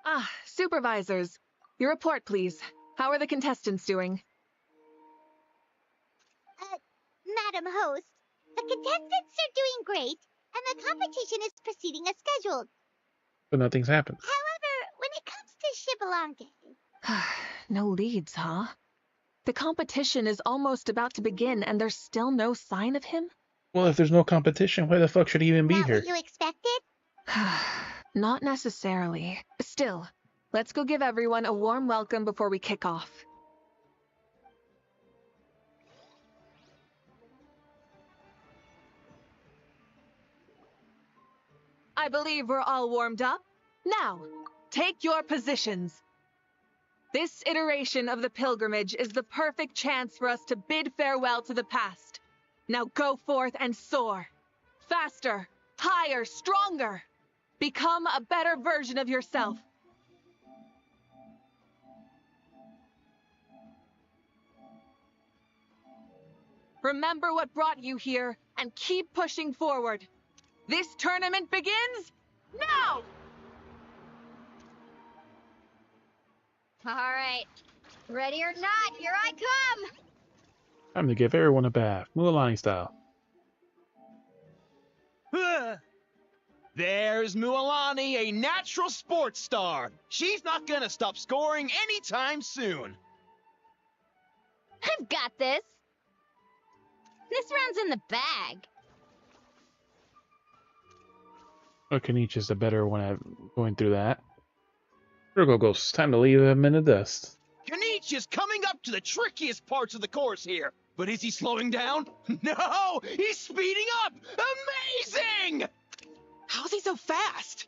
Ah, supervisors. Your report, please. How are the contestants doing? Madam Host, the contestants are doing great, and the competition is proceeding as scheduled. But nothing's happened. However, when it comes to Shibalanke... No leads, huh? The competition is almost about to begin, and there's still no sign of him? Well, if there's no competition, why the fuck should he even be here? Not what you expected? Not necessarily. Still, let's go give everyone a warm welcome before we kick off. I believe we're all warmed up. Now, take your positions. This iteration of the pilgrimage is the perfect chance for us to bid farewell to the past. Now go forth and soar. Faster, higher, stronger. Become a better version of yourself. Remember what brought you here and keep pushing forward. This tournament begins now! All right. Ready or not, here I come! Time to give everyone a bath, Mualani style. There's Mualani, a natural sports star. She's not gonna stop scoring anytime soon. I've got this. This round's in the bag. Oh, Kenichi is the better one at going through that. Virgo Ghost, time to leave him in the dust. Kenichi is coming up to the trickiest parts of the course here. But is he slowing down? No! He's speeding up! Amazing! How's he so fast?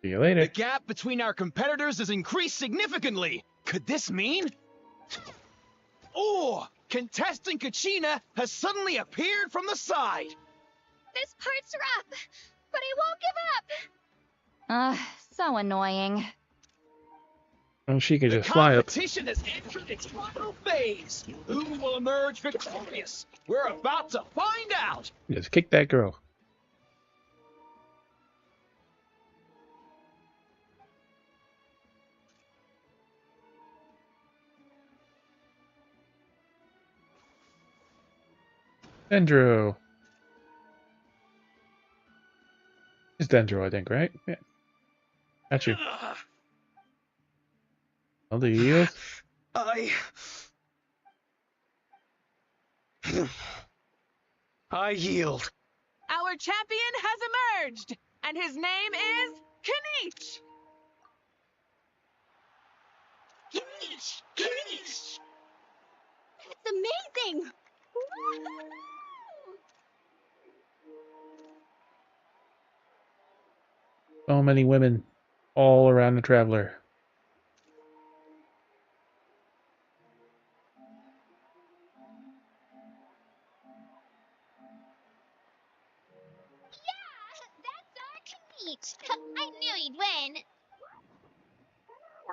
See you later. The gap between our competitors has increased significantly. Could this mean... Oh! Contestant Kachina has suddenly appeared from the side. This part's rough, but I won't give up. So annoying. Oh, she can The just fly up. competition has entered its final phase. Who will emerge victorious? We're about to find out. Just kick that girl. Dendro. It's Dendro, I think, right? Yeah. Got you. Oh, the yield? I yield. Our champion has emerged, and his name is Kenichi. Kenichi! Kenichi! That's amazing! So many women all around the traveler. I knew he'd win.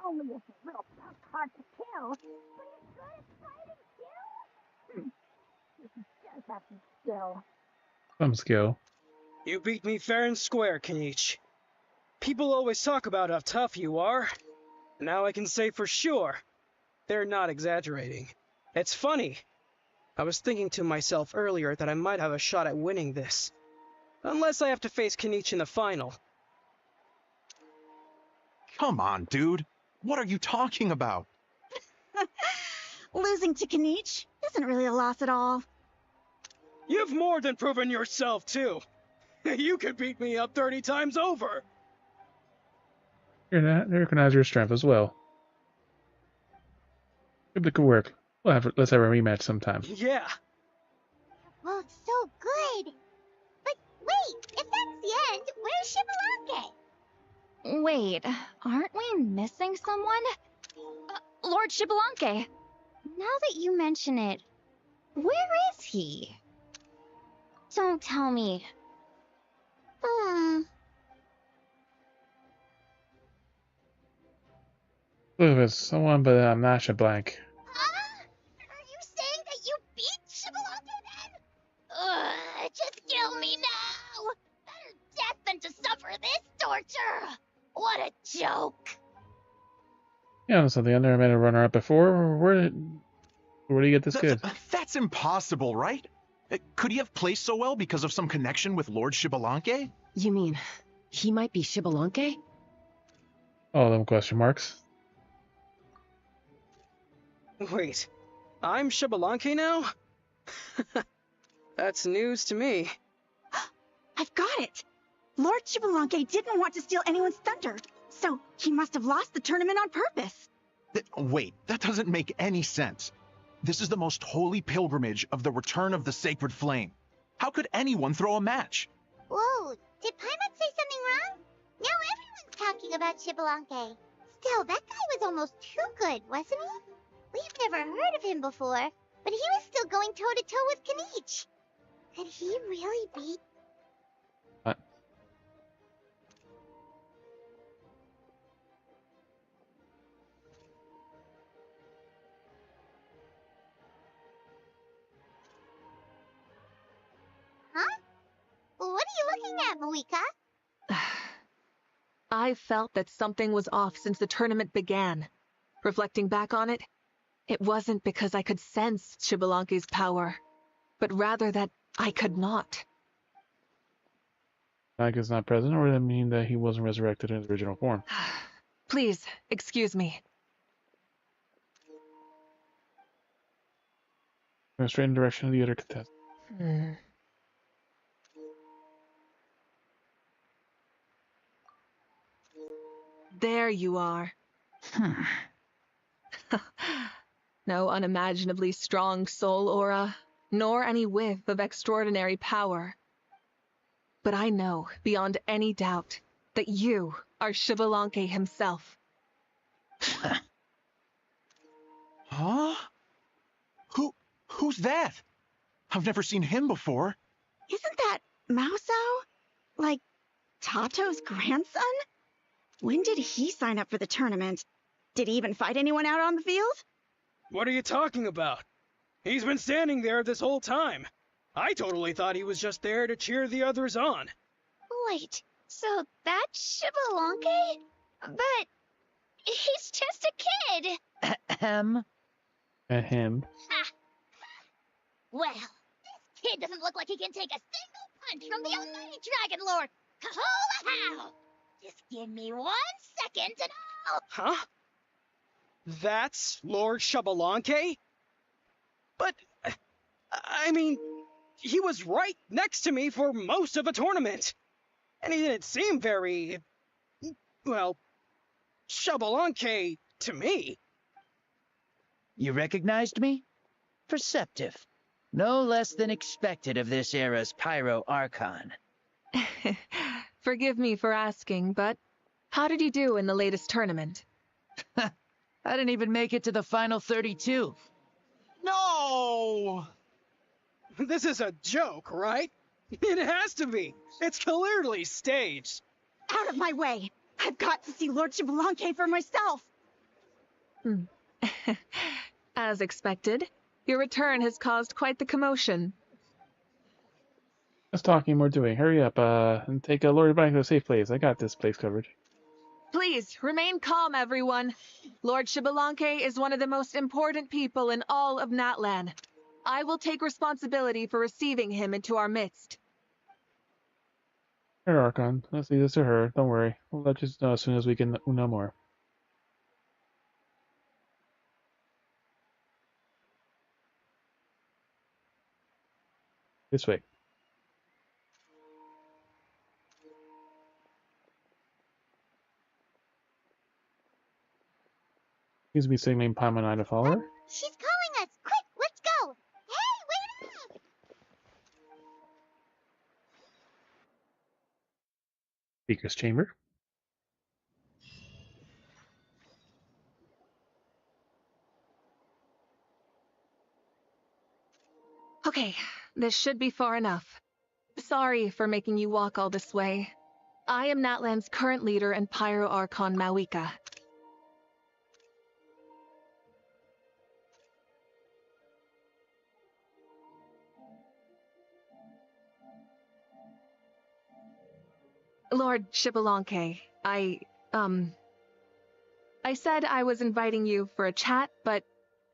Only a little tough hard to kill, but he's good at fighting too. Just have some skill. Some skill. You beat me fair and square, Kenichi. People always talk about how tough you are. Now I can say for sure, they're not exaggerating. It's funny. I was thinking to myself earlier that I might have a shot at winning this. Unless I have to face Kenichi in the final. Come on, dude. What are you talking about? Losing to Kenichi isn't really a loss at all. You've more than proven yourself, too. You could beat me up 30 times over. They recognize your strength as well. Good work. Let's have a rematch sometime. Yeah. Well, it's so good. But wait, if that's the end, where's Shibalanke? Wait, aren't we missing someone? Lord Shibalanke. Now that you mention it, where is he? Don't tell me. It was someone, but I'm not a blank. Huh? joke. Yeah, something. I never met a runner-up before. Where do you get this kid? That's impossible, right? Could he have placed so well because of some connection with Lord Shibalanke? You mean, he might be Shibalanke? All them question marks. Wait, I'm Shibalanke now? That's news to me. I've got it! Lord Shibalanke didn't want to steal anyone's thunder, so he must have lost the tournament on purpose. Wait, that doesn't make any sense. This is the most holy pilgrimage of the return of the sacred flame. How could anyone throw a match? Whoa, did Paimon say something wrong? Now everyone's talking about Shibalanke. Still, that guy was almost too good, wasn't he? We've never heard of him before, but he was still going toe-to-toe with Kanich. Could he really be? What? Huh? What are you looking at, Mavuika? I felt that something was off since the tournament began. Reflecting back on it, it wasn't because I could sense Shibalanke's power, but rather that I could not. Like is not present, or does that mean that he wasn't resurrected in his original form? Please, excuse me. Go straight in the direction of the other contestant. There you are. No unimaginably strong soul aura, nor any whiff of extraordinary power. But I know, beyond any doubt, that you are Shibalanke himself. Huh? Who's that? I've never seen him before. Isn't that Mausao? Like, Tato's grandson? When did he sign up for the tournament? Did he even fight anyone out on the field? What are you talking about? He's been standing there this whole time. I totally thought he was just there to cheer the others on. Wait, so that's Shibalanke? But he's just a kid. At him. Ha! Well, this kid doesn't look like he can take a single punch from the almighty Dragon Lord. Kahola how! Just give me 1 second and I'll... Huh? That's Lord Shibalanke? But, I mean, he was right next to me for most of the tournament. And he didn't seem very, well, Shibalanke to me. You recognized me? Perceptive. No less than expected of this era's Pyro Archon. Forgive me for asking, but how did you do in the latest tournament? I didn't even make it to the final 32. No! This is a joke, right? It has to be. It's clearly staged. Out of my way! I've got to see Lord Shibalanke for myself! As expected, your return has caused quite the commotion. Less talking, more doing. Hurry up, and take a Lord back to a safe place. I got this place covered. Please, remain calm, everyone. Lord Shibalanke is one of the most important people in all of Natlan. I will take responsibility for receiving him into our midst. Here, Archon. Let's leave this to her. Don't worry. We'll let you know as soon as we can know more. This way. Seems to be signaling Paimon and I to follow her. She's calling us! Quick, let's go! Hey, wait up! Speaker's chamber. Okay, this should be far enough. Sorry for making you walk all this way. I am Natlan's current leader and Pyro Archon Mavuika. Lord Shibalanke, I I said I was inviting you for a chat, but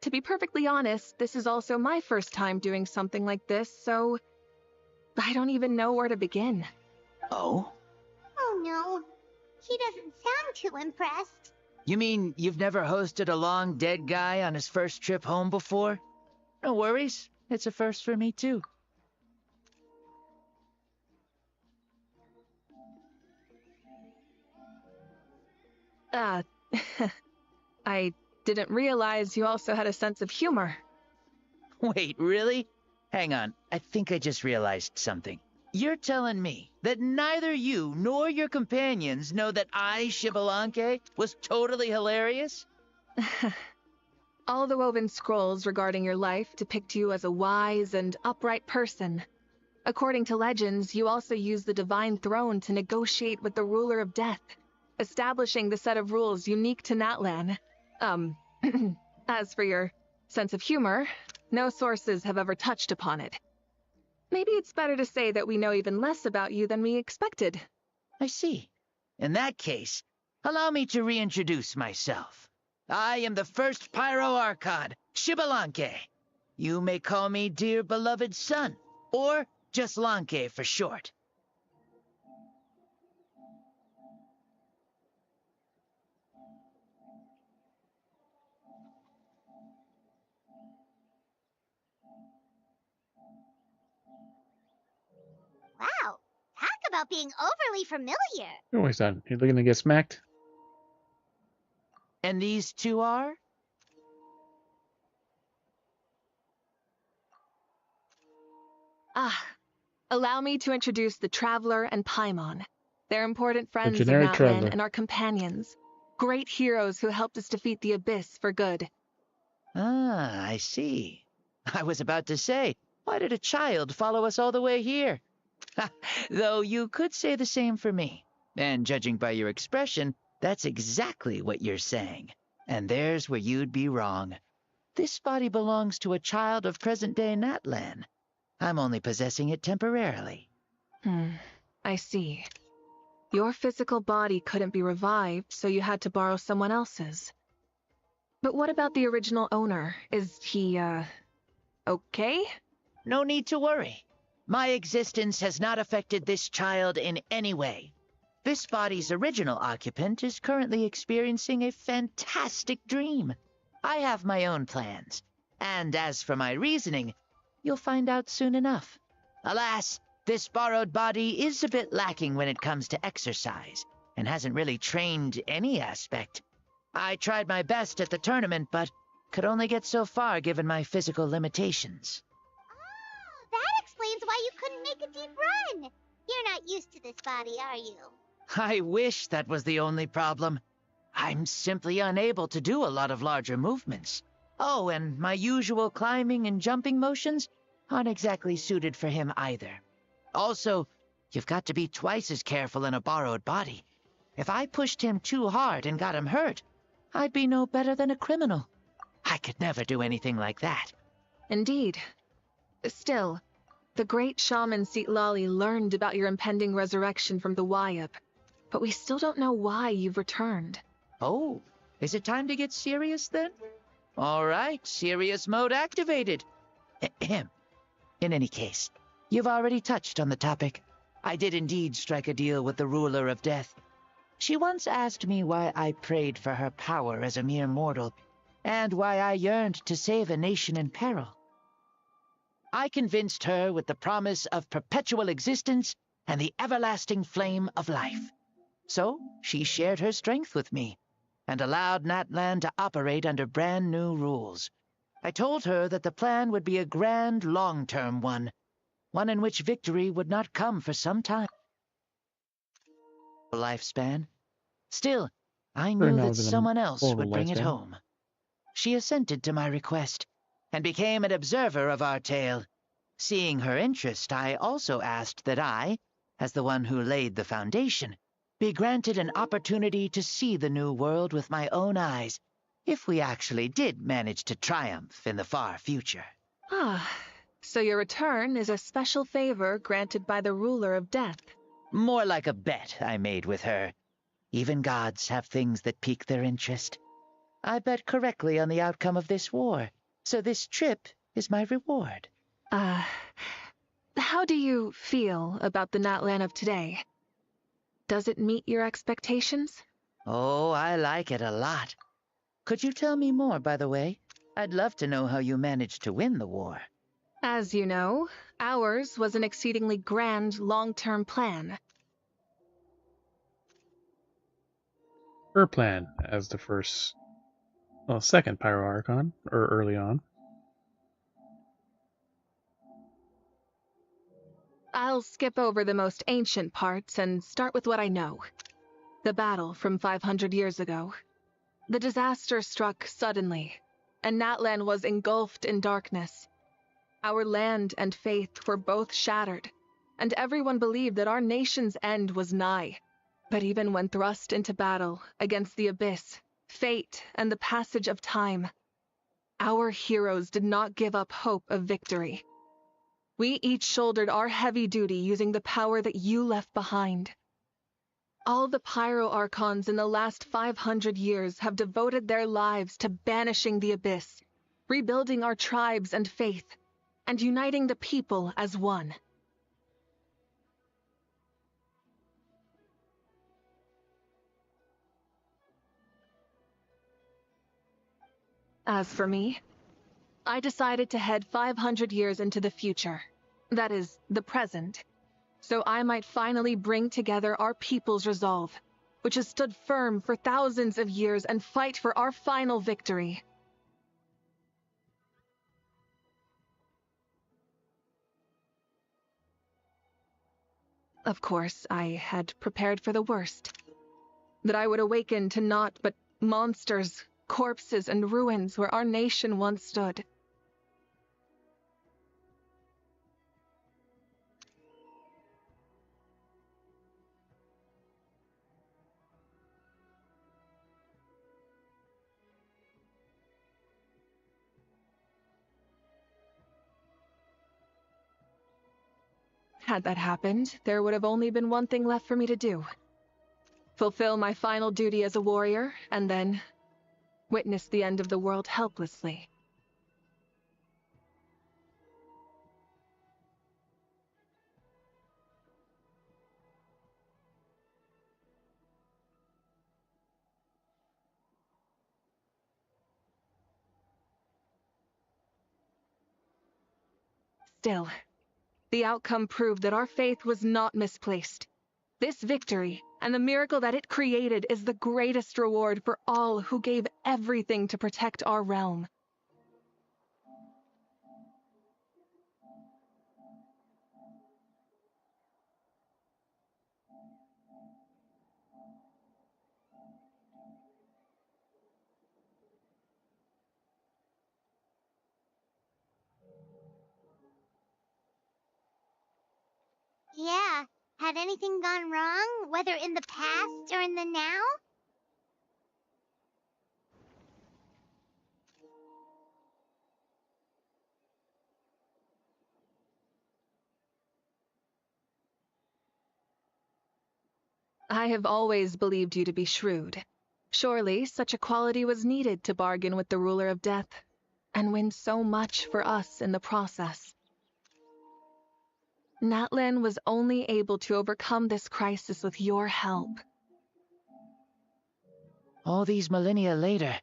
to be perfectly honest, this is also my first time doing something like this, so I don't even know where to begin. Oh? Oh no, he doesn't sound too impressed. You mean you've never hosted a long dead guy on his first trip home before? No worries, it's a first for me too. I didn't realize you also had a sense of humor. Wait, really? Hang on, I think I just realized something. You're telling me that neither you nor your companions know that I, Xbalanque, was totally hilarious? All the woven scrolls regarding your life depict you as a wise and upright person. According to legends, you also use the Divine Throne to negotiate with the Ruler of Death, establishing the set of rules unique to Natlan. As for your sense of humor, no sources have ever touched upon it. Maybe it's better to say that we know even less about you than we expected. I see. In that case, allow me to reintroduce myself. I am the first Pyro Archon, Xbalanque. You may call me dear beloved son, or just Lanque for short. Wow, talk about being overly familiar. Oh, he's done. He's looking to get smacked. And these two are? Allow me to introduce the Traveler and Paimon. They're important friends of generic Natlan traveler. and our companions. Great heroes who helped us defeat the Abyss for good. Ah, I see. I was about to say, why did a child follow us all the way here? Though you could say the same for me. And judging by your expression, that's exactly what you're saying. And there's where you'd be wrong. This body belongs to a child of present-day Natlan. I'm only possessing it temporarily. I see. Your physical body couldn't be revived, so you had to borrow someone else's. But what about the original owner? Is he, okay? No need to worry. My existence has not affected this child in any way. This body's original occupant is currently experiencing a fantastic dream. I have my own plans, and as for my reasoning, you'll find out soon enough. Alas, this borrowed body is a bit lacking when it comes to exercise, and hasn't really trained any aspect. I tried my best at the tournament, but could only get so far given my physical limitations. Oh, that explains why you couldn't make a deep run. You're not used to this body, are you? I wish that was the only problem. I'm simply unable to do a lot of larger movements. Oh, and my usual climbing and jumping motions aren't exactly suited for him either. Also, you've got to be twice as careful in a borrowed body. If I pushed him too hard and got him hurt, I'd be no better than a criminal. I could never do anything like that. Indeed. Still, the great shaman Citlali learned about your impending resurrection from the Wayup, but we still don't know why you've returned. Oh, is it time to get serious then? All right, serious mode activated. Ahem. In any case, you've already touched on the topic. I did indeed strike a deal with the Ruler of Death. She once asked me why I prayed for her power as a mere mortal, and why I yearned to save a nation in peril. I convinced her with the promise of perpetual existence and the everlasting flame of life. So she shared her strength with me, and allowed Natlan to operate under brand new rules. I told her that the plan would be a grand long-term one in which victory would not come for some time. Lifespan. Still, I knew that someone else would bring it home. She assented to my request, and became an observer of our tale. Seeing her interest, I also asked that I, as the one who laid the foundation, be granted an opportunity to see the new world with my own eyes, if we actually did manage to triumph in the far future. So your return is a special favor granted by the Ruler of Death. More like a bet I made with her. Even gods have things that pique their interest. I bet correctly on the outcome of this war, so this trip is my reward. How do you feel about the Natlan of today? Does it meet your expectations? Oh, I like it a lot. Could you tell me more, by the way? I'd love to know how you managed to win the war. As you know, ours was an exceedingly grand long-term plan. Her plan as the second Pyro Archon, or early on. I'll skip over the most ancient parts and start with what I know. The battle from 500 years ago. The disaster struck suddenly, and Natlan was engulfed in darkness. Our land and faith were both shattered, and everyone believed that our nation's end was nigh. But even when thrust into battle against the abyss, fate, and the passage of time, our heroes did not give up hope of victory. We each shouldered our heavy duty using the power that you left behind. All the Pyro Archons in the last 500 years have devoted their lives to banishing the abyss, rebuilding our tribes and faith, and uniting the people as one. As for me, I decided to head 500 years into the future, that is, the present, so I might finally bring together our people's resolve, which has stood firm for thousands of years, and fight for our final victory. Of course, I had prepared for the worst. That I would awaken to naught but monsters, corpses, and ruins where our nation once stood. Had that happened, there would have only been one thing left for me to do. Fulfill my final duty as a warrior, and then witness the end of the world helplessly. Still, the outcome proved that our faith was not misplaced. This victory, and the miracle that it created, is the greatest reward for all who gave everything to protect our realm. Yeah, had anything gone wrong, whether in the past or in the now? I have always believed you to be shrewd. Surely such a quality was needed to bargain with the ruler of death, and win so much for us in the process. Natlan was only able to overcome this crisis with your help. All these millennia later,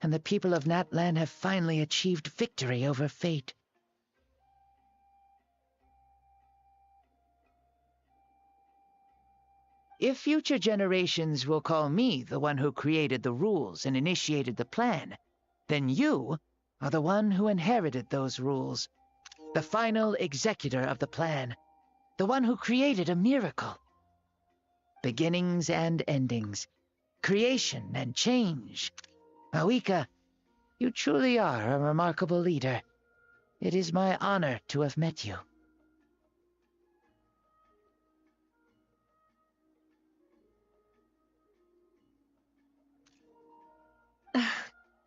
and the people of Natlan have finally achieved victory over fate. If future generations will call me the one who created the rules and initiated the plan, then you are the one who inherited those rules, the final executor of the plan, the one who created a miracle. Beginnings and endings, creation and change. Mavuika, you truly are a remarkable leader. It is my honor to have met you.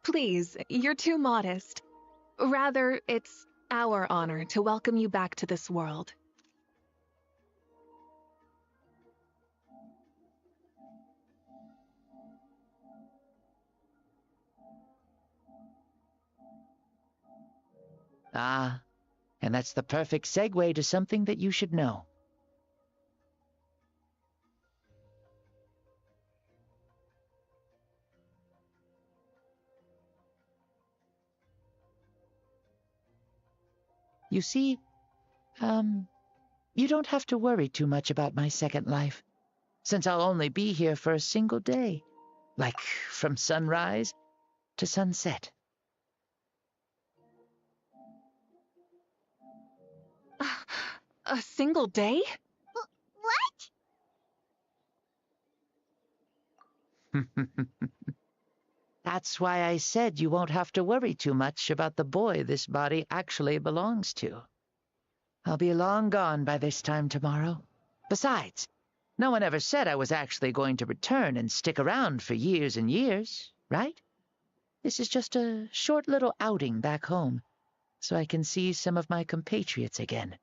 Please, you're too modest. Rather, it's our honor to welcome you back to this world. Ah, and that's the perfect segue to something that you should know. You see, you don't have to worry too much about my second life, since I'll only be here for a single day, like from sunrise to sunset. A single day? What? That's why I said you won't have to worry too much about the boy this body actually belongs to. I'll be long gone by this time tomorrow. Besides, no one ever said I was actually going to return and stick around for years and years, right? This is just a short little outing back home, so I can see some of my compatriots again.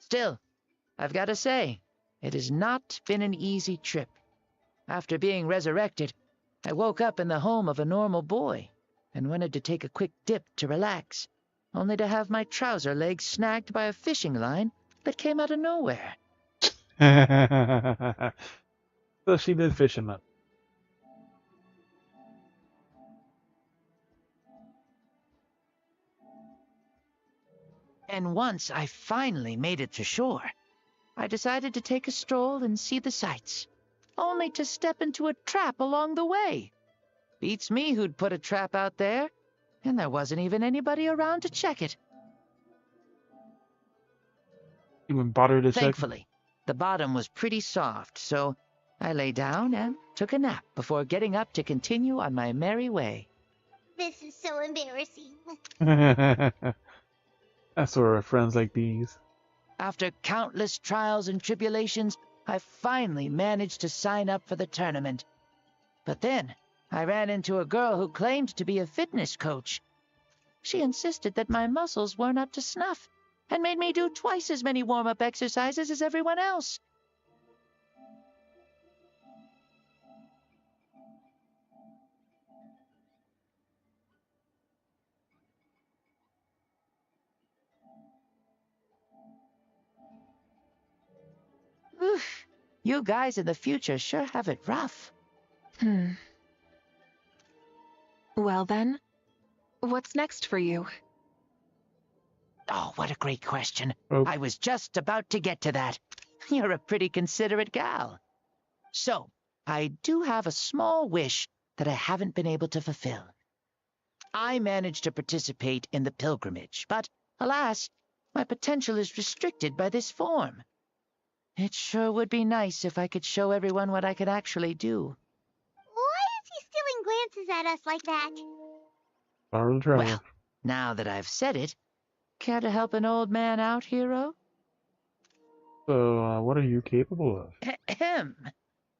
Still, I've got to say, it has not been an easy trip. After being resurrected, I woke up in the home of a normal boy and wanted to take a quick dip to relax, only to have my trouser legs snagged by a fishing line that came out of nowhere. So she did fish him up. And once I finally made it to shore, I decided to take a stroll and see the sights, only to step into a trap along the way. Beats me who'd put a trap out there, and there wasn't even anybody around to check it. Even bothered to check? Thankfully, the bottom was pretty soft, so I lay down and took a nap before getting up to continue on my merry way. This is so embarrassing. That's where we're friends like these. After countless trials and tribulations, I finally managed to sign up for the tournament. But then, I ran into a girl who claimed to be a fitness coach. She insisted that my muscles weren't up to snuff, and made me do twice as many warm-up exercises as everyone else. Oof, you guys in the future sure have it rough. Well then, what's next for you? Oh, what a great question. Oh. I was just about to get to that. You're a pretty considerate gal. So, I do have a small wish that I haven't been able to fulfill. I managed to participate in the pilgrimage, but, alas, my potential is restricted by this form. It sure would be nice if I could show everyone what I could actually do. Why is he stealing glances at us like that? Well, now that I've said it, care to help an old man out, hero? So, what are you capable of? Ahem.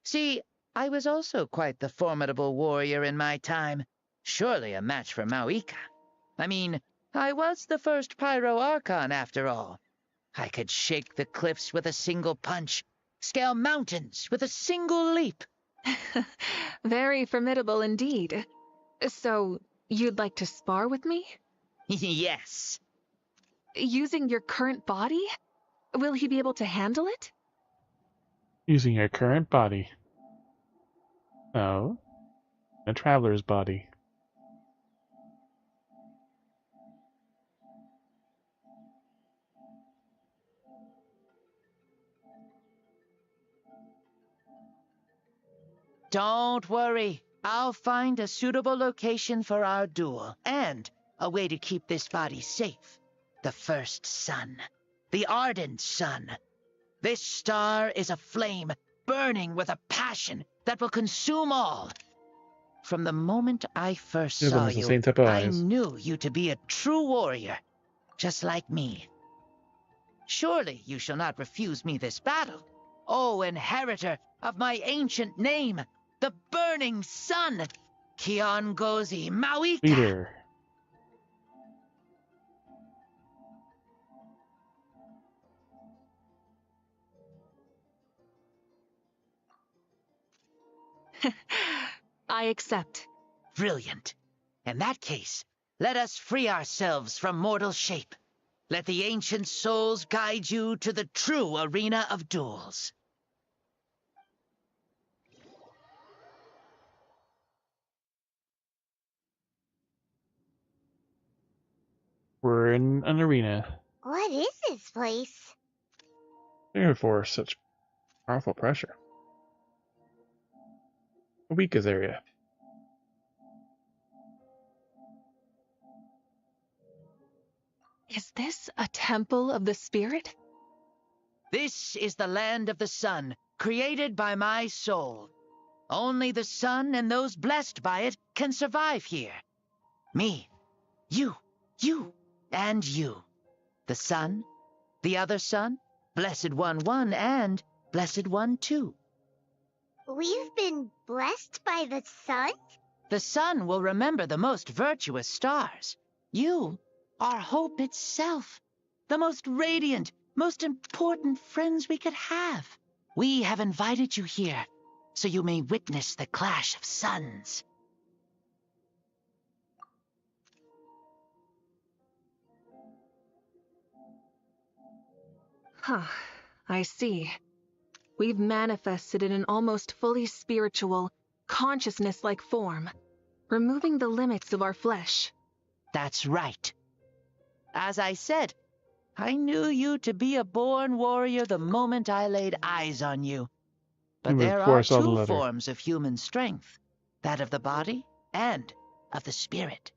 See, I was also quite the formidable warrior in my time. Surely a match for Mavuika. I mean, I was the first Pyro Archon after all. I could shake the cliffs with a single punch, scale mountains with a single leap. Very formidable indeed. So, you'd like to spar with me? Yes. Using your current body? Will he be able to handle it? Using your current body. Oh. A traveler's body. Don't worry. I'll find a suitable location for our duel, and a way to keep this body safe. The first sun. The ardent sun. This star is a flame, burning with a passion that will consume all. From the moment I first He has saw almost the you, same type of I eyes. knew you to be a true warrior, just like me. Surely you shall not refuse me this battle, O inheritor of my ancient name, the Burning Sun, Kiongozi Mavuika. Peter. I accept. Brilliant. In that case, let us free ourselves from mortal shape. Let the ancient souls guide you to the true arena of duels. We're in an arena. What is this place? Here for such powerful pressure. Mavuika's area. Is this a temple of the spirit? This is the land of the sun, created by my soul. Only the sun and those blessed by it can survive here. Me, you, and you. The sun, the other sun, Blessed One 1, and Blessed One 2. We've been blessed by the sun? The sun will remember the most virtuous stars. You are hope itself, the most radiant, most important friends we could have. We have invited you here, so you may witness the clash of suns. Huh, I see. We've manifested in an almost fully spiritual, consciousness-like form, removing the limits of our flesh. That's right. As I said, I knew you to be a born warrior the moment I laid eyes on you. But Even there before I are saw the two letter. forms of human strength, that of the body and of the spirit.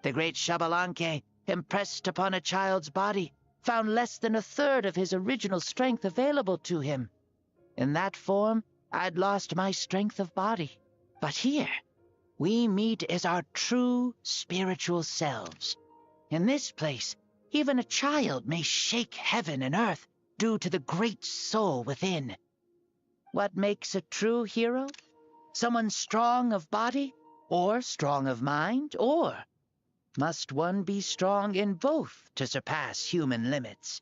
The great Xbalanque, impressed upon a child's body, found less than a third of his original strength available to him. In that form, I'd lost my strength of body. But here, we meet as our true spiritual selves. In this place, even a child may shake heaven and earth due to the great soul within. What makes a true hero? Someone strong of body, or strong of mind, or must one be strong in both to surpass human limits?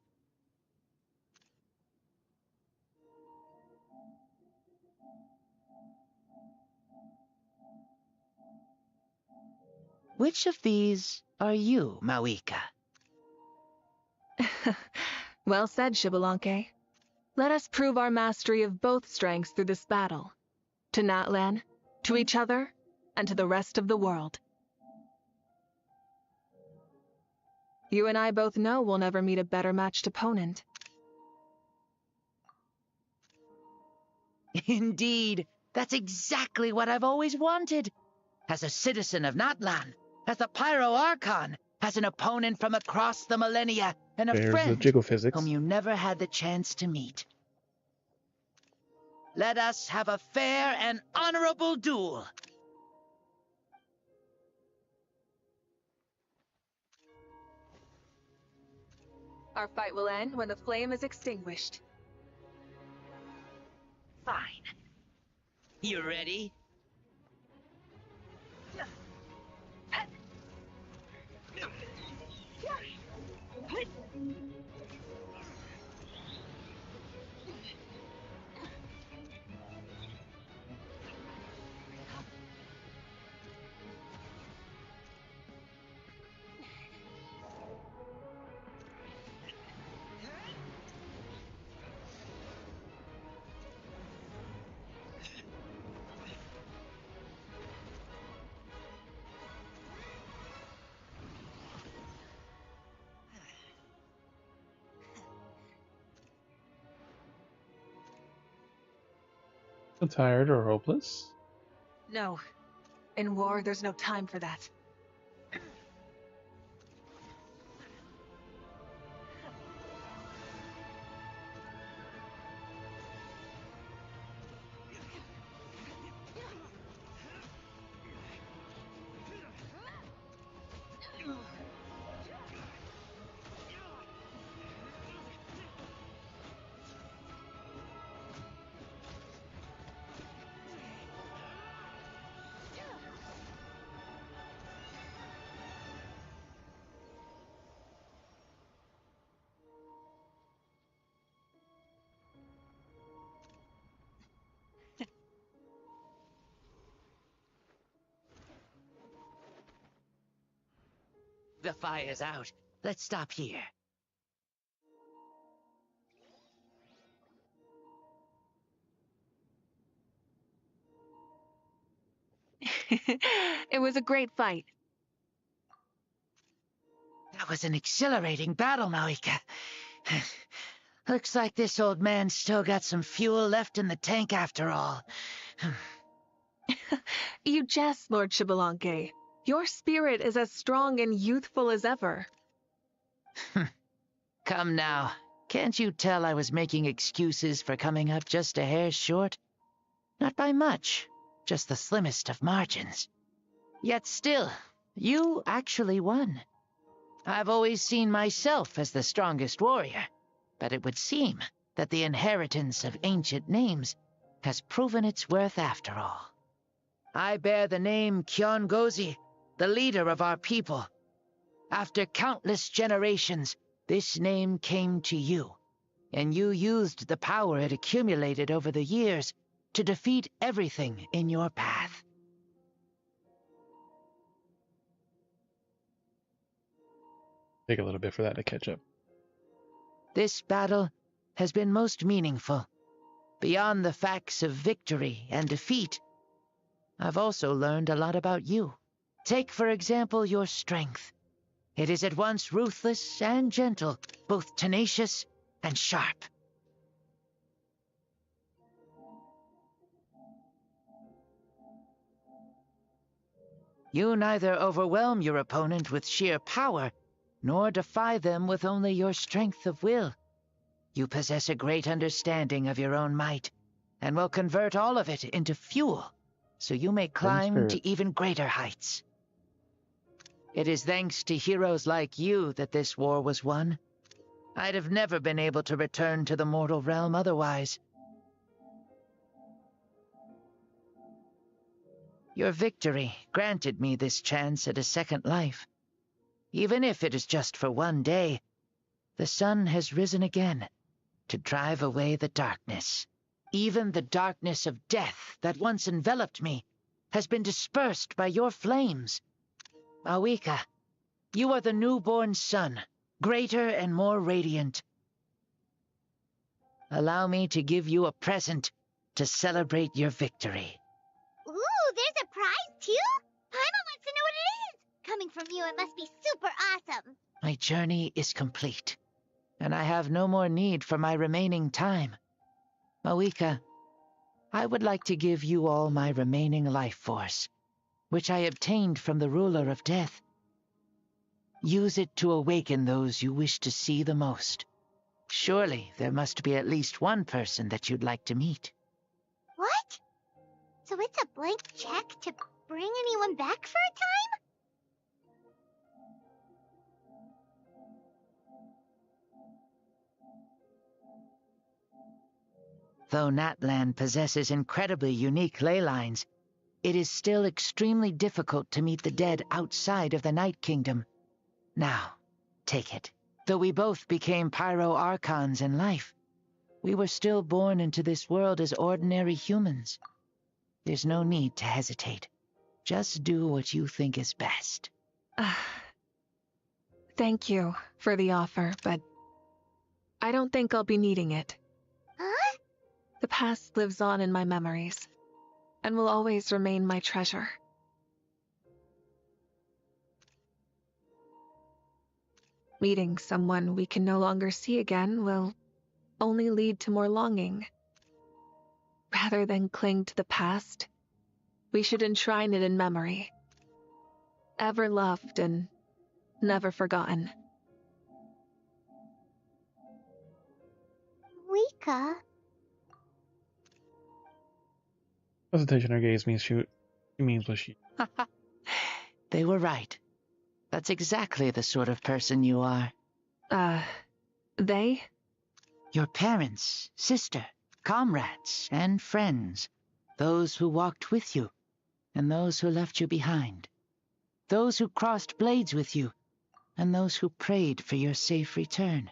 Which of these are you, Mavuika? Well said, Xbalanque. Let us prove our mastery of both strengths through this battle. To Natlan, to each other, and to the rest of the world. You and I both know we'll never meet a better matched opponent. Indeed, that's exactly what I've always wanted. As a citizen of Natlan, as a Pyro Archon, as an opponent from across the millennia, and a There's the friend jiggle physics. whom you never had the chance to meet. Let us have a fair and honorable duel. Our fight will end when the flame is extinguished. Fine. You ready? So tired or hopeless? No. In war, there's no time for that. The fire's out. Let's stop here. It was a great fight. That was an exhilarating battle, Mavuika. Looks like this old man's still got some fuel left in the tank after all. You jest, Lord Xbalanque. Your spirit is as strong and youthful as ever. Come now. Can't you tell I was making excuses for coming up just a hair short? Not by much, just the slimmest of margins. Yet still, you actually won. I've always seen myself as the strongest warrior, but it would seem that the inheritance of ancient names has proven its worth after all. I bear the name Kiongozi, the leader of our people. After countless generations, this name came to you, and you used the power it accumulated over the years to defeat everything in your path. Take a little bit for that to catch up. This battle has been most meaningful. Beyond the facts of victory and defeat, I've also learned a lot about you. Take, for example, your strength. It is at once ruthless and gentle, both tenacious and sharp. You neither overwhelm your opponent with sheer power, nor defy them with only your strength of will. You possess a great understanding of your own might, and will convert all of it into fuel, so you may climb to even greater heights. It is thanks to heroes like you that this war was won. I'd have never been able to return to the mortal realm otherwise. Your victory granted me this chance at a second life. Even if it is just for one day, the sun has risen again to drive away the darkness. Even the darkness of death that once enveloped me has been dispersed by your flames. Mavuika, you are the newborn sun, greater and more radiant. Allow me to give you a present to celebrate your victory. Ooh, there's a prize too? Paimon wants to know what it is. Coming from you, it must be super awesome. My journey is complete, and I have no more need for my remaining time. Mavuika, I would like to give you all my remaining life force, which I obtained from the ruler of death. Use it to awaken those you wish to see the most. Surely there must be at least one person that you'd like to meet. What? So it's a blank check to bring anyone back for a time? Though Natlan possesses incredibly unique ley lines, it is still extremely difficult to meet the dead outside of the Night Kingdom. Now, take it. Though we both became Pyro Archons in life, we were still born into this world as ordinary humans. There's no need to hesitate. Just do what you think is best. Thank you for the offer, but I don't think I'll be needing it. Huh? The past lives on in my memories, and will always remain my treasure. Meeting someone we can no longer see again will only lead to more longing. Rather than cling to the past, we should enshrine it in memory. Ever loved and never forgotten. Mavuika? Presentation her gaze means she means what she. They were right. That's exactly the sort of person you are. They? Your parents, sister, comrades, and friends. Those who walked with you, and those who left you behind. Those who crossed blades with you, and those who prayed for your safe return.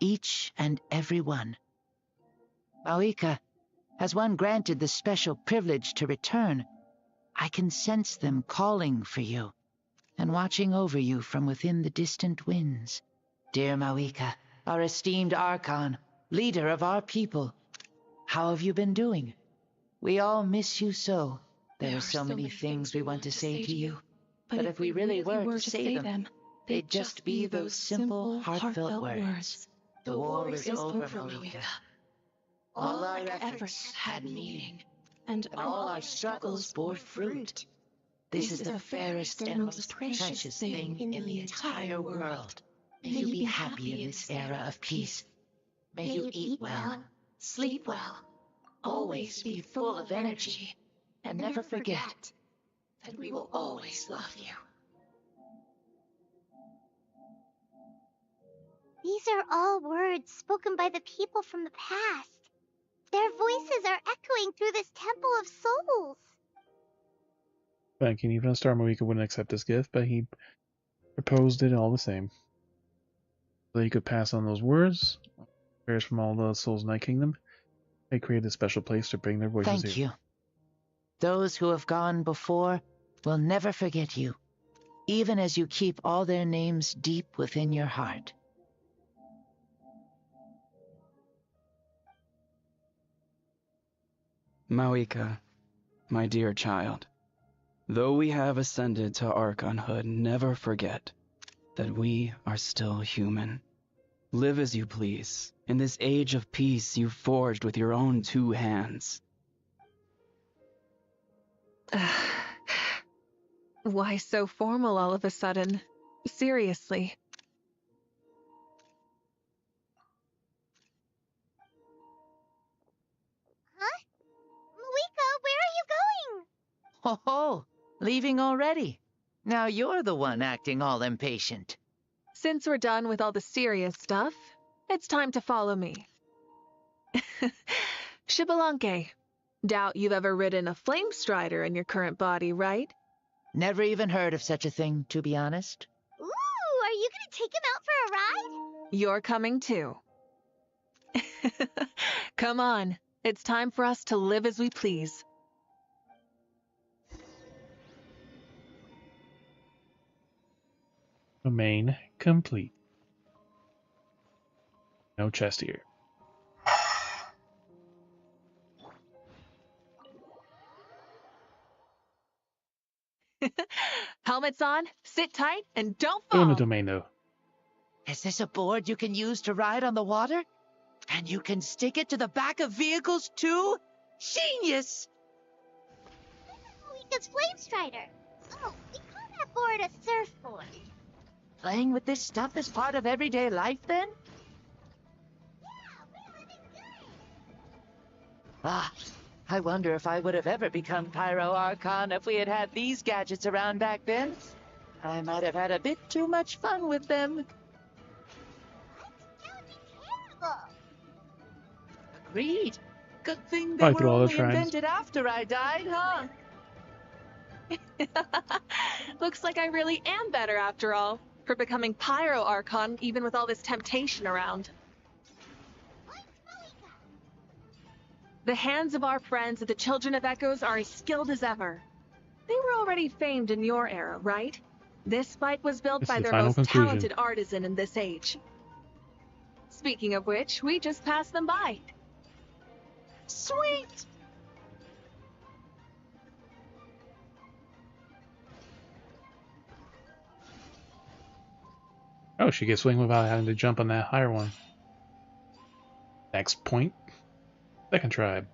Each and every one. Mavuika, as one granted the special privilege to return, I can sense them calling for you and watching over you from within the distant winds. Dear Mavuika, our esteemed Archon, leader of our people, how have you been doing? We all miss you so. There are so many things we want to say to you, but if we really were to say them, they'd just be those simple, heartfelt words. The war is over, Mavuika. All our efforts had meaning, and all our struggles bore fruit. This is the fairest and most precious thing in the entire world. May you be happy in this era of peace. May you eat well, sleep well, always be full of energy, and never forget that we will always love you. These are all words spoken by the people from the past. Their voices are echoing through this Temple of Souls. Thank you. Even a Star Mavuika wouldn't accept this gift, but he proposed it all the same. So you could pass on those words. Prayers from all the souls in Night Kingdom. They created a special place to bring their voices Thank here. you. Those who have gone before will never forget you, even as you keep all their names deep within your heart. Mavuika, my dear child, though we have ascended to Archonhood, never forget that we are still human. Live as you please, in this age of peace you forged with your own 2 hands. Why so formal all of a sudden? Seriously. Huh? Mavuika, where are you going? Ho ho! Leaving already? Now you're the one acting all impatient. Since we're done with all the serious stuff, it's time to follow me. Xbalanque, doubt you've ever ridden a flame strider in your current body, right? Never even heard of such a thing, to be honest. Ooh, are you gonna take him out for a ride? You're coming too. Come on, it's time for us to live as we please. Domain complete. No chest here. Helmets on, sit tight, and don't Still in the fall. domain though. Is this a board you can use to ride on the water? And you can stick it to the back of vehicles too? Genius! Mavuika's Flame Strider. Oh, we call that board a surfboard. Playing with this stuff is part of everyday life then? Ah, I wonder if I would have ever become Pyro Archon if we had had these gadgets around back then. I might have had a bit too much fun with them. Terrible. Agreed. Good thing they Probably were through all the only tribes. invented after I died, huh? Looks like I really am better after all, for becoming Pyro Archon even with all this temptation around. The hands of our friends at the Children of Echoes are as skilled as ever. They were already famed in your era, right? This bike was built This by is the their final most conclusion. talented artisan in this age. Speaking of which, we just passed them by. Sweet! Oh, she gets swing without having to jump on that higher one. Next point. Second tribe.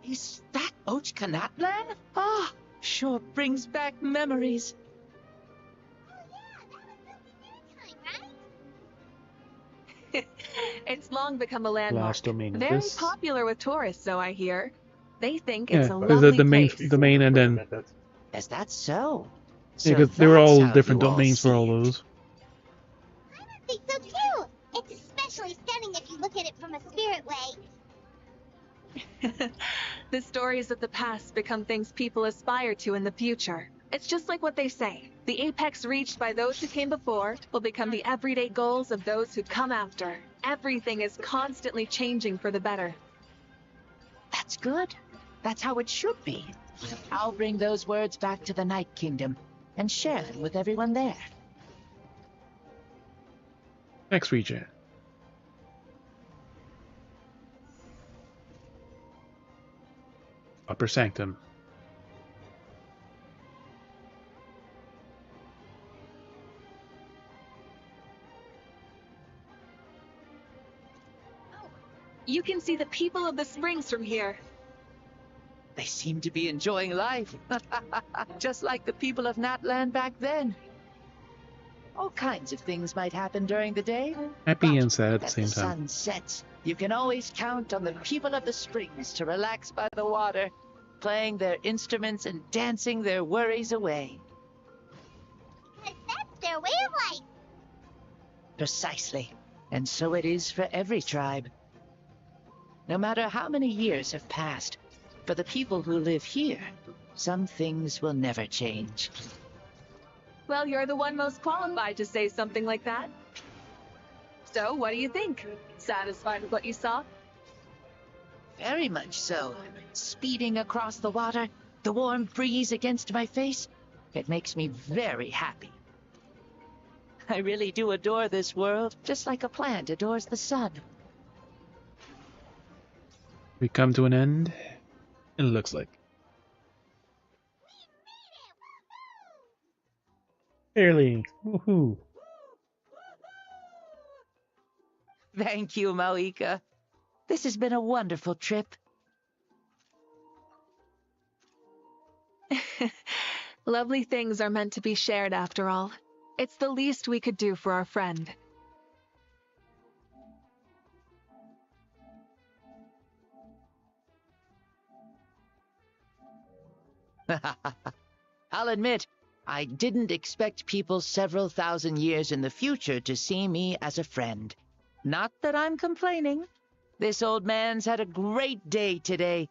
Is that Ochkanatlan? Ah, sure brings back memories. It's long become a landmark. Last domain of Very this. popular with tourists, so I hear. They think Yeah, it's a there's lovely the main place. domain and then Is that so? yeah, 'cause they were all different domains for all those. I think so too. It's especially stunning if you look at it from a spirit way. The stories of the past become things people aspire to in the future. It's just like what they say. The apex reached by those who came before will become the everyday goals of those who come after. Everything is constantly changing for the better. That's good. That's how it should be. I'll bring those words back to the Night Kingdom and share them with everyone there. Next region. Upper Sanctum. You can see the people of the springs from here. They seem to be enjoying life. Just like the people of Natland back then. All kinds of things might happen during the day. Happy and sad at the As same the time. sun sets, you can always count on the people of the springs to relax by the water, playing their instruments and dancing their worries away. Because that's their way of life. Precisely. And so it is for every tribe. No matter how many years have passed, for the people who live here, some things will never change. Well, you're the one most qualified to say something like that. So, what do you think? Satisfied with what you saw? Very much so. Speeding across the water, the warm breeze against my face, it makes me very happy. I really do adore this world, just like a plant adores the sun. We come to an end, it looks like. Barely. Woohoo. Thank you, Mavuika. This has been a wonderful trip. Lovely things are meant to be shared after all. It's the least we could do for our friend. I'll admit, I didn't expect people several thousand years in the future to see me as a friend. Not that I'm complaining. This old man's had a great day today.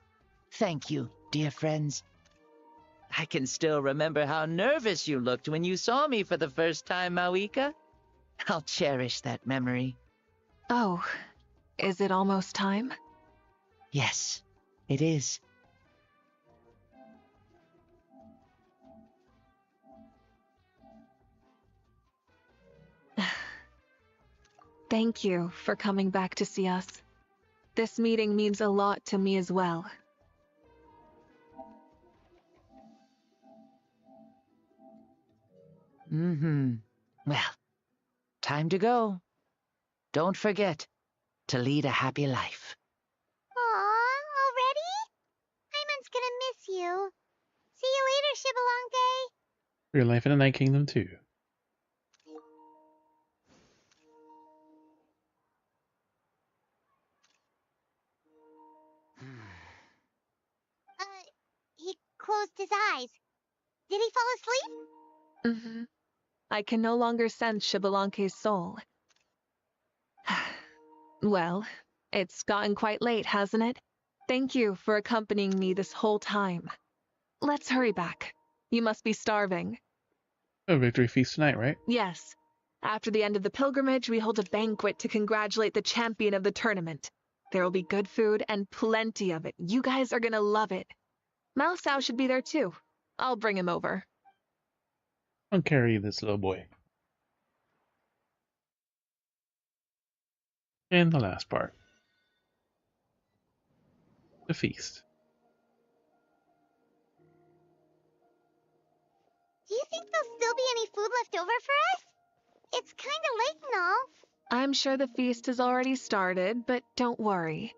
Thank you, dear friends. I can still remember how nervous you looked when you saw me for the first time, Mavuika. I'll cherish that memory. Oh, is it almost time? Yes, it is. Thank you for coming back to see us. This meeting means a lot to me as well. Well, time to go. Don't forget to lead a happy life. Aw, already? Paimon's gonna miss you. See you later, Shibalonke. For your life in the Night Kingdom too. He closed his eyes. Did he fall asleep? I can no longer sense Shibalonke's soul. Well, it's gotten quite late, hasn't it? Thank you for accompanying me this whole time. Let's hurry back. You must be starving. A victory feast tonight, right? Yes. After the end of the pilgrimage, we hold a banquet to congratulate the champion of the tournament. There will be good food and plenty of it. You guys are gonna love it. Mausau should be there too. I'll bring him over. I'll carry this little boy. And the last part. The feast. Do you think there'll still be any food left over for us? It's kinda late and all. I'm sure the feast has already started, but don't worry.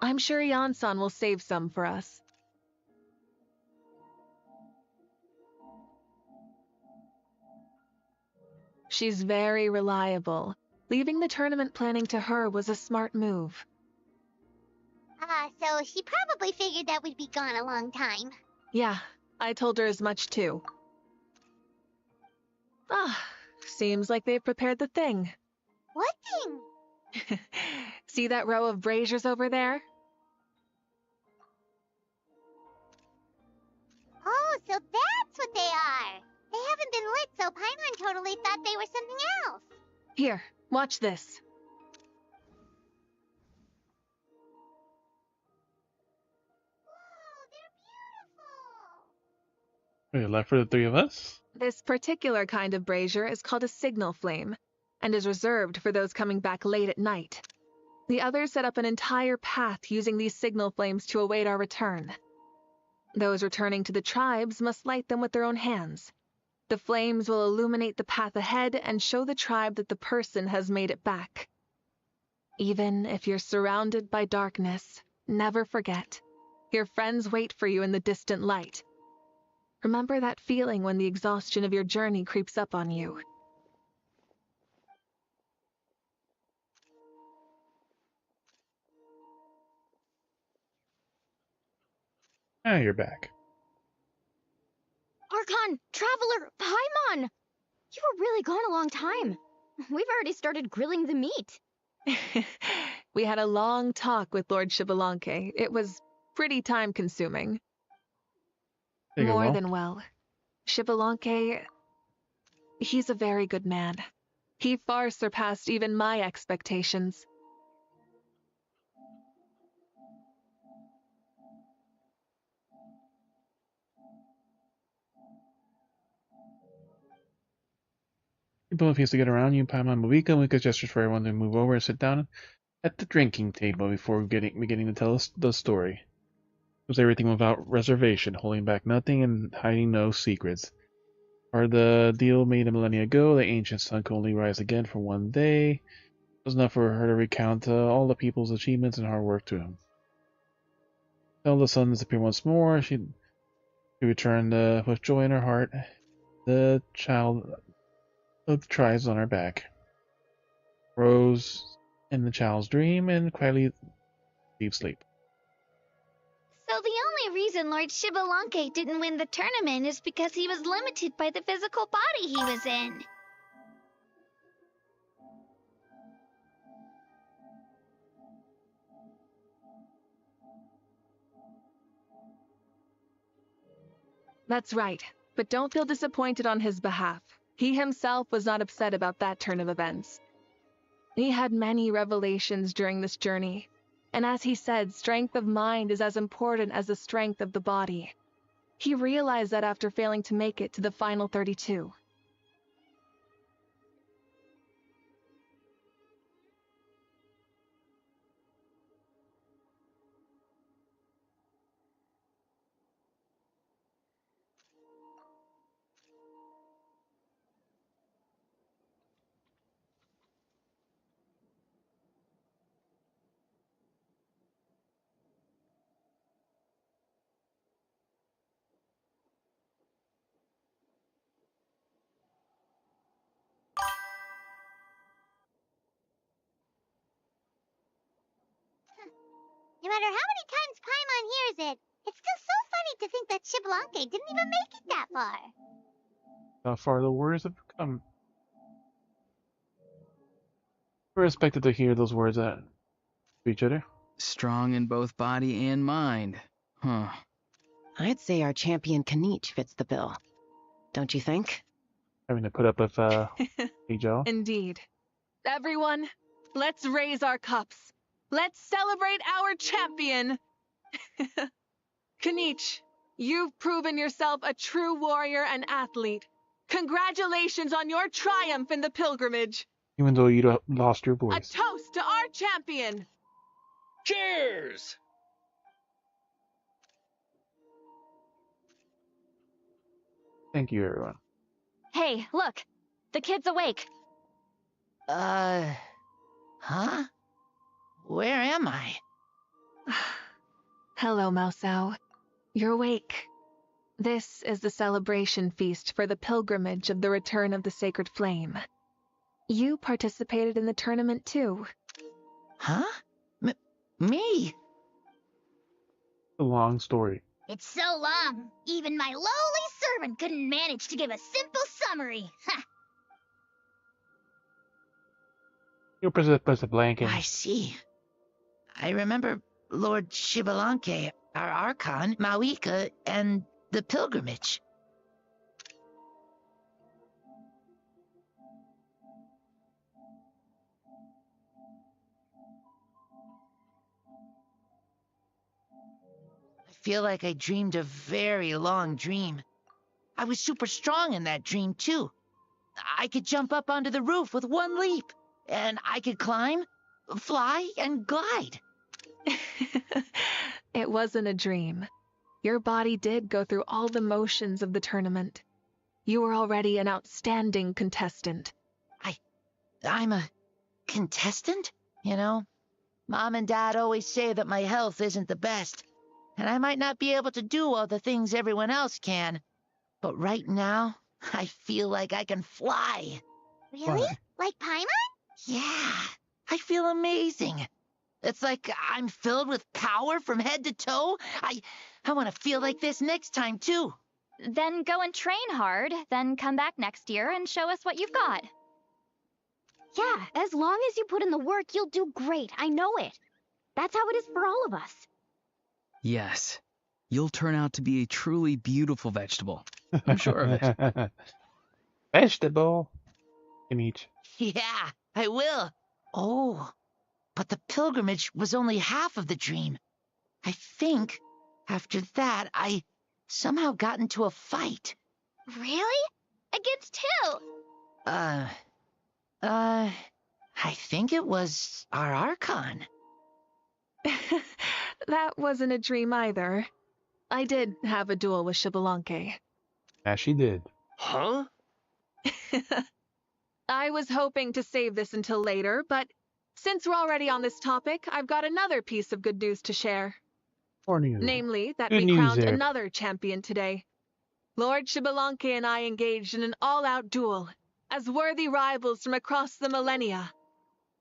I'm sure Yansan will save some for us. She's very reliable. Leaving the tournament planning to her was a smart move. So she probably figured that we'd be gone a long time. Yeah, I told her as much too. Seems like they've prepared the thing. What thing? See that row of braziers over there? Oh, so that's what they are. They haven't been lit, so Paimon totally thought they were something else. Here, watch this. Wait, left for the three of us? This particular kind of brazier is called a signal flame, and is reserved for those coming back late at night. The others set up an entire path using these signal flames to await our return. Those returning to the tribes must light them with their own hands. The flames will illuminate the path ahead and show the tribe that the person has made it back. Even if you're surrounded by darkness, never forget. Your friends wait for you in the distant light. Remember that feeling when the exhaustion of your journey creeps up on you. Ah, you're back. Archon, Traveler, Paimon! You were really gone a long time. We've already started grilling the meat. We had a long talk with Lord Xbalanque. It was pretty time-consuming. More than well. Xbalanque, he's a very good man. He far surpassed even my expectations. Both used to get around you, Paimon Mavuika. Mavuika gestures for everyone to move over and sit down at the drinking table before beginning to tell us the story. It was everything without reservation, holding back nothing and hiding no secrets. Part of the deal made a millennia ago, the ancient sun could only rise again for one day. It was enough for her to recount all the people's achievements and hard work to him. Until the sun disappeared once more, she returned with joy in her heart. The child of the tribes on her back rose in the child's dream and quietly deep sleep. So the only reason Lord Xbalanque didn't win the tournament is because he was limited by the physical body he was in. That's right, but don't feel disappointed on his behalf. He himself was not upset about that turn of events. He had many revelations during this journey, and as he said, strength of mind is as important as the strength of the body. He realized that after failing to make it to the final 32. No matter how many times Paimon hears it, it's still so funny to think that Xbalanque didn't even make it that far. How far the warriors have come. We're expected to hear those words to each other. Strong in both body and mind. Huh. I'd say our champion Kanich fits the bill. Don't you think? Having to put up with Joe. Indeed. Everyone, let's raise our cups. Let's celebrate our champion! Kanich, you've proven yourself a true warrior and athlete. Congratulations on your triumph in the pilgrimage. Even though you lost your A voice. toast to our champion! Cheers! Thank you, everyone. Hey, look! The kid's awake! Huh? Where am I? Hello, Mausau. You're awake. This is the celebration feast for the pilgrimage of the return of the sacred flame. You participated in the tournament too. Huh? Me? A long story. It's so long, even my lowly servant couldn't manage to give a simple summary. Ha! You press a blanket. I see. I remember Lord Xbalanque, our Archon, Mavuika, and the pilgrimage. I feel like I dreamed a very long dream. I was super strong in that dream, too. I could jump up onto the roof with one leap, and I could climb, fly, and glide. It wasn't a dream. Your body did go through all the motions of the tournament. You were already an outstanding contestant. I'm a contestant? You know, Mom and Dad always say that my health isn't the best, and I might not be able to do all the things everyone else can. But right now, I feel like I can fly. Really? Like Paimon? Yeah, I feel amazing. It's like I'm filled with power from head to toe. I want to feel like this next time, too. Then go and train hard, then come back next year and show us what you've got. Yeah, as long as you put in the work, you'll do great. I know it. That's how it is for all of us. Yes. You'll turn out to be a truly beautiful vegetable. I'm sure of it. Vegetable. Image. Yeah, I will. Oh, but the pilgrimage was only half of the dream. I think after that, I somehow got into a fight. Really? Against who? I think it was our Archon. That wasn't a dream either. I did have a duel with Xbalanque. Yeah, she did. Huh? I was hoping to save this until later, but since we're already on this topic, I've got another piece of good news to share. Or news. Namely, that Good we news crowned there. another champion today. Lord Xbalanque and I engaged in an all-out duel, as worthy rivals from across the millennia.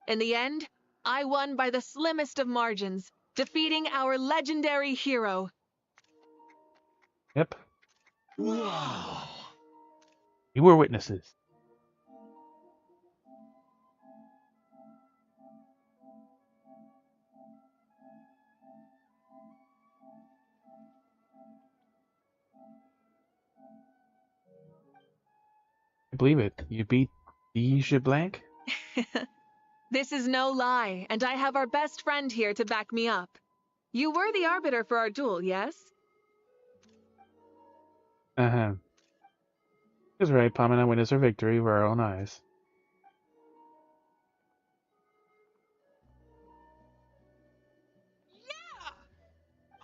In the end, I won by the slimmest of margins, defeating our legendary hero. Yep. Whoa. You were witnesses. I believe it. You beat the Blank? This is no lie, and I have our best friend here to back me up. You were the arbiter for our duel, yes? Uh-huh. That's right, Pamina witnessed her victory with our own eyes.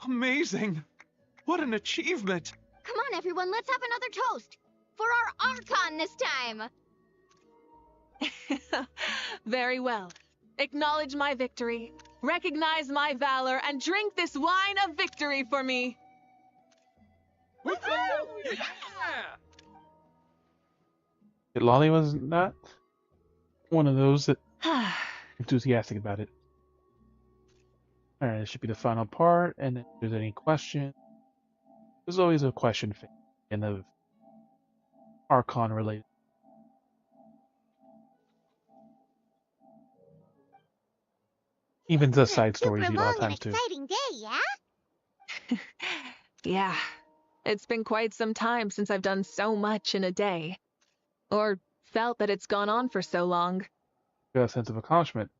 Amazing. What an achievement. Come on, everyone, let's have another toast. For our Archon this time. Very well. Acknowledge my victory, recognize my valor, and drink this wine of victory for me. Yeah! Lolly was not one of those that enthusiastic about it. Alright, this should be the final part, and if there's any question, there's always a question for the end of Archon related. Even the side stories Super need a lot long of and time too. exciting day, yeah? Yeah, it's been quite some time since I've done so much in a day. Or felt that it's gone on for so long. You got a sense of accomplishment,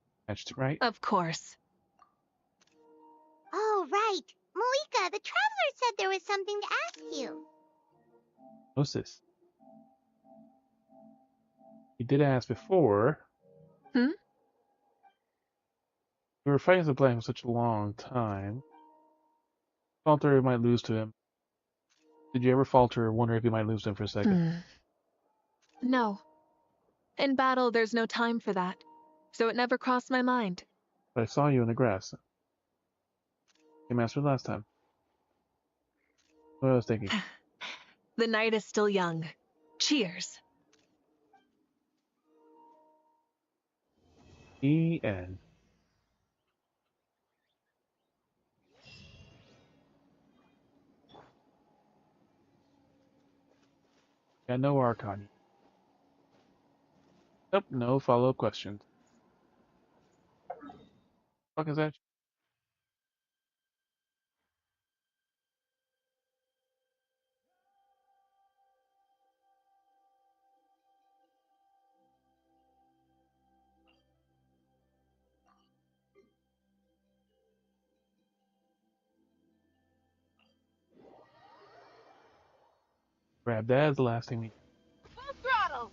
right? Of course. Oh, right. Mavuika, the traveler said there was something to ask you. What's this? You did ask before. Hmm? We were fighting the Blank for such a long time. Falter we might lose to him. Did you ever falter or wonder if you might lose to him for a second? No. In battle, there's no time for that. So it never crossed my mind. But I saw you in the grass. Same answer last time. What I was thinking. The night is still young. Cheers. The end. Got no Archon. Nope, no follow-up questions. Fuck is that? Grab that as the last thing we. Full throttle!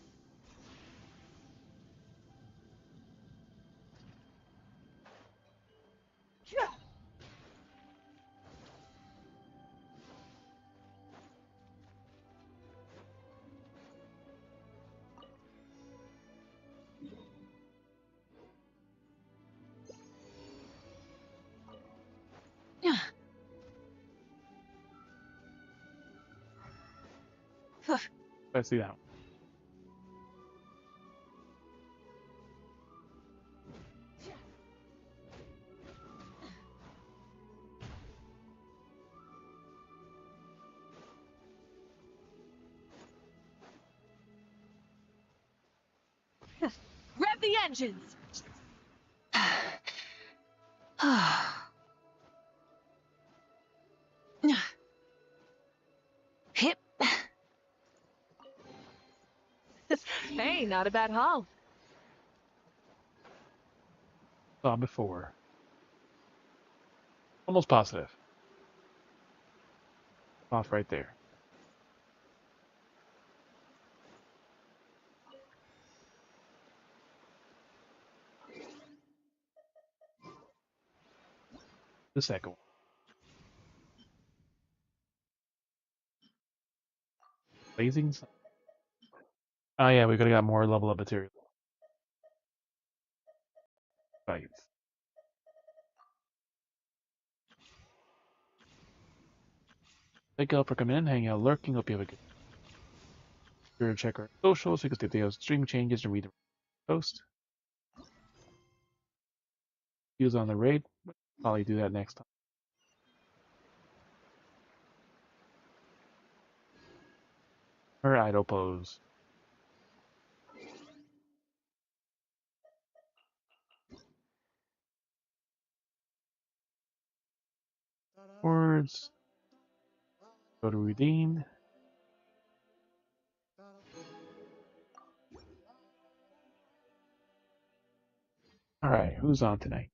Let's see that one. Rev the engines! Hip. Hey, not a bad haul. Saw before. Almost positive. Off right there. The second one. Blazing Sun. Oh yeah, we could have got more level up material. Fights. Thank you all for coming in, hanging out, lurking. Hope you have a good. Sure to check our socials so you can see the stream changes and read the post. Views on the raid. Probably do that next time. Her idle pose. Words. Go to redeem. Alright, who's on tonight?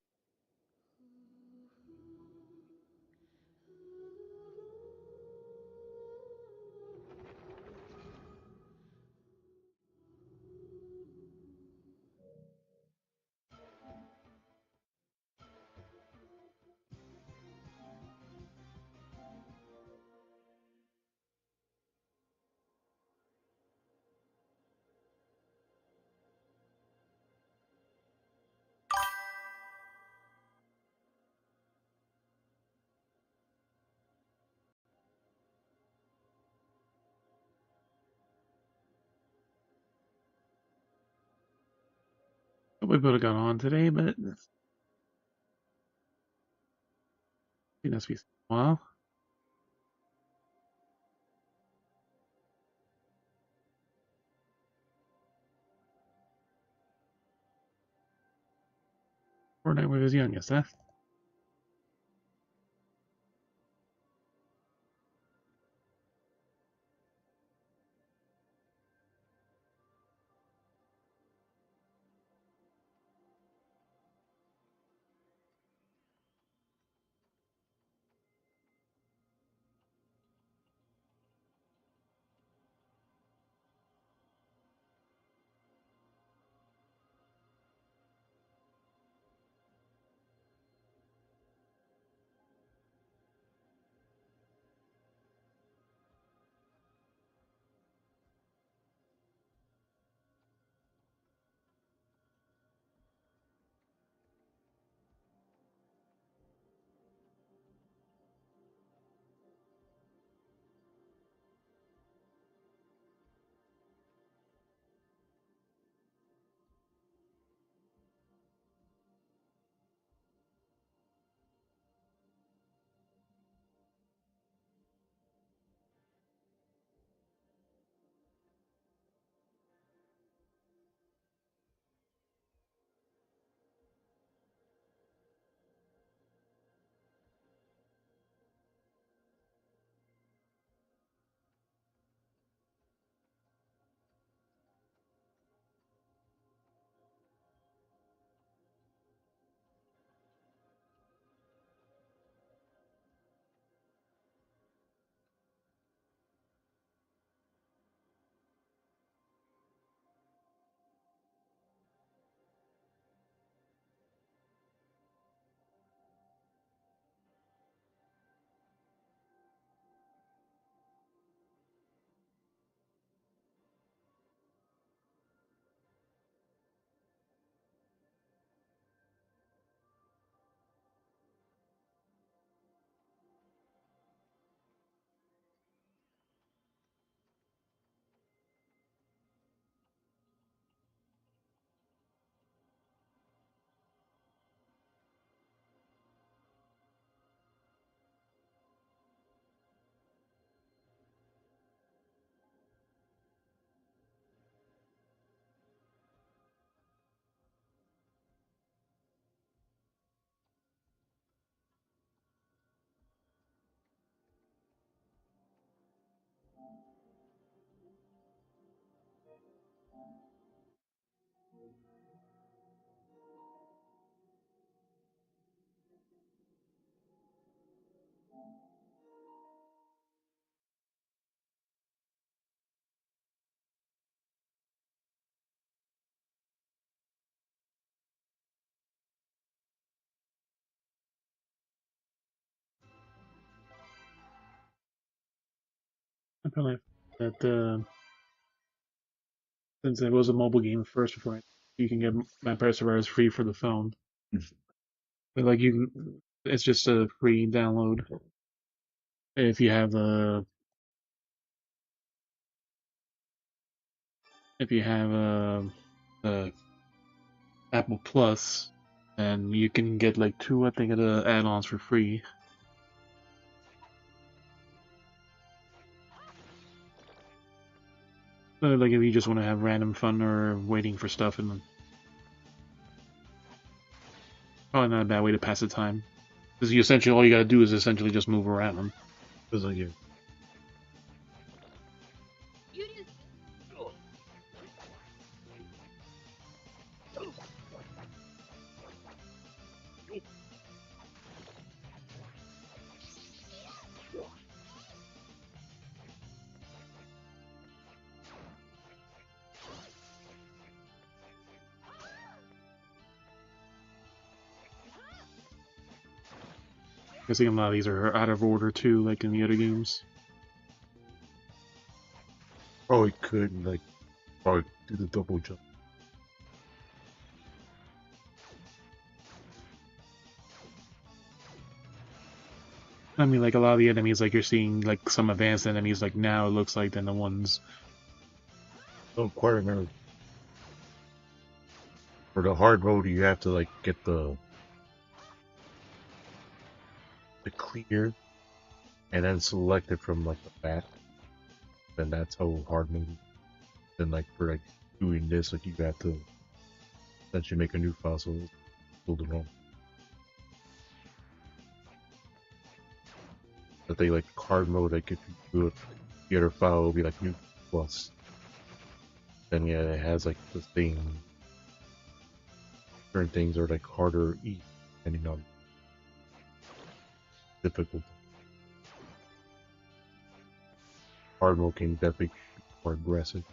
We would have gone on today, but I think that's be a while. Fortnite with his youngest, huh? I probably that since it was a mobile game first before you can get Vampire Survivors free for the phone. But like you can, it's just a free download if you have a Apple Plus, and you can get like two, I think, of the add-ons for free. Like if you just want to have random fun or waiting for stuff, and probably not a bad way to pass the time. Because you essentially all you gotta do is essentially just move around. Because like you. I think a lot of these are out of order too, like in the other games. Probably could like probably do the double jump. I mean, like a lot of the enemies, like you're seeing like some advanced enemies, like now it looks like than the ones. Don't quite remember. For the hard mode, you have to like get the clear, and then select it from like the back. And that's how hard mode. Then like for like doing this, like you have to essentially make a new file, so build it wrong. But they like hard mode, like if you do it, the other file will be like new plus. Then yeah, it has like the thing. Certain things are like harder or easy, depending on difficulty. Hard mode can definitely be more aggressive.